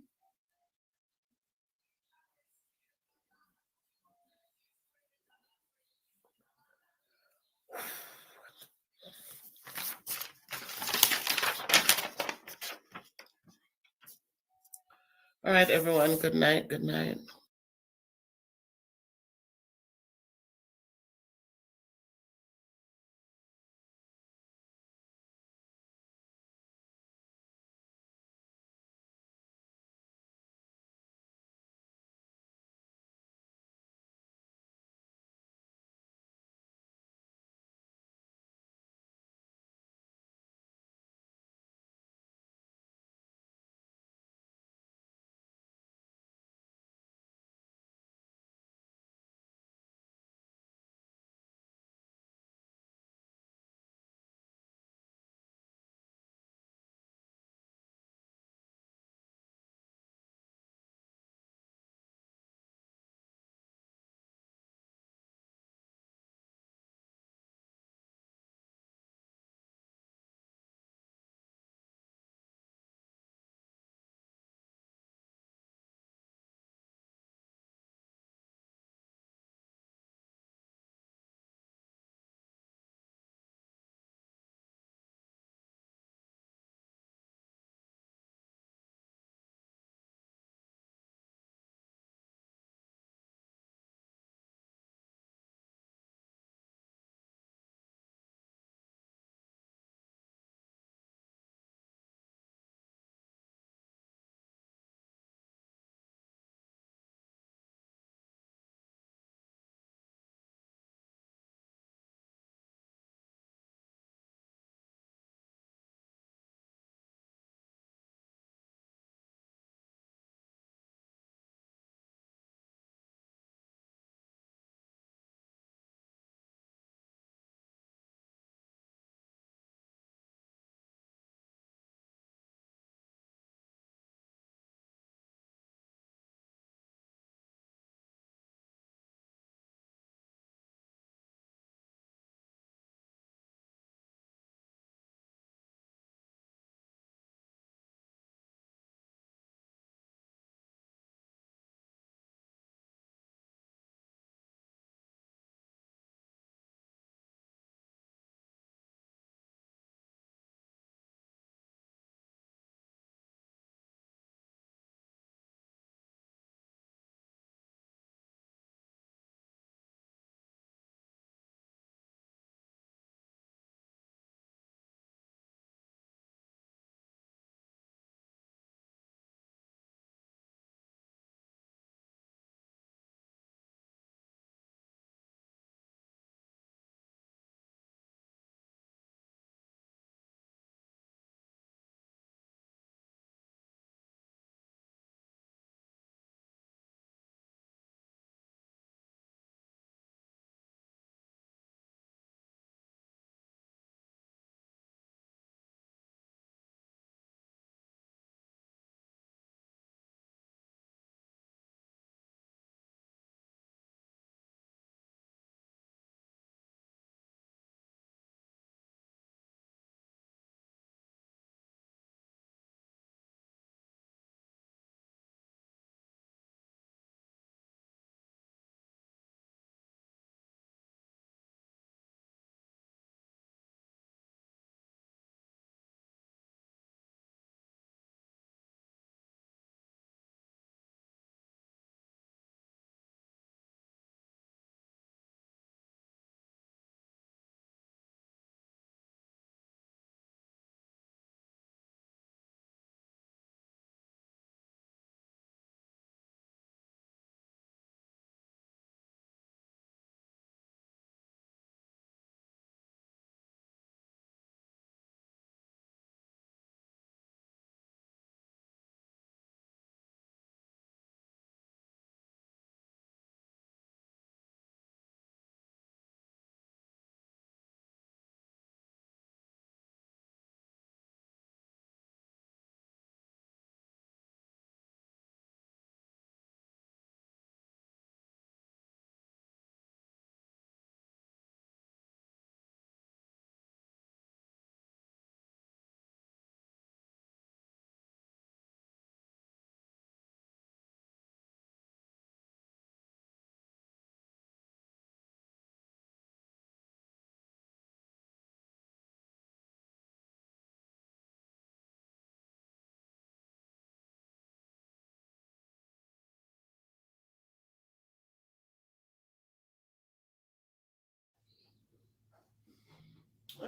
Speaker 1: All right, everyone. Good night. Good night.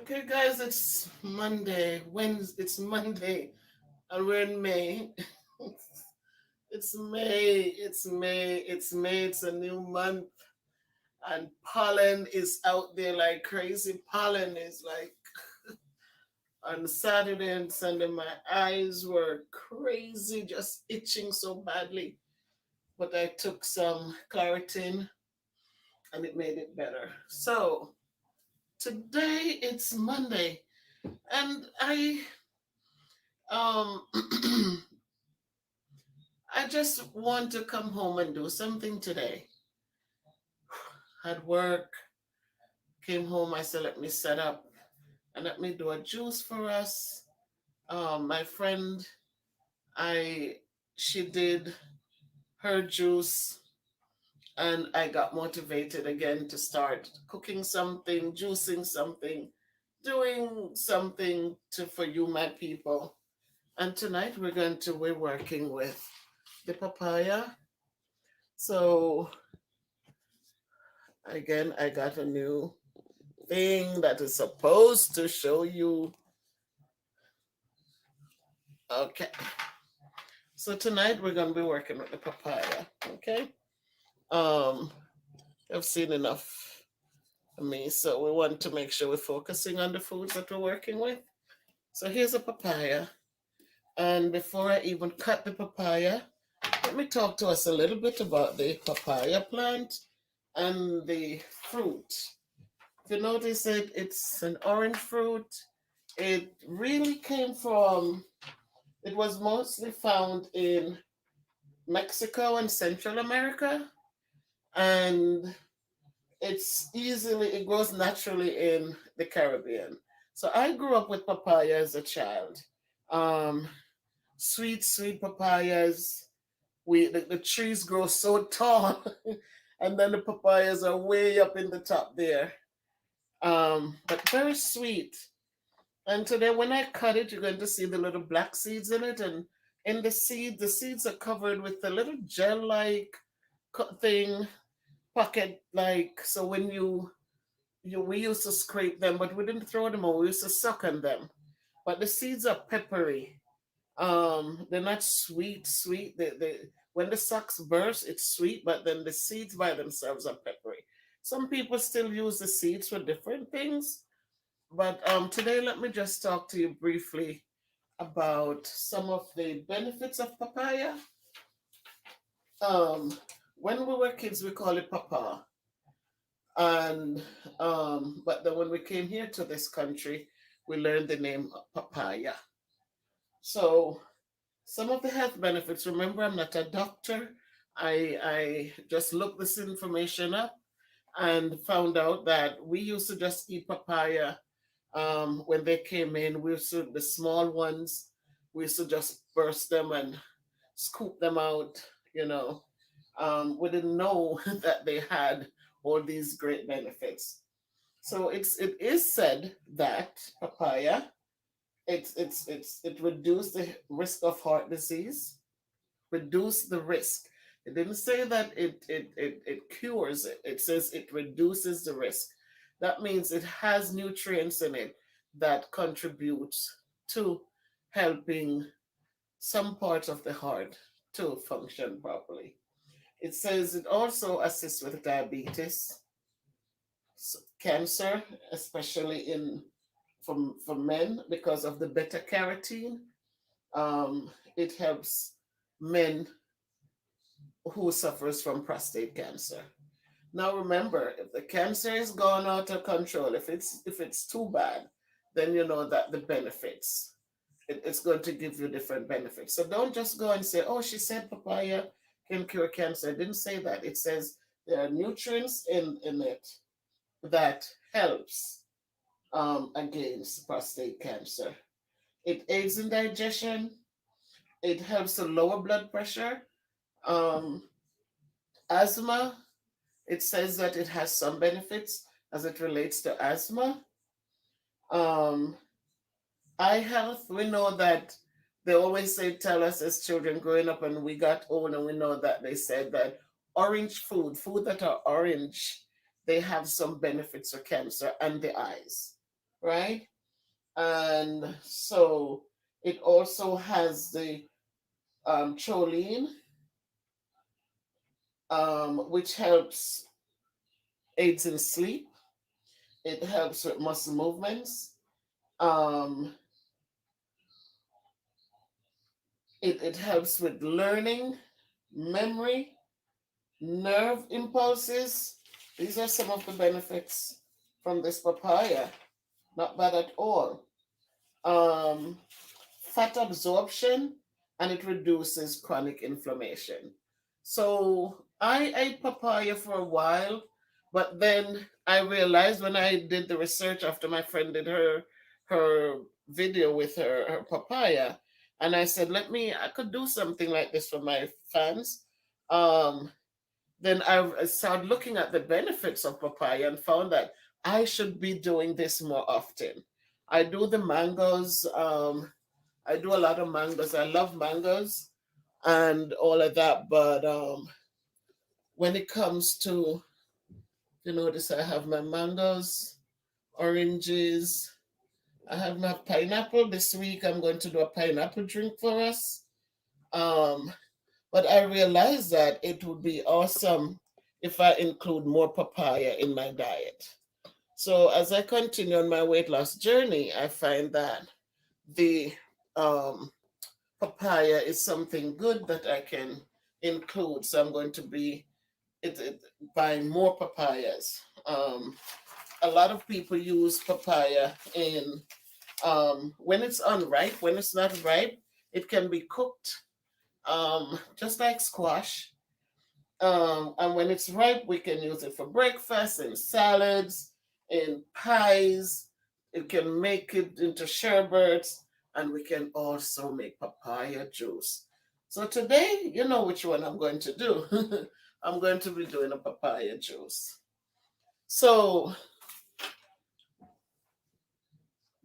Speaker 1: Okay, guys, it's Monday. It's Monday, and we're in May. It's May. It's May. It's May. It's a new month, and pollen is out there like crazy. Pollen is like on Saturday and Sunday. My eyes were crazy, just itching so badly. But I took some Claritin, and it made it better. So today it's Monday, and um I just want to come home and do something today. Had work, came home. I said, let me set up and let me do a juice for us. My friend, I she did her juice, and I got motivated again to start cooking something, juicing something, doing something to for you, my people. And tonight we're working with the papaya. So again, I got a new thing that is supposed to show you. Okay. So tonight we're gonna be working with the papaya. Okay. Um, I've seen enough of me, so we want to make sure we're focusing on the foods that we're working with. So here's a papaya. And before I even cut the papaya, let me talk to us a little bit about the papaya plant and the fruit. If you notice it, it's an orange fruit. It really came from, it was mostly found in Mexico and Central America. And it grows naturally in the Caribbean. So I grew up with papaya as a child. Um, sweet papayas. The trees grow so tall, and then the papayas are way up in the top there. But very sweet. And today, when I cut it, you're going to see the little black seeds in it, and in the seeds are covered with a little gel-like thing, pocket-like. So when we used to scrape them, but we didn't throw them away. We used to suck on them. But the seeds are peppery. They're not sweet. They when the socks burst, it's sweet, but then the seeds by themselves are peppery. Some people still use the seeds for different things, but today let me just talk to you briefly about some of the benefits of papaya. Um, when we were kids, we call it papa, and but then when we came here to this country, we learned the name papaya. So some of the health benefits. Remember, I'm not a doctor. I just looked this information up and found out that we used to just eat papaya when they came in. We used to, the small ones, we used to just burst them and scoop them out. You know, we didn't know that they had all these great benefits. So it is said that papaya it reduced the risk of heart disease, reduce the risk. It didn't say that it cures it. It says it reduces the risk. That means it has nutrients in it that contributes to helping some parts of the heart to function properly. It says it also assists with diabetes, cancer, especially in for men because of the beta carotene. It helps men who suffers from prostate cancer. Now remember, if the cancer is gone out of control, if it's too bad, then you know that the benefits it's going to give you different benefits. So don't just go and say, "Oh, she said papaya can cure cancer." I didn't say that. It says there are nutrients in it that helps against prostate cancer. It aids in digestion. It helps to lower blood pressure. Um, Asthma, it says that it has some benefits as it relates to asthma. Um, Eye health, we know that they always say, tell us as children growing up, and we got old, and we know that they said that orange food that are orange, they have some benefits for cancer and the eyes. right? And so it also has the choline, which helps aids in sleep. It helps with muscle movements. Um, it helps with learning, memory, nerve impulses. These are some of the benefits from this papaya. Not bad at all. Um, Fat absorption, and it reduces chronic inflammation. So I ate papaya for a while, but then I realized when I did the research after my friend did her video with her papaya, and I said, I could do something like this for my fans. Um, then I started looking at the benefits of papaya and found that I should be doing this more often. I do the mangoes. I do a lot of mangoes. I love mangoes and all of that. But when it comes to, you notice I have my mangoes, oranges. I have my pineapple. This week I'm going to do a pineapple drink for us. Um, but I realized that it would be awesome if I include more papaya in my diet. So as I continue on my weight loss journey, I find that the um, papaya is something good that I can include. So I'm going to be buying more papayas. A lot of people use papaya in when it's unripe. When it's not ripe, it can be cooked just like squash. And when it's ripe, we can use it for breakfast, in salads, in pies. It can make it into sherbets, and we can also make papaya juice. So today, you know which one I'm going to do. I'm going to be doing a papaya juice. So,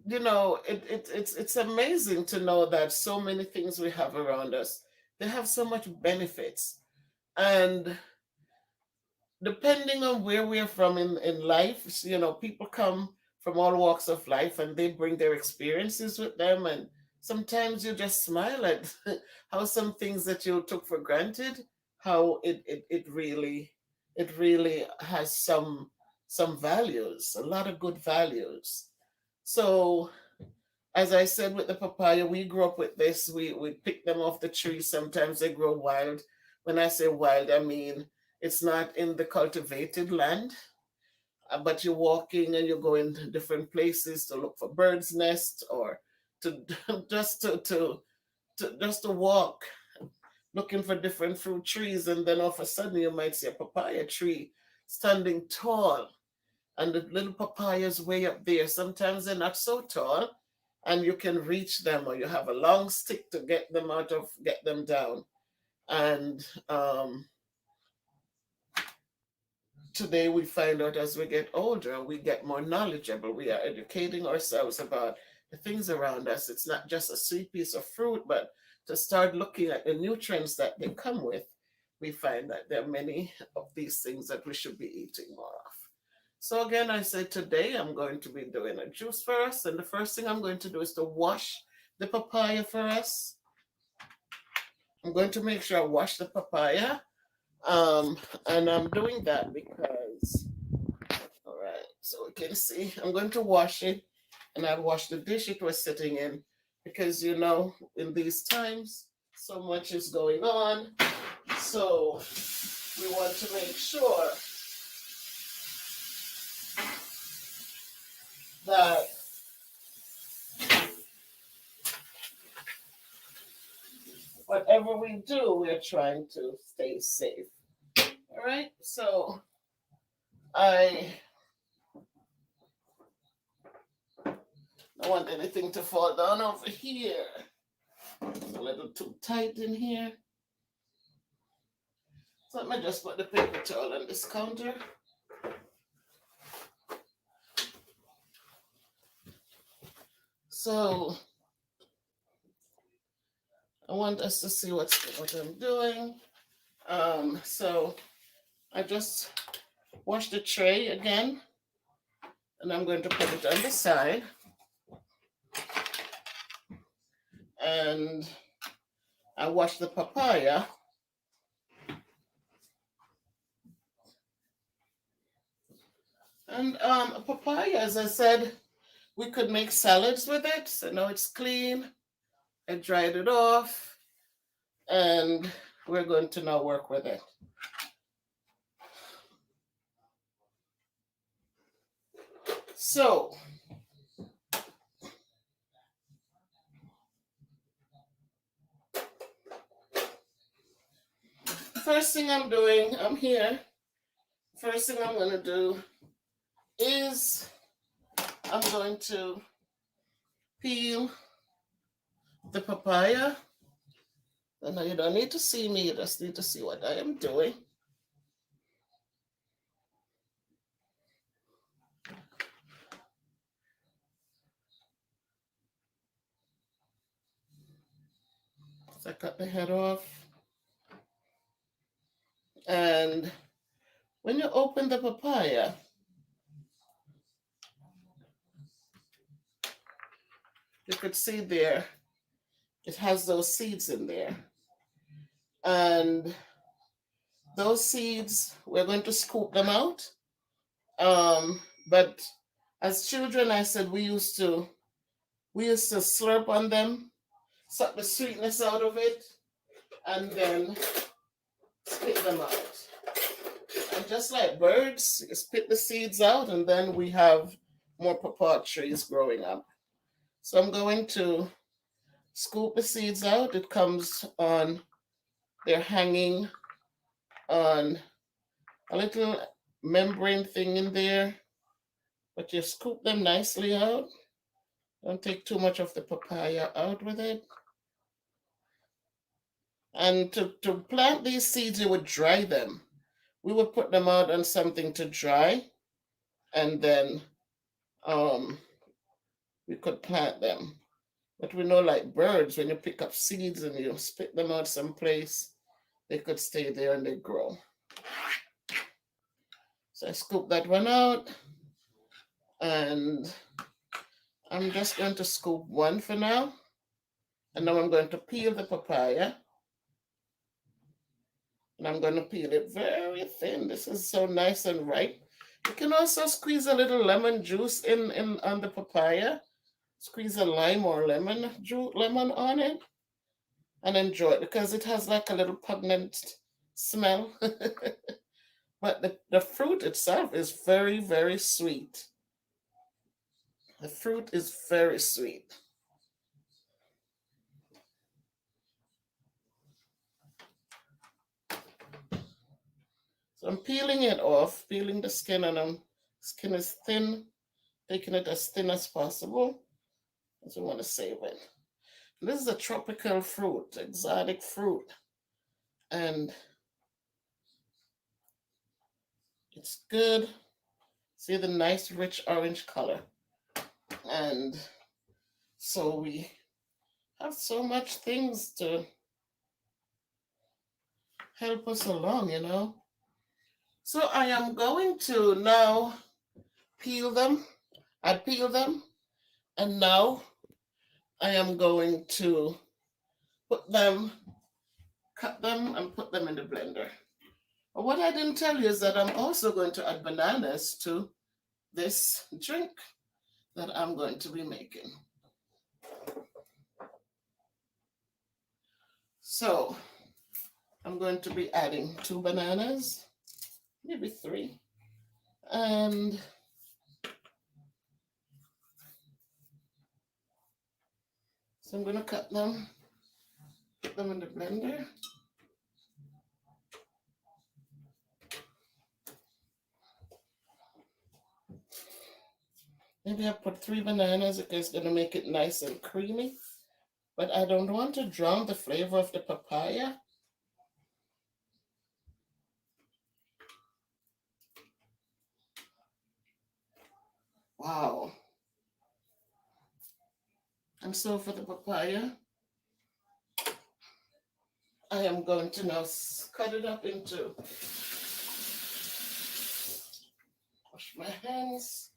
Speaker 1: it's amazing to know that so many things we have around us, they have so much benefits. And depending on where we're from in life, people come from all walks of life and they bring their experiences with them. And sometimes you just smile at how some things that you took for granted, how it really has some values, a lot of good values. So as I said with the papaya, we grew up with this. We pick them off the tree. Sometimes they grow wild. When I say wild, I mean it's not in the cultivated land, but you're walking and you're going to different places to look for birds' nests or to just to walk, looking for different fruit trees, and then all of a sudden you might see a papaya tree standing tall, and the little papayas way up there. Sometimes they're not so tall, and you can reach them, or you have a long stick to get them down. And today we find out as we get older, we get more knowledgeable. We are educating ourselves about the things around us. It's not just a sweet piece of fruit, but to start looking at the nutrients that they come with, we find that there are many of these things that we should be eating more of. So again, I said today I'm going to be doing a juice for us. And the first thing I'm going to do is to wash the papaya for us. I'm going to make sure I wash the papaya. And I'm doing that because, all right, so we can see, I'm going to wash it, and I'll wash the dish it was sitting in because, in these times, so much is going on. So we want to make sure that whatever we do, we're trying to stay safe. All right, so I don't want anything to fall down over here. It's a little too tight in here. So let me just put the paper towel on this counter. So I want us to see what I'm doing. So I just washed the tray again, And I'm going to put it on the side. And I wash the papaya. And papaya, as I said, we could make salads with it. So now it's clean. I dried it off. And we're going to now work with it. So, first thing I'm doing, I'm here. First thing I'm going to do is I'm going to peel the papaya. And now you don't need to see me, you just need to see what I am doing. So I cut the head off. And when you open the papaya, you could see there, it has those seeds in there. And those seeds, we're going to scoop them out. But as children, I said we used to slurp on them, suck the sweetness out of it, and then spit them out. And just like birds, you spit the seeds out, and then we have more pawpaw trees growing up. So I'm going to scoop the seeds out. It comes on, they're hanging on a little membrane thing in there, but you scoop them nicely out. Don't take too much of the papaya out with it. And to plant these seeds, you would dry them. We would put them out on something to dry, and then we could plant them. But we know, like birds, when you pick up seeds and you spit them out someplace, they could stay there and they grow. So I scoop that one out, and I'm just going to scoop one for now. And now I'm going to peel the papaya. And I'm going to peel it very thin. This is so nice and ripe. You can also squeeze a little lemon juice in on the papaya. Squeeze a lime or lemon on it and enjoy it because it has like a little pungent smell. But the fruit itself is very, very sweet. The fruit is very sweet. So I'm peeling it off, peeling the skin, and skin is thin, taking it as thin as possible, as we want to save it. This is a tropical fruit, exotic fruit, and it's good. See the nice, rich orange color, and so we have so much things to help us along, you know. So I am going to now peel them. I peel them, and now I am going to cut them, and put them in the blender. But what I didn't tell you is that I'm also going to add bananas to this drink that I'm going to be making. So I'm going to be adding 2 bananas, maybe 3, and so I'm going to cut them, put them in the blender. Maybe I put 3 bananas because it's going to make it nice and creamy. But I don't want to drown the flavor of the papaya. Wow. And so for the papaya, I am going to now cut it up into, wash my hands,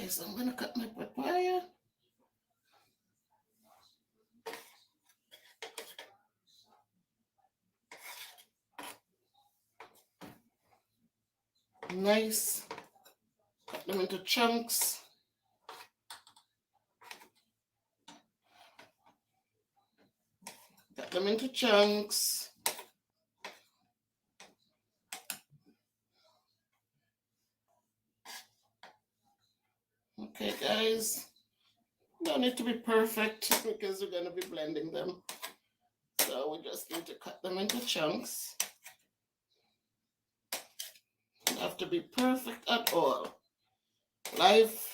Speaker 1: Okay, so I'm gonna cut my papaya. Nice. Cut them into chunks. Cut them into chunks. Okay, guys. Don't need to be perfect because we're gonna be blending them. So we just need to cut them into chunks. Don't have to be perfect at all. Life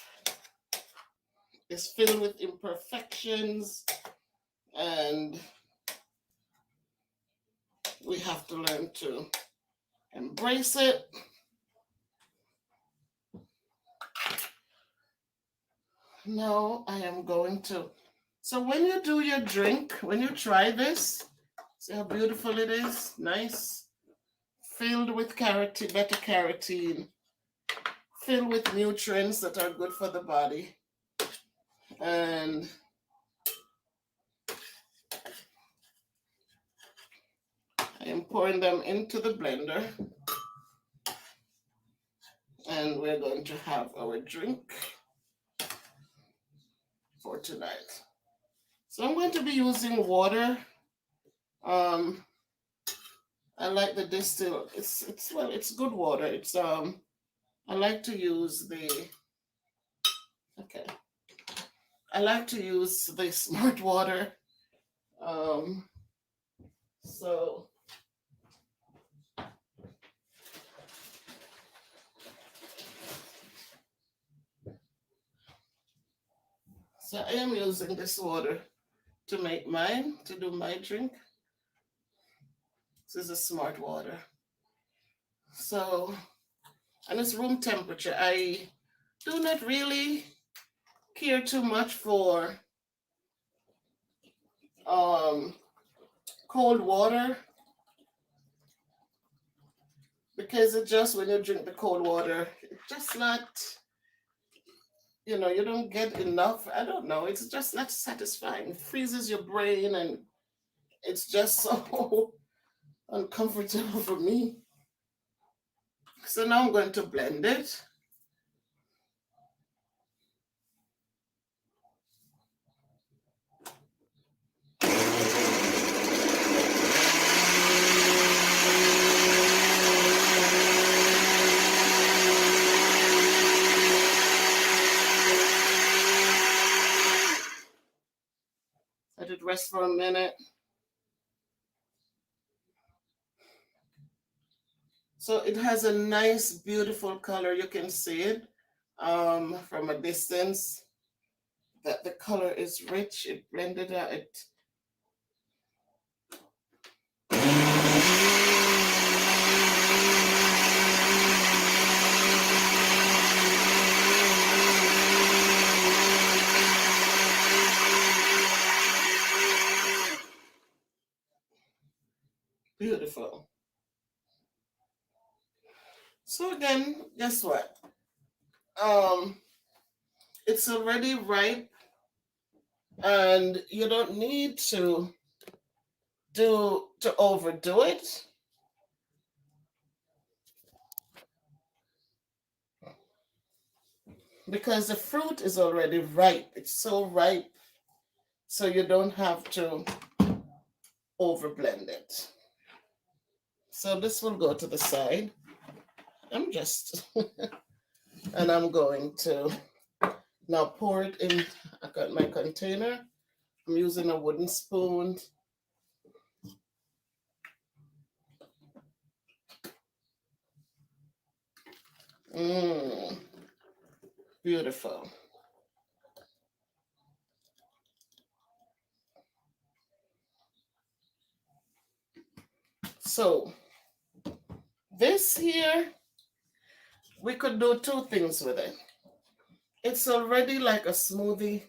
Speaker 1: is filled with imperfections, and we have to learn to embrace it. Now I am going to. So when you do your drink, when you try this, see how beautiful it is? Nice. Filled with beta carotene, filled with nutrients that are good for the body. And I am pouring them into the blender. And we're going to have our drink for tonight. So I'm going to be using water. I like the distill. It's good water. I like to use I like to use the Smart Water. So I am using this water to make mine, to do my drink. This is a Smart Water. So, and it's room temperature. I do not really care too much for cold water, because it just, when you drink the cold water, it's just not, you don't get enough. I don't know. It's just not satisfying. It freezes your brain, and it's just so uncomfortable for me. So now I'm going to blend it. Let it rest for a minute. So it has a nice, beautiful color. You can see it from a distance, that the color is rich. It blended out. Beautiful. So again, guess what? It's already ripe, and you don't need to overdo it. Because the fruit is already ripe. It's so ripe, so you don't have to overblend it. So this will go to the side. I'm going to now pour it in. I got my container. I'm using a wooden spoon. Beautiful. So this here, we could do two things with it. It's already like a smoothie,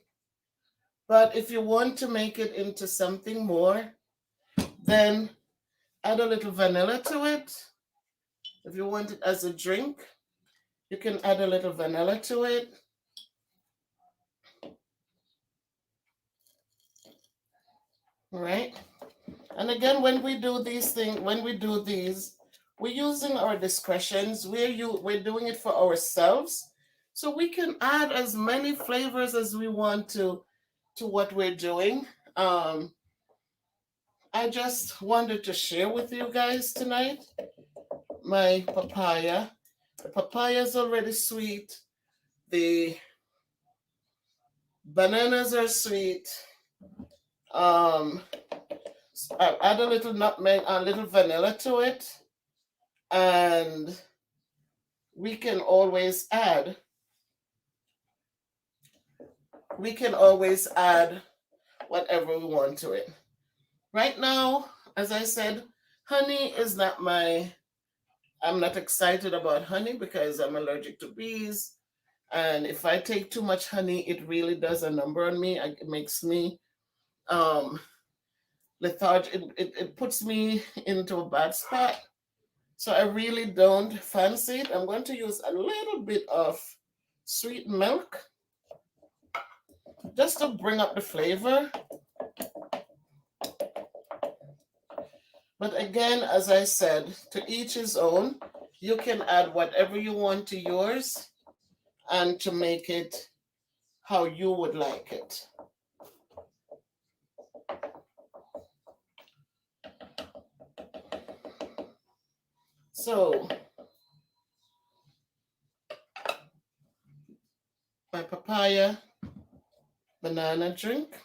Speaker 1: but if you want to make it into something more, then add a little vanilla to it. If you want it as a drink, you can add a little vanilla to it. All right. And again, when we do these things, we're using our discretions. We're doing it for ourselves, so we can add as many flavors as we want to what we're doing. Um, I just wanted to share with you guys tonight my papaya. The papaya is already sweet. The bananas are sweet. Um, I add a little nutmeg, a little vanilla to it, and we can always add. We can always add whatever we want to it. Right now, as I said, honey is not my. I'm not excited about honey because I'm allergic to bees. And if I take too much honey, it really does a number on me. It makes me um, lethargic. It puts me into a bad spot. So I really don't fancy it. I'm going to use a little bit of sweet milk just to bring up the flavor. But again, as I said, to each his own. You can add whatever you want to yours and to make it how you would like it. So, my papaya banana drink.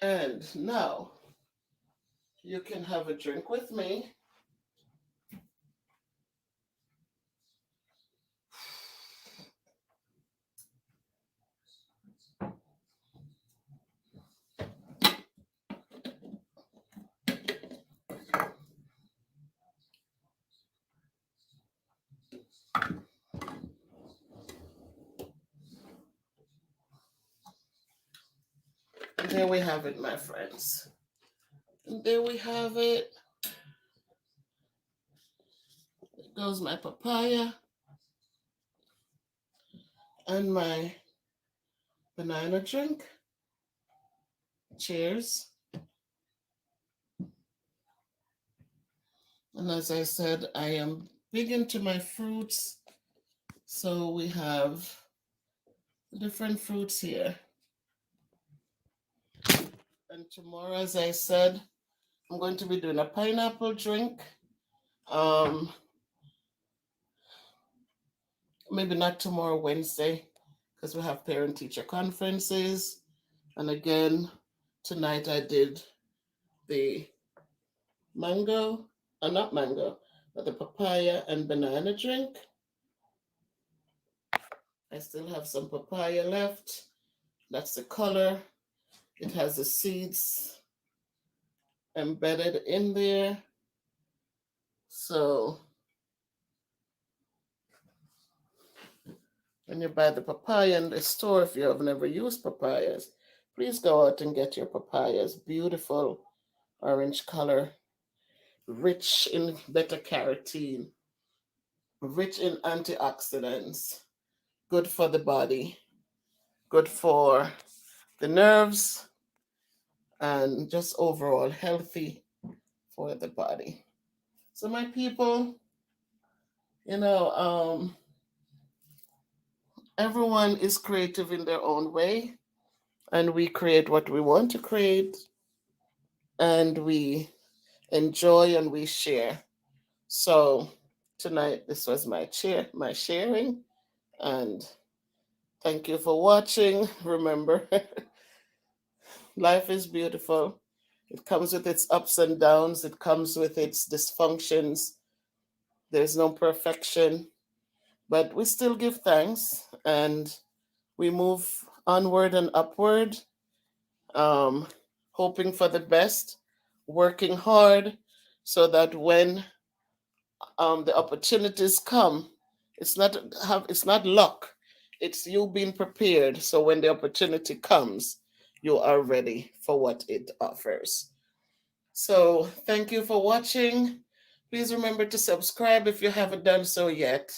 Speaker 1: And now you can have a drink with me. And there we have it, my friends. And there we have it. There goes my papaya and my banana drink. Cheers. And as I said, I am big into my fruits. So we have different fruits here. And tomorrow, as I said, I'm going to be doing a pineapple drink. Maybe not tomorrow, Wednesday, because we have parent-teacher conferences. And again, tonight I did the mango, not mango, but the papaya and banana drink. I still have some papaya left. That's the color. It has the seeds embedded in there. So when you buy the papaya in the store, if you have never used papayas, please go out and get your papayas. Beautiful orange color, rich in beta carotene, rich in antioxidants, good for the body, good for the nerves, and just overall healthy for the body. So my people, everyone is creative in their own way, and we create what we want to create, and we enjoy and we share. So tonight, this was my sharing, and thank you for watching. Remember, life is beautiful. It comes with its ups and downs. It comes with its dysfunctions. There's no perfection, but we still give thanks and we move onward and upward, hoping for the best, working hard so that when the opportunities come, it's not luck. It's you being prepared. So when the opportunity comes, you are ready for what it offers. So thank you for watching. Please remember to subscribe if you haven't done so yet.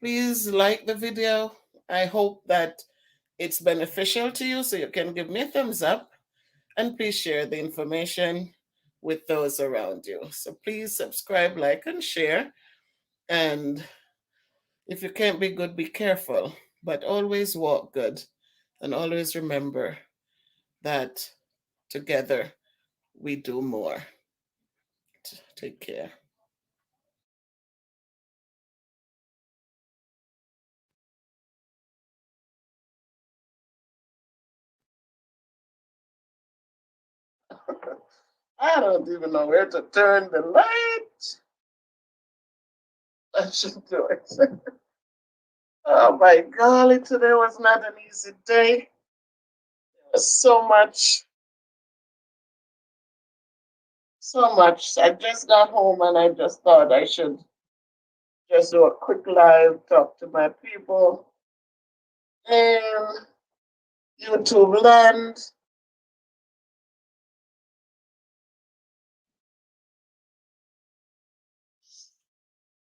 Speaker 1: Please like the video. I hope that it's beneficial to you, so you can give me a thumbs up, and please share the information with those around you. So please subscribe, like, and share. And if you can't be good, be careful, but always walk good. And always remember that together we do more. Take care. I don't even know where to turn the light. I should do it. Oh my golly, today was not an easy day. There was so much, so much. I just got home and I just thought I should just do a quick live, talk to my people in YouTube land.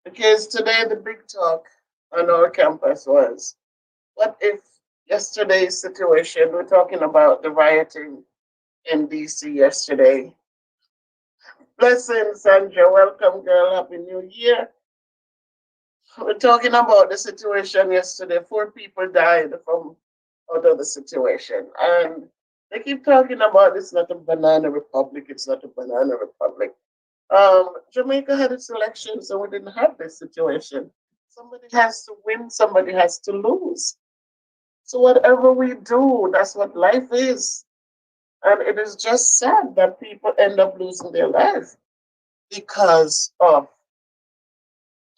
Speaker 1: Because today the big talk on our campus was, what if yesterday's situation, we're talking about the rioting in DC yesterday. Blessings, Sandra. Welcome, girl. Happy New Year. We're talking about the situation yesterday. 4 people died from out of the situation. And they keep talking about it's not a banana republic, it's not a banana republic. Jamaica had its elections and we didn't have this situation. Somebody has to win, somebody has to lose. So whatever we do, that's what life is. And it is just sad that people end up losing their life because of.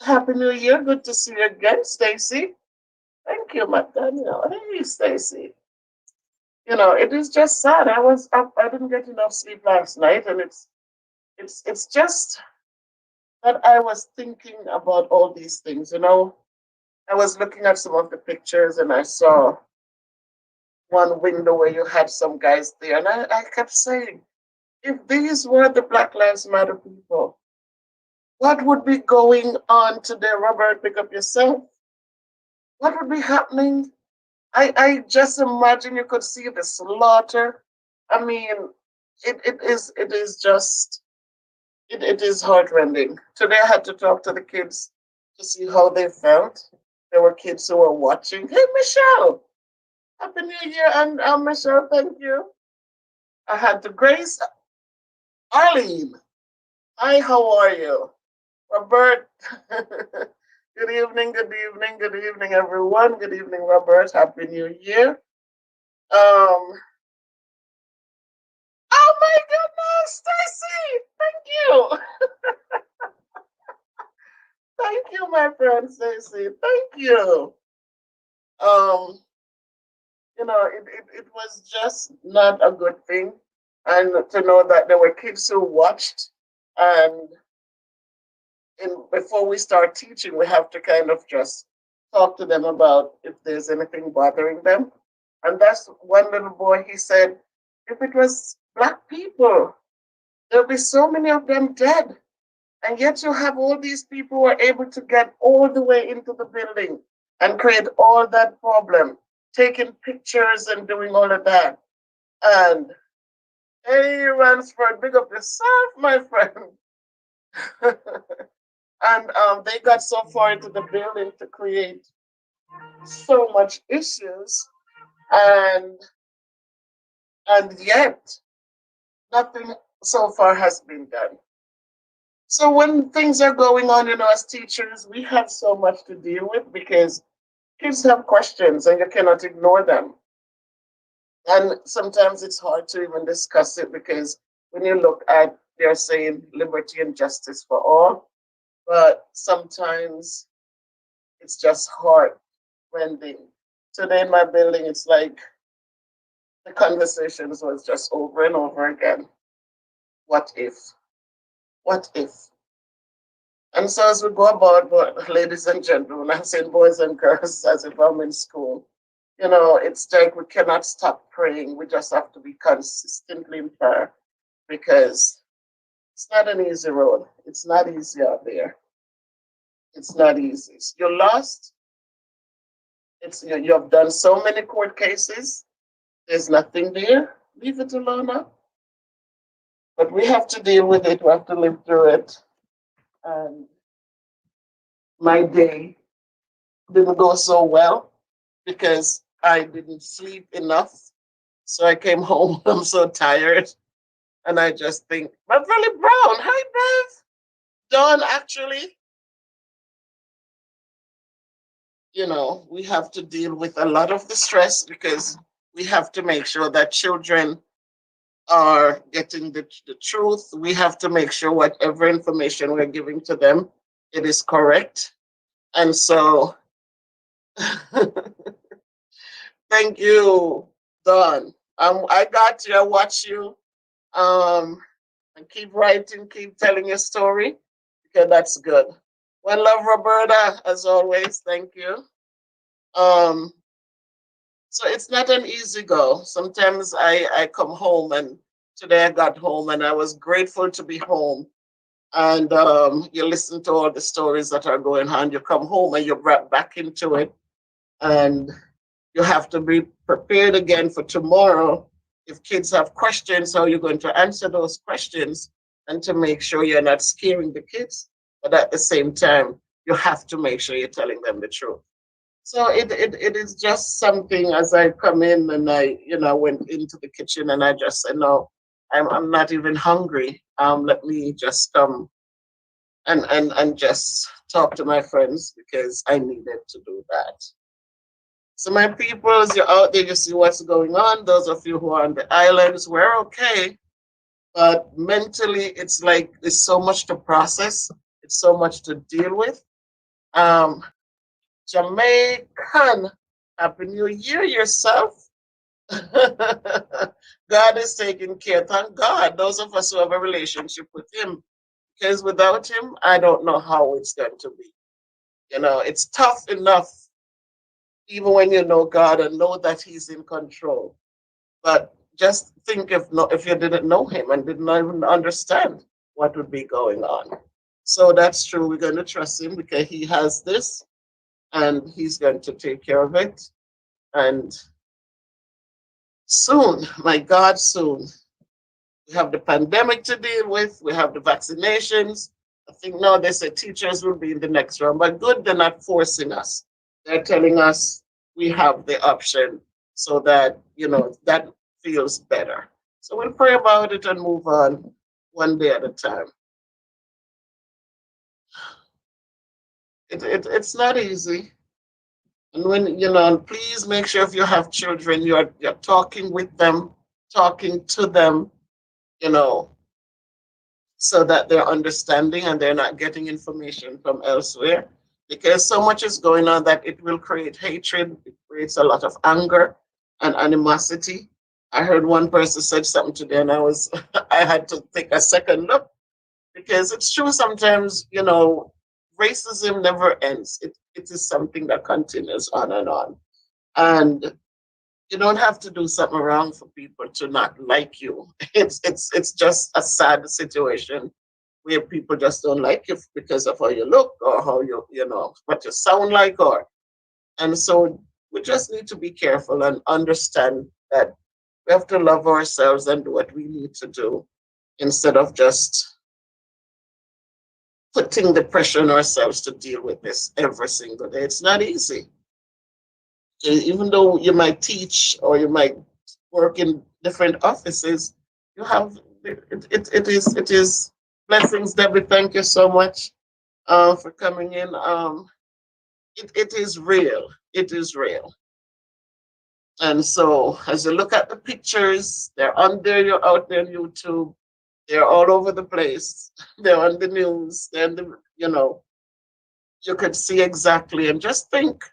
Speaker 1: Happy New Year. Good to see you again, Stacy. Thank you, McDaniel. Hey, Stacy. You know, it is just sad. I was up. I didn't get enough sleep last night, and it's just that I was thinking about all these things. You know, I was looking at some of the pictures, and I saw one window where you had some guys there, and I kept saying, if these were the Black Lives Matter people, what would be going on today, Robert? Pick up yourself. What would be happening? I just imagine you could see the slaughter. I mean, it is just it is heartrending. Today I had to talk to the kids to see how they felt. There were kids who were watching. Hey, Michelle, Happy New Year, and Michelle, thank you. I had to Grace, Arlene. Hi, how are you? Robert. Good evening, good evening, good evening, everyone. Good evening, Robert. Happy New Year. Oh my goodness, Stacy! Thank you. Thank you, my friend Stacy. Thank you. Um, it was just not a good thing. And to know that there were kids who watched and before we start teaching, we have to kind of just talk to them about if there's anything bothering them. And that's one little boy, he said, if it was Black people, there'll be so many of them dead. And yet you have all these people who are able to get all the way into the building and create all that problem, taking pictures and doing all of that. And hey, Ransford, big up yourself, my friend. And they got so far into the building to create so much issues, and yet nothing so far has been done. So when things are going on, as teachers, we have so much to deal with because kids have questions and you cannot ignore them. And sometimes it's hard to even discuss it because when you look at, they're saying liberty and justice for all, but sometimes it's just heart rending. Today in my building, it's like the conversations was just over and over again. What if? What if? And so as we go about, but ladies and gentlemen, I'm saying boys and girls as if I'm in school, it's like we cannot stop praying. We just have to be consistently in prayer because It's not an easy road. It's not easy out there. It's not easy. You're lost. You have done so many court cases. There's nothing there. Leave it alone now. But we have to deal with it. We have to live through it. And my day didn't go so well because I didn't sleep enough. So I came home. I'm so tired. And I just think, Beverly Brown, hi, Bev. Dawn, actually, we have to deal with a lot of the stress because we have to make sure that children are getting the truth. We have to make sure whatever information we're giving to them, it is correct. And so, thank you, Dawn. I got you. I watch you. And keep writing, keep telling your story because that's good. One love, Roberta, as always. Thank you. So it's not an easy go. Sometimes I come home, and today I got home and I was grateful to be home. And you listen to all the stories that are going on. You come home and you're brought back into it. And you have to be prepared again for tomorrow. If kids have questions, how you're going to answer those questions and to make sure you're not scaring the kids. But at the same time, you have to make sure you're telling them the truth. So it is just something as I come in and I went into the kitchen and I just said, no, I'm not even hungry. Let me just come and just talk to my friends because I needed to do that. So my peoples, you're out there, you see what's going on. Those of you who are on the islands, we're okay. But mentally, it's like there's so much to process. It's so much to deal with. Jamaican, Happy New Year yourself. God is taking care. Thank God. Those of us who have a relationship with Him. Because without Him, I don't know how it's going to be. It's tough enough, even when you know God and know that He's in control. But just think if you didn't know Him and didn't even understand what would be going on. So that's true. We're going to trust Him because He has this and He's going to take care of it. And soon, my God, soon. We have the pandemic to deal with. We have the vaccinations. I think now they say teachers will be in the next round. But good, they're not forcing us. They're telling us we have the option so that, that feels better. So we'll pray about it and move on one day at a time. It's not easy. And when, please make sure if you have children, you're talking with them, talking to them, so that they're understanding and they're not getting information from elsewhere. Because so much is going on that it will create hatred, it creates a lot of anger and animosity. I heard one person said something today and I had to take a second look because it's true sometimes, racism never ends. It is something that continues on and on. And you don't have to do something wrong for people to not like you. It's just a sad situation where people just don't like you because of how you look or how what you sound like and so we just need to be careful and understand that we have to love ourselves and do what we need to do instead of just putting the pressure on ourselves to deal with this every single day. It's not easy. Even though you might teach or you might work in different offices, you have it is blessings, Debbie. Thank you so much for coming in. It is real. It is real. And so as you look at the pictures, they're on there, you're out there on YouTube, they're all over the place, they're on the news, they're you could see exactly and just think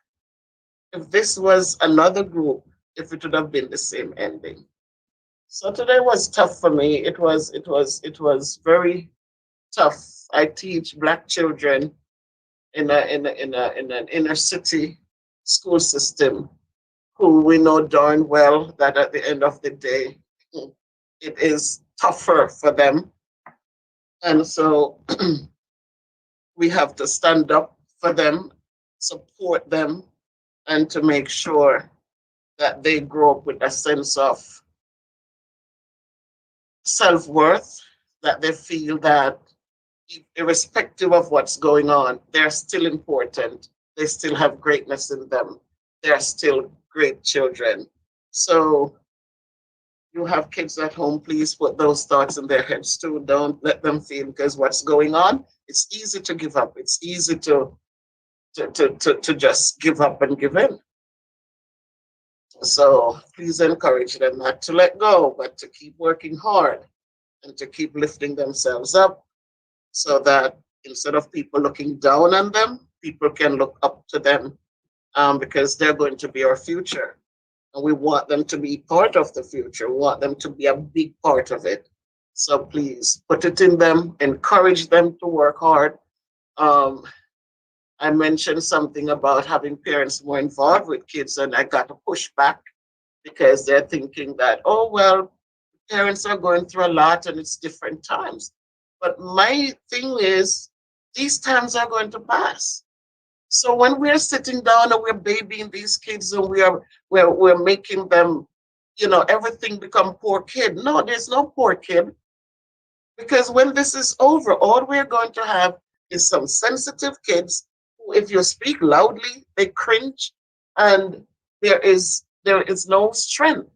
Speaker 1: if this was another group, if it would have been the same ending. So today was tough for me. It was very tough. I teach Black children in an inner city school system who we know darn well that at the end of the day, it is tougher for them And so we have to stand up for them, support them, and to make sure that they grow up with a sense of self worth, that they feel that irrespective of what's going on, they're still important. They still have greatness in them. They're still great children. So you have kids at home, please put those thoughts in their heads too. Don't let them feel because what's going on, it's easy to give up. It's easy to just give up and give in. So please encourage them not to let go, but to keep working hard and to keep lifting themselves up so that instead of people looking down on them, people can look up to them because they're going to be our future. And we want them to be part of the future. We want them to be a big part of it. So please put it in them, encourage them to work hard. Um, I mentioned something about having parents more involved with kids, and I got to push back because they're thinking that, oh, well, parents are going through a lot and it's different times. But my thing is, these times are going to pass. So when we're sitting down and we're babying these kids and we're making them, everything become poor kid. No, there's no poor kid. Because when this is over, all we're going to have is some sensitive kids who, if you speak loudly, they cringe and there is no strength.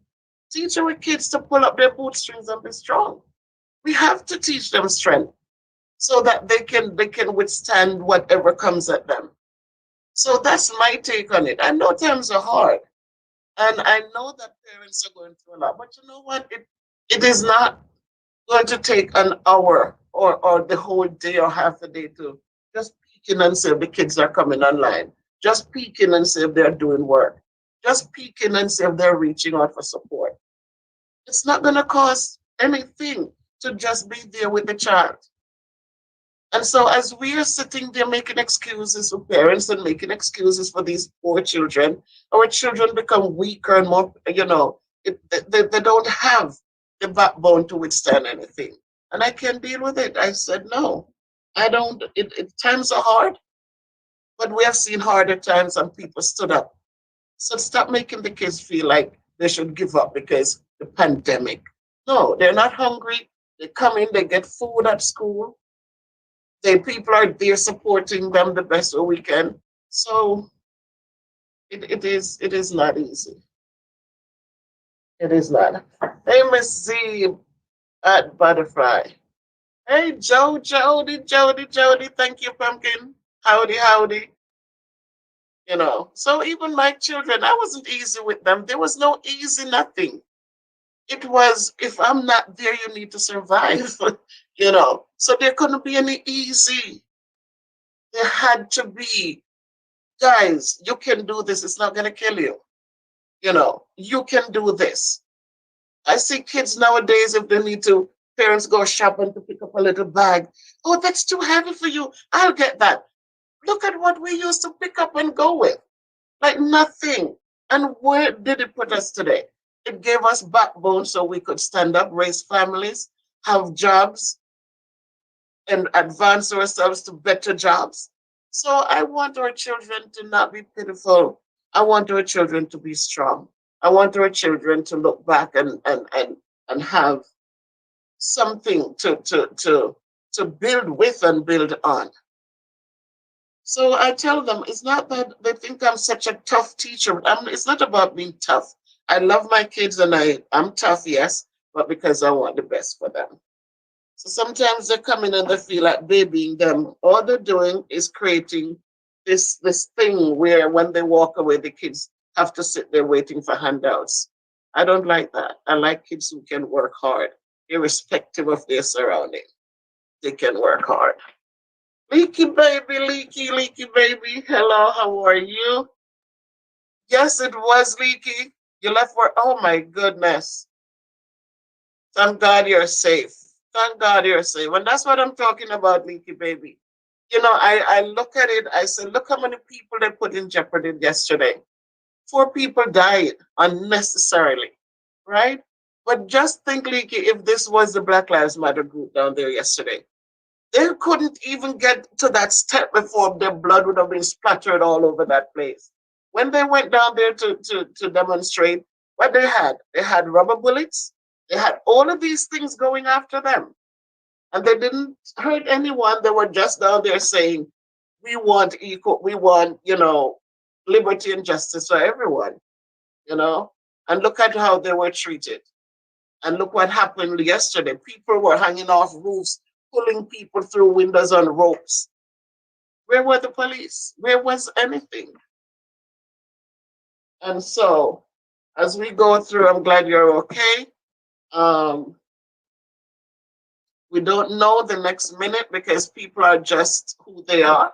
Speaker 1: Teach our kids to pull up their bootstrings and be strong. We have to teach them strength so that they can withstand whatever comes at them. So that's my take on it. I know times are hard, and I know that parents are going through a lot, but you know what? It is not going to take an hour or the whole day or half a day to just peek in and see if the kids are coming online. Just peek in and see if they're doing work. Just peek in and see if they're reaching out for support. It's not going to cost anything to just be there with the child. And so, as we are sitting there making excuses for parents and making excuses for these poor children, our children become weaker and more, they don't have the backbone to withstand anything. And I can't deal with it. I said, no, I don't. Times are hard, but we have seen harder times and people stood up. So, stop making the kids feel like they should give up because the pandemic. No, they're not hungry. They come in, they get food at school, the people are there supporting them the best way we can. So it is not easy. It is not. Hey, Miss Z at Butterfly. Hey, Jody. Thank you, Pumpkin. Howdy, howdy. So even my children, I wasn't easy with them. There was no easy nothing. It was, if I'm not there, you need to survive. So there couldn't be any easy. There had to be, guys, you can do this. It's not going to kill you. You can do this. I see kids nowadays, if they need to, parents go shopping to pick up a little bag. Oh, that's too heavy for you. I'll get that. Look at what we used to pick up and go with. Like nothing. And where did it put us today? It gave us backbone so we could stand up, raise families, have jobs, and advance ourselves to better jobs. So I want our children to not be pitiful. I want our children to be strong. I want our children to look back and have something to build with and build on. So I tell them it's not that they think I'm such a tough teacher. It's not about being tough. I love my kids and I'm tough, yes, but because I want the best for them. So sometimes they come in and they feel like babying them. All they're doing is creating this thing where when they walk away, the kids have to sit there waiting for handouts. I don't like that. I like kids who can work hard, irrespective of their surrounding. They can work hard. Leaky baby. Hello, how are you? Yes, it was leaky. You left work. Oh my goodness. Thank God you're safe. Thank God you're safe. And that's what I'm talking about, leaky baby. I look at it, I say, look how many people they put in jeopardy yesterday. 4 people died unnecessarily, right? But just think, Leaky, if this was the Black Lives Matter group down there yesterday, They couldn't even get to that step before their blood would have been splattered all over that place. When they went down there to demonstrate, what they had rubber bullets, they had all of these things going after them. And they didn't hurt anyone. They were just down there saying, we want equal, we want, liberty and justice for everyone, you know. And look at how they were treated. And look what happened yesterday. People were hanging off roofs, pulling people through windows on ropes. Where were the police? Where was anything? And so, as we go through, I'm glad you're okay. We don't know the next minute because people are just who they are.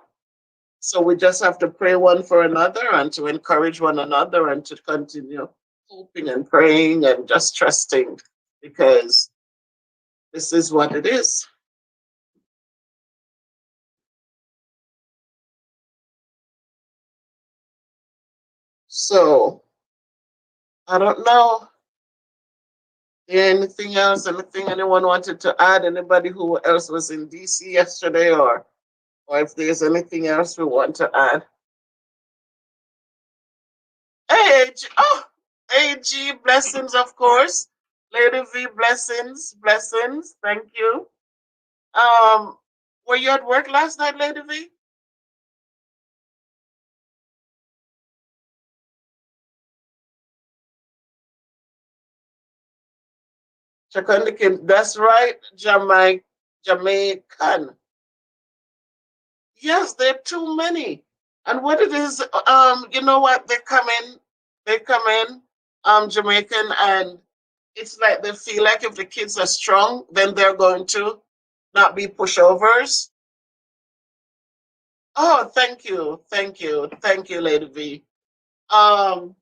Speaker 1: So we just have to pray one for another and to encourage one another and to continue hoping and praying and just trusting because this is what it is. So I don't know. Anything else? Anything anyone wanted to add? Anybody who else was in DC yesterday, or if there's anything else we want to add? Hey, AG, blessings, of course. Lady V, blessings, blessings. Thank you. Were you at work last night, Lady V? Chakandikin, that's right, Jamaican. Yes, there are too many. And what it is, you know what? They come in, Jamaican, and it's like they feel like if the kids are strong, then they're going to not be pushovers. Oh, thank you, Lady V. Um,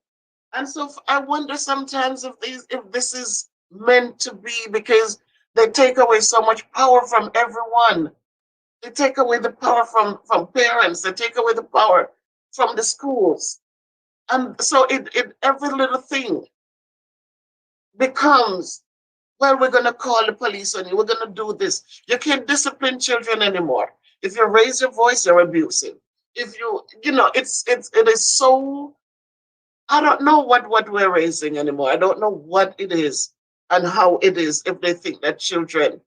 Speaker 1: and so I wonder sometimes if this is meant to be because they take away so much power from everyone. They take away the power from parents. They take away the power from the schools. And so it every little thing becomes, well, we're going to call the police on you. We're going to do this. You can't discipline children anymore. If you raise your voice, you're abusive. If it is so, I don't know what we're raising anymore. I don't know what it is and how it is if they think that children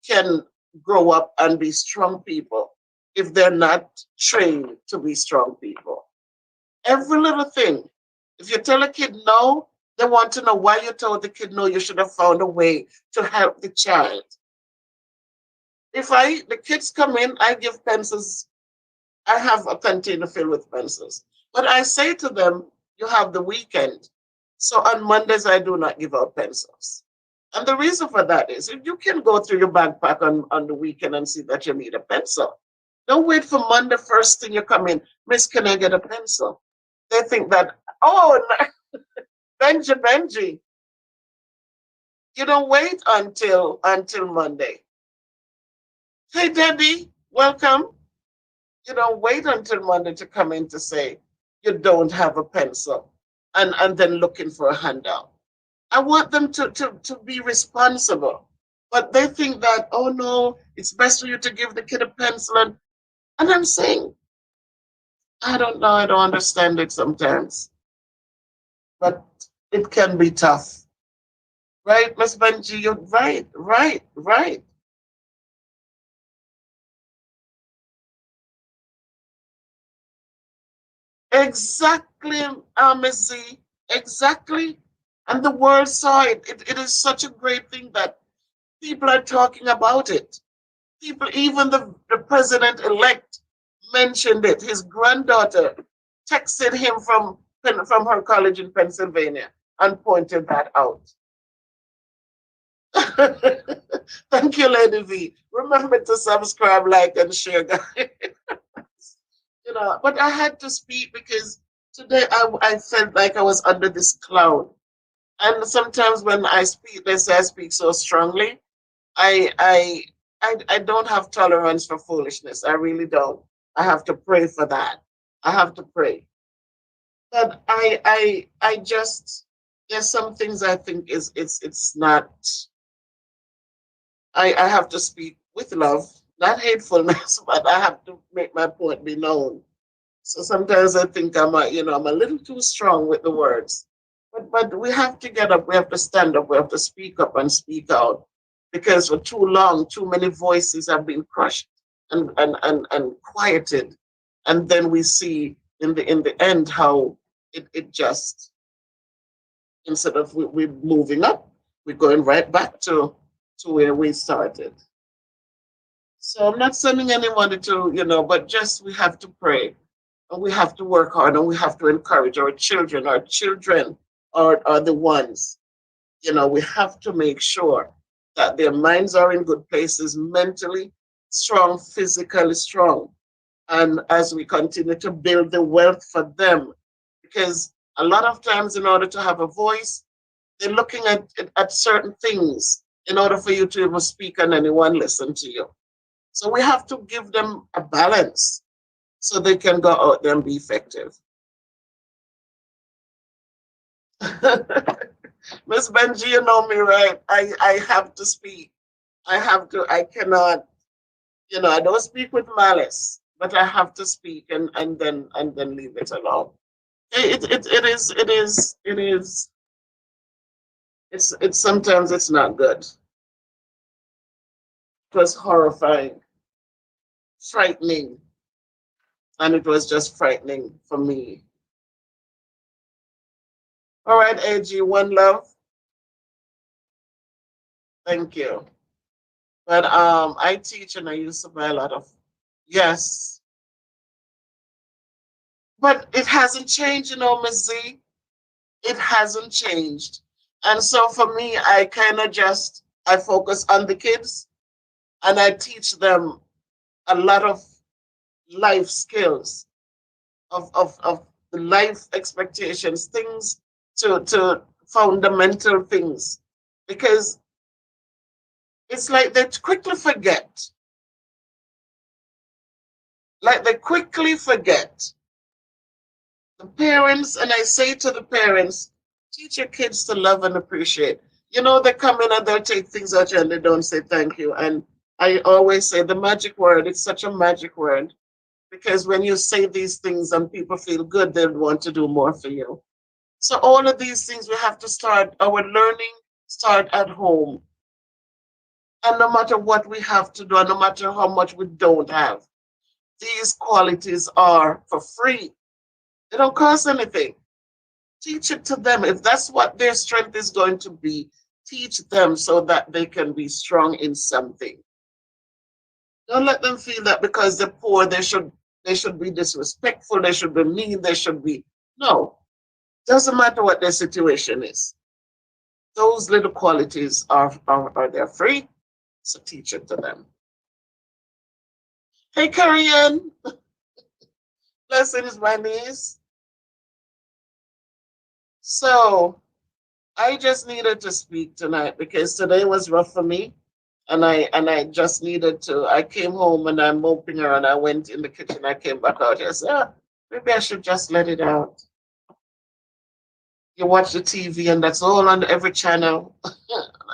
Speaker 1: can grow up and be strong people if they're not trained to be strong people. Every little thing. If you tell a kid no, they want to know why you told the kid no. You should have found a way to help the child. If the kids come in, I give pencils. I have a container filled with pencils. But I say to them, you have the weekend. So on Mondays, I do not give out pencils. And the reason for that is if you can go through your backpack on the weekend and see that you need a pencil. Don't wait for Monday first thing you come in. Miss, can I get a pencil? They think that, oh, Benji, you don't wait until Monday. Hey, Debbie, welcome. You don't wait until Monday to come in to say you don't have a pencil and then looking for a handout. I want them to be responsible. But they think that, oh no, it's best for you to give the kid a pencil. And I'm saying, I don't know, I don't understand it sometimes. But it can be tough. Right, Miss Benji? You're right. Exactly, Miss Z. Exactly. And the world saw it. It is such a great thing that people are talking about it. People, even the president-elect mentioned it. His granddaughter texted him from her college in Pennsylvania and pointed that out. Thank you, Lady V. Remember to subscribe, like, and share, guys. But I had to speak because today I felt like I was under this cloud. And sometimes when I speak, they say I speak so strongly. I don't have tolerance for foolishness. I really don't. I have to pray for that. I have to pray. But I just, there's some things I think it's not. I have to speak with love not hatefulness, but I have to make my point be known. So sometimes I think I'm a little too strong with the words. But we have to get up, we have to stand up, we have to speak up and speak out. Because for too long, too many voices have been crushed and quieted. And then we see in the end how it just, instead of we moving up, we're going right back to where we started. So I'm not sending anyone to, but just we have to pray and we have to work hard and we have to encourage our children. Our children are the ones, we have to make sure that their minds are in good places, mentally strong, physically strong. And as we continue to build the wealth for them, because a lot of times, in order to have a voice, they're looking at certain things in order for you to even speak and anyone listen to you. So we have to give them a balance so they can go out there and be effective. Miss Benji, you know me, right? I have to speak. I cannot, I don't speak with malice, but I have to speak and then leave it alone. It's sometimes it's not good. It was horrifying, frightening, and it was just frightening for me. All right, AG, one love. Thank you. But I teach and I used to buy a lot of, yes, but it hasn't changed, Miss Z. It hasn't changed. And so for me, I kind of just I focus on the kids and I teach them a lot of life skills of the life expectations, things to fundamental things. Because it's like they quickly forget. Like they quickly forget. The parents, and I say to the parents, teach your kids to love and appreciate. They come in and they'll take things out you and they don't say thank you. And I always say the magic word, it's such a magic word. Because when you say these things and people feel good, they'll want to do more for you. So all of these things we have to start, our learning start at home. And no matter what we have to do, and no matter how much we don't have, these qualities are for free. They don't cost anything. Teach it to them. If that's what their strength is going to be, teach them so that they can be strong in something. Don't let them feel that because they're poor, they should be disrespectful, they should be mean, they should be. No. Doesn't matter what their situation is. Those little qualities are there free. So teach it to them. Hey, Karian. Blessings, my niece. So I just needed to speak tonight because today was rough for me. And I just needed to. I came home and I'm moping around. I went in the kitchen. I came back out. I said, maybe I should just let it out. You watch the TV and that's all on every channel.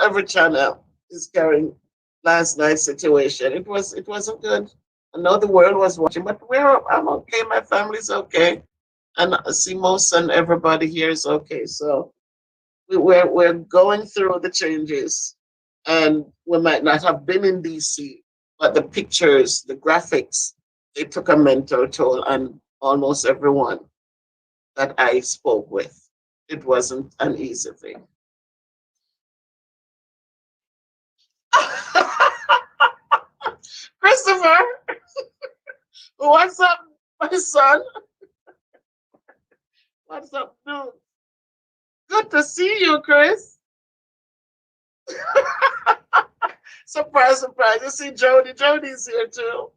Speaker 1: Every channel is carrying last night's situation. It wasn't good. I know the world was watching, but I'm okay. My family's okay, and Simos and everybody here is okay. So we're going through the changes, and we might not have been in DC, but the pictures, the graphics, they took a mental toll on almost everyone that I spoke with. It wasn't an easy thing. Christopher, what's up, my son? What's up, dude? Good to see you, Chris. Surprise, surprise. You see Jody. Jody's here too.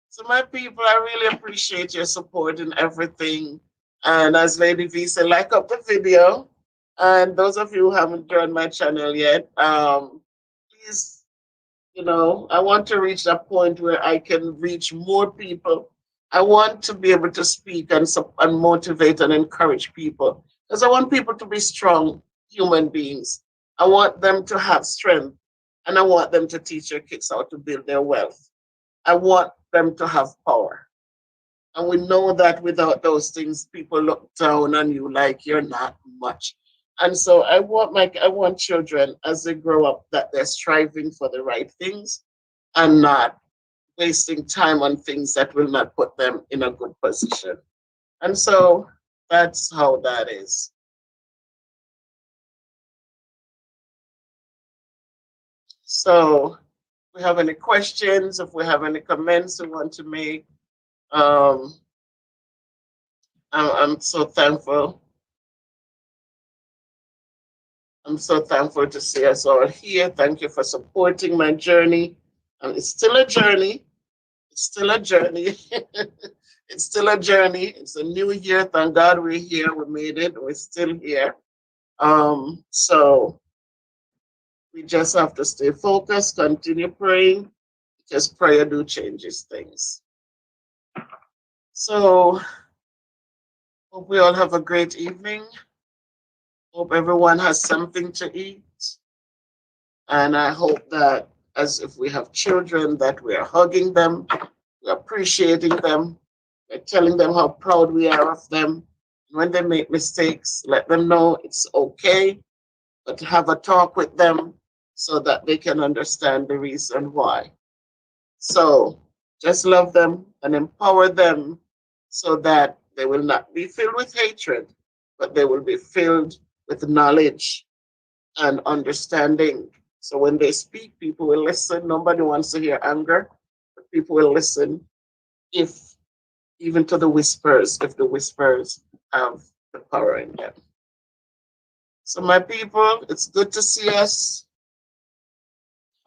Speaker 1: So my people, I really appreciate your support in everything. And as Lady V said, like up the video. And those of you who haven't joined my channel yet, please, I want to reach that point where I can reach more people. I want to be able to speak and motivate and encourage people. Because I want people to be strong human beings. I want them to have strength. And I want them to teach their kids how to build their wealth. I want them to have power. And we know that without those things, people look down on you like you're not much. And so I want children as they grow up that they're striving for the right things and not wasting time on things that will not put them in a good position. And so that's how that is. So if we have any questions, if we have any comments we want to make, um, I'm so thankful. I'm so thankful to see us all here. Thank you for supporting my journey. And it's still a journey. It's still a journey. It's still a journey. It's a new year. Thank God we're here. We made it. We're still here. So we just have to stay focused, continue praying, because prayer do changes things. So hope we all have a great evening. Hope everyone has something to eat. And I hope that as if we have children, that we are hugging them, we're appreciating them, we're telling them how proud we are of them. When they make mistakes, let them know it's okay, but have a talk with them so that they can understand the reason why. So just love them and empower them so that they will not be filled with hatred, but they will be filled with knowledge and understanding. So when they speak, people will listen. Nobody wants to hear anger, but people will listen if even to the whispers, if the whispers have the power in them. So my people, it's good to see us.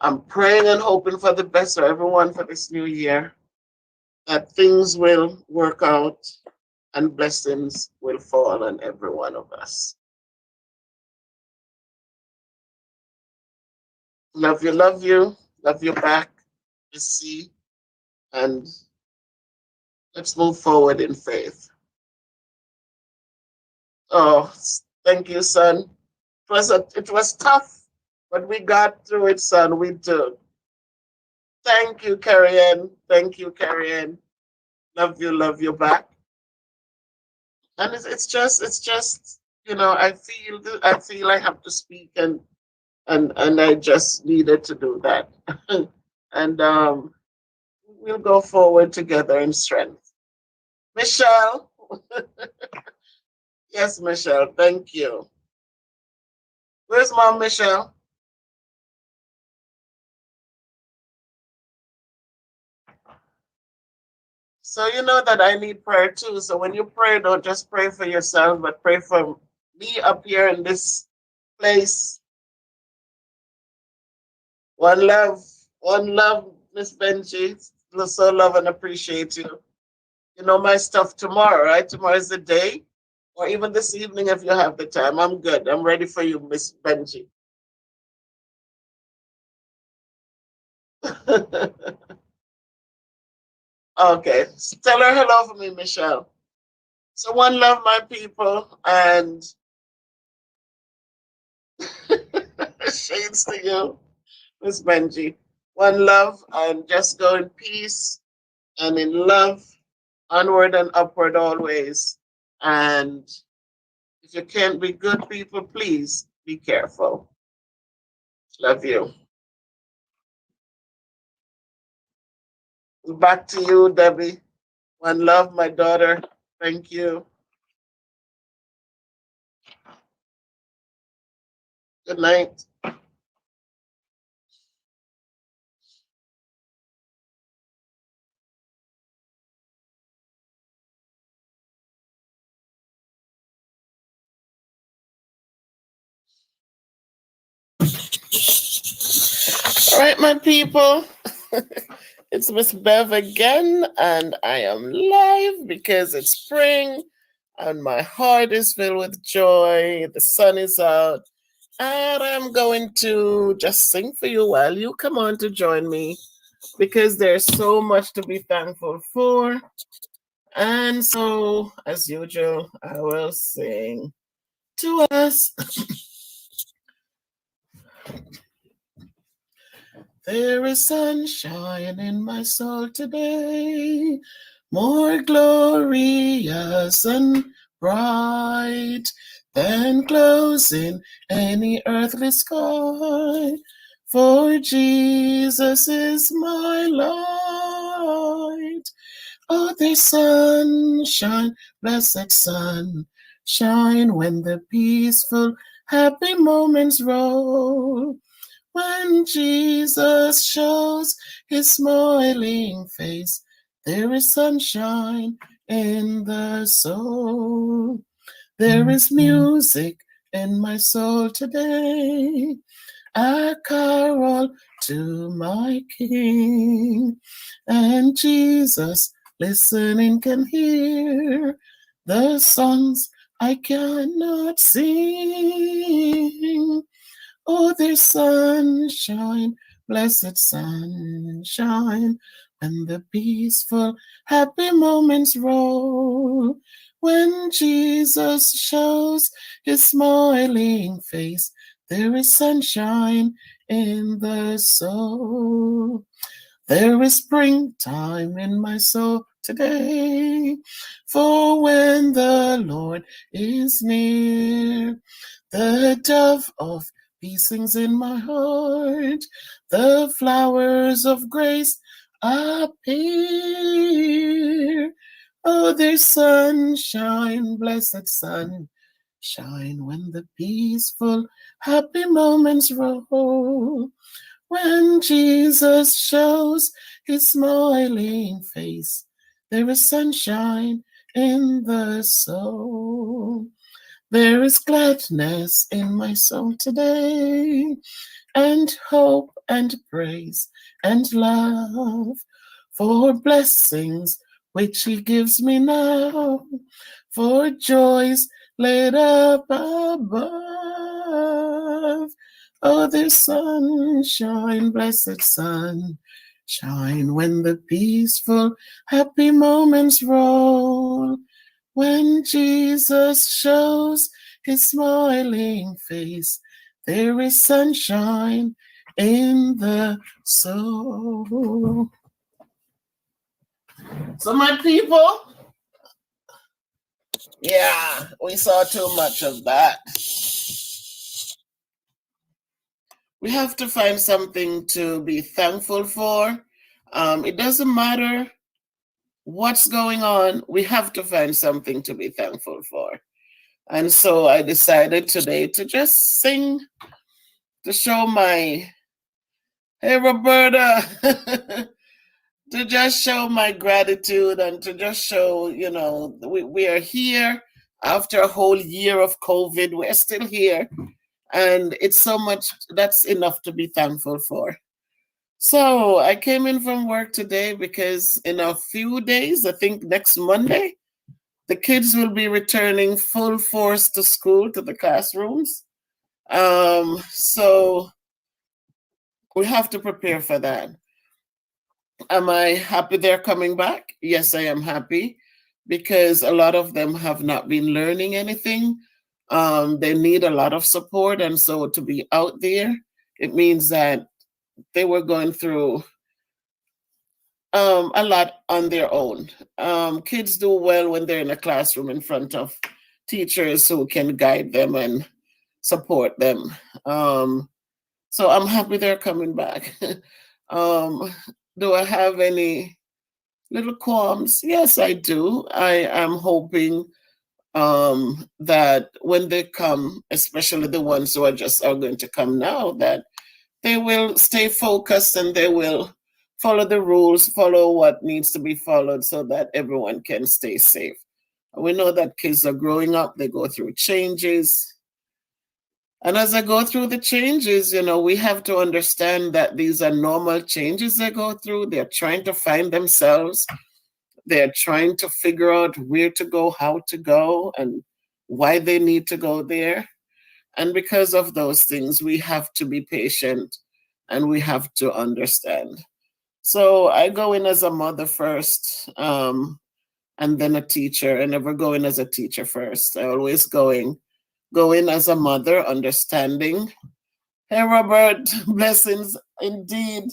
Speaker 1: I'm praying and hoping for the best for everyone for this new year, that things will work out and blessings will fall on every one of us. Love you, love you, love you back, see, and let's move forward in faith. Oh, thank you, son. It was tough, but we got through it, son. We did. Thank you, Carrie Ann. Thank you, Carrie Ann. Love you back. And it's just, I feel I have to speak and I just needed to do that. And we'll go forward together in strength. Michelle. Yes, Michelle, thank you. Where's Mom Michelle? So you know that I need prayer too. So when you pray, don't just pray for yourself, but pray for me up here in this place. One love, Miss Benji. So love and appreciate you. You know my stuff tomorrow, right? Tomorrow is the day, or even this evening if you have the time. I'm good. I'm ready for you, Miss Benji. Okay, tell her hello for me, Michelle. So one love, my people, and shades to you, Miss Benji. One love, and just go in peace and in love, onward and upward always. And if you can't be good people, please be careful. Love you. Back to you, Debbie. One love, my daughter. Thank you. Good night. All right, my people. It's Miss Bev again, and I am live because it's spring and my heart is filled with joy. The sun is out, and I'm going to just sing for you while you come on to join me because there's so much to be thankful for. And so, as usual, I will sing to us. There is sunshine in my soul today, more glorious and bright than glows in any earthly sky. For Jesus is my light. Oh, there's sunshine, blessed sunshine, when the peaceful, happy moments roll. When Jesus shows his smiling face, there is sunshine in the soul. There is music in my soul today, a carol to my King. And Jesus, listening, can hear the songs I cannot sing. Oh, there's sunshine, blessed sunshine, when the peaceful, happy moments roll. When Jesus shows his smiling face, there is sunshine in the soul. There is springtime in my soul today, for when the Lord is near, the dove of peace sings in my heart, the flowers of grace appear. Oh, there's sunshine, blessed sunshine, when the peaceful, happy moments roll. When Jesus shows his smiling face, there is sunshine in the soul. There is gladness in my soul today, and hope and praise and love for blessings which he gives me now, for joys laid up above. Oh, there's sunshine, blessed sunshine, when the peaceful, happy moments roll. When Jesus shows his smiling face, there is sunshine in the soul. So, my people, yeah, we saw too much of that. We have to find something to be thankful for. It doesn't matter what's going on, we have to find something to be thankful for. And so I decided today to just sing, to show my, hey Roberta, to just show my gratitude and to just show, you know, we are here after a whole year of COVID. We're still here. And it's so much, that's enough to be thankful for. So I came in from work today because in a few days, I think next Monday, the kids will be returning full force to school, to the classrooms. So we have to prepare for that. Am I happy they're coming back? Yes, I am happy because a lot of them have not been learning anything. They need a lot of support. And so to be out there, it means that they were going through a lot on their own. Kids do well when they're in a classroom in front of teachers who can guide them and support them. So I'm happy they're coming back. Do I have any little qualms? Yes, I do. I am hoping that when they come, especially the ones who are going to come now, that they will stay focused and they will follow the rules, follow what needs to be followed so that everyone can stay safe. We know that kids are growing up, they go through changes. And as I go through the changes, you know, we have to understand that these are normal changes they go through. They're trying to find themselves. They're trying to figure out where to go, how to go, and why they need to go there. And because of those things, we have to be patient and we have to understand. So I go in as a mother first, and then a teacher. I never go in as a teacher first. I always go in as a mother, understanding. Hey, Robert, blessings. Indeed.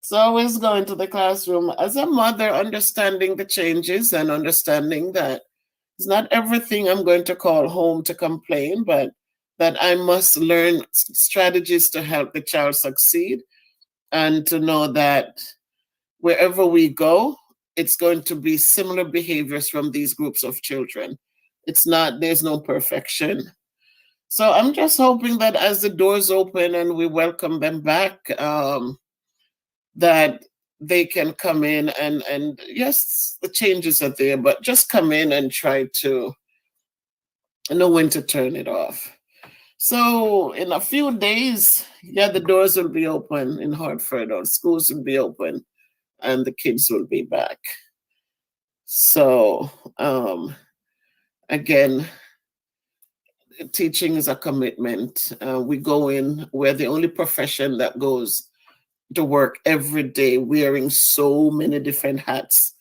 Speaker 1: So always go into the classroom as a mother, understanding the changes and understanding that it's not everything I'm going to call home to complain, but that I must learn strategies to help the child succeed and to know that wherever we go, it's going to be similar behaviors from these groups of children. It's not, there's no perfection. So I'm just hoping that as the doors open and we welcome them back, that they can come in and yes, the changes are there, but just come in and try to know when to turn it off. So in a few days, yeah, the doors will be open in Hartford, or schools will be open, and the kids will be back. So again, teaching is a commitment. We go in, we're the only profession that goes to work every day wearing so many different hats.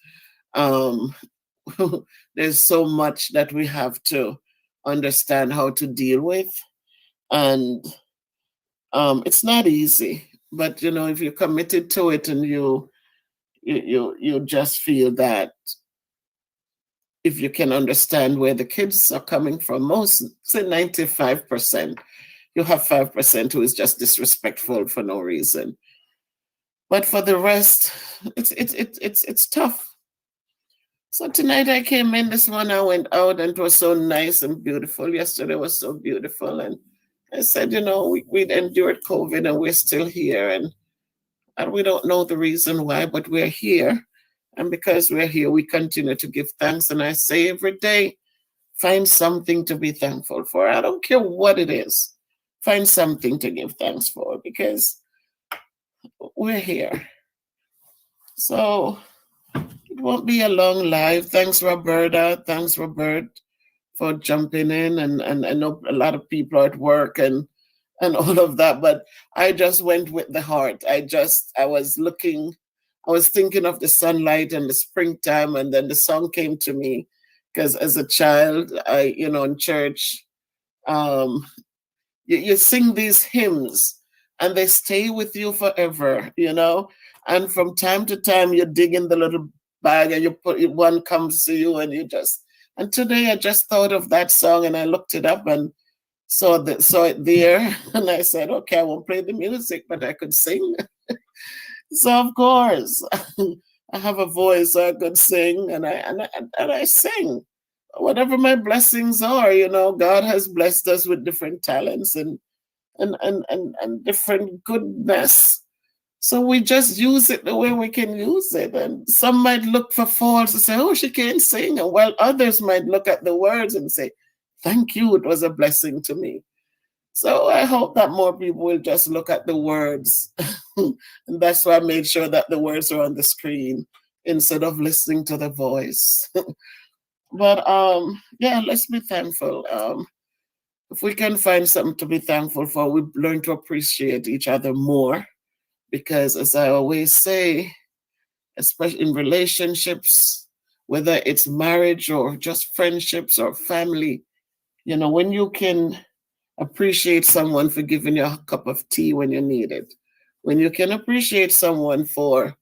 Speaker 1: There's so much that we have to understand how to deal with. And it's not easy, but you know, if you're committed to it and you just feel that if you can understand where the kids are coming from, most say 95%, you have 5% who is just disrespectful for no reason. But for the rest, it's tough. So tonight I came in, this morning I went out and it was so nice and beautiful. Yesterday was so beautiful. And I said, you know, we'd endured COVID and we're still here. And we don't know the reason why, but we're here. And because we're here, we continue to give thanks. And I say every day, find something to be thankful for. I don't care what it is. Find something to give thanks for because we're here. So it won't be a long live. Thanks, Roberta. Thanks, Robert, for jumping in. And I know a lot of people are at work and all of that, but I just went with the heart. I was thinking of the sunlight and the springtime, and then the song came to me because as a child, in church, you sing these hymns and they stay with you forever, and from time to time you dig in the little bag and you put one comes to you and today I just thought of that song and I looked it up and saw it there and I said, okay, I won't play the music, but I could sing. So of course I have a voice, so I could sing and I sing. Whatever my blessings are, God has blessed us with different talents and different goodness. So we just use it the way we can use it. And some might look for faults and say, oh, she can't sing. And while others might look at the words and say, thank you, it was a blessing to me. So I hope that more people will just look at the words. And that's why I made sure that the words are on the screen instead of listening to the voice. But yeah, let's be thankful. If we can find something to be thankful for, we learn to appreciate each other more. Because as I always say, especially in relationships, whether it's marriage or just friendships or family, when you can appreciate someone for giving you a cup of tea when you need it, when you can appreciate someone for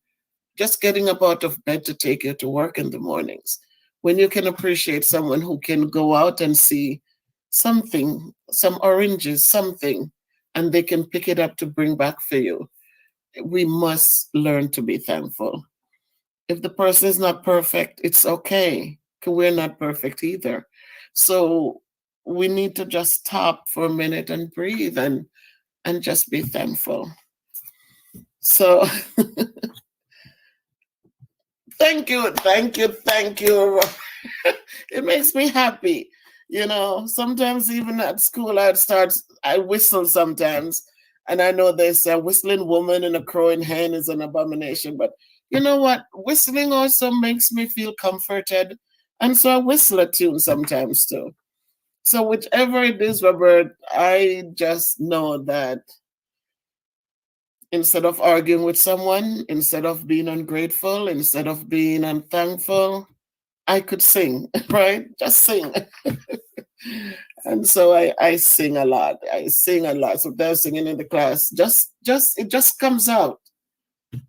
Speaker 1: just getting up out of bed to take you to work in the mornings, when you can appreciate someone who can go out and see something, some oranges, something, and they can pick it up to bring back for you. We must learn to be thankful. If the person is not perfect, it's okay, because we're not perfect either. So we need to just stop for a minute and breathe and just be thankful. So thank you. It makes me happy. Sometimes even at school, I whistle sometimes. And I know they say a whistling woman and a crowing hen is an abomination. But you know what? Whistling also makes me feel comforted. And so I whistle a tune sometimes too. So whichever it is, Robert, I just know that instead of arguing with someone, instead of being ungrateful, instead of being unthankful, I could sing, right? Just sing. And so I sing a lot. I sing a lot. So they're singing in the class. It just comes out.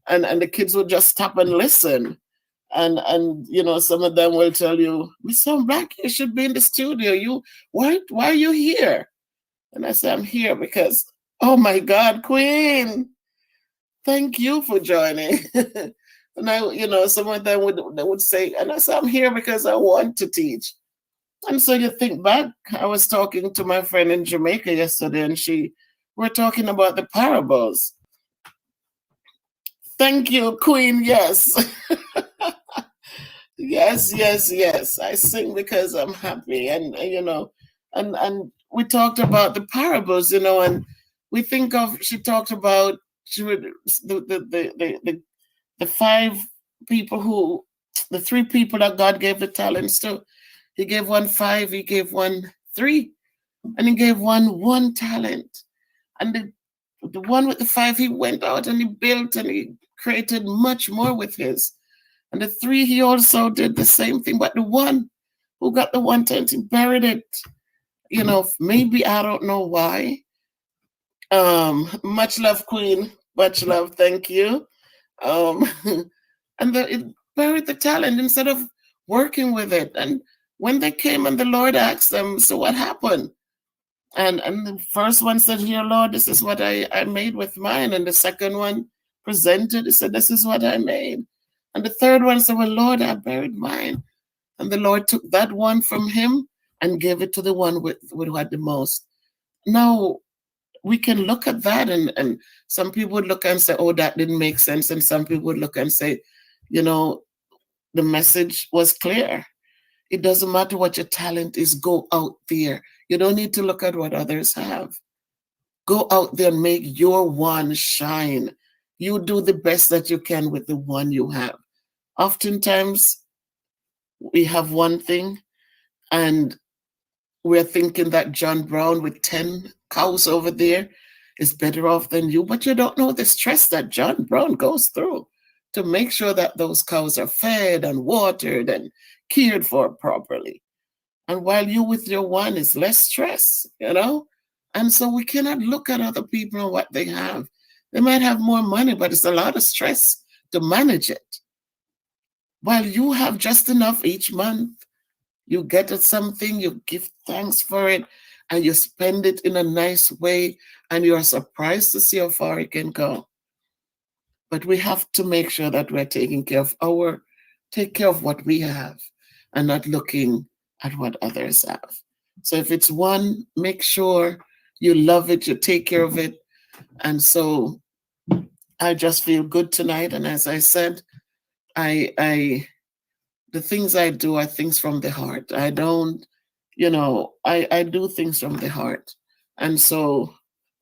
Speaker 1: And the kids would just stop and listen. And you know, some of them will tell you, Miss Black, you should be in the studio. Why are you here? And I say, I'm here because, oh my God, Queen, thank you for joining. And I, you know, some of them would say, and I say, I'm here because I want to teach. And so you think back, I was talking to my friend in Jamaica yesterday, and we're talking about the parables. Thank you, Queen. Yes. Yes. I sing because I'm happy. And you know, and we talked about the parables, you know, and we think of, she talked about the 5 people the 3 people that God gave the talents to. He gave one 5, he gave one 3, and he gave one 1 talent. And the one with the 5, he went out and he built and he created much more with his. And the 3, he also did the same thing. But the one who got the 1 talent, he buried it. You know, maybe, I don't know why. Much love, Queen. Much love. Thank you. And it buried the talent instead of working with it. And when they came and the Lord asked them, so what happened? And the first one said, here, Lord, this is what I made with mine. And the second one presented, he said, this is what I made. And the third one said, well, Lord, I buried mine. And the Lord took that one from him and gave it to the one who had the most. Now, we can look at that, and some people would look and say, oh, that didn't make sense. And some people would look and say, you know, the message was clear. It doesn't matter what your talent is. Go out there. You don't need to look at what others have. Go out there and make your one shine. You do the best that you can with the one you have. Oftentimes, we have one thing, and we're thinking that John Brown with 10 cows over there is better off than you, but you don't know the stress that John Brown goes through to make sure that those cows are fed and watered and cared for properly. And while you with your one is less stress, you know? And so we cannot look at other people and what they have. They might have more money, but it's a lot of stress to manage it. While you have just enough each month, you get something, you give thanks for it, and you spend it in a nice way, and you're surprised to see how far it can go. But we have to make sure that we're take care of what we have and not looking at what others have. So if it's one, make sure you love it, you take care of it. And so I just feel good tonight. And as I said, the things I do are things from the heart. I don't, you know, I do things from the heart. And so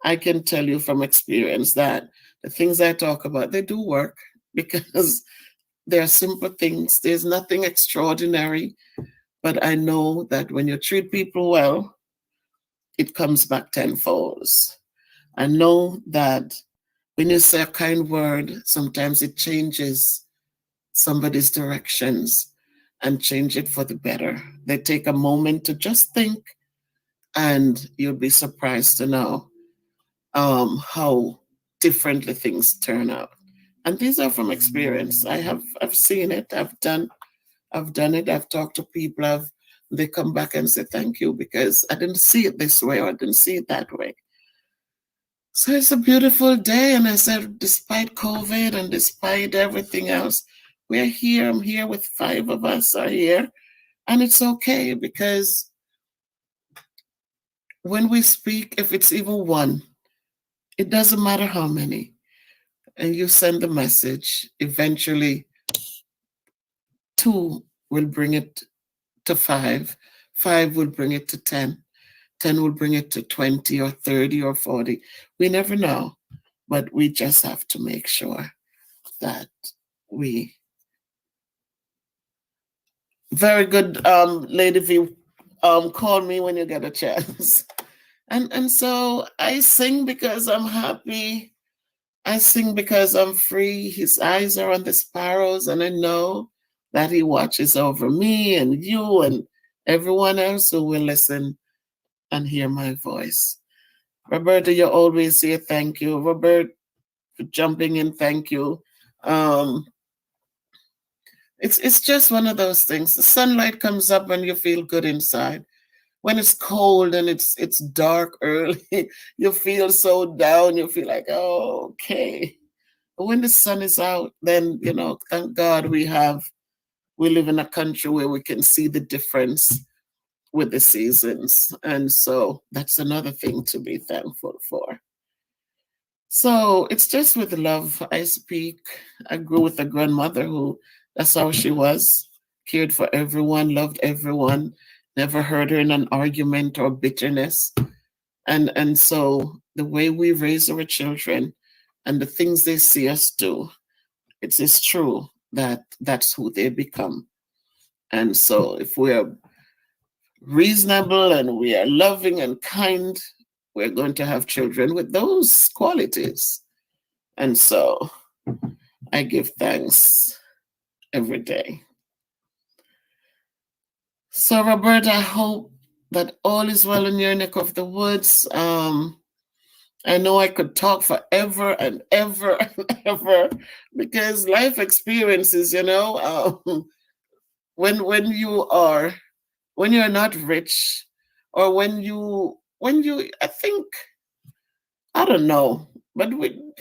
Speaker 1: I can tell you from experience that the things I talk about, they do work because they're simple things. There's nothing extraordinary, but I know that when you treat people well, it comes back tenfold. I know that when you say a kind word, sometimes it changes somebody's directions and change it for the better. They take a moment to just think, and you'll be surprised to know how differently things turn out. And these are from experience. I've seen it. I've done it. I've talked to people. They come back and say thank you because I didn't see it this way or I didn't see it that way. So it's a beautiful day. And I said, despite COVID and despite everything else, we're here. I'm here with 5 of us are here. And it's okay because when we speak, if it's even one, it doesn't matter how many. And you send the message, eventually 2 will bring it to 5. 5 will bring it to 10. 10 will bring it to 20 or 30 or 40. We never know, but we just have to make sure that we. Very good, Lady V. Call me when you get a chance. And so I sing because I'm happy. I sing because I'm free. His eyes are on the sparrows, and I know that he watches over me and you and everyone else who will listen and hear my voice. Roberta, you always say thank you. Robert, for jumping in, thank you. Um, it's just one of those things. The sunlight comes up and you feel good inside. When it's cold and it's dark early, you feel so down. You feel like, oh, okay. But when the sun is out, then thank God we live in a country where we can see the difference with the seasons. And so that's another thing to be thankful for. So it's just with love I speak. I grew with a grandmother who, that's how she was, cared for everyone, loved everyone, never heard her in an argument or bitterness. And so the way we raise our children and the things they see us do, it is true that that's who they become. And so if we are reasonable and we are loving and kind, we're going to have children with those qualities. And so I give thanks every day. So, Roberta, I hope that all is well in your neck of the woods. I know I could talk forever and ever and ever because life experiences, when you're not rich, or when you I think, I don't know, but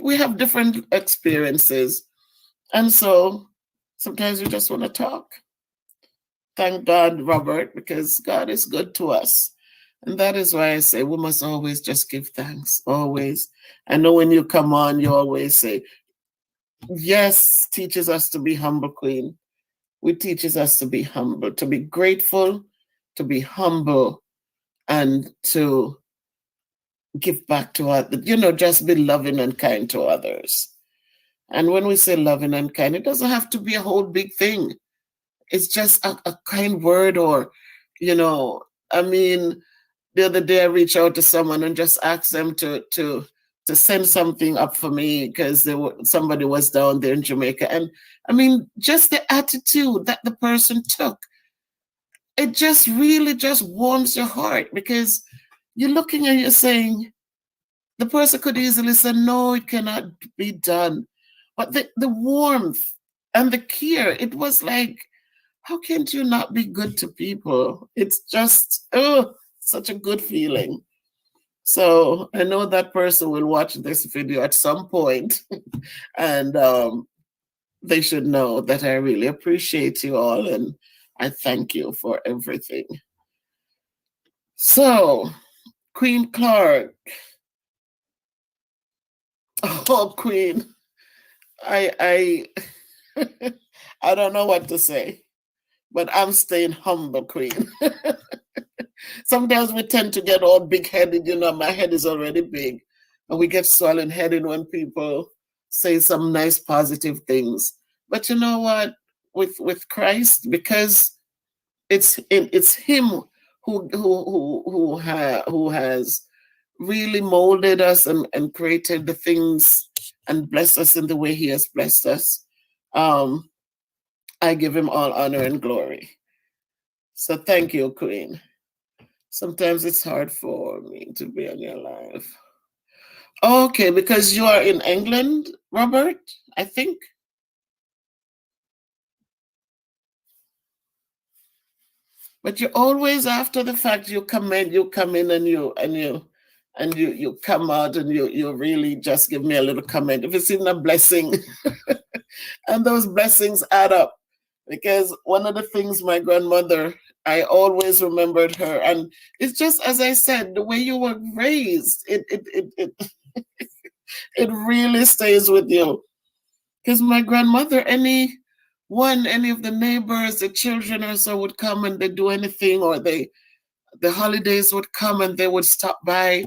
Speaker 1: we have different experiences, and so sometimes we just want to talk. Thank God, Robert, because God is good to us. And that is why I say we must always just give thanks, always. I know when you come on, you always say, yes, teaches us to be humble, Queen. It teaches us to be humble, to be grateful, to be humble, and to give back to others, just be loving and kind to others. And when we say loving and kind, it doesn't have to be a whole big thing. It's just a kind word, or, I mean, the other day I reached out to someone and just asked them to send something up for me because somebody was down there in Jamaica. And I mean, just the attitude that the person took, it just really just warms your heart, because you're looking and you're saying, the person could easily say, no, it cannot be done. But the warmth and the care, it was like, how can you not be good to people? It's just, such a good feeling. So I know that person will watch this video at some point, and they should know that I really appreciate you all, and I thank you for everything. So, Queen Clark. Oh, Queen. I I don't know what to say, but I'm staying humble, Queen. Sometimes we tend to get all big-headed. My head is already big, and we get swollen-headed when people say some nice, positive things. But you know what? With Christ, because it's Him who has really molded us and created the things and blessed us in the way He has blessed us. I give Him all honor and glory. So thank you, Queen. Sometimes it's hard for me to be on your live. Okay, because you are in England, Robert, I think. But you always, after the fact, you come in and you come out and you really just give me a little comment. If it's even a blessing, and those blessings add up. Because one of the things my grandmother, I always remembered her, and it's just as I said, the way you were raised, it really stays with you. Because my grandmother, any of the neighbors, the children or so would come and they do anything, or the holidays would come and they would stop by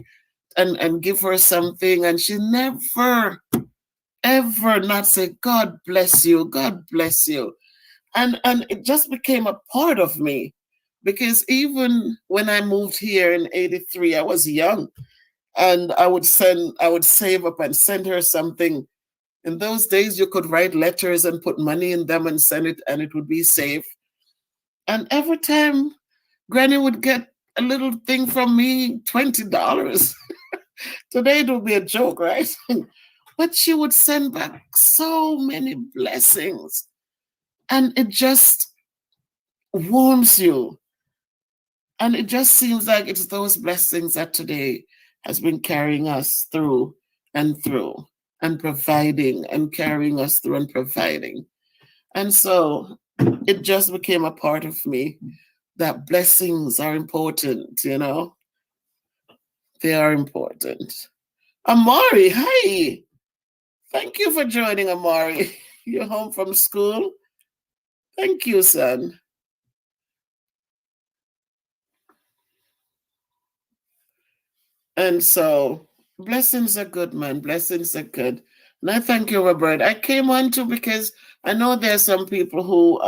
Speaker 1: and give her something, and she never ever not say, God bless you, God bless you. And it just became a part of me, because even when I moved here in '83, I was young, and I would save up and send her something. In those days, you could write letters and put money in them and send it, and it would be safe. And every time Granny would get a little thing from me, $20. Today it would be a joke, right? But she would send back so many blessings. And it just warms you. And it just seems like it's those blessings that today has been carrying us through and through and providing and carrying us through and providing. And so it just became a part of me that blessings are important, you know? They are important. Amari, hi. Thank you for joining, Amari. You're home from school? Thank you, son. And so blessings are good, man. Blessings are good. And I thank you, Robert. I came on too because I know there's some people who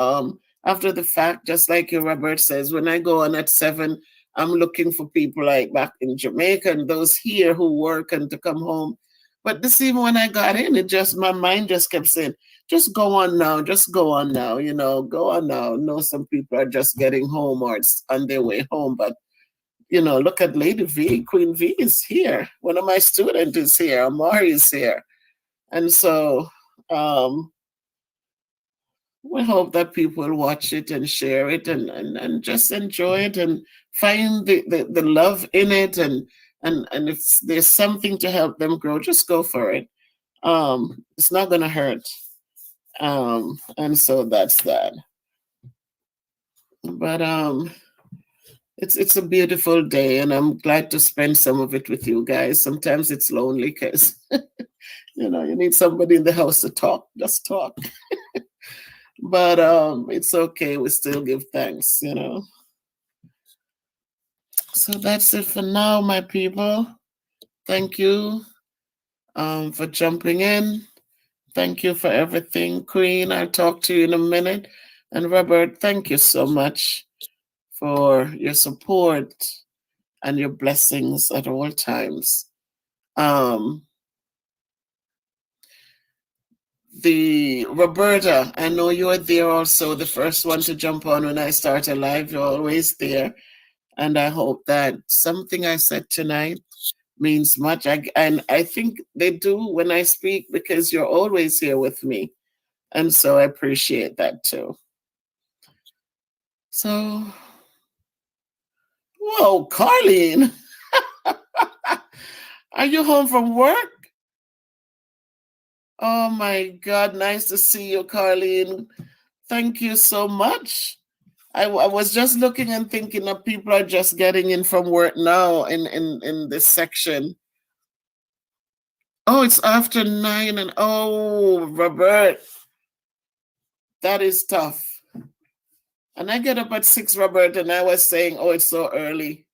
Speaker 1: after the fact, just like you, Robert says, when I go on at 7, I'm looking for people like back in Jamaica and those here who work and to come home. But this evening when I got in, it just my mind just kept saying, just go on now, just go on now, you know, go on now. I know some people are just getting home or it's on their way home, but you know, look at Lady V, Queen V is here. One of my students is here, Amari is here. And so we hope that people watch it and share it and just enjoy it and find the love in it and if there's something to help them grow, just go for it. It's not gonna hurt. And so that's that. But it's a beautiful day and I'm glad to spend some of it with you guys. Sometimes it's lonely because you know you need somebody in the house to talk, just talk. But it's okay, we still give thanks, you know. So that's it for now, my people. Thank you for jumping in. Thank you for everything. Queen, I'll talk to you in a minute. And Robert, thank you so much for your support and your blessings at all times. The Roberta, I know you are there also, the first one to jump on when I start a live. You're always there. And I hope that something I said tonight means much. And I think they do when I speak because you're always here with me. And so I appreciate that too. So, whoa, Carlene, are you home from work? Oh my God, nice to see you, Carlene. Thank you so much. I was just looking and thinking that people are just getting in from work now in this section. Oh, it's after 9 and oh, Robert, that is tough. And I get up at 6, Robert, and I was saying, oh, it's so early.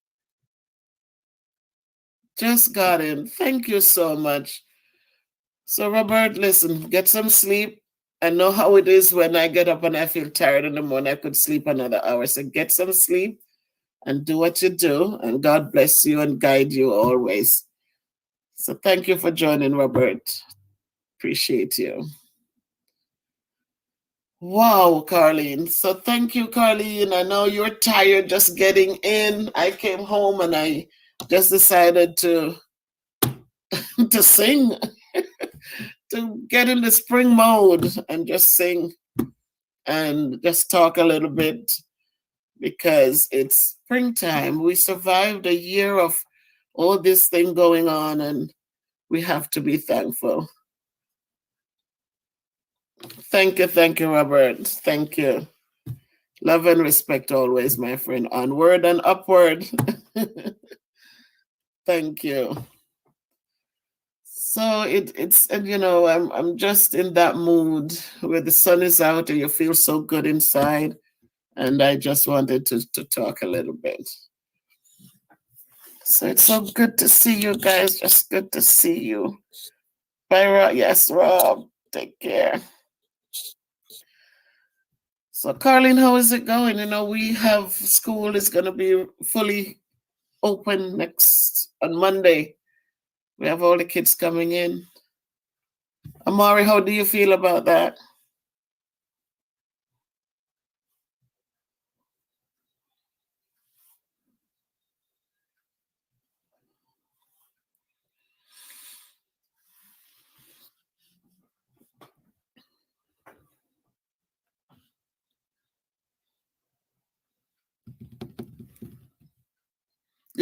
Speaker 1: Just got in. Thank you so much. So, Robert, listen, get some sleep. I know how it is when I get up and I feel tired in the morning. I could sleep another hour. So get some sleep and do what you do. And God bless you and guide you always. So thank you for joining, Robert. Appreciate you. Wow, Carlene. So thank you, Carlene. I know you're tired just getting in. I came home and I just decided to to sing, to get in the spring mode and just sing and just talk a little bit because it's springtime. We survived a year of all this thing going on and we have to be thankful. Thank you, Robert. Thank you. Love and respect always, my friend. Onward and upward. Thank you. So it's and you know I'm just in that mood where the sun is out and you feel so good inside, and I just wanted to talk a little bit. So it's so good to see you guys. Just good to see you. Bye, Rob. Yes, Rob. Take care. So, Carlene, how is it going? You know, we have school is going to be fully open on Monday. We have all the kids coming in. Amari, how do you feel about that?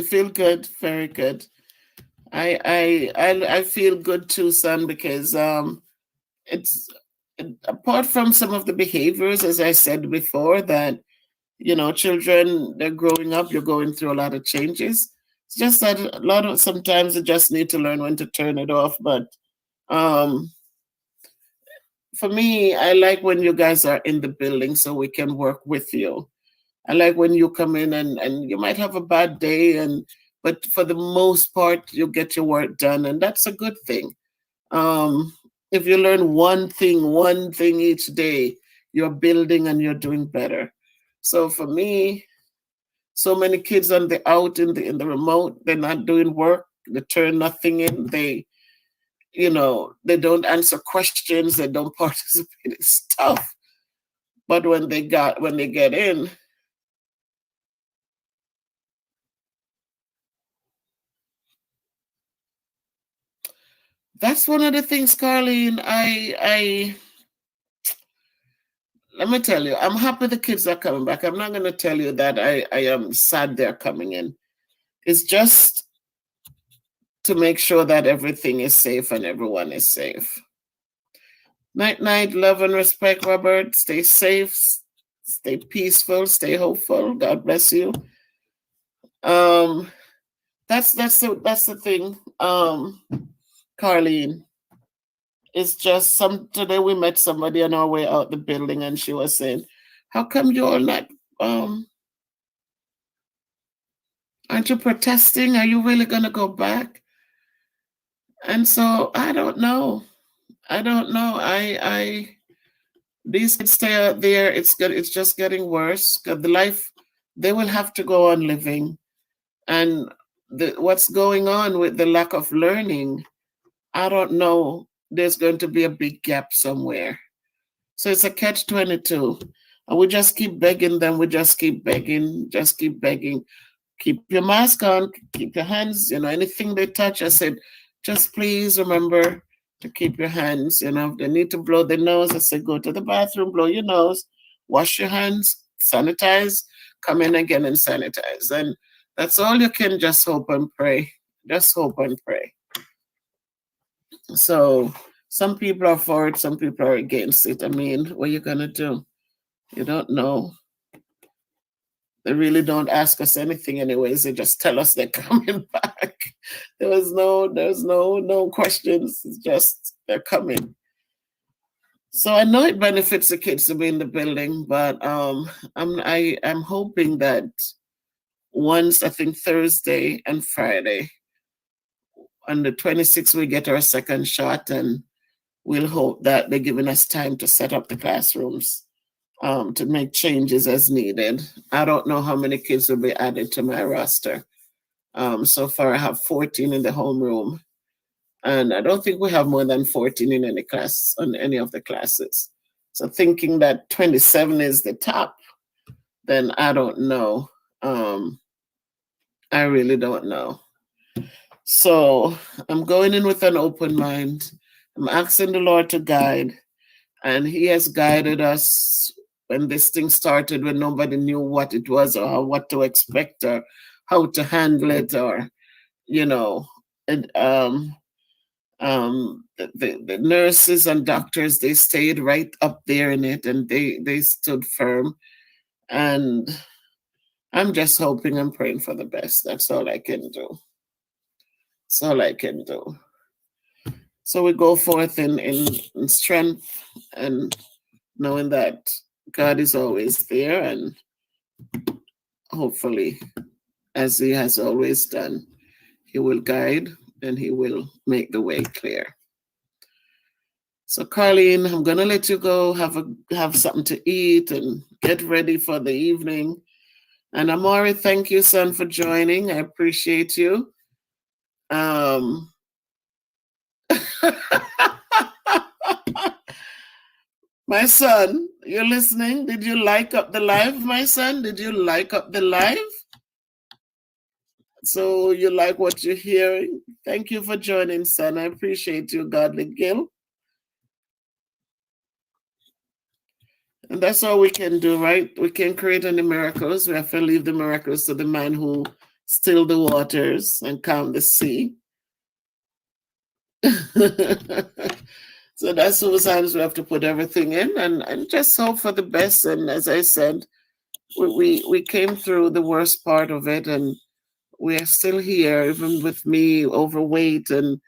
Speaker 1: You feel good, very good. I feel good too, son, because it's apart from some of the behaviors, as I said before, that children, they're growing up, you're going through a lot of changes. It's just that a lot of sometimes you just need to learn when to turn it off. But um for me, I like when you guys are in the building so we can work with you. I like when you come in and you might have a bad day, but for the most part you get your work done, and that's a good thing. Um if you learn one thing each day, you're building and you're doing better. So for me, so many kids on the out in the remote, they're not doing work, they turn nothing in, they don't answer questions, they don't participate in stuff. But when they get in, that's one of the things, Carlene. I let me tell you, I'm happy the kids are coming back. I'm not gonna tell you that I am sad they're coming in. It's just to make sure that everything is safe and everyone is safe. Night night, love and respect, Robert. Stay safe, stay peaceful, stay hopeful. God bless you. Um that's the thing. Carlene. It's just today we met somebody on our way out the building and she was saying, how come you all not aren't you protesting? Are you really gonna go back? And so I don't know. I don't know. I these kids stay out there, it's good, it's just getting worse. 'Cause the life they will have to go on living. And what's going on with the lack of learning, I don't know. There's going to be a big gap somewhere. So it's a catch-22. And we just keep begging them. We just keep begging, just keep begging. Keep your mask on, keep your hands, anything they touch. I said, just please remember to keep your hands. If they need to blow their nose, I said, go to the bathroom, blow your nose, wash your hands, sanitize, come in again and sanitize. And that's all you can just hope and pray. Just hope and pray. So some people are for it, some people are against it. I mean, what are you gonna do? You don't know. They really don't ask us anything anyways. They just tell us they're coming back. There's no questions. It's just they're coming. So I know it benefits the kids to be in the building, but I'm hoping that once, I think Thursday and Friday, on the 26th, we get our second shot, and we'll hope that they're giving us time to set up the classrooms, to make changes as needed. I don't know how many kids will be added to my roster. So far, I have 14 in the homeroom, and I don't think we have more than 14 in any class, on any of the classes. So thinking that 27 is the top, then I don't know. I really don't know. So I'm going in with an open mind. I'm asking the Lord to guide, and He has guided us when this thing started, when nobody knew what it was or what to expect or how to handle it, or and, the nurses and doctors, they stayed right up there in it, and they stood firm. And I'm just hoping and praying for the best. That's all I can do. That's all I can do. So we go forth in strength, and knowing that God is always there, and hopefully, as He has always done, He will guide and He will make the way clear. So Carlene, I'm gonna let you go, have something to eat and get ready for the evening. And Amari, thank you, son, for joining. I appreciate you. My son, you're listening? Did you like up the live, my son? Did you like up the live? So you like what you're hearing? Thank you for joining, son. I appreciate you, Godly Gil. And that's all we can do, right? We can't create any miracles. We have to leave the miracles to the man who still the waters and calm the sea. So that's sometimes we have to put everything in and just hope for the best. And as I said, we came through the worst part of it, and we're still here, even with me overweight and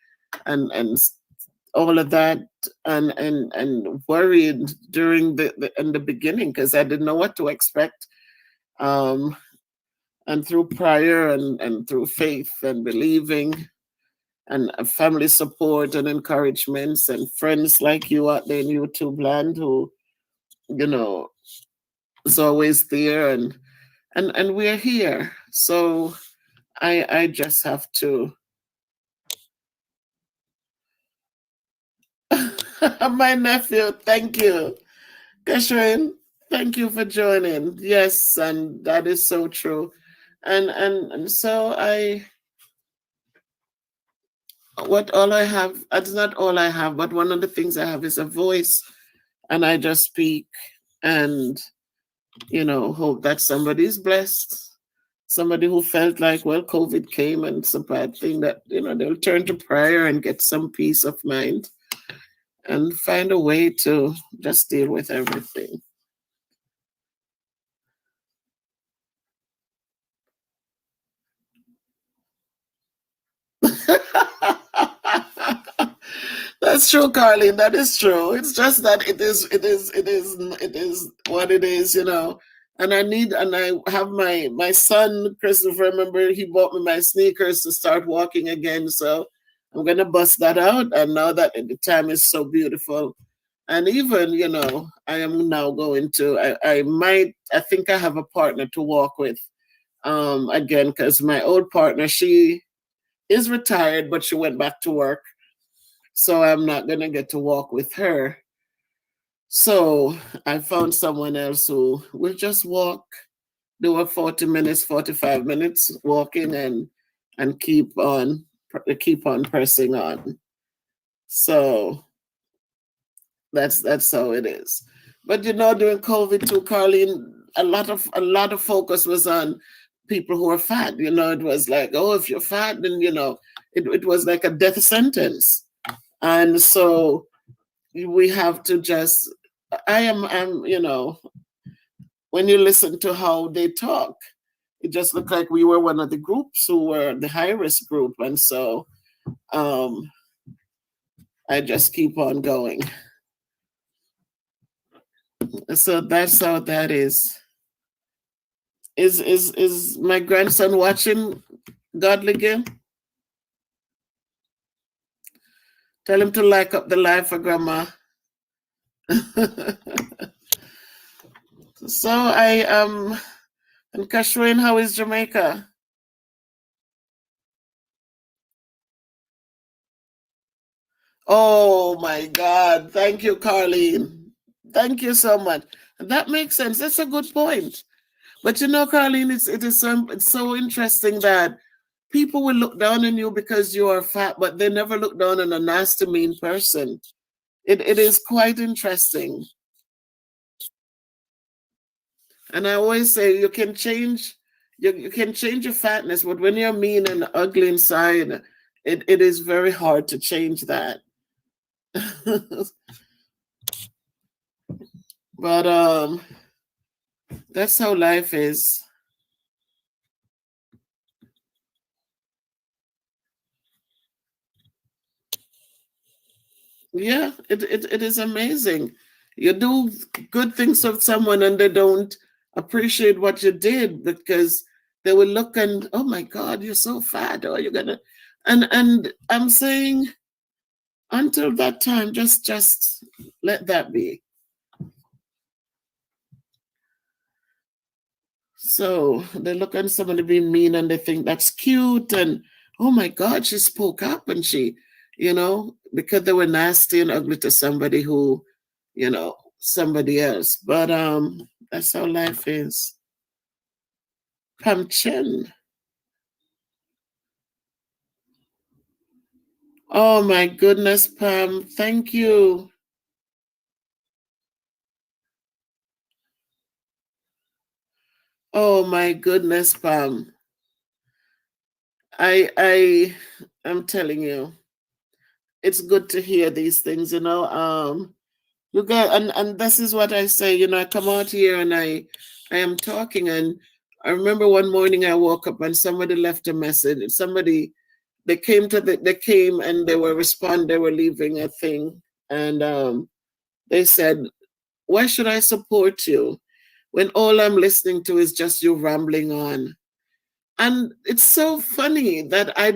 Speaker 1: all of that, and worried during in the beginning because I didn't know what to expect. Um, and through prayer and through faith and believing and family support and encouragements and friends like you out there in YouTube land who, you know, is always there, and we're here. So I just have to. My nephew, thank you. Kashrin, thank you for joining. Yes, and that is so true. And so what all I have, it's not all I have, but one of the things I have is a voice, and I just speak and, hope that somebody's blessed. Somebody who felt like, well, COVID came and it's a bad thing, that, they'll turn to prayer and get some peace of mind and find a way to just deal with everything. That's true, Carlene. That is true. It's just that it is what it is, And I have my son Christopher. Remember, he bought me my sneakers to start walking again. So I'm gonna bust that out. And now that the time is so beautiful, and even I am now going to. I think I have a partner to walk with, again, because my old partner, she is retired, but she went back to work. So I'm not going to get to walk with her. So I found someone else who will just walk, do a 40 minutes, 45 minutes walking and keep on pressing on. So that's how it is. But during COVID too, Carlene, a lot of focus was on people who are fat. It was like, oh, if you're fat, then it was like a death sentence. And so we have to just, I'm when you listen to how they talk, it just looked like we were one of the groups who were the high risk group. And so I just keep on going. So that's how that is. Is my grandson watching Godly Game? Tell him to like up the live for grandma. So and Kashrin, how is Jamaica? Oh my God. Thank you, Carlene. Thank you so much. That makes sense. That's a good point. But Carlene, it's so interesting that people will look down on you because you are fat, but they never look down on a nasty, mean person. It is quite interesting. And I always say you can change you can change your fatness, but when you're mean and ugly inside, it is very hard to change that. But that's how life is. Yeah, it is amazing. You do good things with someone and they don't appreciate what you did because they will look and, oh my God, you're so fat, or you're gonna, and I'm saying, until that time, just let that be. So they look at somebody being mean and they think that's cute, and oh my God, she spoke up, and she, because they were nasty and ugly to somebody who, somebody else. But that's how life is. Pam Chen. Oh my goodness, Pam. Thank you. Oh my goodness, Pam. I'm telling you, it's good to hear these things, you know. You got, and this is what I say, you know, I come out here and I am talking, and I remember one morning I woke up and somebody left a message. Somebody, they came and they were leaving a thing, and they said, why should I support you when all I'm listening to is just you rambling on? And it's so funny that I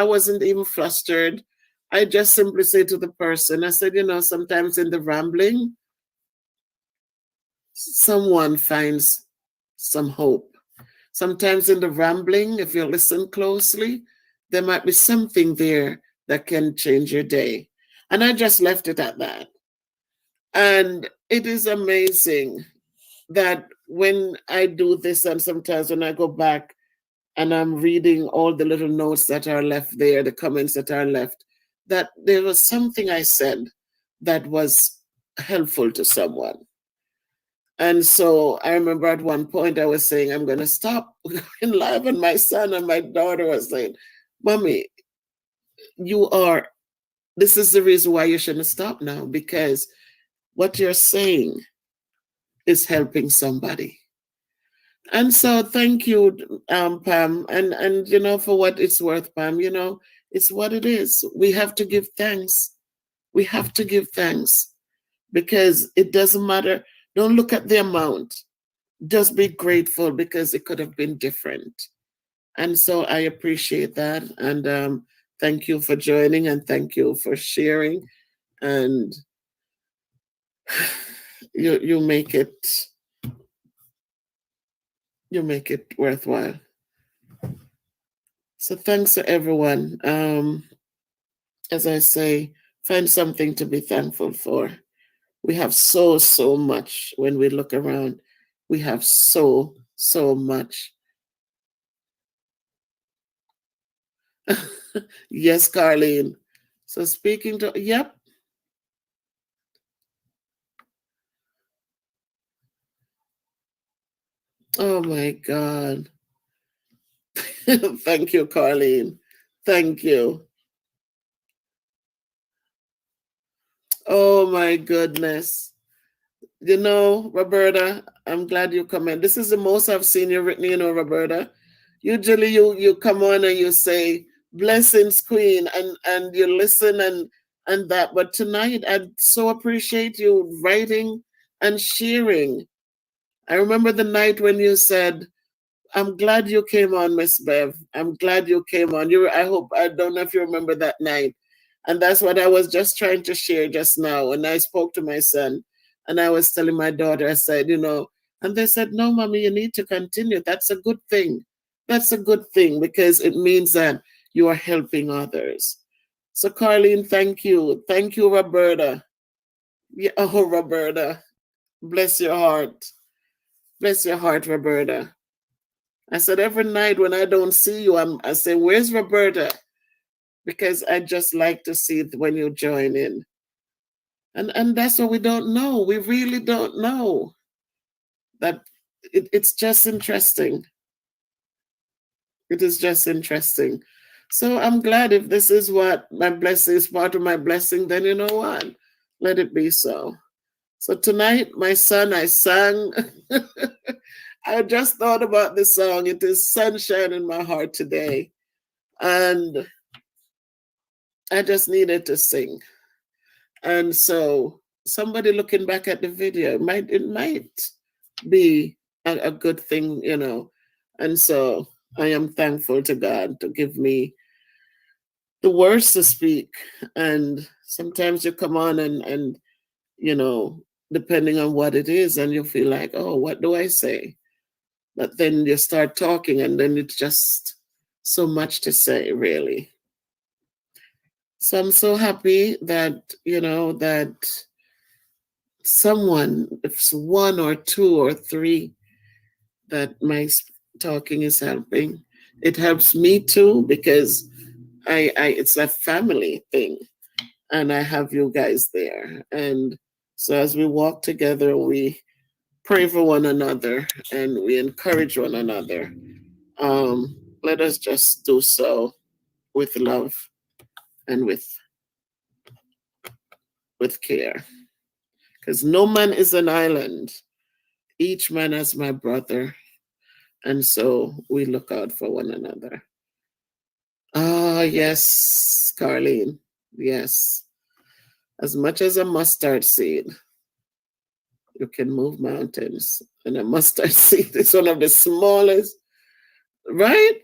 Speaker 1: wasn't even flustered. I just simply say to the person, I said, you know, sometimes in the rambling, someone finds some hope. Sometimes in the rambling, if you listen closely, there might be something there that can change your day. And I just left it at that. And it is amazing that when I do this, and sometimes when I go back and I'm reading all the little notes that are left there, the comments that are left, that there was something I said that was helpful to someone. And so I remember at one point I was saying, I'm going to stop going live. And my son and my daughter was saying, Mommy, this is the reason why you shouldn't stop now, because what you're saying is helping somebody. And so thank you, Pam. And you know, for what it's worth, Pam, you know, it's what it is. We have to give thanks. We have to give thanks because it doesn't matter. Don't look at the amount. Just be grateful because it could have been different. And so I appreciate that. And thank you for joining and thank you for sharing. And you make it worthwhile. So thanks to everyone. As I say, find something to be thankful for. We have so much when we look around. We have so much. Yes, Carlene. So speaking to, yep. Oh my God. Thank you, Carlene. Thank you. Oh my goodness. You know, Roberta, I'm glad you come in. This is the most I've seen you written, you know, Roberta. Usually you come on and you say, blessings, Queen, and you listen and that. But tonight, I so appreciate you writing and sharing. I remember the night when you said, I'm glad you came on, Miss Bev. I'm glad you came on. I don't know if you remember that night. And that's what I was just trying to share just now. And I spoke to my son and I was telling my daughter, I said, you know, and they said, no, Mommy, you need to continue. That's a good thing. That's a good thing because it means that you are helping others. So, Carlene, thank you. Thank you, Roberta. Yeah, oh, Roberta. Bless your heart. Bless your heart, Roberta. I said, every night when I don't see you, I say, where's Roberta? Because I just like to see it when you join in. And that's what we don't know. We really don't know. That it's just interesting. It is just interesting. So I'm glad if this is what my blessing is, part of my blessing, then you know what? Let it be so. So tonight, my son, I sang. I just thought about this song. It is sunshine in my heart today. And I just needed to sing. And so somebody looking back at the video, it might be a good thing, you know. And so I am thankful to God to give me the words to speak. And sometimes you come on and you know, depending on what it is, and you feel like, oh, what do I say? But then you start talking and then it's just so much to say, really. So I'm so happy that, you know, that someone, if it's one or two or three, that my talking is helping. It helps me too because it's a family thing and I have you guys there. And so as we walk together, we pray for one another and we encourage one another. let us just do so with love and with care. Because no man is an island. Each man is my brother. And so we look out for one another. Ah, yes, Carlene. Yes. As much as a mustard seed, you can move mountains. And a mustard seed is one of the smallest, right?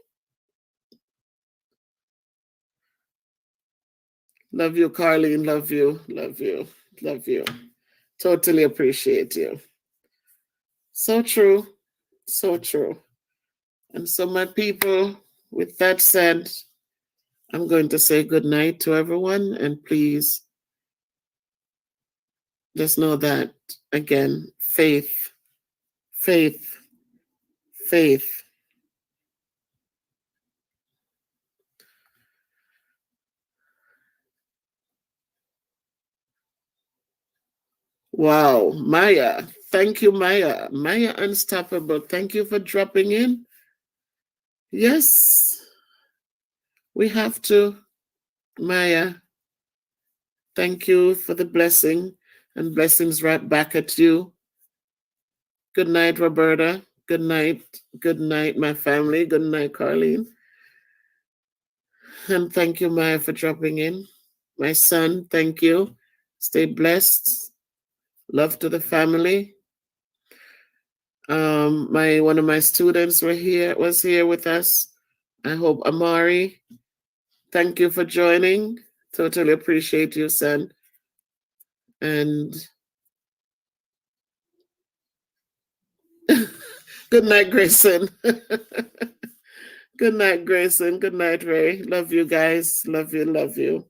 Speaker 1: Love you, Carlene. Love you. Love you. Love you. Totally appreciate you. So true. So true. And so, my people, with that said, I'm going to say good night to everyone. And please just know that, again, faith, faith, faith. Wow, Maya. Thank you, Maya. Maya Unstoppable. Thank you for dropping in. Yes, we have to. Maya, thank you for the blessing, and blessings right back at you. Good night, Roberta. Good night. Good night, my family. Good night, Carlene. And thank you, Maya, for dropping in. My son, thank you. Stay blessed. Love to the family. One of my students was here with us. I hope Amari. Thank you for joining. Totally appreciate you, son. And good night, Grayson. Good night, Grayson. Good night, Ray. Love you guys. Love you, love you.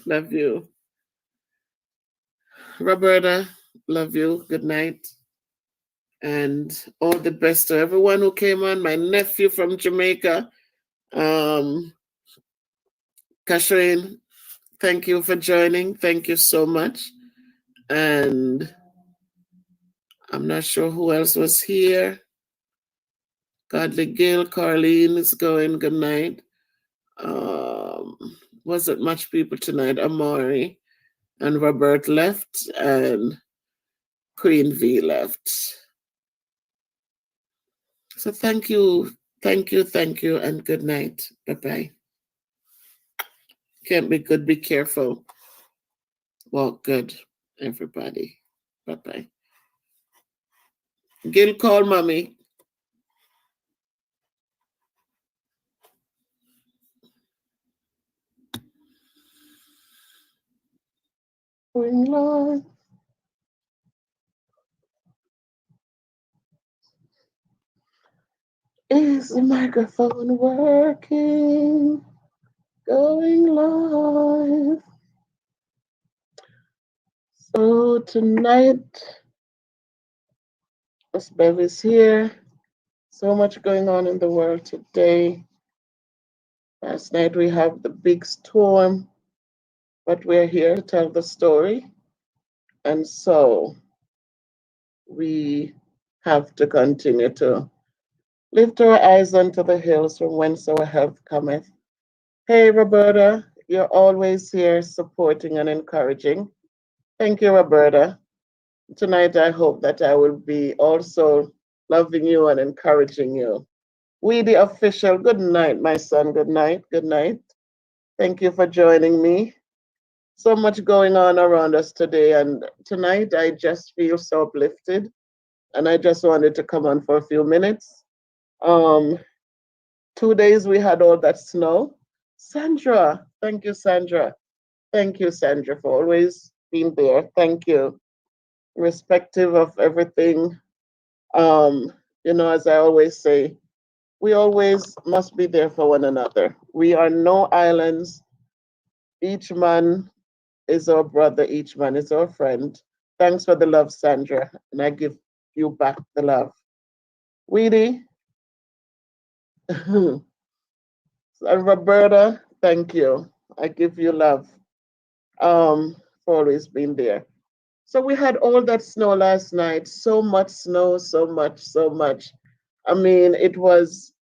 Speaker 1: Love you. Roberta, love you. Good night. And all the best to everyone who came on. My nephew from Jamaica, Kashrine, thank you for joining. Thank you so much. And I'm not sure who else was here. Godly Gill, Carlene is going. Good night. Wasn't much people tonight. Amari and Robert left, and Queen V left. So thank you, and good night. Bye-bye. Can't be good, be careful. Walk good, everybody. Bye-bye. Gil, call mommy. Lord. Is the microphone working? Going live. So tonight, Miss Bev is here. So much going on in the world today. Last night we have the big storm, but we're here to tell the story. And so we have to continue to lift our eyes unto the hills from whence our help cometh. Hey, Roberta, you're always here supporting and encouraging. Thank you, Roberta. Tonight, I hope that I will be also loving you and encouraging you. We, the official, good night, my son. Good night. Good night. Thank you for joining me. So much going on around us today. And tonight, I just feel so uplifted. And I just wanted to come on for a few minutes. 2 days we had all that snow. Sandra, thank you, Sandra. Thank you, Sandra, for always being there. Thank you. Irrespective of everything, as I always say, we always must be there for one another. We are no islands. Each man is our brother, each man is our friend. Thanks for the love, Sandra, and I give you back the love. Weedy, and Roberta, thank you. I give you love for always being there. So we had all that snow last night. So much snow, so much, so much. I mean, it was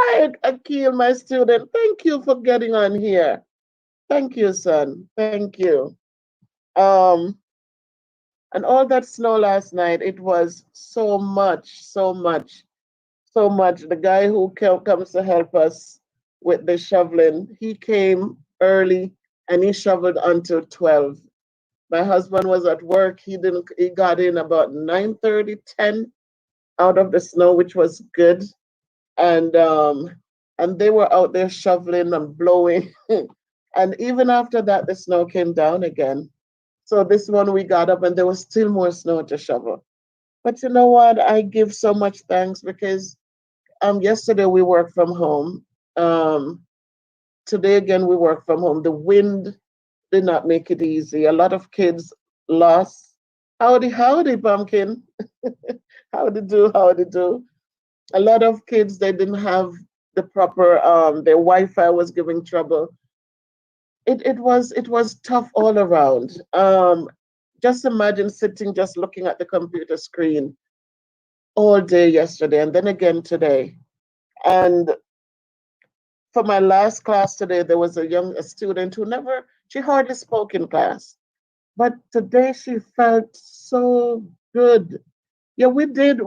Speaker 1: Hi, Akil, my student. Thank you for getting on here. Thank you, son. Thank you. Um, and all that snow last night, it was so much, so much, so much. The guy who comes to help us with the shoveling, he came early and he shoveled until 12. My husband was at work. He got in about 9:30, 10 out of the snow, which was good. And and they were out there shoveling and blowing. And even after that, the snow came down again. So this one we got up and there was still more snow to shovel. But you know what? I give so much thanks because yesterday we worked from home. Um Today again we work from home. The wind did not make it easy. A lot of kids lost. Howdy, howdy, pumpkin. Howdy do, howdy do. A lot of kids they didn't have the proper their Wi-Fi was giving trouble. It was tough all around. Just imagine sitting just looking at the computer screen all day yesterday and then again today. And for my last class today, there was a student who never she hardly spoke in class. But today she felt so good. Yeah, we did,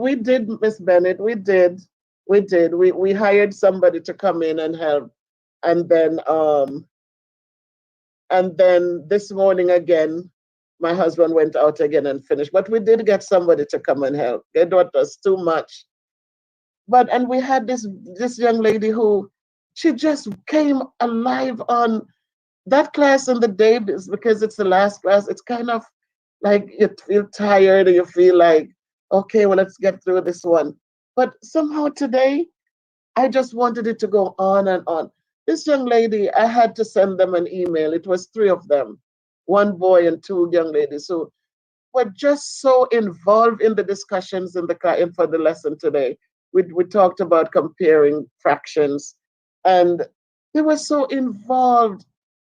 Speaker 1: Miss Bennett. We did. We hired somebody to come in and help. And then this morning again, my husband went out again and finished. But we did get somebody to come and help. It was too much. But and we had this young lady who she just came alive on that class in the day because it's the last class. It's kind of like you feel tired or you feel like, okay, well, let's get through this one. But somehow today, I just wanted it to go on and on. This young lady, I had to send them an email. It was three of them, one boy and two young ladies who were just so involved in the discussions in the for the lesson today. We talked about comparing fractions, and they were so involved.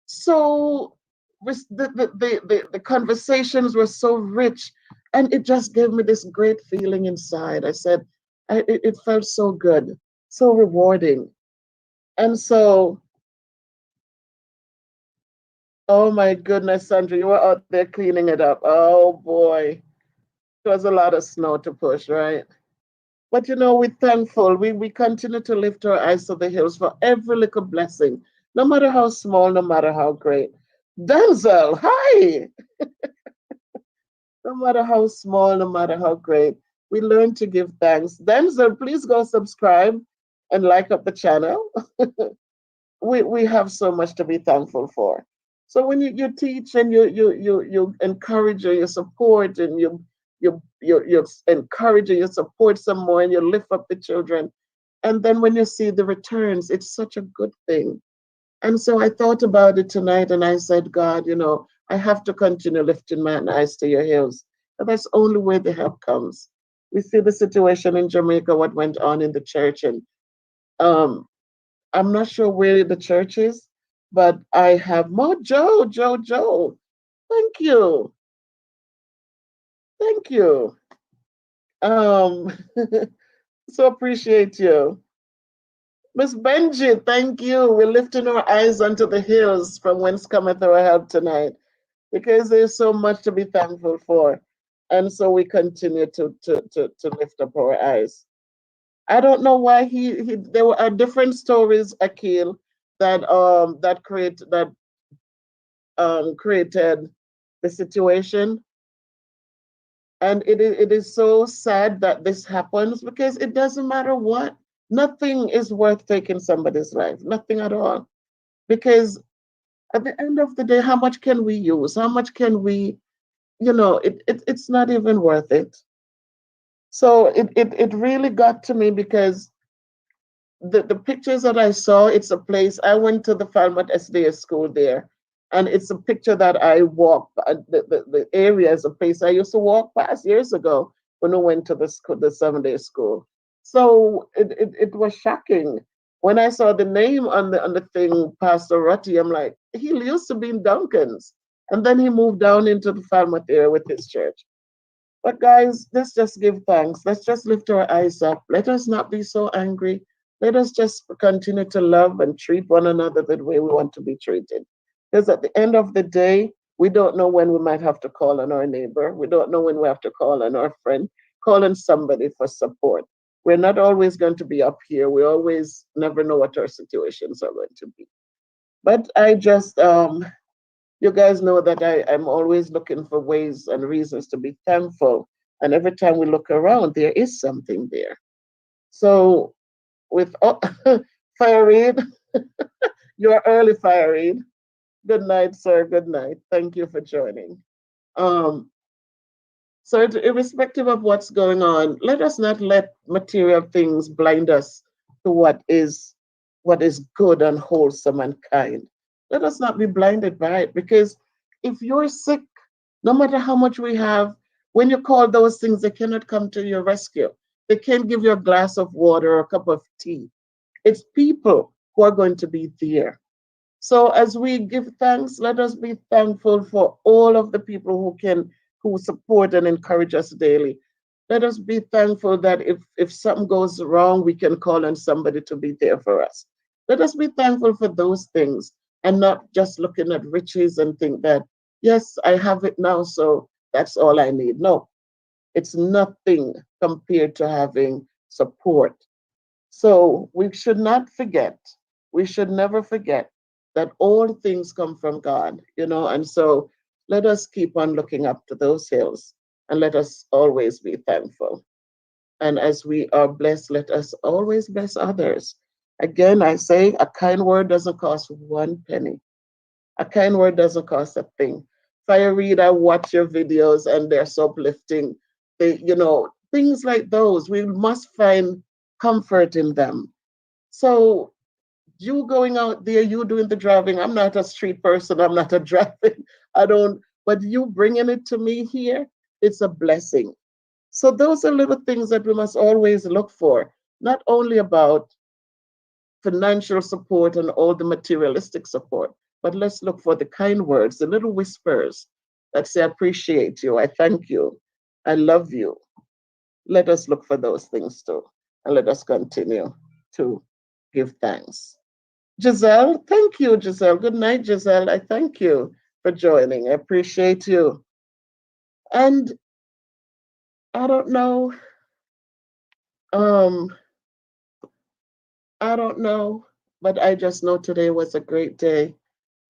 Speaker 1: So the conversations were so rich, and it just gave me this great feeling inside. I said, it felt so good, so rewarding. And so, oh my goodness, Sandra, you were out there cleaning it up. Oh boy, it was a lot of snow to push, right? But we're thankful. We continue to lift our eyes to the hills for every little blessing, no matter how small, no matter how great. Denzel, hi! No matter how small, no matter how great, we learn to give thanks. Denzel, please go subscribe and like up the channel. We have so much to be thankful for. So when you teach and you encourage and you support and you encourage and you support some more and you lift up the children, and then when you see the returns, it's such a good thing. And so I thought about it tonight and I said, God, I have to continue lifting my eyes to your hills. And that's the only way the help comes. We see the situation in Jamaica, what went on in the church, and um, I'm not sure where the church is, but I have more Joe. Thank you. Thank you. Um, so appreciate you. Miss Benji, thank you. We're lifting our eyes unto the hills from whence cometh our help tonight because there's so much to be thankful for. And so we continue to lift up our eyes. I don't know why he there were different stories, Akil, that created the situation. And it is so sad that this happens because it doesn't matter what. Nothing is worth taking somebody's life. Nothing at all. Because at the end of the day, how much can we use? How much can we, it's not even worth it. So it really got to me because the pictures that I saw, it's a place. I went to the Falmouth SDS school there, and it's a picture that I walked. The area is a place I used to walk past years ago when I went to the school, the 7-day school. So it was shocking when I saw the name on the thing, Pastor Rutty. I'm like, he used to be in Duncan's, and then he moved down into the Falmouth area with his church. But guys, let's just give thanks. Let's just lift our eyes up. Let us not be so angry. Let us just continue to love and treat one another the way we want to be treated. Because at the end of the day, we don't know when we might have to call on our neighbor. We don't know when we have to call on our friend, call on somebody for support. We're not always going to be up here. We always never know what our situations are going to be. But I just, you guys know that I'm always looking for ways and reasons to be thankful. And every time we look around, there is something there. So with Fire Reed, you're early, Fire Reed. Good night, sir. Good night. Thank you for joining. Um, so irrespective of what's going on, let us not let material things blind us to what is good and wholesome and kind. Let us not be blinded by it because if you're sick, no matter how much we have, when you call those things, they cannot come to your rescue. They can't give you a glass of water or a cup of tea. It's people who are going to be there. So as we give thanks, let us be thankful for all of the people who support and encourage us daily. Let us be thankful that if something goes wrong, we can call on somebody to be there for us. Let us be thankful for those things and not just looking at riches and think that, yes, I have it now, so that's all I need. No, it's nothing compared to having support. So we should not forget, we should never forget that all things come from God, and so let us keep on looking up to those hills and let us always be thankful. And as we are blessed, let us always bless others. Again, I say a kind word doesn't cost one penny. A kind word doesn't cost a thing. Fire Read, I watch your videos and they're so uplifting. Things like those, we must find comfort in them. So you going out there, you doing the driving. I'm not a street person. I'm not a driving. I don't, but you bringing it to me here, it's a blessing. So those are little things that we must always look for, not only about financial support and all the materialistic support, but let's look for the kind words, the little whispers that say, I appreciate you, I thank you, I love you. Let us look for those things too, and let us continue to give thanks. Giselle, thank you, Giselle. Good night, Giselle. I thank you for joining. I appreciate you. And I don't know, um, I don't know, but I just know today was a great day.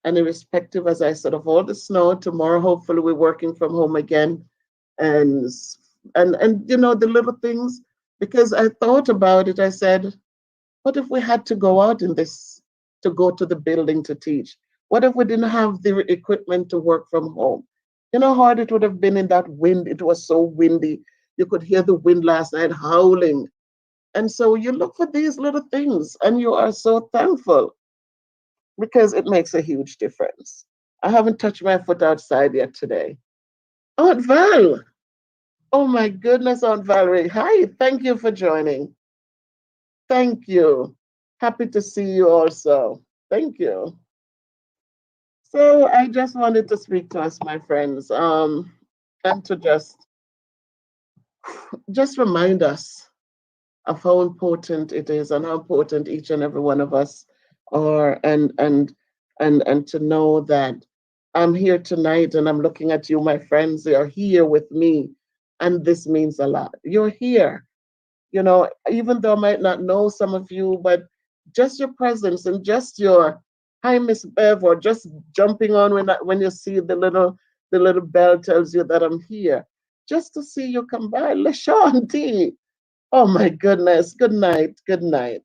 Speaker 1: And irrespective, as I said, of all the snow, tomorrow hopefully we're working from home again. And the little things, because I thought about it, I said, what if we had to go out in this to go to the building to teach? What if we didn't have the equipment to work from home? You know how hard it would have been in that wind. It was so windy. You could hear the wind last night howling. And so you look for these little things and you are so thankful because it makes a huge difference. I haven't touched my foot outside yet today. Aunt Val. Oh my goodness, Aunt Valerie. Hi, thank you for joining. Thank you. Happy to see you also. Thank you. So I just wanted to speak to us, my friends, and to just remind us of how important it is and how important each and every one of us are, and to know that I'm here tonight and I'm looking at you, my friends. You're here with me, and this means a lot. You're here. Even though I might not know some of you, but just your presence and just your hi, Miss Bev, or just jumping on when you see the little bell tells you that I'm here, just to see you come by. LaShawn T. Oh my goodness. Good night. Good night.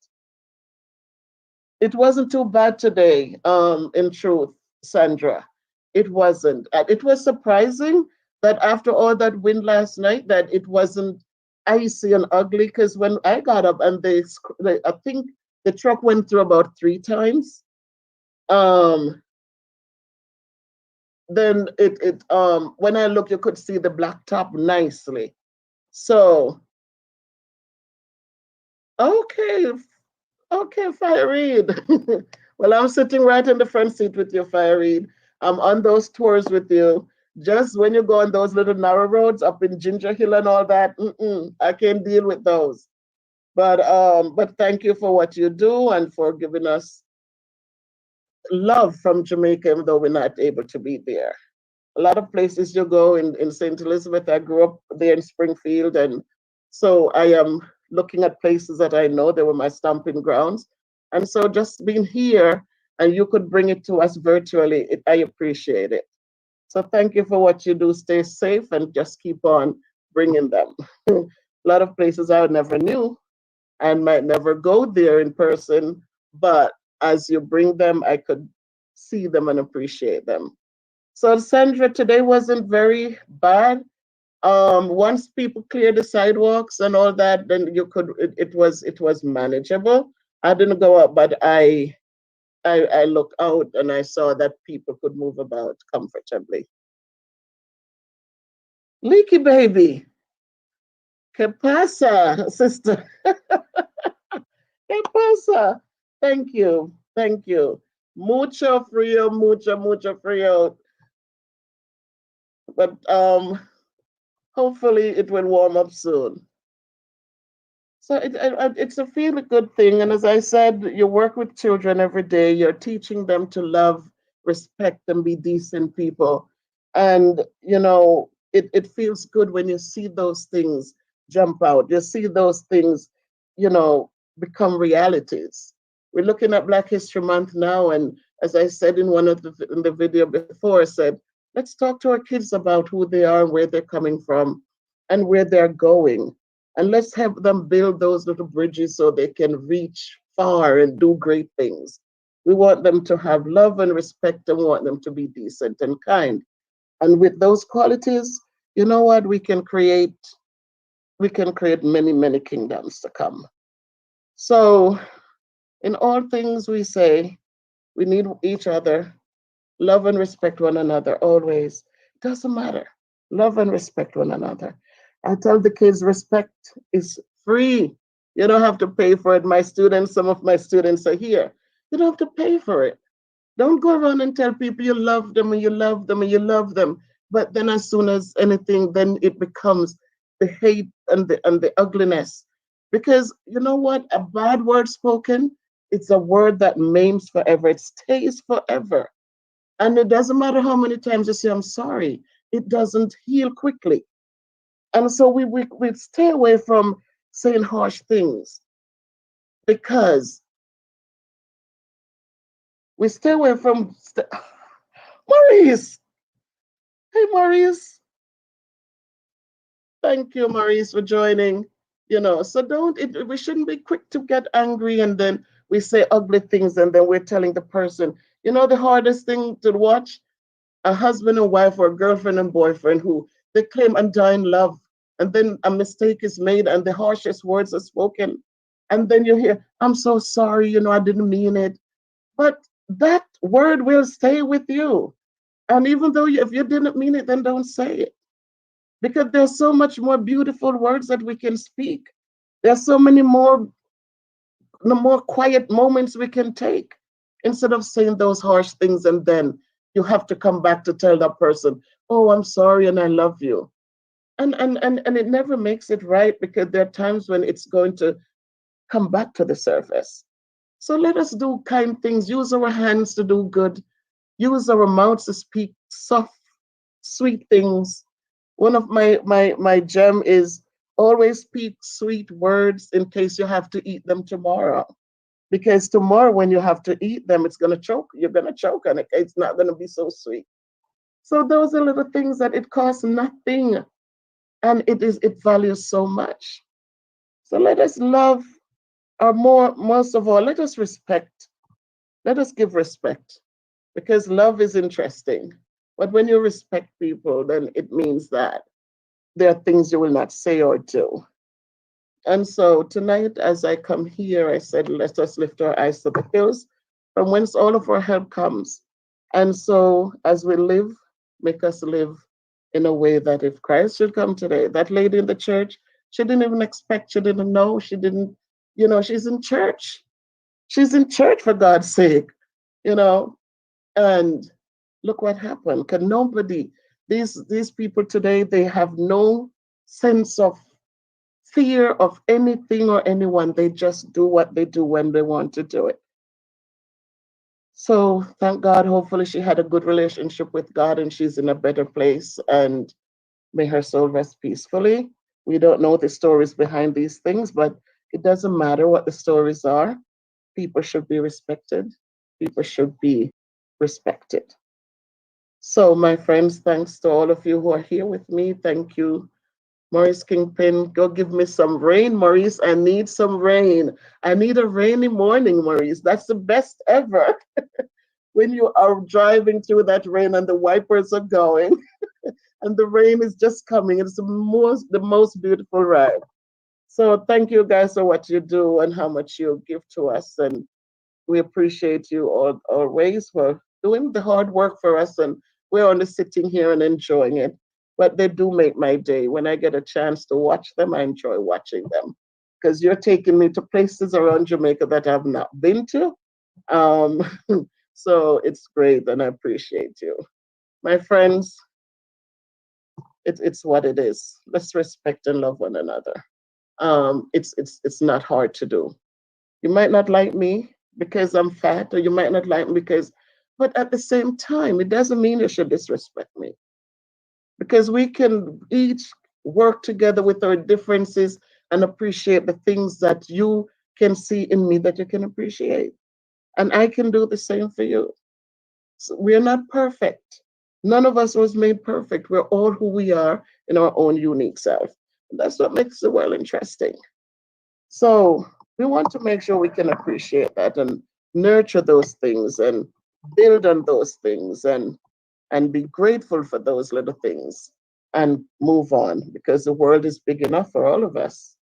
Speaker 1: It wasn't too bad today, in truth, Sandra. It wasn't. And it was surprising that after all that wind last night, that it wasn't icy and ugly. Because when I got up and I think the truck went through about 3 times. Um, then when I look, you could see the black top nicely. So okay, okay, Fire Reed. Well, I'm sitting right in the front seat with you, Fire Reed. I'm on those tours with you. Just when you go on those little narrow roads up in Ginger Hill and all that, I can't deal with those. But thank you for what you do and for giving us love from Jamaica, even though we're not able to be there. A lot of places you go in St. Elizabeth. I grew up there in Springfield, and so I am looking at places that I know they were my stomping grounds. And so just being here and you could bring it to us virtually, I appreciate it. So thank you for what you do. Stay safe and just keep on bringing them. A lot of places I never knew and might never go there in person, but as you bring them, I could see them and appreciate them. So Sandra, today wasn't very bad. Once people clear the sidewalks and all that, then it was manageable. I didn't go out, but I looked out and I saw that people could move about comfortably. Leaky baby, ¿qué pasa, sister? ¿Qué pasa? Thank you, thank you. Mucho frío, mucho frío. But hopefully it will warm up soon. So it's a feel good thing. And as I said, you work with children every day. You're teaching them to love, respect, and be decent people. And, it feels good when you see those things jump out. You see those things, become realities. We're looking at Black History Month now. And as I said in the video before, I said, let's talk to our kids about who they are and where they're coming from and where they're going, and let's have them build those little bridges so they can reach far and do great things. We want them to have love and respect and want them to be decent and kind. And with those qualities, you know what? We can create many, many kingdoms to come. So in all things we say, we need each other, love and respect one another always. Doesn't matter. Love and respect one another. I tell the kids respect is free. You don't have to pay for it. Some of my students are here. You don't have to pay for it. Don't go around and tell people you love them and you love them and you love them. But then as soon as anything, then it becomes the hate and the ugliness. Because you know what? A bad word spoken, it's a word that maims forever. It stays forever. And it doesn't matter how many times you say, I'm sorry, it doesn't heal quickly. And so we stay away from saying harsh things because we stay away from. Maurice! Hey, Maurice. Thank you, Maurice, for joining. So we shouldn't be quick to get angry and then we say ugly things and then we're telling the person, the hardest thing to watch? A husband and wife or a girlfriend and boyfriend who they claim undying love, and then a mistake is made and the harshest words are spoken. And then you hear, I'm so sorry, I didn't mean it. But that word will stay with you. And even though if you didn't mean it, then don't say it. Because there's so much more beautiful words that we can speak. There's so many more the more quiet moments we can take instead of saying those harsh things and then you have to come back to tell that person, oh, I'm sorry and I love you. And it never makes it right because there are times when it's going to come back to the surface. So let us do kind things, use our hands to do good, use our mouths to speak soft, sweet things. One of my gem is always speak sweet words in case you have to eat them tomorrow. Because tomorrow when you have to eat them, it's gonna choke. You're gonna choke on it. It's not gonna be so sweet. So those are little things that it costs nothing, and it values so much. So let us love, or most of all, let us respect. Let us give respect, because love is interesting. But when you respect people, then it means that there are things you will not say or do. And so tonight, as I come here, I said, let us lift our eyes to the hills from whence all of our help comes. And so as we live, make us live in a way that if Christ should come today, that lady in the church, she didn't even expect, she didn't know, she didn't, she's in church. She's in church for God's sake, and look what happened. Can nobody, these people today, they have no sense of fear of anything or anyone. They just do what they do when they want to do it. So thank God, hopefully she had a good relationship with God and she's in a better place, and may her soul rest peacefully. We don't know the stories behind these things, but it doesn't matter what the stories are. People should be respected. People should be respected. So, my friends, thanks to all of you who are here with me. Thank you, Maurice Kingpin. Go give me some rain, Maurice. I need some rain. I need a rainy morning, Maurice. That's the best ever. When you are driving through that rain and the wipers are going and the rain is just coming. It's the most beautiful ride. So thank you guys for what you do and how much you give to us. And we appreciate you all always for doing the hard work for us. And we're only sitting here and enjoying it. But they do make my day. When I get a chance to watch them, I enjoy watching them. Because you're taking me to places around Jamaica that I've not been to. Um, so it's great and I appreciate you. My friends, it's what it is. Let's respect and love one another. It's not hard to do. You might not like me because I'm fat, or you might not like me because, but at the same time, it doesn't mean you should disrespect me, because we can each work together with our differences and appreciate the things that you can see in me that you can appreciate, and I can do the same for you. So we're not perfect. None of us was made perfect. We're all who we are in our own unique self. And that's what makes the world interesting. So we want to make sure we can appreciate that and nurture those things and build on those things and be grateful for those little things and move on, because the world is big enough for all of us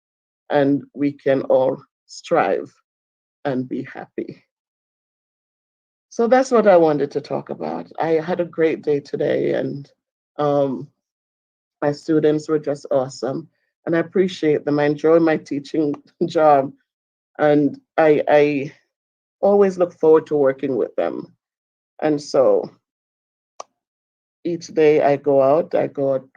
Speaker 1: and we can all strive and be happy. So that's what I wanted to talk about. I had a great day today, and um, my students were just awesome, and I appreciate them. I enjoy my teaching job, and I always look forward to working with them. And so each day I go out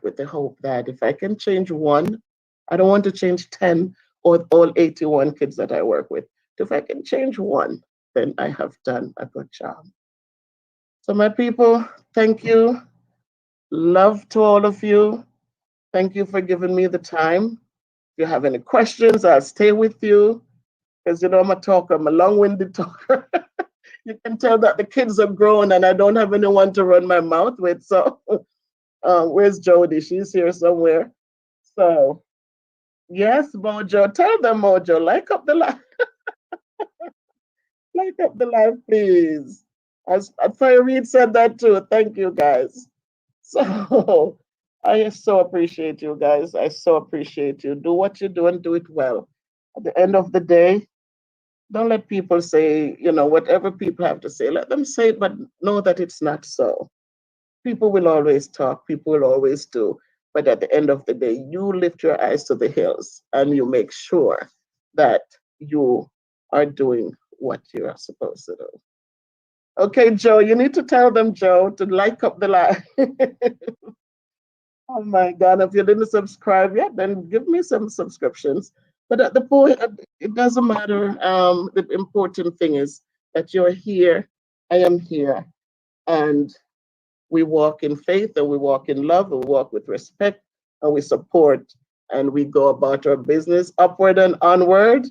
Speaker 1: with the hope that if I can change one, I don't want to change 10 or all 81 kids that I work with. If I can change one, then I have done a good job. So, my people, thank you. Love to all of you. Thank you for giving me the time. If you have any questions, I'll stay with you because you know I'm a talker, I'm a long winded talker. You can tell that the kids are grown and I don't have anyone to run my mouth with. So, where's Jody? She's here somewhere. So, yes, Mojo, tell them, Mojo, like up the live, like up the live, please. As Fire Reed said that too. Thank you, guys. So, I so appreciate you guys. I so appreciate you. Do what you do and do it well. At the end of the day, don't let people say, whatever people have to say, let them say it, but know that it's not so. People will always talk, people will always do. But at the end of the day, you lift your eyes to the hills and you make sure that you are doing what you are supposed to do. Okay, Joe, you need to tell them, Joe, to like up the live. Oh my God, if you didn't subscribe yet, then give me some subscriptions. But at the point, it doesn't matter. The important thing is that you're here, I am here, and we walk in faith and we walk in love, and we walk with respect, and we support, and we go about our business upward and onward.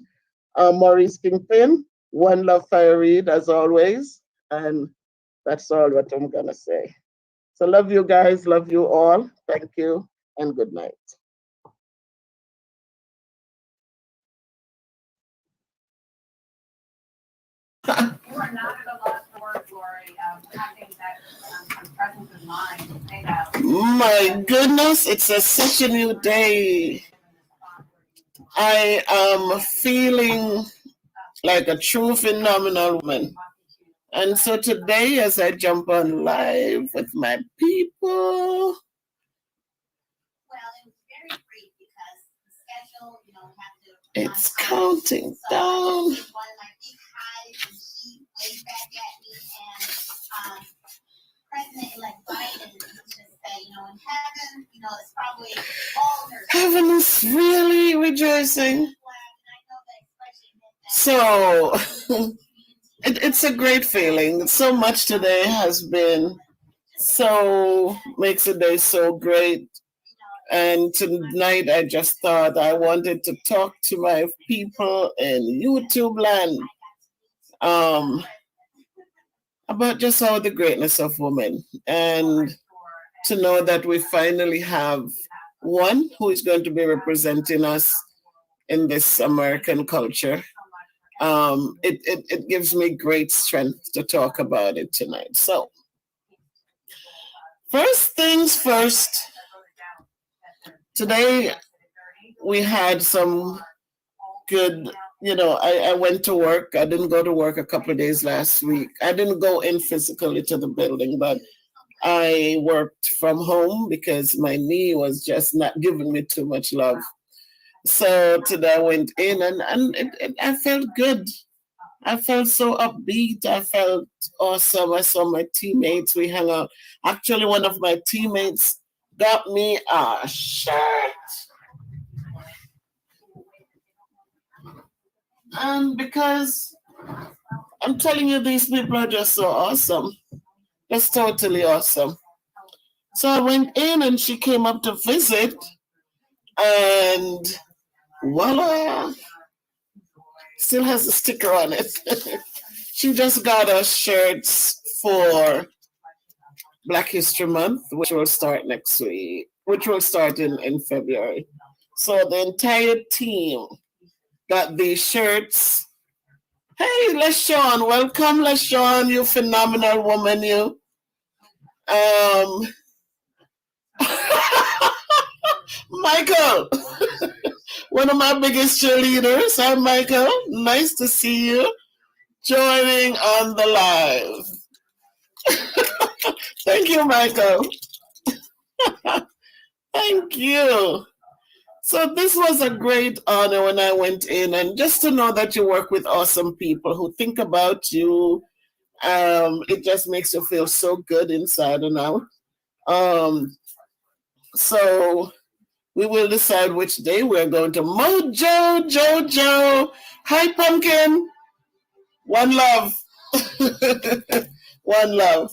Speaker 1: Maurice Kingpin, one love, Fire Reed, as always. And that's all what I'm going to say. So love you guys, love you all. Thank you and good night.
Speaker 5: You are not at a loss for words, Lori. Having that presence of mind to say that.
Speaker 1: My goodness, it's such a new day. I am feeling like a true phenomenal woman. And so today, as I jump on live with my people,
Speaker 5: Well, it was very brief because the schedule, have to.
Speaker 1: It's counting down.
Speaker 5: One of my big highs, and she waved back at me, and President-elect Biden used to say, in heaven, it's probably all nurses.
Speaker 1: Heaven is really rejoicing. So it's a great feeling. So much today has been so makes the day so great. And tonight I just thought I wanted to talk to my people in YouTube land about just how the greatness of women and to know that we finally have one who is going to be representing us in this American culture. It gives me great strength to talk about it tonight. So, first things first, today we had some good, I went to work. I didn't go to work a couple of days last week. I didn't go in physically to the building, but I worked from home because my knee was just not giving me too much love. So today I went in and I felt good. I felt so upbeat. I felt awesome. I saw my teammates. We hung out. Actually, one of my teammates got me a shirt. And because I'm telling you, these people are just so awesome. Just totally awesome. So I went in and she came up to visit and voila, still has a sticker on it. She just got us shirts for Black History Month, which will start next week, which will start in February. So the entire team got these shirts. Hey, LaShawn, welcome, LaShawn, you phenomenal woman, you. Michael, one of my biggest cheerleaders. Hi, Michael. Nice to see you joining on the live. Thank you, Michael. Thank you. So this was a great honor when I went in, and just to know that you work with awesome people who think about you, it just makes you feel so good inside and out. So we will decide which day we're going to. Mojo, Jojo, hi Pumpkin, one love, one love.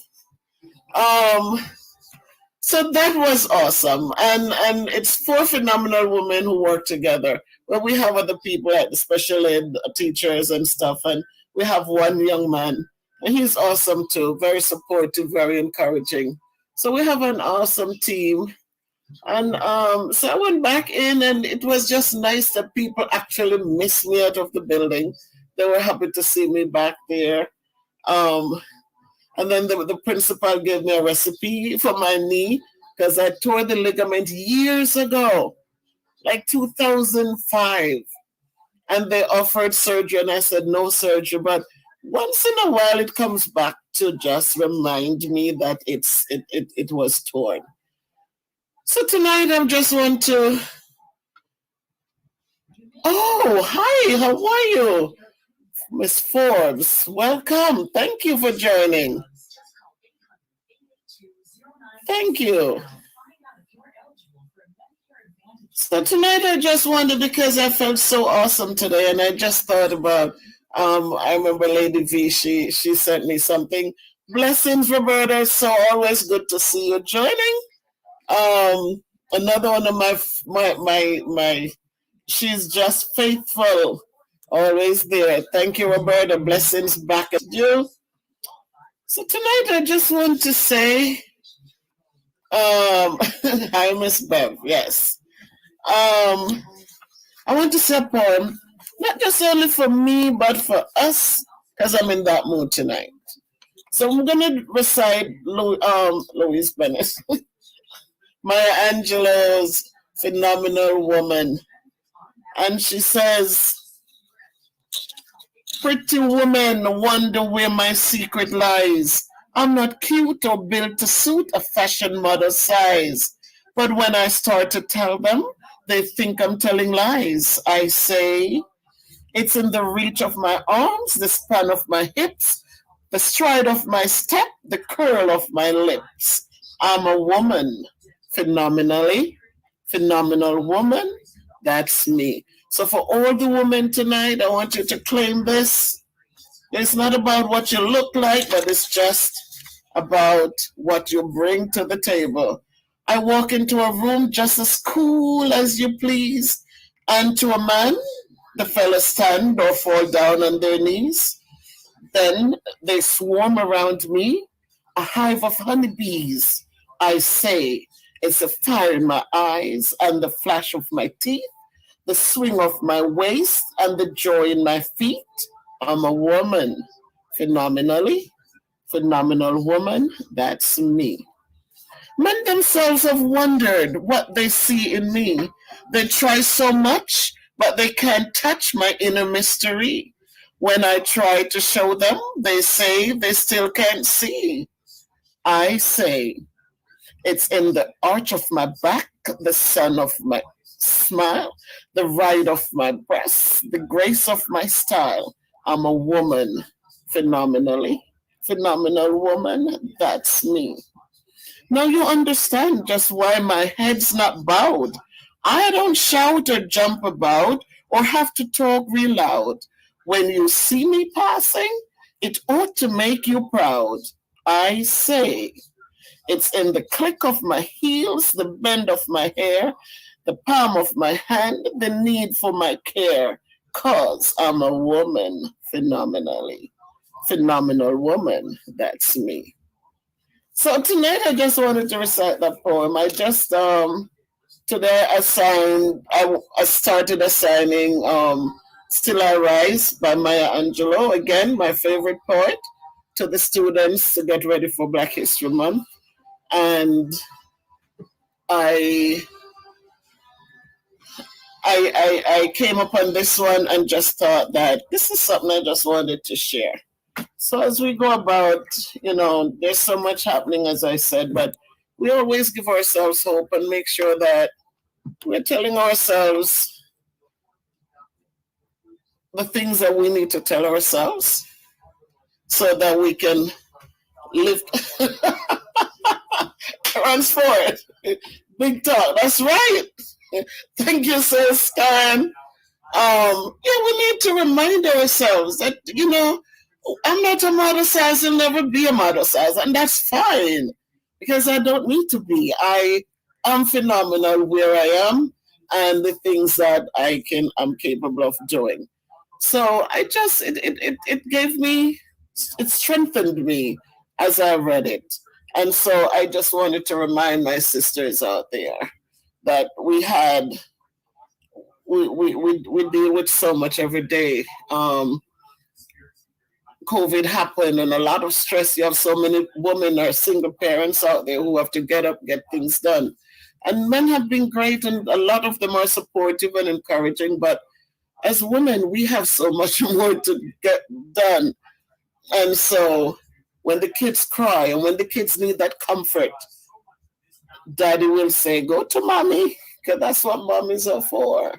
Speaker 1: So that was awesome, and it's 4 phenomenal women who work together. Well, we have other people like the special ed teachers and stuff, and we have one young man, and he's awesome too, very supportive, very encouraging. So we have an awesome team. And so I went back in, and it was just nice that people actually missed me out of the building. They were happy to see me back there. And then the principal gave me a recipe for my knee because I tore the ligament years ago, like 2005. And they offered surgery, and I said no surgery. But once in a while, it comes back to just remind me that it was torn. So tonight I just want to. Oh, hi, how are you? Miss Forbes, welcome. Thank you for joining. Thank you. So tonight I just wanted, because I felt so awesome today, and I just thought about, I remember Lady V, she sent me something. Blessings, Roberta. So always good to see you joining. Another one of my she's just faithful. Always there. Thank you, Roberta. Blessings back at you. So tonight I just want to say, hi, Miss Bev. Yes. I want to say a poem, not just only for me, but for us, because I'm in that mood tonight. So I'm going to recite Louise Bennett, Maya Angelou's Phenomenal Woman. And she says, pretty woman wonder where my secret lies. I'm not cute or built to suit a fashion model size. But when I start to tell them, they think I'm telling lies. I say, it's in the reach of my arms, the span of my hips, the stride of my step, the curl of my lips. I'm a woman, phenomenally, phenomenal woman, that's me. So for all the women tonight, I want you to claim this. It's not about what you look like, but it's just about what you bring to the table. I walk into a room just as cool as you please, and to a man, the fellas stand or fall down on their knees. Then they swarm around me, a hive of honeybees. I say, it's the fire in my eyes and the flash of my teeth, the swing of my waist and the joy in my feet. I'm a woman, phenomenal woman, that's me. Men themselves have wondered what they see in me. They try so much, but they can't touch my inner mystery. When I try to show them, they say they still can't see. I say, it's in the arch of my back, the sun of my smile, the ride of my breasts, the grace of my style. I'm a woman, phenomenal woman, that's me. Now you understand just why my head's not bowed. I don't shout or jump about or have to talk real loud. When you see me passing, it ought to make you proud. I say, it's in the click of my heels, the bend of my hair, the palm of my hand, the need for my care. 'Cause I'm a woman, phenomenal woman, that's me. So tonight I just wanted to recite that poem. I just today I started assigning Still I Rise by Maya Angelou, again my favorite poet, to the students to get ready for Black History Month. And I came upon this one and just thought that this is something I just wanted to share. So as we go about, there's so much happening, as I said, but we always give ourselves hope and make sure that we're telling ourselves the things that we need to tell ourselves so that we can live. Transform. Big talk. That's right. Thank you, sis Karen. We need to remind ourselves that, I'm not a model size, I'll never be a model size, and that's fine because I don't need to be. I am phenomenal where I am and the things that I'm capable of doing. So it strengthened me as I read it. And so I just wanted to remind my sisters out there that we deal with so much every day. COVID happened and a lot of stress. You have so many women or single parents out there who have to get up, get things done. And men have been great and a lot of them are supportive and encouraging, but as women, we have so much more to get done. And so when the kids cry and when the kids need that comfort, daddy will say, go to mommy, because that's what mommies are for.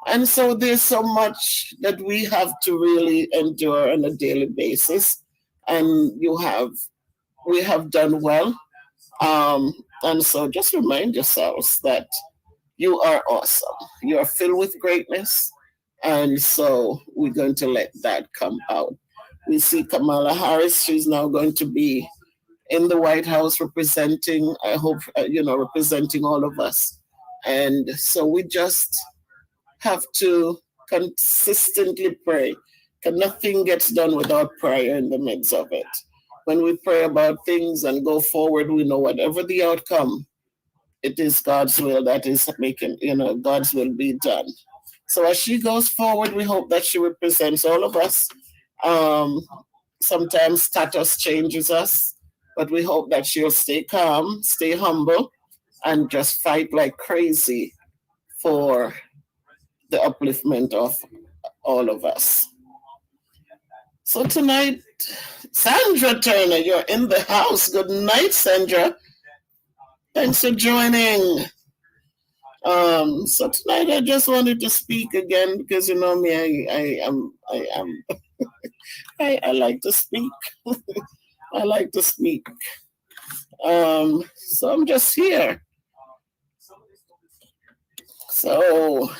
Speaker 1: And so there's so much that we have to really endure on a daily basis. And we have done well. And so just remind yourselves that you are awesome. You are filled with greatness. And so we're going to let that come out. We see Kamala Harris. She's now going to be in the White House representing, I hope, representing all of us. And so we just have to consistently pray. Because nothing gets done without prayer in the midst of it. When we pray about things and go forward, we know whatever the outcome, it is God's will that is making, God's will be done. So as she goes forward, we hope that she represents all of us. Sometimes status changes us, but we hope that she'll stay calm, stay humble, and just fight like crazy for the upliftment of all of us. So tonight, Sandra Turner, you're in the house. Good night, Sandra. Thanks for joining. So tonight I just wanted to speak again because you know me, I like to speak. I like to speak. So I'm just here. So,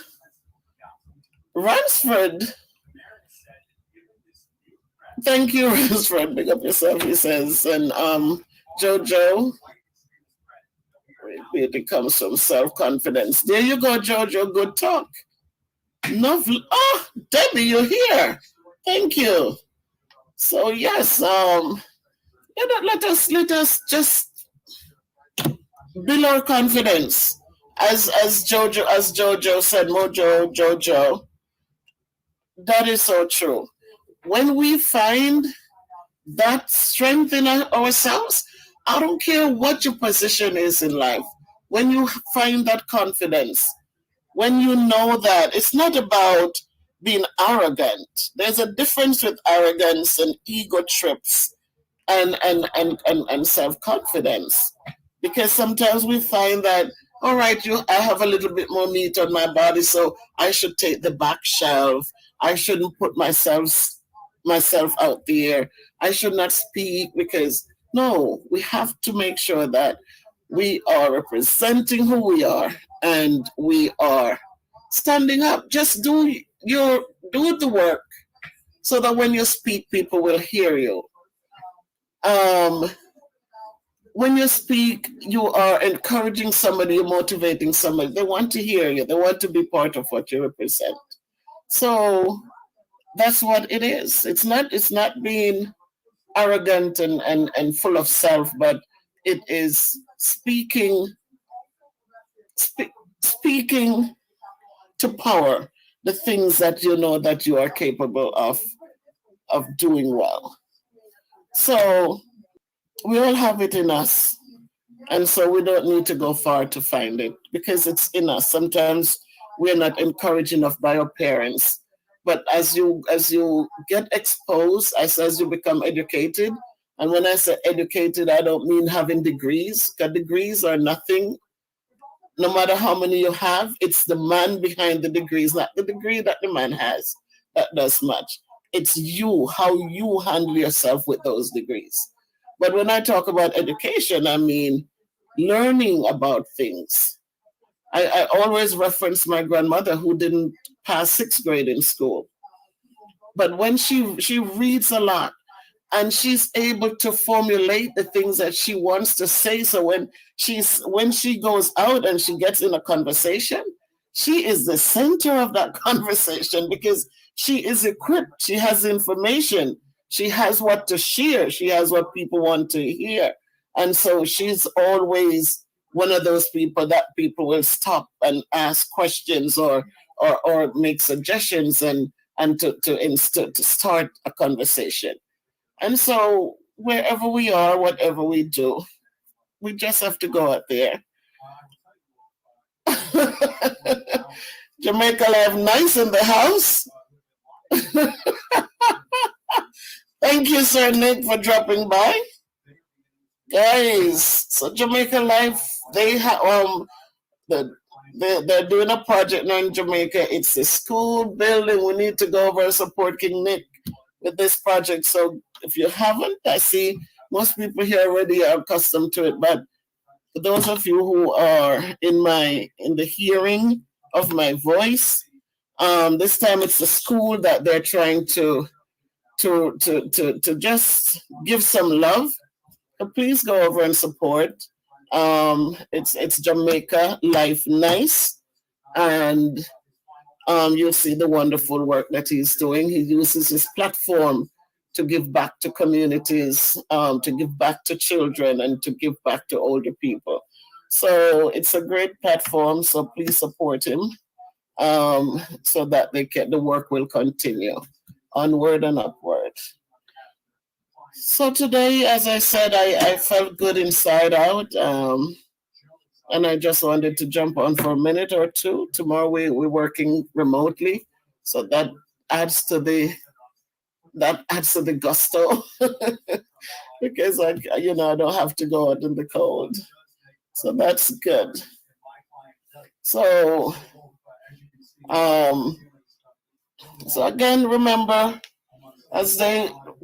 Speaker 1: Ransford, thank you, Ransford. Big up yourself, he says. And Jojo, it comes from self-confidence. There you go, Jojo. Good talk. Lovely. Oh, Debbie, you're here. Thank you. So yes, let us just build our confidence. As Jojo said, Jojo, that is so true. When we find that strength in ourselves, I don't care what your position is in life. When you find that confidence, when you know that it's not about being arrogant. There's a difference with arrogance and ego trips and self-confidence. Because sometimes we find that, all right, I have a little bit more meat on my body, so I should take the back shelf. I shouldn't put myself out there. I should not speak because, no, we have to make sure that we are representing who we are and we are standing up. Just do the work so that when you speak, people will hear you. When you speak, you are encouraging somebody, you're motivating somebody. They want to hear you. They want to be part of what you represent. So that's what it is. It's not being arrogant and full of self, but it is speaking to power the things that you know that you are capable of doing well. So we all have it in us. And so we don't need to go far to find it because it's in us. Sometimes we're not encouraged enough by our parents. But as you get exposed, as you become educated, and when I say educated, I don't mean having degrees, because degrees are nothing. No matter how many you have, it's the man behind the degrees, not the degree that the man has that does much. It's you, how you handle yourself with those degrees. But when I talk about education, I mean learning about things. I always reference my grandmother who didn't pass 6th grade in school. But when she reads a lot and she's able to formulate the things that she wants to say. So when she goes out and she gets in a conversation, she is the center of that conversation because she is equipped. She has information. She has what to share. She has what people want to hear. And so she's always one of those people that people will stop and ask questions or make suggestions and to start a conversation. And so wherever we are, whatever we do, we just have to go out there. Jamaica Live Nice in the house. Thank you, Sir Nick, for dropping by. Guys, so Jamaica Life, they're doing a project now in Jamaica. It's a school building. We need to go over and support King Nick with this project. So if you haven't, I see most people here already are accustomed to it. But for those of you who are in the hearing of my voice, this time it's the school that they're trying to just give some love. Please go over and support. It's Jamaica Life Nice, and you'll see the wonderful work that he's doing. He uses his platform to give back to communities, to give back to children, and to give back to older people. So it's a great platform. So please support him, so that the work will continue onward and upward. So today, as I said, I felt good inside out, and I just wanted to jump on for a minute or two. Tomorrow we're working remotely, so that adds to the gusto because I don't have to go out in the cold, so that's good. So again, remember,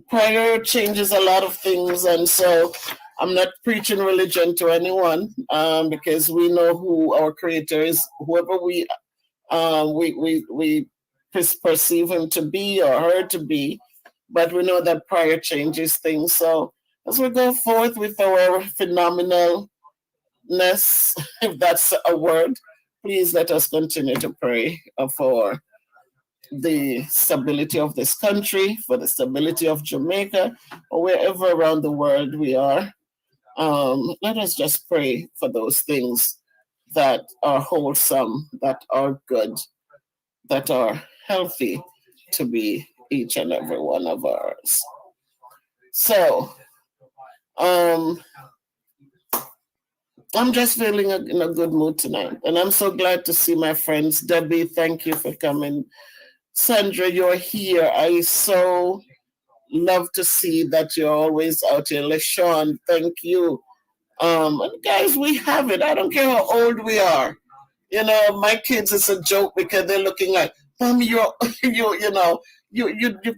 Speaker 1: prayer changes a lot of things, and so I'm not preaching religion to anyone, because we know who our Creator is. Whoever we we perceive him to be or her to be, but we know that prayer changes things. So as we go forth with our phenomenalness, if that's a word, please let us continue to pray for the stability of this country, for the stability of Jamaica, or wherever around the world we are. Let us just pray for those things that are wholesome, that are good, that are healthy to be each and every one of ours. So, I'm just feeling in a good mood tonight, and I'm so glad to see my friends. Debbie, thank you for coming. Sandra, you're here. I so love to see that you're always out here. LaShawn, thank you. And guys, we have it. I don't care how old we are. You know, my kids, it's a joke because they're looking like, Mommy, you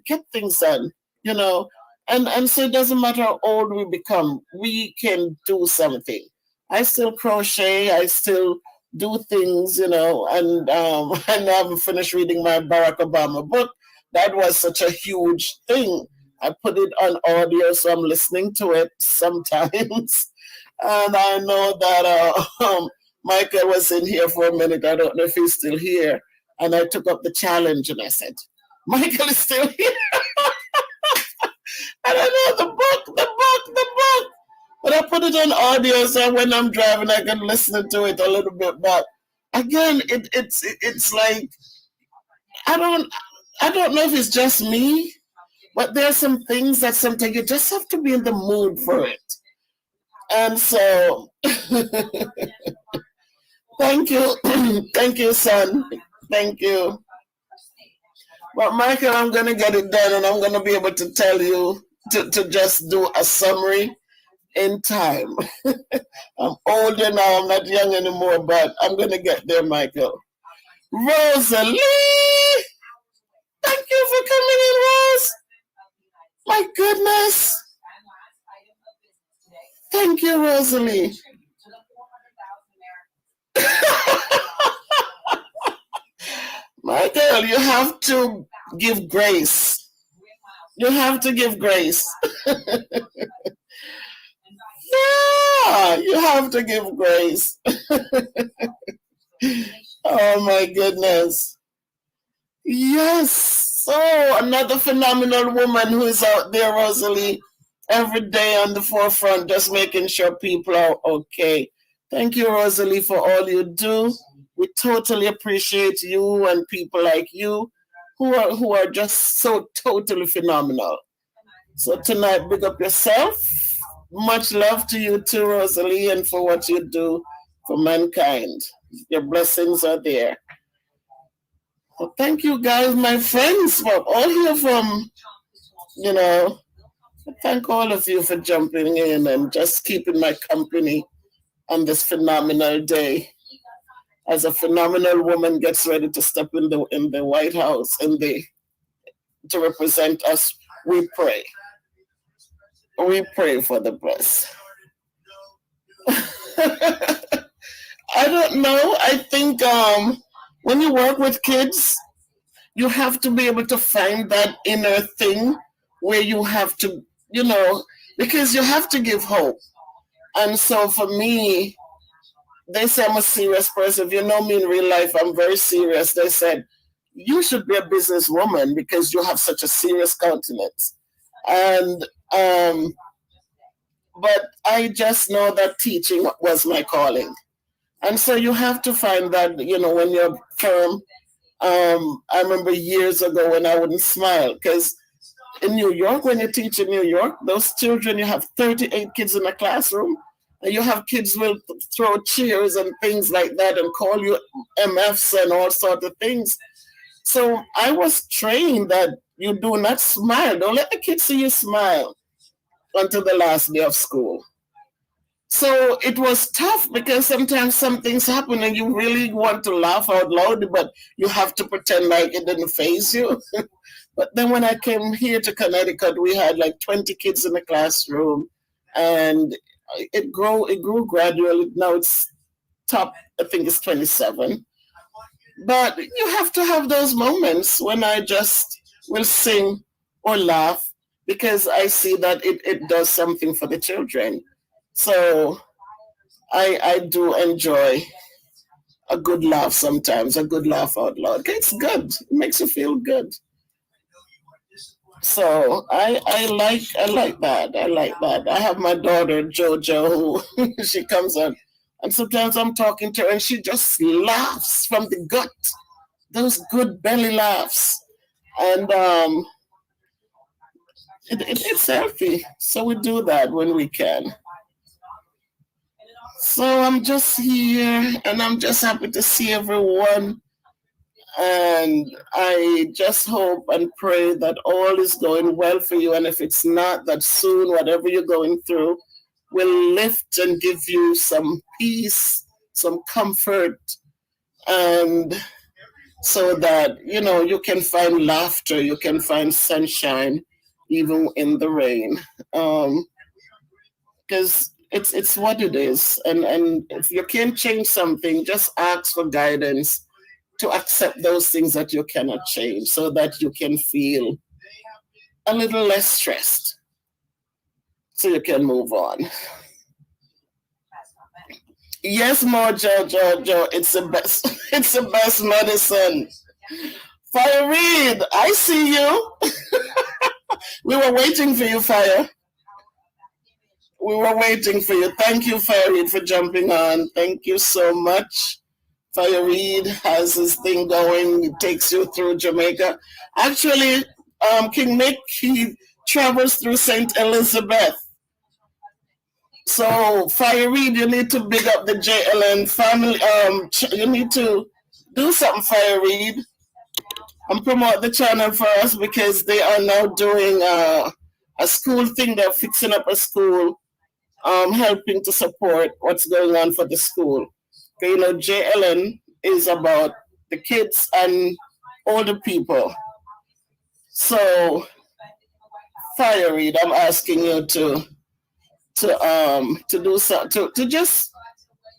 Speaker 1: get things done, you know. And so it doesn't matter how old we become, we can do something. I still crochet, I still do things, you know, and I haven't finished reading my Barack Obama book. That was such a huge thing. I put it on audio, so I'm listening to it sometimes. And I know that Michael was in here for a minute. I don't know if he's still here. And I took up the challenge and I said, Michael is still here. And I know the book. But I put it on audio so when I'm driving I can listen to it a little bit. But again, it's like I don't know if it's just me, but there are some things that sometimes you just have to be in the mood for it. And so thank you. Thank you, son. Thank you. But Michael, I'm gonna get it done and I'm gonna be able to tell you to just do a summary in time. I'm older now, I'm not young anymore, but I'm gonna get there, Michael. Rosalie! Thank you for coming in, Rose. My goodness. Thank you, Rosalie. Michael, you have to give grace. You have to give grace. Yeah, you have to give grace. Oh my goodness. Yes. So another phenomenal woman who is out there, Rosalie, every day on the forefront, just making sure people are okay. Thank you, Rosalie, for all you do. We totally appreciate you and people like you who are just so totally phenomenal. So tonight, big up yourself. Much love to you too, Rosalie, and for what you do for mankind. Your blessings are there. Well, thank you guys, my friends, for all here from, you know, thank all of you for jumping in and just keeping my company on this phenomenal day. As a phenomenal woman gets ready to step in the White House to represent us, we pray. We pray for the blessed. I don't know. I think when you work with kids, you have to be able to find that inner thing where you have to, you know, because you have to give hope. And so for me, they say I'm a serious person. If you know me in real life, I'm very serious. They said, you should be a businesswoman because you have such a serious countenance. And but I just know that teaching was my calling. And so you have to find that, you know, when you're firm. I remember years ago when I wouldn't smile because in New York, when you teach in New York, those children, you have 38 kids in a classroom. And you have kids will throw cheers and things like that and call you MFs and all sorts of things. So I was trained that you do not smile. Don't let the kids see you smile until the last day of school. So it was tough because sometimes some things happen and you really want to laugh out loud, but you have to pretend like it didn't faze you. But then when I came here to Connecticut, we had like 20 kids in the classroom and it grew gradually. Now it's top, I think it's 27. But you have to have those moments when I just will sing or laugh because I see that it does something for the children. So I do enjoy a good laugh sometimes, a good laugh out loud. It's good. It makes you feel good. So I like that. I like that. I have my daughter Jojo who she comes on and sometimes I'm talking to her and she just laughs from the gut. Those good belly laughs. And it's healthy. So we do that when we can. So I'm just here and I'm just happy to see everyone. And I just hope and pray that all is going well for you. And if it's not, that soon, whatever you're going through will lift and give you some peace, some comfort, and so that, you know, you can find laughter, you can find sunshine, even in the rain. Because it's what it is. And if you can't change something, just ask for guidance to accept those things that you cannot change so that you can feel a little less stressed so you can move on. Yes, Jojo, it's the best. It's the best medicine. Fire Reed, I see you. We were waiting for you, Fire. We were waiting for you. Thank you, Fire Reed, for jumping on. Thank you so much. Fire Reed has his thing going. He takes you through Jamaica. Actually, King Nick, he travels through St. Elizabeth. So, Fire Reed, you need to big up the JLN family. You need to do something, Fire Reed, and promote the channel for us because they are now doing a school thing. They're fixing up a school, helping to support what's going on for the school. Okay, you know, JLN is about the kids and older people. So, Fire Reed, I'm asking you to do so, to just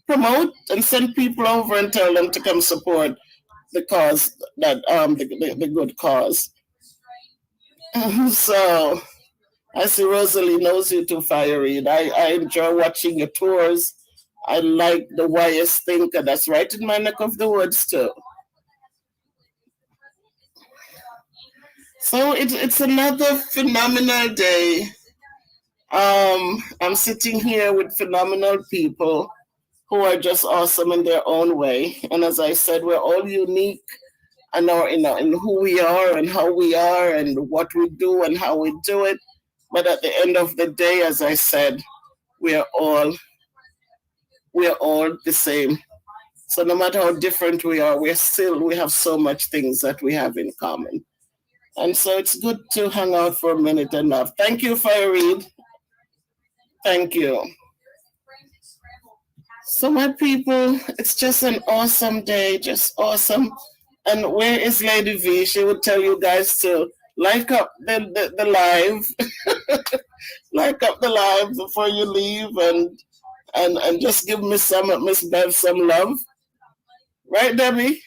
Speaker 1: promote and send people over and tell them to come support the cause that the good cause. So I see Rosalie knows you too, Fire Reed. I enjoy watching your tours. I like the YS Thinker. That's right in my neck of the woods too. So it's another phenomenal day. I'm sitting here with phenomenal people who are just awesome in their own way. And as I said, we're all unique in who we are and how we are and what we do and how we do it. But at the end of the day, as I said, we are all the same. So no matter how different we are, we have so much things that we have in common. And so it's good to hang out for a minute and laugh. Thank you, Fire Reed. Thank you. So my people, it's just an awesome day, just awesome. And where is Lady V? She would tell you guys to like up the live, like up the live before you leave, and just give Miss Bev some love, right, Debbie?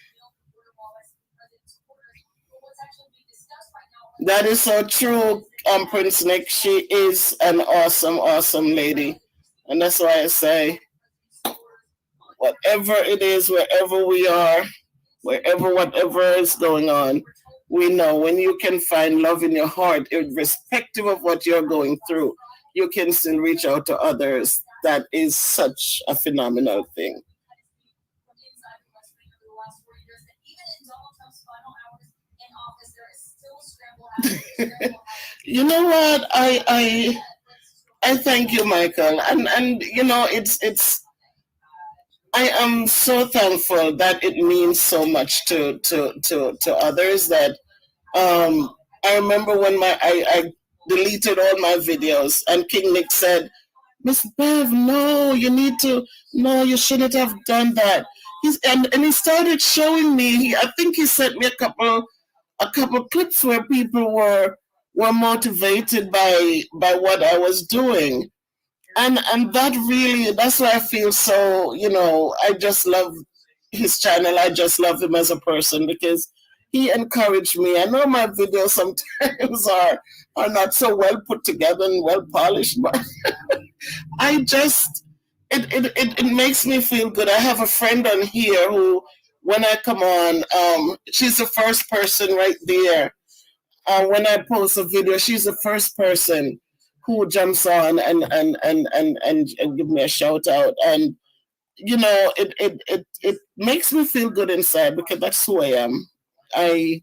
Speaker 1: That is so true, Prince Nick. She is an awesome, awesome lady, and that's why I say, whatever it is, wherever we are, whatever is going on, we know when you can find love in your heart, irrespective of what you're going through, you can still reach out to others. That is such a phenomenal thing. You know what? I thank you, Michael, and you know it's. I am so thankful that it means so much to others that I remember when I deleted all my videos and King Nick said, Miss Bev, no, you shouldn't have done that. And he started showing me, I think he sent me a couple clips where people were motivated by what I was doing. And that really, that's why I feel so, I just love his channel. I just love him as a person because he encouraged me. I know my videos sometimes are not so well put together and well polished, but I just it makes me feel good. I have a friend on here who, when I come on, she's the first person right there. When I post a video, she's the first person who jumps on and give me a shout out. And you know, it makes me feel good inside because that's who I am. I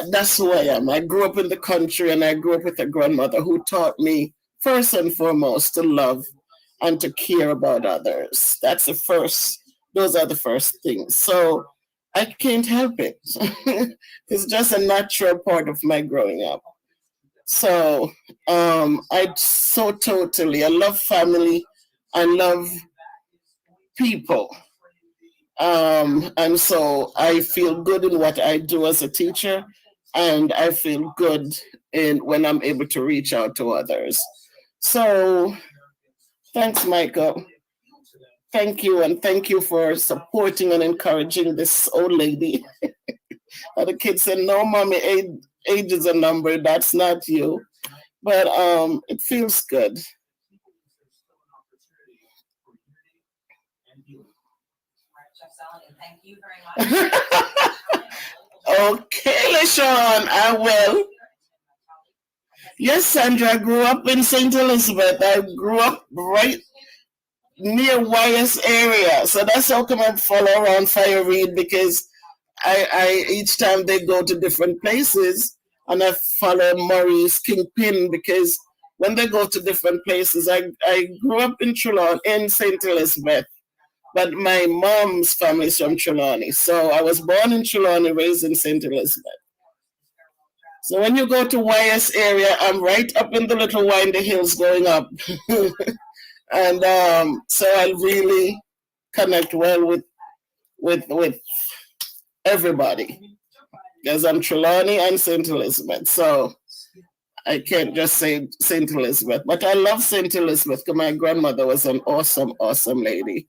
Speaker 1: that's who I am. I grew up in the country and I grew up with a grandmother who taught me first and foremost to love and to care about others. Those are the first things. So I can't help it. It's just a natural part of my growing up. So I love family. I love people. And so I feel good in what I do as a teacher, and I feel good in when I'm able to reach out to others. So thanks, Michael. Thank you, and thank you for supporting and encouraging this old lady. And the kids said, "No, mommy, age is a number. That's not you." But it feels good.
Speaker 7: Thank you very much.
Speaker 1: Okay, LaShawn, I will. Yes, Sandra, I grew up in St. Elizabeth. I grew up right near YS area. So that's how come I follow around Fire Reed, because I each time they go to different places, and I follow Maurice Kingpin because when they go to different places, I grew up in Trelawney, in St. Elizabeth, but my mom's family is from Trelawney. So I was born in Trelawney, raised in St. Elizabeth. So when you go to YS area, I'm right up in the little windy hills going up. And so I really connect well with everybody, because I'm Trelawney and St. Elizabeth. So I can't just say St. Elizabeth, but I love St. Elizabeth because my grandmother was an awesome, awesome lady.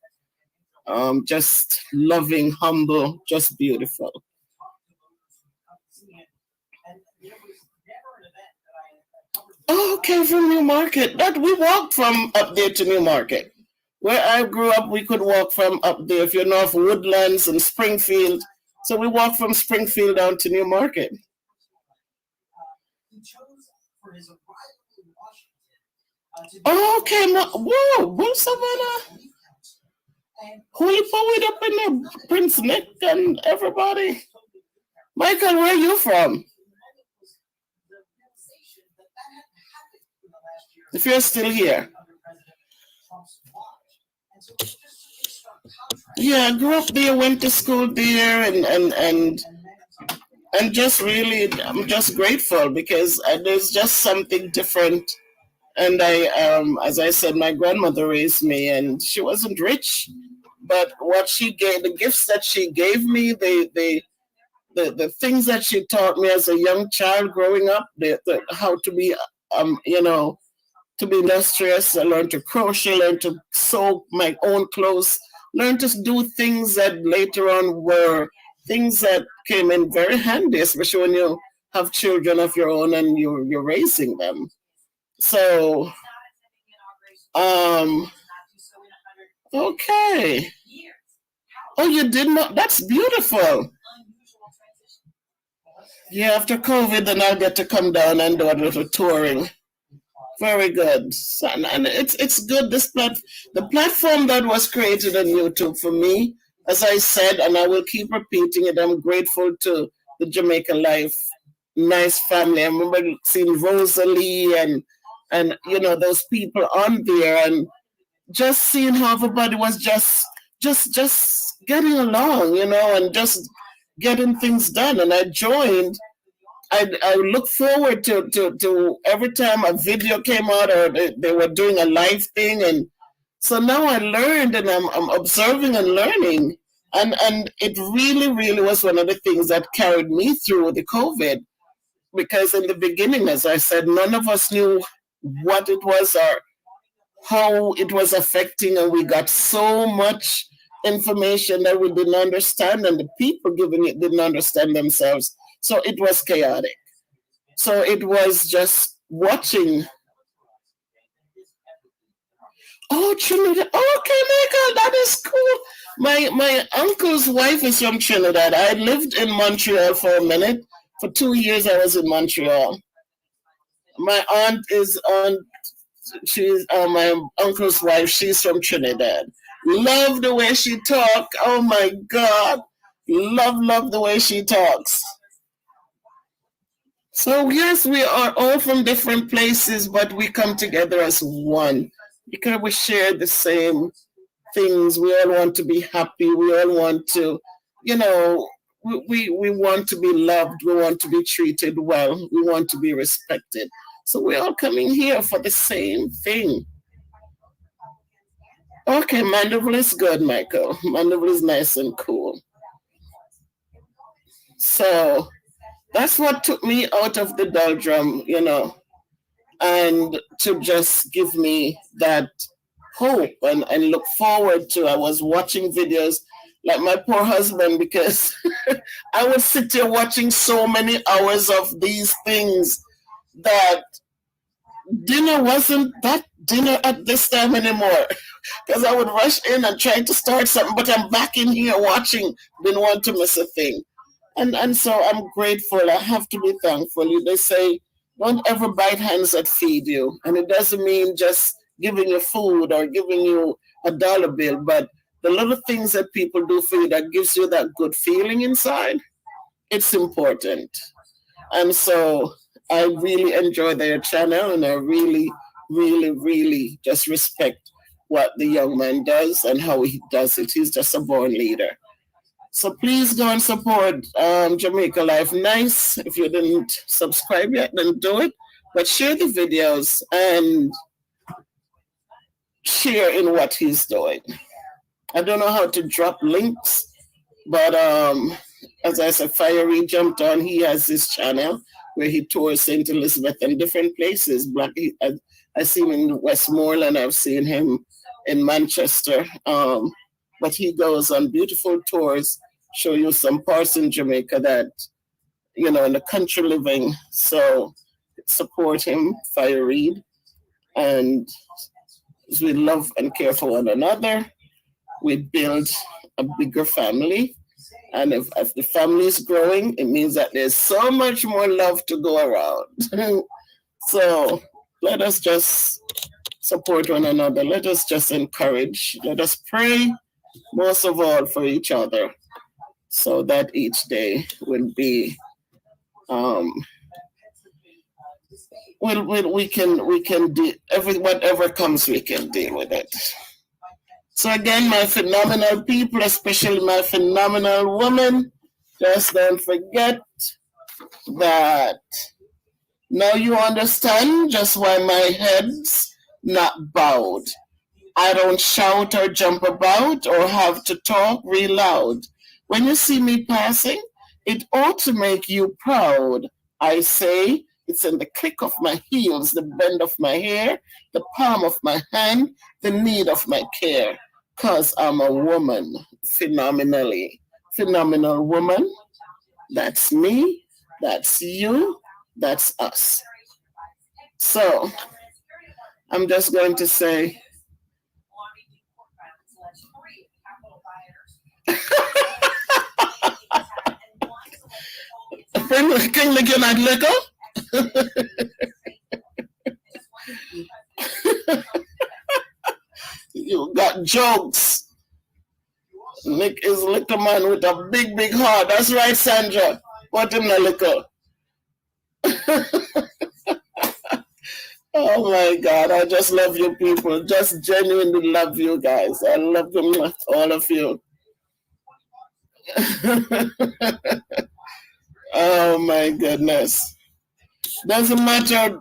Speaker 1: Just loving, humble, just beautiful. Oh, okay, from New Market. That we walked from up there to New Market. Where I grew up, we could walk from up there. If you know of Woodlands and Springfield, so we walked from Springfield down to New Market. Oh, okay, whoa, Savannah. Holy poet up in there, Prince Nick and everybody. Michael, where are you from? If you're still here. Yeah, I grew up there, went to school there, and just really, I'm just grateful because there's just something different. And as I said, my grandmother raised me, and she wasn't rich, but what she gave, the gifts that she gave me, the things that she taught me as a young child growing up, how to be, to be industrious. I learned to crochet, learned to sew my own clothes, learned to do things that later on were things that came in very handy, especially when you have children of your own and you're raising them. So, okay. Oh, you did not? That's beautiful. Yeah, after COVID, then I'll get to come down and do a little touring. Very good. So, and it's good. The platform that was created on YouTube for me, as I said, and I will keep repeating it, I'm grateful to the Jamaica Life Nice family. I remember seeing Rosalie and those people on there, and just seeing how everybody was just getting along, and just getting things done. And I joined. I look forward to every time a video came out or they were doing a live thing, and so now I learned, and I'm observing and learning, and it really, really was one of the things that carried me through the COVID, because in the beginning, as I said, none of us knew what it was or how it was affecting, and we got so much information that we didn't understand, and the people giving it didn't understand themselves. So it was chaotic. So it was just watching. Oh, Trinidad. Okay, Michael, that is cool. My uncle's wife is from Trinidad. I lived in Montreal for a minute. For 2 years, I was in Montreal. My aunt is on. She's my uncle's wife. She's from Trinidad. Love the way she talk. Oh my God, love the way she talks. So yes, we are all from different places, but we come together as one because we share the same things. We all want to be happy. We all want to, we want to be loved. We want to be treated well. We want to be respected. So we're all coming here for the same thing. Okay, Mandeville is good, Michael. Mandeville is nice and cool. So that's what took me out of the doldrum, and to just give me that hope and look forward to. I was watching videos like my poor husband, because I would sit here watching so many hours of these things that dinner wasn't that dinner at this time anymore. Because I would rush in and try to start something, but I'm back in here watching, didn't want to miss a thing. And so I'm grateful. I have to be thankful. They say, don't ever bite hands that feed you. And it doesn't mean just giving you food or giving you a dollar bill, but the little things that people do for you that gives you that good feeling inside, it's important. And so I really enjoy their channel, and I really, really, really just respect what the young man does and how he does it. He's just a born leader. So please go and support Jamaica Life Nice. If you didn't subscribe yet, then do it. But share the videos and share in what he's doing. I don't know how to drop links, but as I said, Fiery jumped on. He has this channel where he tours St. Elizabeth and different places. I see him in Westmoreland. I've seen him in Manchester. But he goes on beautiful tours, show you some parts in Jamaica that, in the country living. So support him, Fire Reed. And as we love and care for one another, we build a bigger family. And if the family is growing, it means that there's so much more love to go around. So let us just support one another. Let us just encourage. Let us pray, most of all, for each other, so that each day will be, we can deal, whatever comes, we can deal with it. So again, my phenomenal people, especially my phenomenal women, just don't forget that now you understand just why my head's not bowed. I don't shout or jump about or have to talk real loud. When you see me passing, it ought to make you proud. I say it's in the click of my heels, the bend of my hair, the palm of my hand, the need of my care. 'Cause I'm a woman, phenomenal woman. That's me, that's you, that's us. So I'm just going to say, King Lick, not liquor? You got jokes. Nick is liquor man with a big heart. That's right, Sandra. What him the liquor? Oh my God, I just love you people. Just genuinely love you guys. I love them, all of you. Oh my goodness. Doesn't matter,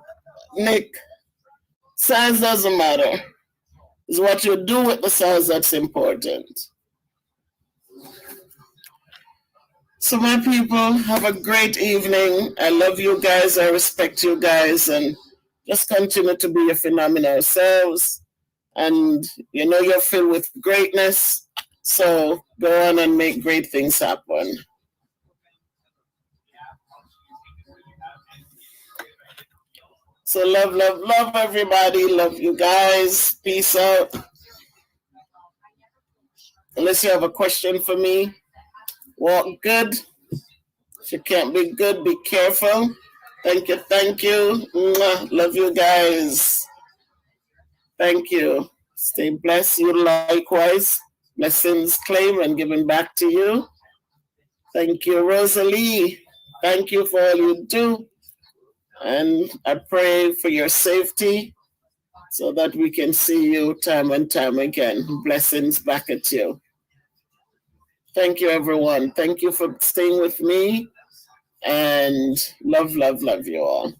Speaker 1: Nick. Size doesn't matter. It's what you do with the size that's important. So my people, have a great evening. I love you guys. I respect you guys. And just continue to be your phenomenal selves. And you're filled with greatness. So go on and make great things happen. So love, love, love everybody. Love you guys. Peace out. Unless you have a question for me, walk good. If you can't be good, be careful. Thank you, thank you. Mwah. Love you guys. Thank you. Stay blessed. You likewise. Blessings claim and given back to you. Thank you, Rosalie. Thank you for all you do. And I pray for your safety so that we can see you time and time again. Blessings back at you. Thank you, everyone. Thank you for staying with me. And love, love, love you all.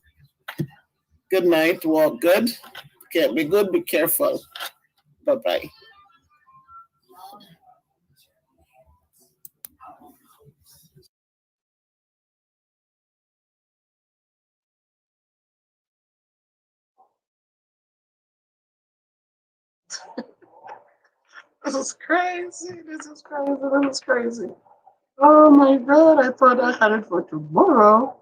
Speaker 1: Good night. Walk good. Can't be good. Be careful. Bye bye. This is crazy. This is crazy. This is crazy. Oh my God. I thought I had it for tomorrow.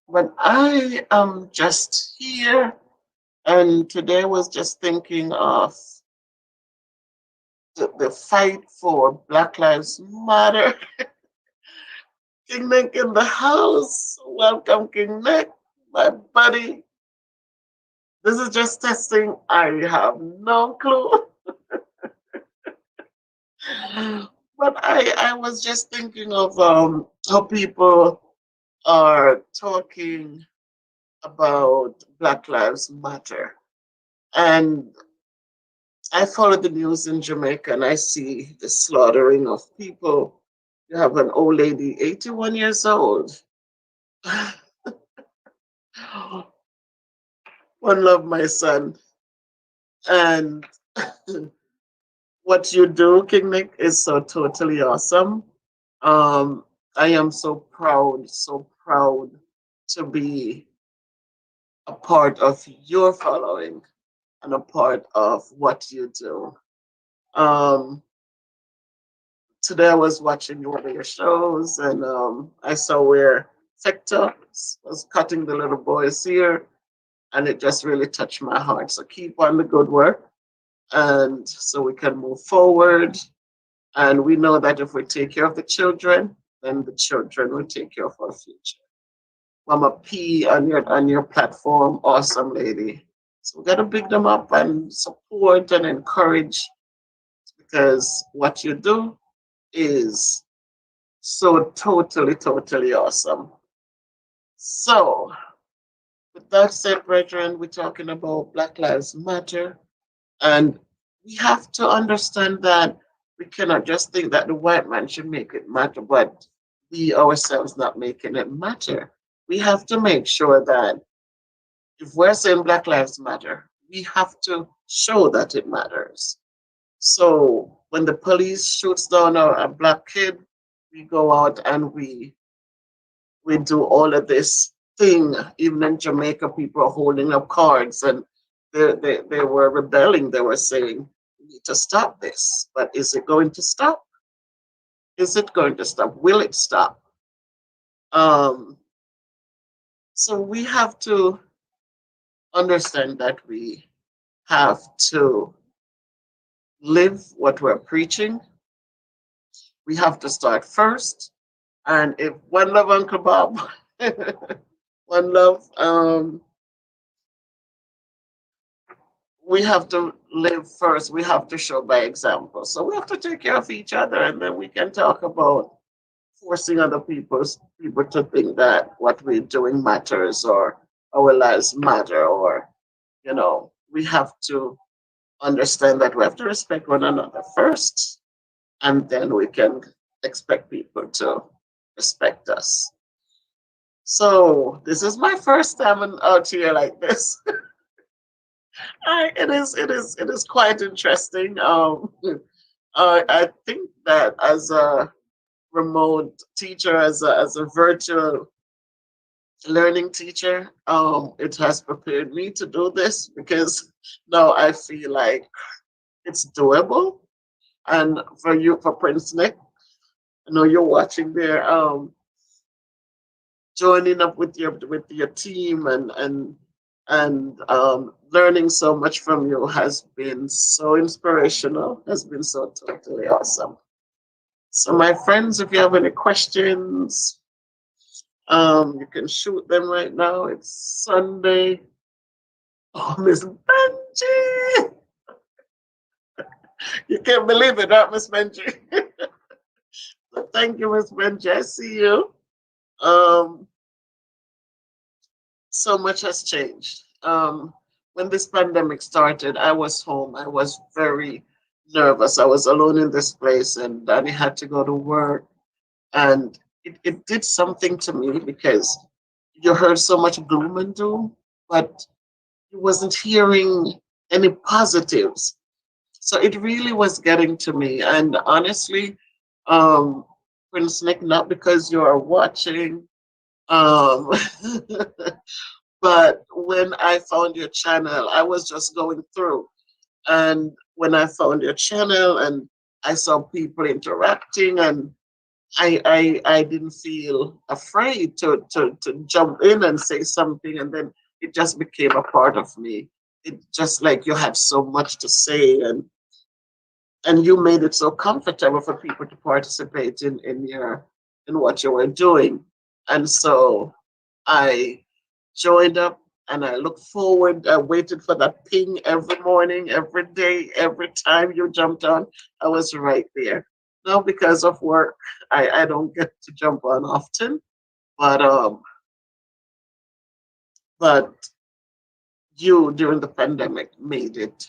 Speaker 1: But I am just here. And today was just thinking of the fight for Black Lives Matter. King Nick in the house. Welcome, King Nick, my buddy. This is just testing. I have no clue. But I was just thinking of how people are talking about Black Lives Matter. And I follow the news in Jamaica and I see the slaughtering of people. You have an old lady, 81 years old. One love, my son. And what you do, King Nick, is so totally awesome. I am so proud to be a part of your following and a part of what you do. Um, Today I was watching one of your shows and I saw where Sector was cutting the little boy's ear and it just really touched my heart. So keep on the good work and so we can move forward. And we know that if we take care of the children, then the children will take care of our future. Mama P on your platform, awesome lady. So we gotta big them up and support and encourage because what you do is so totally awesome. So with that said, brethren, we're talking about Black Lives Matter. And we have to understand that we cannot just think that the white man should make it matter, but we ourselves not making it matter. We have to make sure that if we're saying Black Lives Matter, we have to show that it matters. So when the police shoots down a black kid, we go out and we do all of this thing. Even in Jamaica, people are holding up cards and they were rebelling. They were saying, we need to stop this. But is it going to stop? Is it going to stop? Will it stop? So we have to understand that we have to live what we're preaching. We have to start first. And if one love, Uncle Bob, one love, we have to live first. We have to show by example. So we have to take care of each other, and then we can talk about forcing other people to think that what we're doing matters or our lives matter, or we have to understand that we have to respect one another first, and then we can expect people to respect us. So this is my first time out here like this. It is quite interesting. I think that as a remote teacher, as a virtual learning teacher, it has prepared me to do this because now I feel like it's doable. And for you, for Prince Nick, I know you're watching there. Joining up with your team and learning so much from you has been so inspirational. Has been so totally awesome. So, my friends, if you have any questions, you can shoot them right now. It's Sunday. Oh, Miss Benji. You can't believe it, right, Miss Benji? So thank you, Miss Benji. I see you. Um, so much has changed. When this pandemic started, I was home. I was very nervous. I was alone in this place, and Danny had to go to work. And it did something to me because you heard so much gloom and doom, but you wasn't hearing any positives. So it really was getting to me. And honestly, um, Prince Nick, not because you are watching, um, but when I found your channel, I was just going through. And when I found your channel and I saw people interacting, and I didn't feel afraid to jump in and say something, and then it just became a part of me. It just like you had so much to say, and you made it so comfortable for people to participate in what you were doing. And so I joined up, and I look forward. I waited for that ping every morning, every day, every time you jumped on. I was right there. Now, because of work, I don't get to jump on often, but but you during the pandemic made it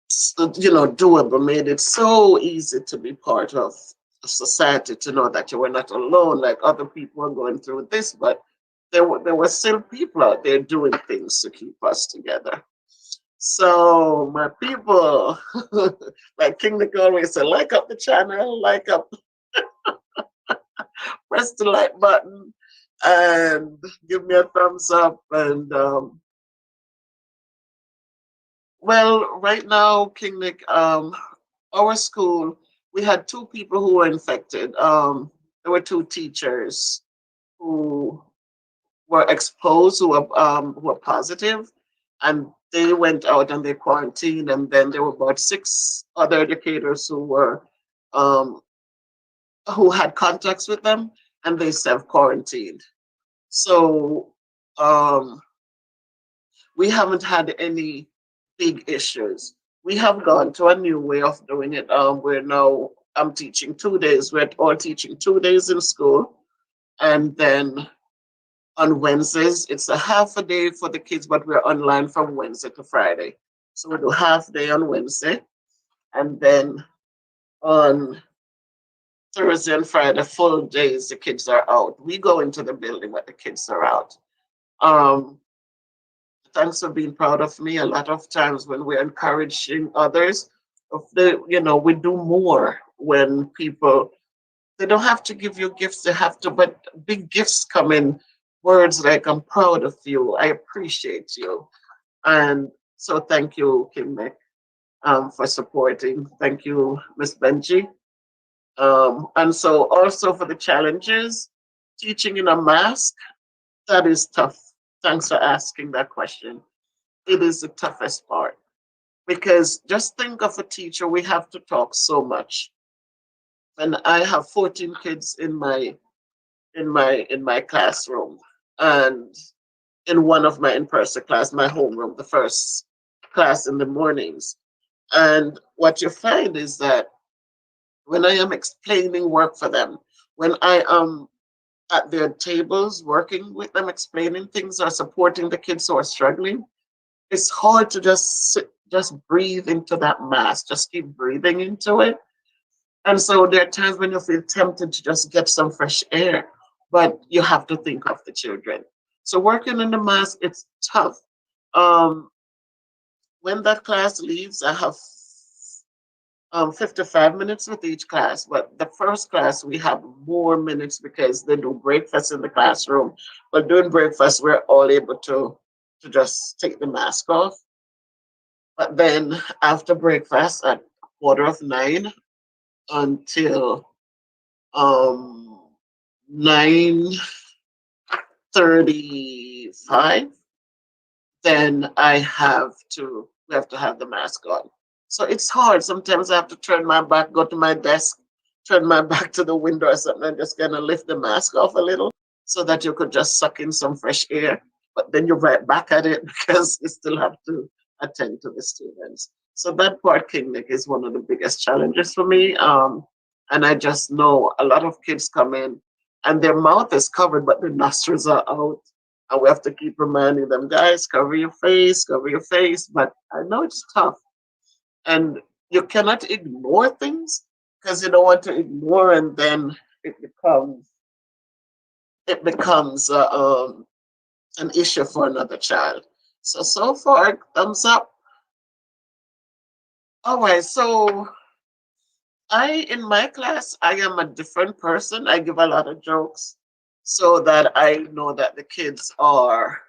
Speaker 1: doable, made it so easy to be part of society, to know that you were not alone, like other people are going through this, but there were still people out there doing things to keep us together. So my people, like King Nick always said, like up the channel, like up, press the like button, and give me a thumbs up. And well, right now, King Nick, our school, we had two people who were infected. There were two teachers who were exposed, who were positive, and they went out and they quarantined. And then there were about six other educators um, who had contacts with them, and they self quarantined. So um, we haven't had any big issues. We have gone to a new way of doing it. We're now I'm teaching 2 days. We're all teaching 2 days in school, and then on Wednesdays it's a half a day for the kids, but we're online from Wednesday to Friday. So we do half day on Wednesday, and then on Thursday and Friday, full days, the kids are out. We go into the building, but the kids are out. Um, Thanks for being proud of me. A lot of times when we're encouraging others, we do more when people, they don't have to give you gifts, they have to, but big gifts come in words like, I'm proud of you, I appreciate you. And so thank you, King Nick, for supporting. Thank you, Miss Benji. And so also for the challenges, teaching in a mask, that is tough. Thanks for asking that question. It is the toughest part because just think of a teacher, we have to talk so much. And I have 14 kids in my classroom, and in one of my in-person class, my homeroom, the first class in the mornings. And what you find is that when I am explaining work for them, when I am at their tables working with them, explaining things or supporting the kids who are struggling, it's hard to just sit, just breathe into that mask, just keep breathing into it. And so there are times when you feel tempted to just get some fresh air, but you have to think of the children. So working in the mask, it's tough. Um, when that class leaves, I have 55 minutes with each class, but the first class we have more minutes because they do breakfast in the classroom. But during breakfast, we're all able to to just take the mask off. But then after breakfast at 8:45 until 9:35, then we have to have the mask on. So it's hard. Sometimes I have to turn my back, go to my desk, turn my back to the window or something, and just kind of lift the mask off a little so that you could just suck in some fresh air. But then you're right back at it because you still have to attend to the students. So that part, King Nick, is one of the biggest challenges for me. And I just know a lot of kids come in and their mouth is covered, but their nostrils are out. And we have to keep reminding them, guys, cover your face, cover your face. But I know it's tough. And you cannot ignore things because you don't want to ignore, and then it becomes an issue for another child. So far, thumbs up. All right, so in my class, I am a different person. I give a lot of jokes so that I know that the kids are,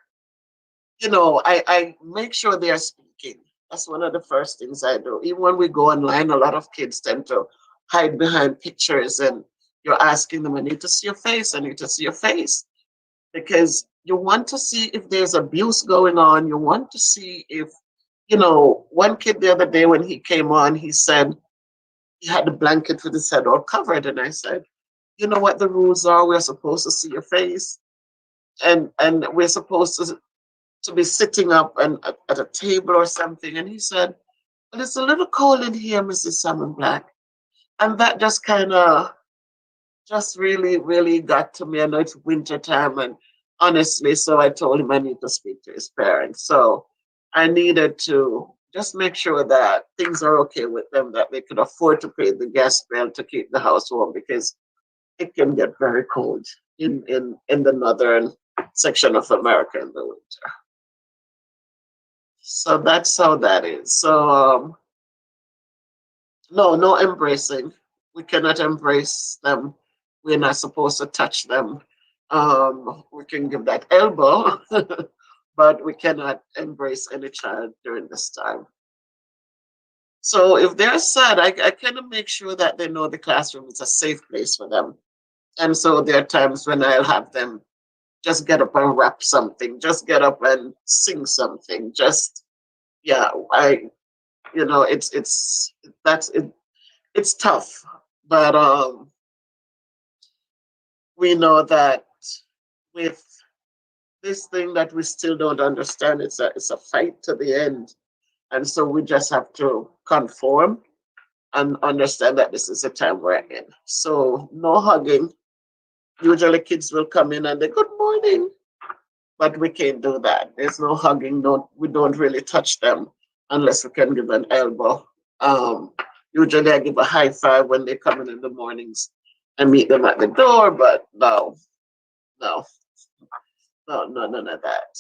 Speaker 1: I make sure they are speaking. That's one of the first things I do. Even when we go online, a lot of kids tend to hide behind pictures and you're asking them, I need to see your face, I need to see your face. Because you want to see if there's abuse going on. You want to see if, one kid the other day when he came on, he said he had the blanket with his head all covered. And I said, you know what the rules are? We're supposed to see your face. And we're supposed to be sitting up and at a table or something. And he said, well, it's a little cold in here, Mrs. Salmon Black. And that just kind of just really, really got to me. I know it's winter time, and honestly, so I told him I need to speak to his parents. So I needed to just make sure that things are okay with them, that they could afford to pay the gas bill to keep the house warm because it can get very cold in the northern section of America in the winter. So that's how that is. So no embracing. We cannot embrace them. We're not supposed to touch them. We can give that elbow, but we cannot embrace any child during this time. So if they're sad, I kind of make sure that they know the classroom is a safe place for them. And so there are times when I'll have them just get up and rap something, just get up and sing something. Just yeah, it's tough, but we know that with this thing that we still don't understand, it's a fight to the end, and so we just have to conform and understand that this is the time we're in. So no hugging. Usually kids will come in and they good morning, but we can't do that. There's no hugging. We don't really touch them unless we can give an elbow. Um, Usually I give a high five when they come in the mornings and meet them at the door, but no, none of that.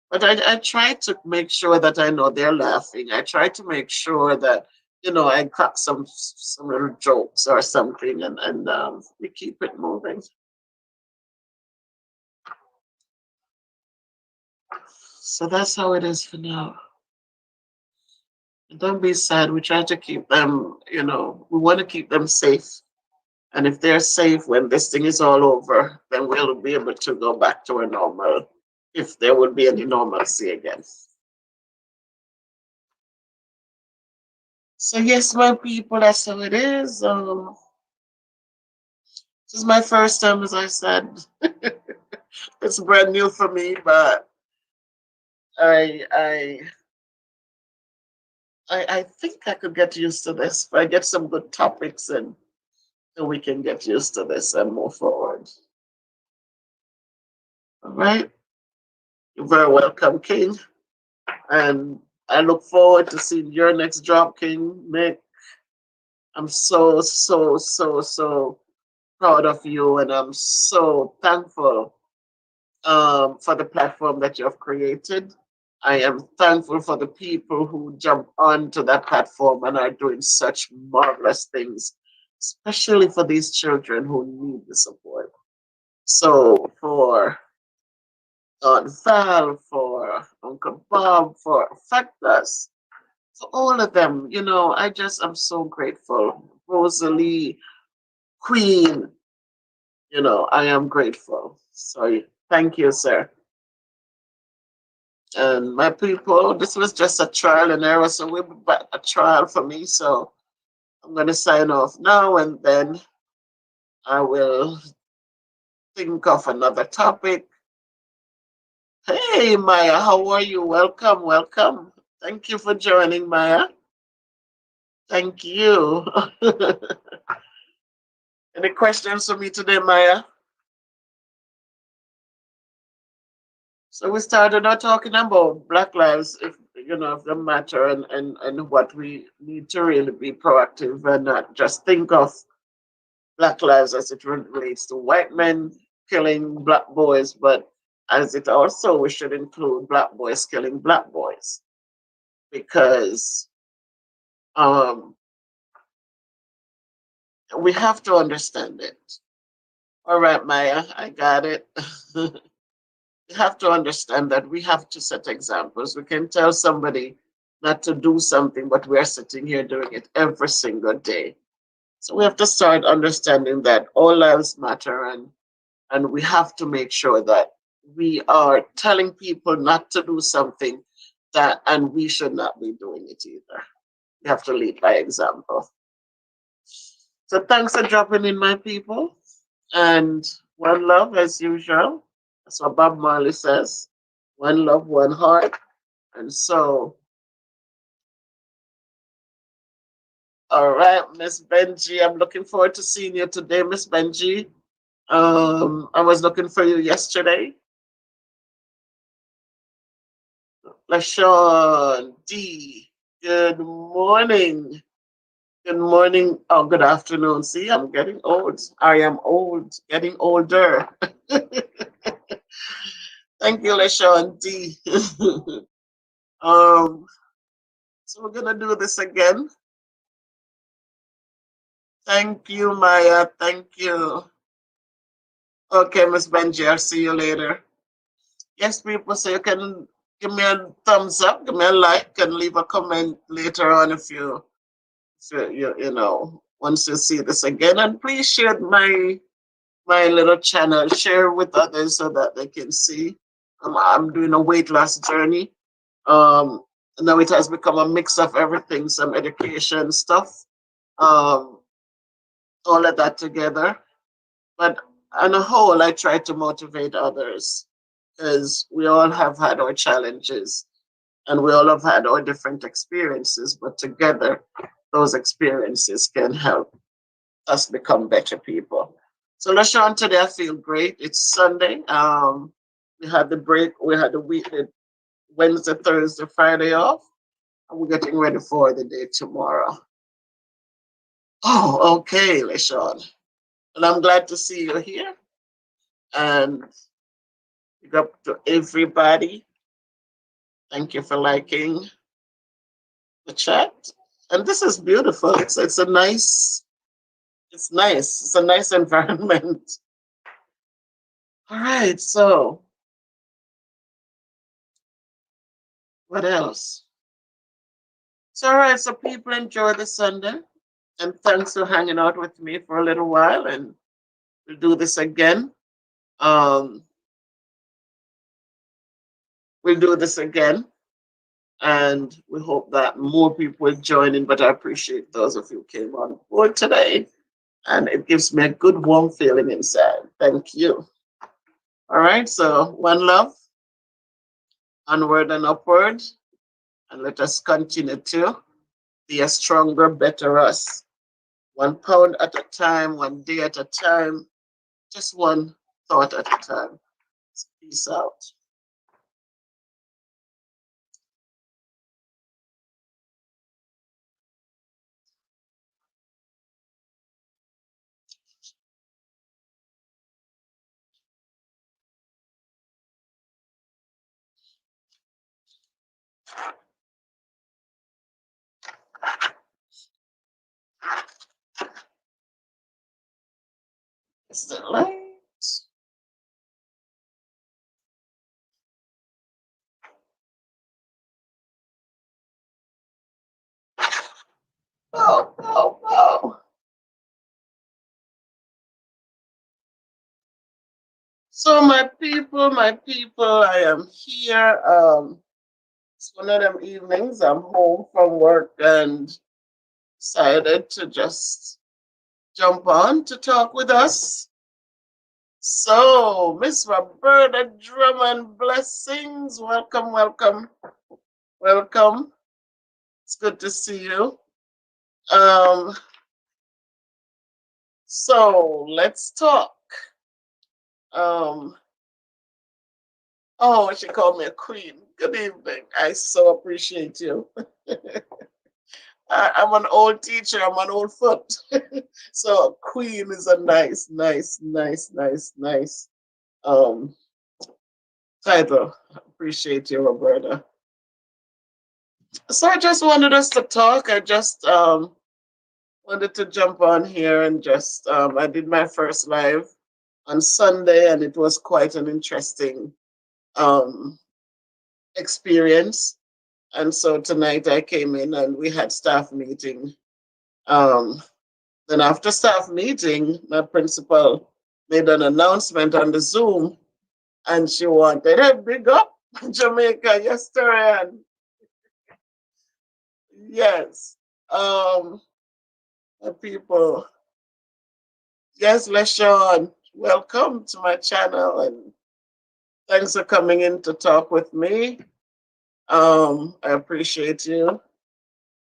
Speaker 1: But I try to make sure that I know they're laughing. I try to make sure that I crack some little jokes or something, and we keep it moving. So that's how it is for now. Don't be sad. We try to keep them. We want to keep them safe. And if they're safe when this thing is all over, then we'll be able to go back to a normal, if there will be any normalcy again. So yes, my people, that's how it is. This is my first time, as I said. It's brand new for me, but I think I could get used to this. If I get some good topics and we can get used to this and move forward. All right. You're very welcome, King. And I look forward to seeing your next drop, King Nick. I'm so, so, so, so proud of you, and I'm so thankful for the platform that you have created. I am thankful for the people who jump onto that platform and are doing such marvelous things, especially for these children who need the support. So for Aunt Val, for Uncle Bob, for Factus, for all of them. I'm so grateful. Rosalie, Queen, I am grateful. So thank you, sir. And my people, this was just a trial and error, so we'll be back a trial for me. So I'm going to sign off now, and then I will think of another topic. Hey, Maya, how are you? Welcome, welcome. Thank you for joining, Maya. Thank you. Any questions for me today, Maya? So we started out talking about Black lives, if they matter, and what we need to really be proactive and not just think of Black lives as it relates to white men killing Black boys, but as it also we should include Black boys killing Black boys, because um, we have to understand it. All right, Maya, I got it. We have to understand that we have to set examples. We can tell somebody not to do something, but we're sitting here doing it every single day. So we have to start understanding that all lives matter, and we have to make sure that we are telling people not to do something and we should not be doing it either. We have to lead by example. So thanks for dropping in, my people. And one love as usual. That's what Bob Marley says. One love, one heart. And so, all right, Miss Benji, I'm looking forward to seeing you today, Miss Benji. I was looking for you yesterday. LaShawn D, good morning. Good morning. Oh, good afternoon. See, I'm getting old. I am old, getting older. Thank you, LaShawn D. um, so we're gonna do this again. Thank you, Maya. Thank you. Okay, Miss Benji, I'll see you later. Yes, people, so you can give me a thumbs up, give me a like, and leave a comment later on if you once you see this again. And please share my little channel, share with others so that they can see. I'm doing a weight loss journey. Um, Now it has become a mix of everything, some education stuff, um, all of that together. But on a whole, I try to motivate others because we all have had our challenges and we all have had our different experiences, but together, those experiences can help us become better people. So, LaShawn, today I feel great. It's Sunday. We had the break, we had the week, Wednesday, Thursday, Friday off, and we're getting ready for the day tomorrow. Oh, okay, LaShawn. And I'm glad to see you here. And big up to everybody. Thank you for liking the chat. And this is beautiful. It's a nice, it's nice. It's a nice environment. All right, so what else? So all right, so people enjoy the Sunday. And thanks for hanging out with me for a little while. And we'll do this again. Um, we'll do this again. And we hope that more people will join in. But I appreciate those of you who came on board today. And it gives me a good warm feeling inside. Thank you. All right, so one love, onward and upward, and let us continue to be a stronger, better us. 1 pound at a time, 1 day at a time, just one thought at a time. Peace out. It's the light. Oh, oh, oh. So my people, I am here. It's one of them evenings. I'm home from work and decided to just jump on to talk with us. So, Miss Roberta Drummond, blessings. Welcome, welcome, welcome. It's good to see you. Um, so let's talk. Um, oh, she called me a queen. Good evening. I so appreciate you. I'm an old teacher. I'm an old foot. So queen is a nice um title. Appreciate you, Roberta. So I just wanted us to talk. I just wanted to jump on here and just I did my first live on Sunday and it was quite an interesting um experience. And so tonight I came in and we had staff meeting. Um, then after staff meeting, my principal made an announcement on the Zoom and she wanted a big up Jamaica. Yes, Torian. Yes. People. Yes, LaShawn. Welcome to my channel and thanks for coming in to talk with me. I appreciate you.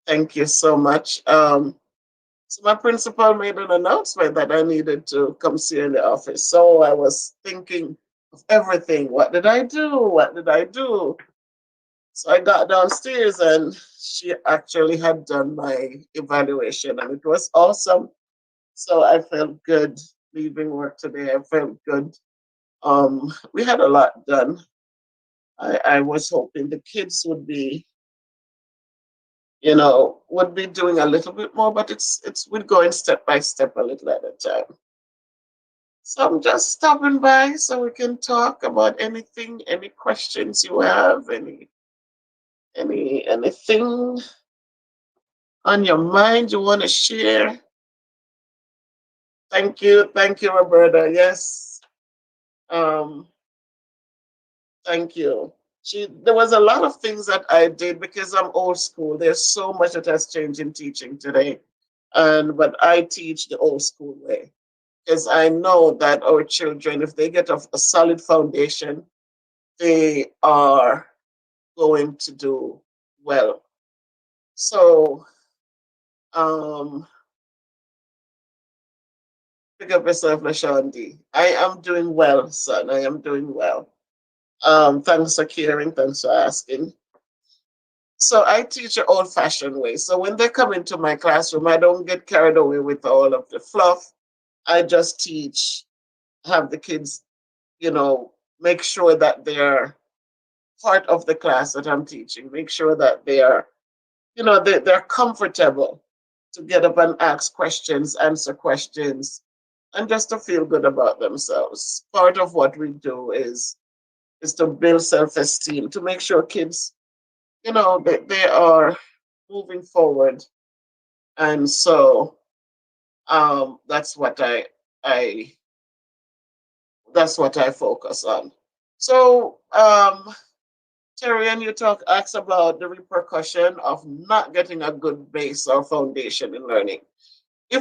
Speaker 1: Thank you so much. So my principal made an announcement that I needed to come see her in the office. So I was thinking of everything. What did I do? What did I do? So I got downstairs and she actually had done my evaluation and it was awesome. So I felt good leaving work today. I felt good. We had a lot done. I was hoping the kids would be, would be doing a little bit more, but it's we're going step by step a little at a time. So I'm just stopping by so we can talk about anything, any questions you have, anything on your mind you want to share. Thank you, Roberta. Yes, um, thank you. There was a lot of things that I did because I'm old school. There's so much that has changed in teaching today, and but I teach the old school way because I know that our children, if they get a solid foundation, they are going to do well. So, um, pick up yourself, LaShawn D. I am doing well, son. I am doing well. Thanks for caring. Thanks for asking. So I teach an old-fashioned way. So when they come into my classroom, I don't get carried away with all of the fluff. I just teach, have the kids, make sure that they're part of the class that I'm teaching. Make sure that they are, they're comfortable to get up and ask questions, answer questions, and just to feel good about themselves. Part of what we do is to build self-esteem, to make sure kids, they are moving forward. And so that's what I that's what I focus on. So Terry, and you asked about the repercussion of not getting a good base or foundation in learning.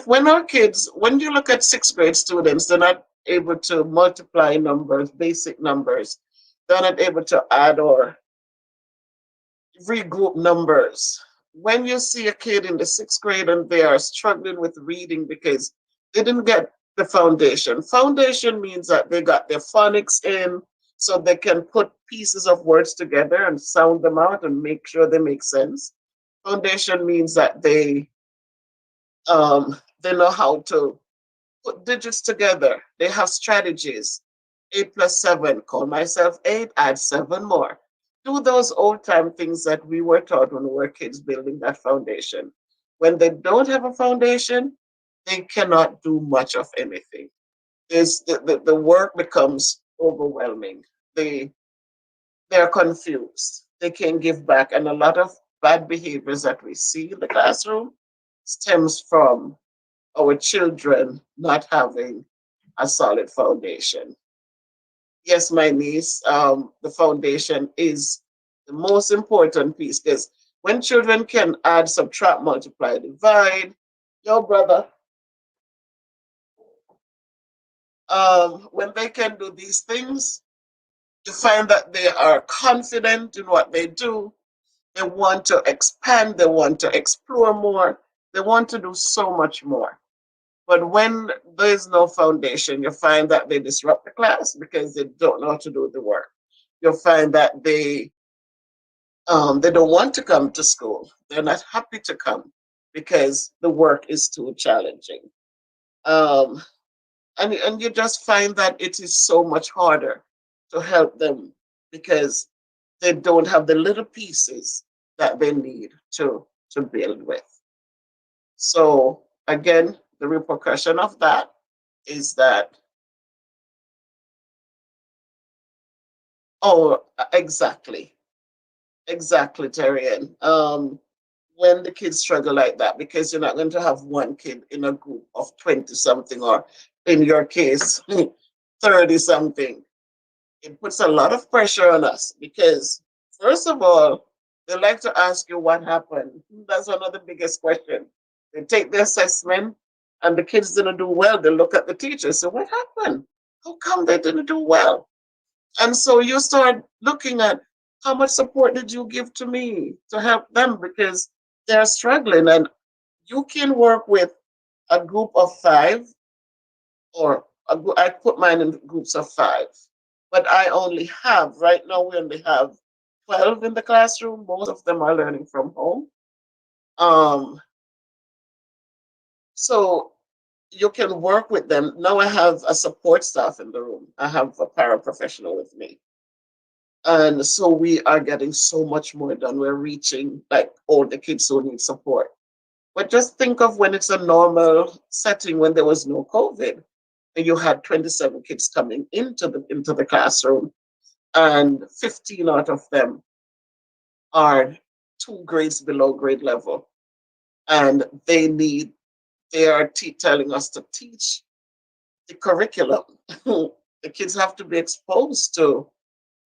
Speaker 1: When you look at sixth grade students, they're not able to multiply numbers, basic numbers. They're not able to add or regroup numbers. When you see a kid in the sixth grade and they are struggling with reading because they didn't get the foundation. Foundation means that they got their phonics in so they can put pieces of words together and sound them out and make sure they make sense. Foundation means that they know how to put digits together. They have strategies. 8 plus 7, call myself 8, add 7 more. Do those old time things that we were taught when we were kids building that foundation. When they don't have a foundation, they cannot do much of anything. The work becomes overwhelming. They're confused. They can't give back. And a lot of bad behaviors that we see in the classroom stems from our children not having a solid foundation. Yes, my niece, the foundation is the most important piece because when children can add, subtract, multiply, divide, your brother, when they can do these things, you find that they are confident in what they do. They want to expand, they want to explore more, they want to do so much more. But when there is no foundation, you find that they disrupt the class because they don't know how to do the work. You'll find that they don't want to come to school. They're not happy to come because the work is too challenging. Um, and you just find that it is so much harder to help them because they don't have the little pieces that they need to build with. So again, the repercussion of that is that, oh, exactly, exactly, Terrian. When the kids struggle like that, because you're not going to have one kid in a group of 20 something, or in your case, 30 something, it puts a lot of pressure on us because, first of all, they like to ask you what happened. That's one of the biggest questions. They take the assessment and the kids didn't do well. They look at the teacher. So, what happened? How come they didn't do well? And so you start looking at how much support did you give to me to help them because they're struggling. And you can work with a group of five, or I put mine in groups of five, but I only have, right now, we only have 12 in the classroom. Most of them are learning from home. Um, so you can work with them. Now I have a support staff in the room. I have a paraprofessional with me. And so we are getting so much more done. We're reaching like all the kids who need support. But just think of when it's a normal setting when there was no COVID and you had 27 kids coming into the classroom and 15 out of them are 2 grades below grade level. And they are telling us to teach the curriculum. The kids have to be exposed to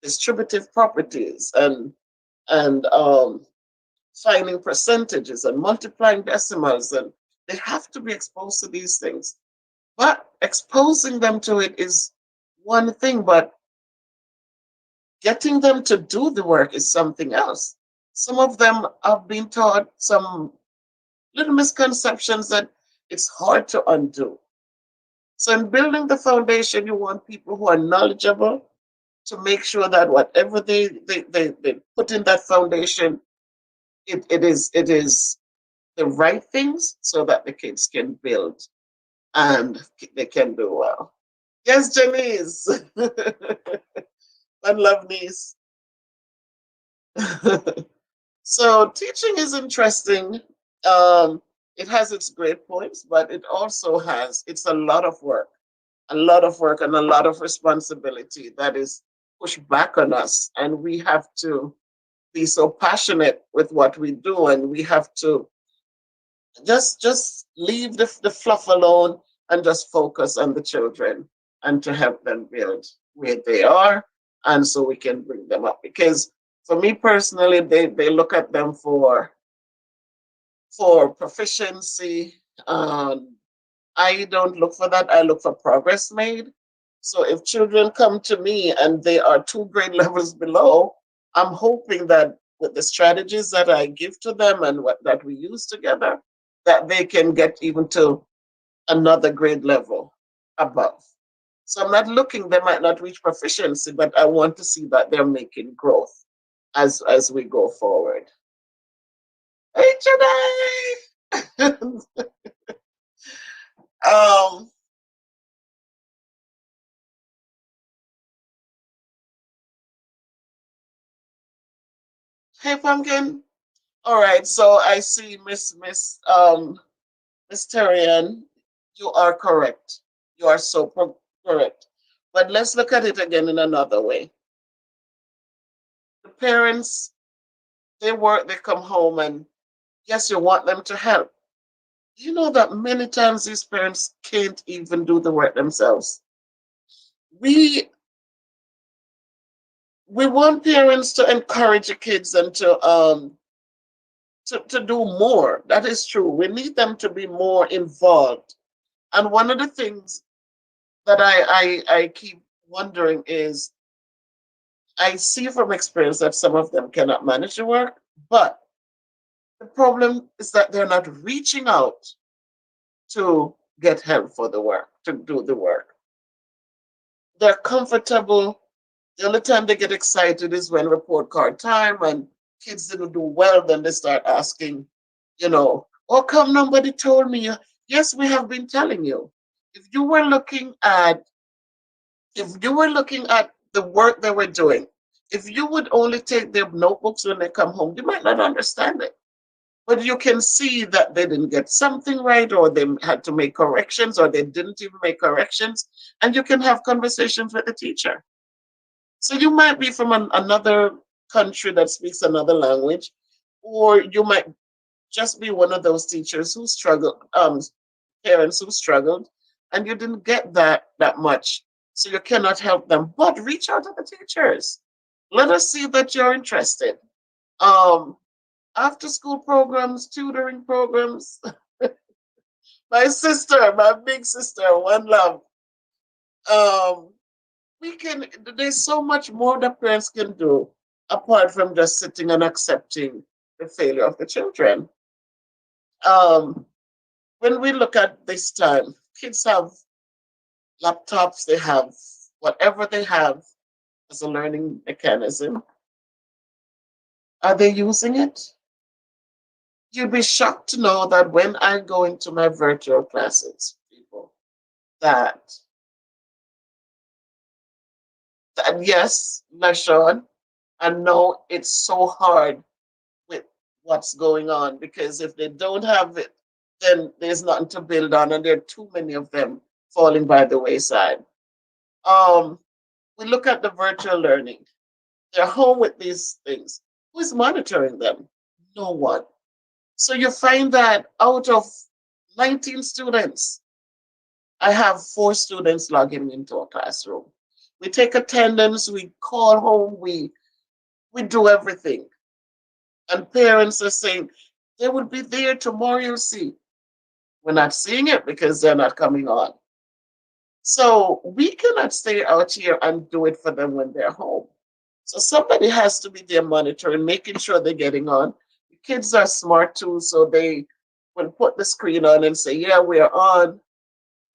Speaker 1: distributive properties and finding percentages and multiplying decimals, and they have to be exposed to these things. But exposing them to it is one thing, but getting them to do the work is something else. Some of them have been taught some little misconceptions that it's hard to undo. So, in building the foundation, you want people who are knowledgeable to make sure that whatever they put in that foundation, it is the right things so that the kids can build and they can do well. Yes, Janice. I love niece. So teaching is interesting. It has its great points, but it also has, it's a lot of work and a lot of responsibility that is pushed back on us. And we have to be so passionate with what we do, and we have to just leave the fluff alone and just focus on the children and to help them build where they are, and so we can bring them up. Because for me personally, they look at them for proficiency. I don't look for that. I look for progress made. So if children come to me and they are 2 grade levels below, I'm hoping that with the strategies that I give to them and what that we use together, that they can get even to another grade level above. So I'm not looking, they might not reach proficiency, but I want to see that they're making growth as we go forward. Hey, Jedi! um, hey, Pumpkin. All right, so I see Miss Terrian, you are correct. You are so correct. But let's look at it again in another way. The parents, they work, they come home, and yes, you want them to help. You know that many times these parents can't even do the work themselves. We we want parents to encourage the kids and to do more. That is true. We need them to be more involved. And one of the things that I keep wondering is I see from experience that some of them cannot manage the work, but the problem is that they're not reaching out to get help for the work, to do the work. They're comfortable. The only time they get excited is when report card time and kids didn't do well, then they start asking, oh, come, nobody told me. Yes, we have been telling you. If you were looking at the work they were doing, if you would only take their notebooks when they come home, you might not understand it. But you can see that they didn't get something right, or they had to make corrections, or they didn't even make corrections, and you can have conversations with the teacher. So you might be from another country that speaks another language, or you might just be one of those teachers who struggled, parents who struggled, and you didn't get that much, so you cannot help them. But reach out to the teachers. Let us see that you're interested. Um, After school programs, tutoring programs. My sister, my big sister, one love. Um, there's so much more that parents can do apart from just sitting and accepting the failure of the children. Um, when we look at this time, kids have laptops, they have whatever they have as a learning mechanism. Are they using it? You'd be shocked to know that when I go into my virtual classes, people, that, that yes, LaShawn, I know it's so hard with what's going on, because if they don't have it, then there's nothing to build on, and there are too many of them falling by the wayside. Um, we look at the virtual learning. They're home with these things. Who is monitoring them? No one. So you find that out of 19 students, I have 4 students logging into a classroom. We take attendance, we call home, we do everything. And parents are saying, they will be there tomorrow, you'll see. We're not seeing it because they're not coming on. So we cannot stay out here and do it for them when they're home. So somebody has to be there monitoring, making sure they're getting on. The kids are smart too, so they will put the screen on and say, yeah, we're on,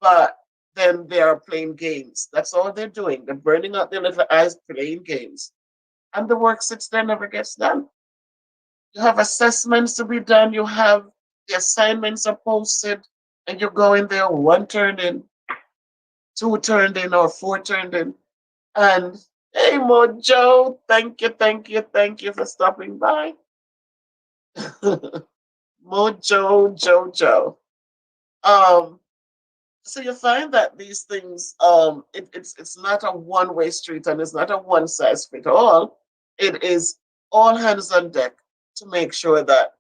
Speaker 1: but then they are playing games. That's all they're doing. They're burning out their little eyes playing games. And the work sits there, never gets done. You have assessments to be done, you have the assignments are posted, and you go in there, 1 turned in, 2 turned in, or 4 turned in. And hey, Mojo, thank you for stopping by. Mojo, Jojo. So you find that these things, it's not a one-way street, and it's not a one size fit all. It is all hands on deck to make sure that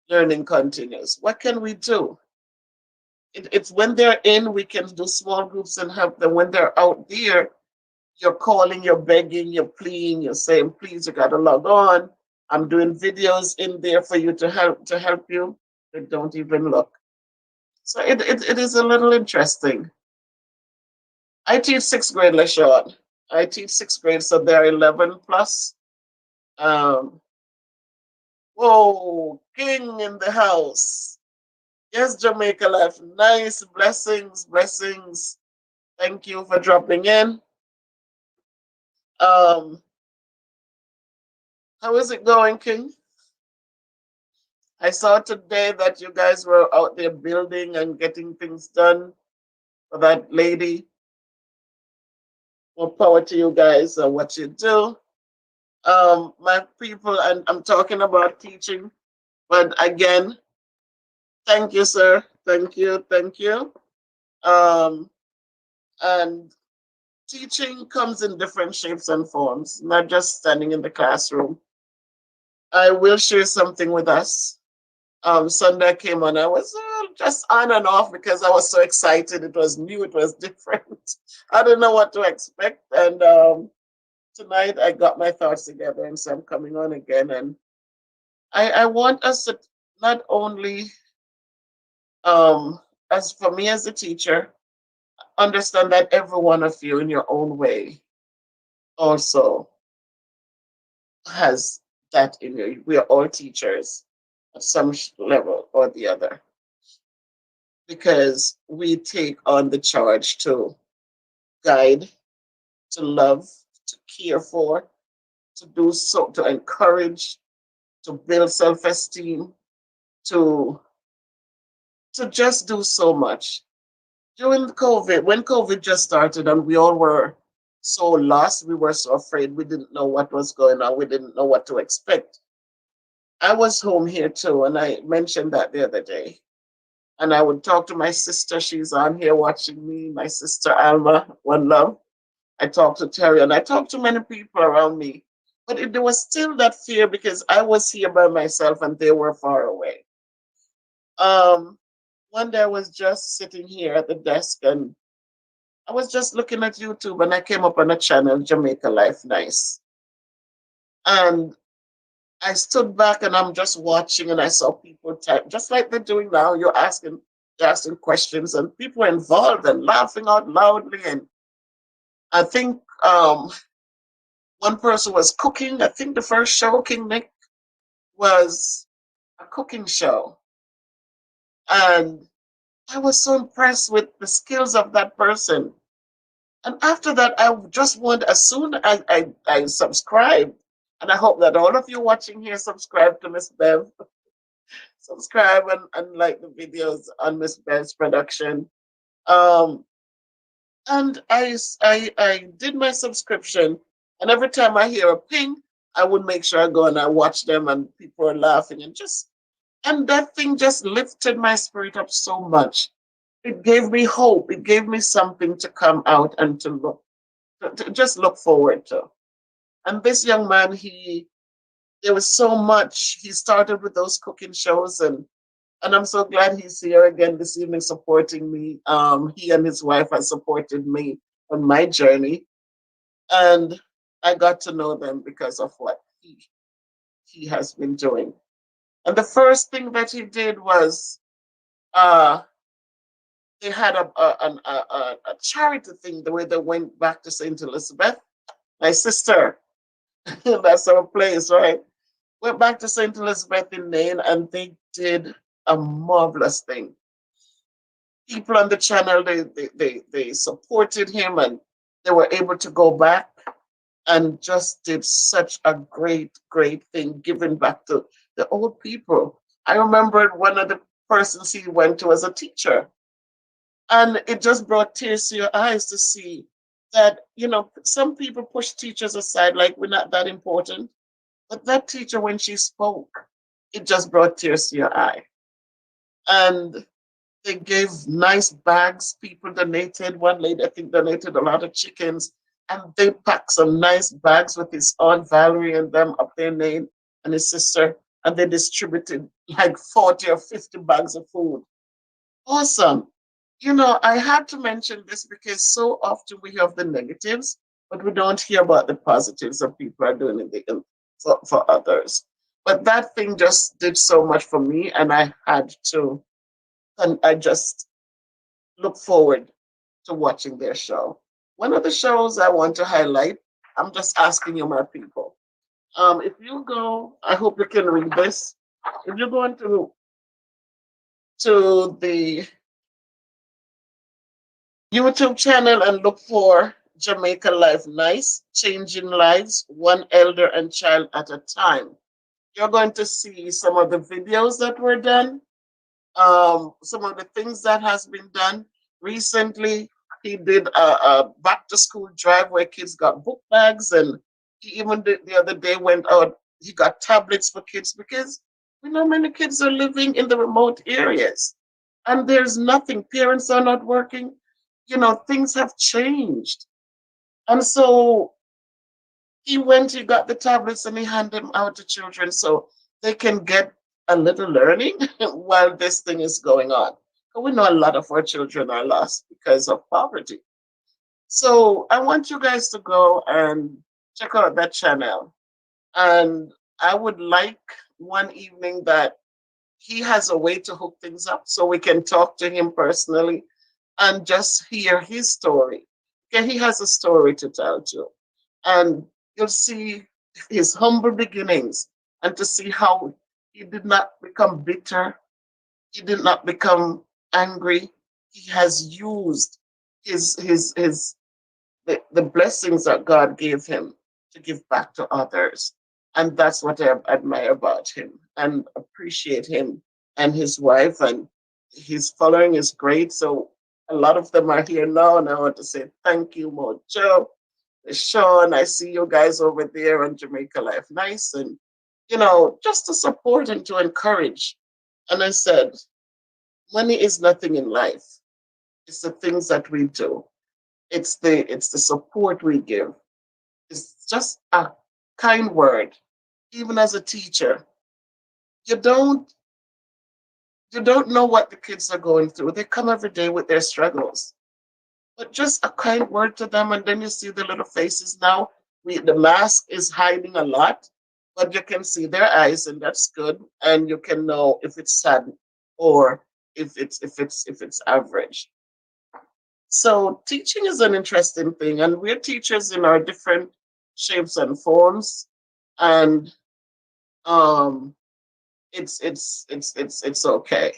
Speaker 1: learning continues. What can we do? It's when they're in, we can do small groups and help them. When they're out there, you're calling, you're begging, you're pleading, you're saying, please, you gotta log on. I'm doing videos in there for you to help you. They don't even look. So it is a little interesting. I teach 6th grade, LaShawn. I teach 6th grade, so they're 11 plus. Um, whoa, King in the house. Yes, Jamaica Life. Nice. Blessings, blessings. Thank you for dropping in. How is it going, King? I saw today that you guys were out there building and getting things done for that lady. More power to you guys and what you do. My people, and I'm talking about teaching, but again, thank you, sir. Thank you, thank you. And teaching comes in different shapes and forms, not just standing in the classroom. I will share something with us. Sunday I came on, I was just on and off because I was so excited. It was new, it was different. I didn't know what to expect. And tonight I got my thoughts together, and so I'm coming on again. And I want us to not only, as for me as a teacher, understand that every one of you in your own way also has that in you. We are all teachers at some level or the other because we take on the charge to guide, to love, to care for, to do so, to encourage, to build self-esteem, to just do so much. During COVID, when COVID just started and we all were so lost, we were so afraid, we didn't know what was going on, we didn't know what to expect. I was home here too, and I mentioned that the other day. And I would talk to my sister, she's on here watching me, my sister Alma, one love. I talked to Terry, and I talked to many people around me. But there was still that fear because I was here by myself and they were far away. Um, One day I was just sitting here at the desk and I was just looking at YouTube and I came up on a channel, Jamaica Life Nice. And I stood back and I'm just watching and I saw people type, just like they're doing now. They're asking questions and people are involved and laughing out loudly. And I think one person was cooking. I think the first show, King Nick, was a cooking show. And I was so impressed with the skills of that person. And after that, I just want, as soon as I subscribed, and I hope that all of you watching here subscribe to Miss Bev, subscribe and like the videos on Miss Bev's production. And I did my subscription, and every time I hear a ping, I would make sure I go and I watch them, and people are laughing and that thing just lifted my spirit up so much. It gave me hope. It gave me something to come out and to just look forward to. And this young man, there was so much. He started with those cooking shows, and I'm so glad he's here again this evening supporting me. He and his wife have supported me on my journey, and I got to know them because of what he has been doing. And the first thing that he did was they had a charity thing, the way they went back to St. Elizabeth. My sister, that's our place, right? Went back to St. Elizabeth in Nain and they did a marvelous thing. People on the channel, they supported him and they were able to go back and just did such a great thing, giving back to the old people. I remember one of the persons he went to as a teacher. And it just brought tears to your eyes to see that, some people push teachers aside like we're not that important. But that teacher, when she spoke, it just brought tears to your eye. And they gave nice bags. People donated. One lady, I think, donated a lot of chickens. And they packed some nice bags with his aunt Valerie and them up their name and his sister. And they distributed like 40 or 50 bags of food. Awesome. I had to mention this because so often we hear of the negatives, but we don't hear about the positives that people are doing for others. But that thing just did so much for me, and I just look forward to watching their show. One of the shows I want to highlight, I'm just asking you, my people. If you go, I hope you can read this. If you go into the YouTube channel and look for Jamaica Life Nice, changing lives, one elder and child at a time. You're going to see some of the videos that were done, some of the things that has been done. Recently, he did a back to school drive where kids got book bags, and he even did, the other day went out, he got tablets for kids because we know many kids are living in the remote areas and there's nothing, parents are not working. Things have changed. And so he got the tablets and he handed them out to children so they can get a little learning while this thing is going on. We know a lot of our children are lost because of poverty. So I want you guys to go and check out that channel. And I would like one evening that he has a way to hook things up so we can talk to him personally and just hear his story. Okay, he has a story to tell too. And you'll see his humble beginnings and to see how he did not become bitter, he did not become angry. He has used his the blessings that God gave him to give back to others. And that's what I admire about him and appreciate him and his wife, and his following is great. So a lot of them are here now, and I want to say thank you, Mojo, Sean. I see you guys over there on Jamaica Life Nice, and just to support and to encourage. And I said, money is nothing in life. It's the things that we do. It's the support we give. It's just a kind word. Even as a teacher, you don't you don't know what the kids are going through. They come every day with their struggles. But just a kind word to them, and then you see the little faces now. The mask is hiding a lot, but you can see their eyes, and that's good. And you can know if it's sad or if it's average. So teaching is an interesting thing, and we're teachers in our different shapes and forms, and um, it's okay.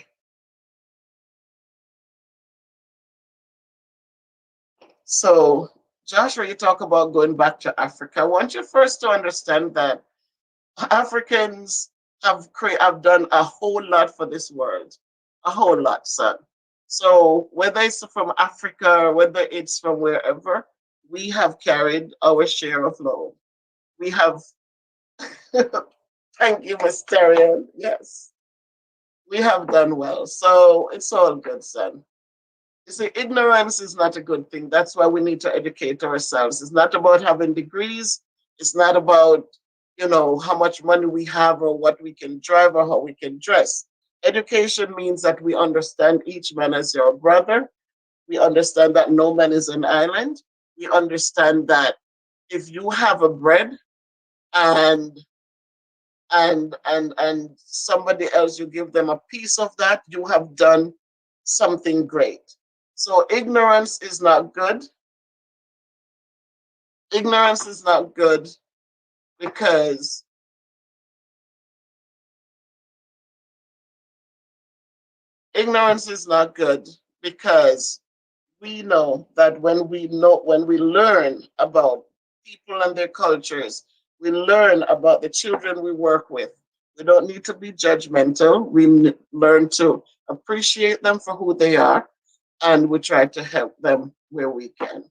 Speaker 1: So Joshua, you talk about going back to Africa. I want you first to understand that Africans have done a whole lot for this world, a whole lot, son. So whether it's from Africa or whether it's from wherever, we have carried our share of load. We have. Thank you, Mysterian. Yes, we have done well. So it's all good, son. You see, ignorance is not a good thing. That's why we need to educate ourselves. It's not about having degrees. It's not about, how much money we have or what we can drive or how we can dress. Education means that we understand each man as your brother. We understand that no man is an island. We understand that if you have a bread and and somebody else, you give them a piece of that, you have done something great. So ignorance is not good because ignorance is not good because we know that when we learn about people and their cultures, we learn about the children we work with. We don't need to be judgmental. We learn to appreciate them for who they are, and we try to help them where we can.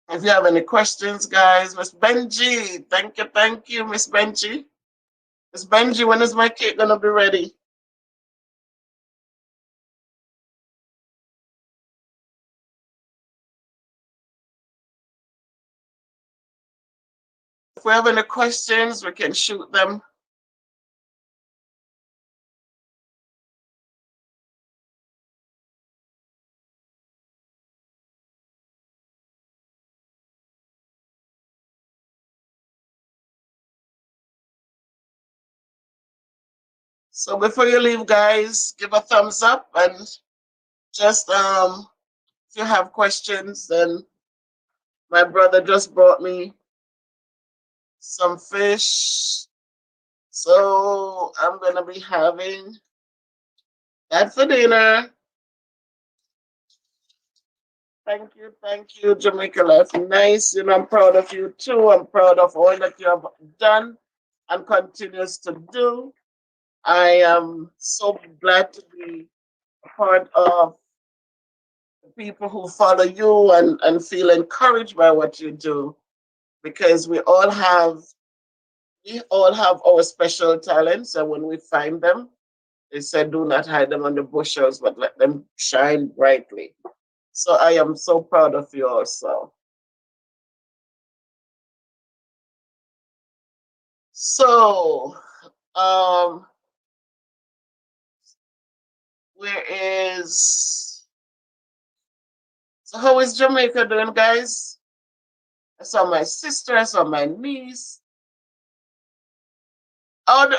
Speaker 1: If you have any questions, guys, Miss Benji, thank you, Miss Benji. Miss Benji, when is my cake gonna be ready? If we have any questions, we can shoot them. So before you leave, guys, give a thumbs up, and just if you have questions, then my brother just brought me some fish. So I'm gonna be having that for dinner. Thank you, Jamaica Life Nice. I'm proud of you too. I'm proud of all that you have done and continues to do. I am so glad to be a part of people who follow you and feel encouraged by what you do, because we all have our special talents, and when we find them, they said do not hide them under bushels but let them shine brightly. So I am so proud of you also. So um Where is so how is Jamaica doing, guys? I saw my sister, I saw my niece. Oh no.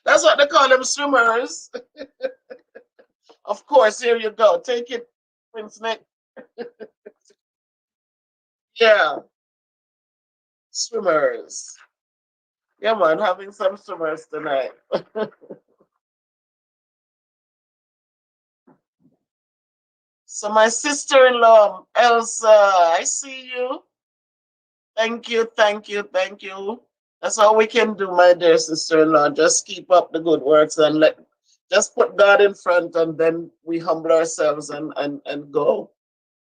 Speaker 1: That's what they call them swimmers. Of course, here you go. Take it, Prince Nick. Yeah, swimmers. Yeah, man, having some swimmers tonight. So my sister-in-law, Elsa, I see you. Thank you, thank you, thank you. That's all we can do, my dear sister-in-law. Just keep up the good works and just put God in front, and then we humble ourselves and go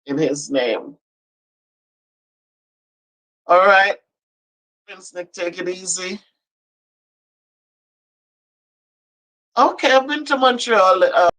Speaker 1: in his name. All right. Prince Nick, take it easy. Okay, I've been to Montreal.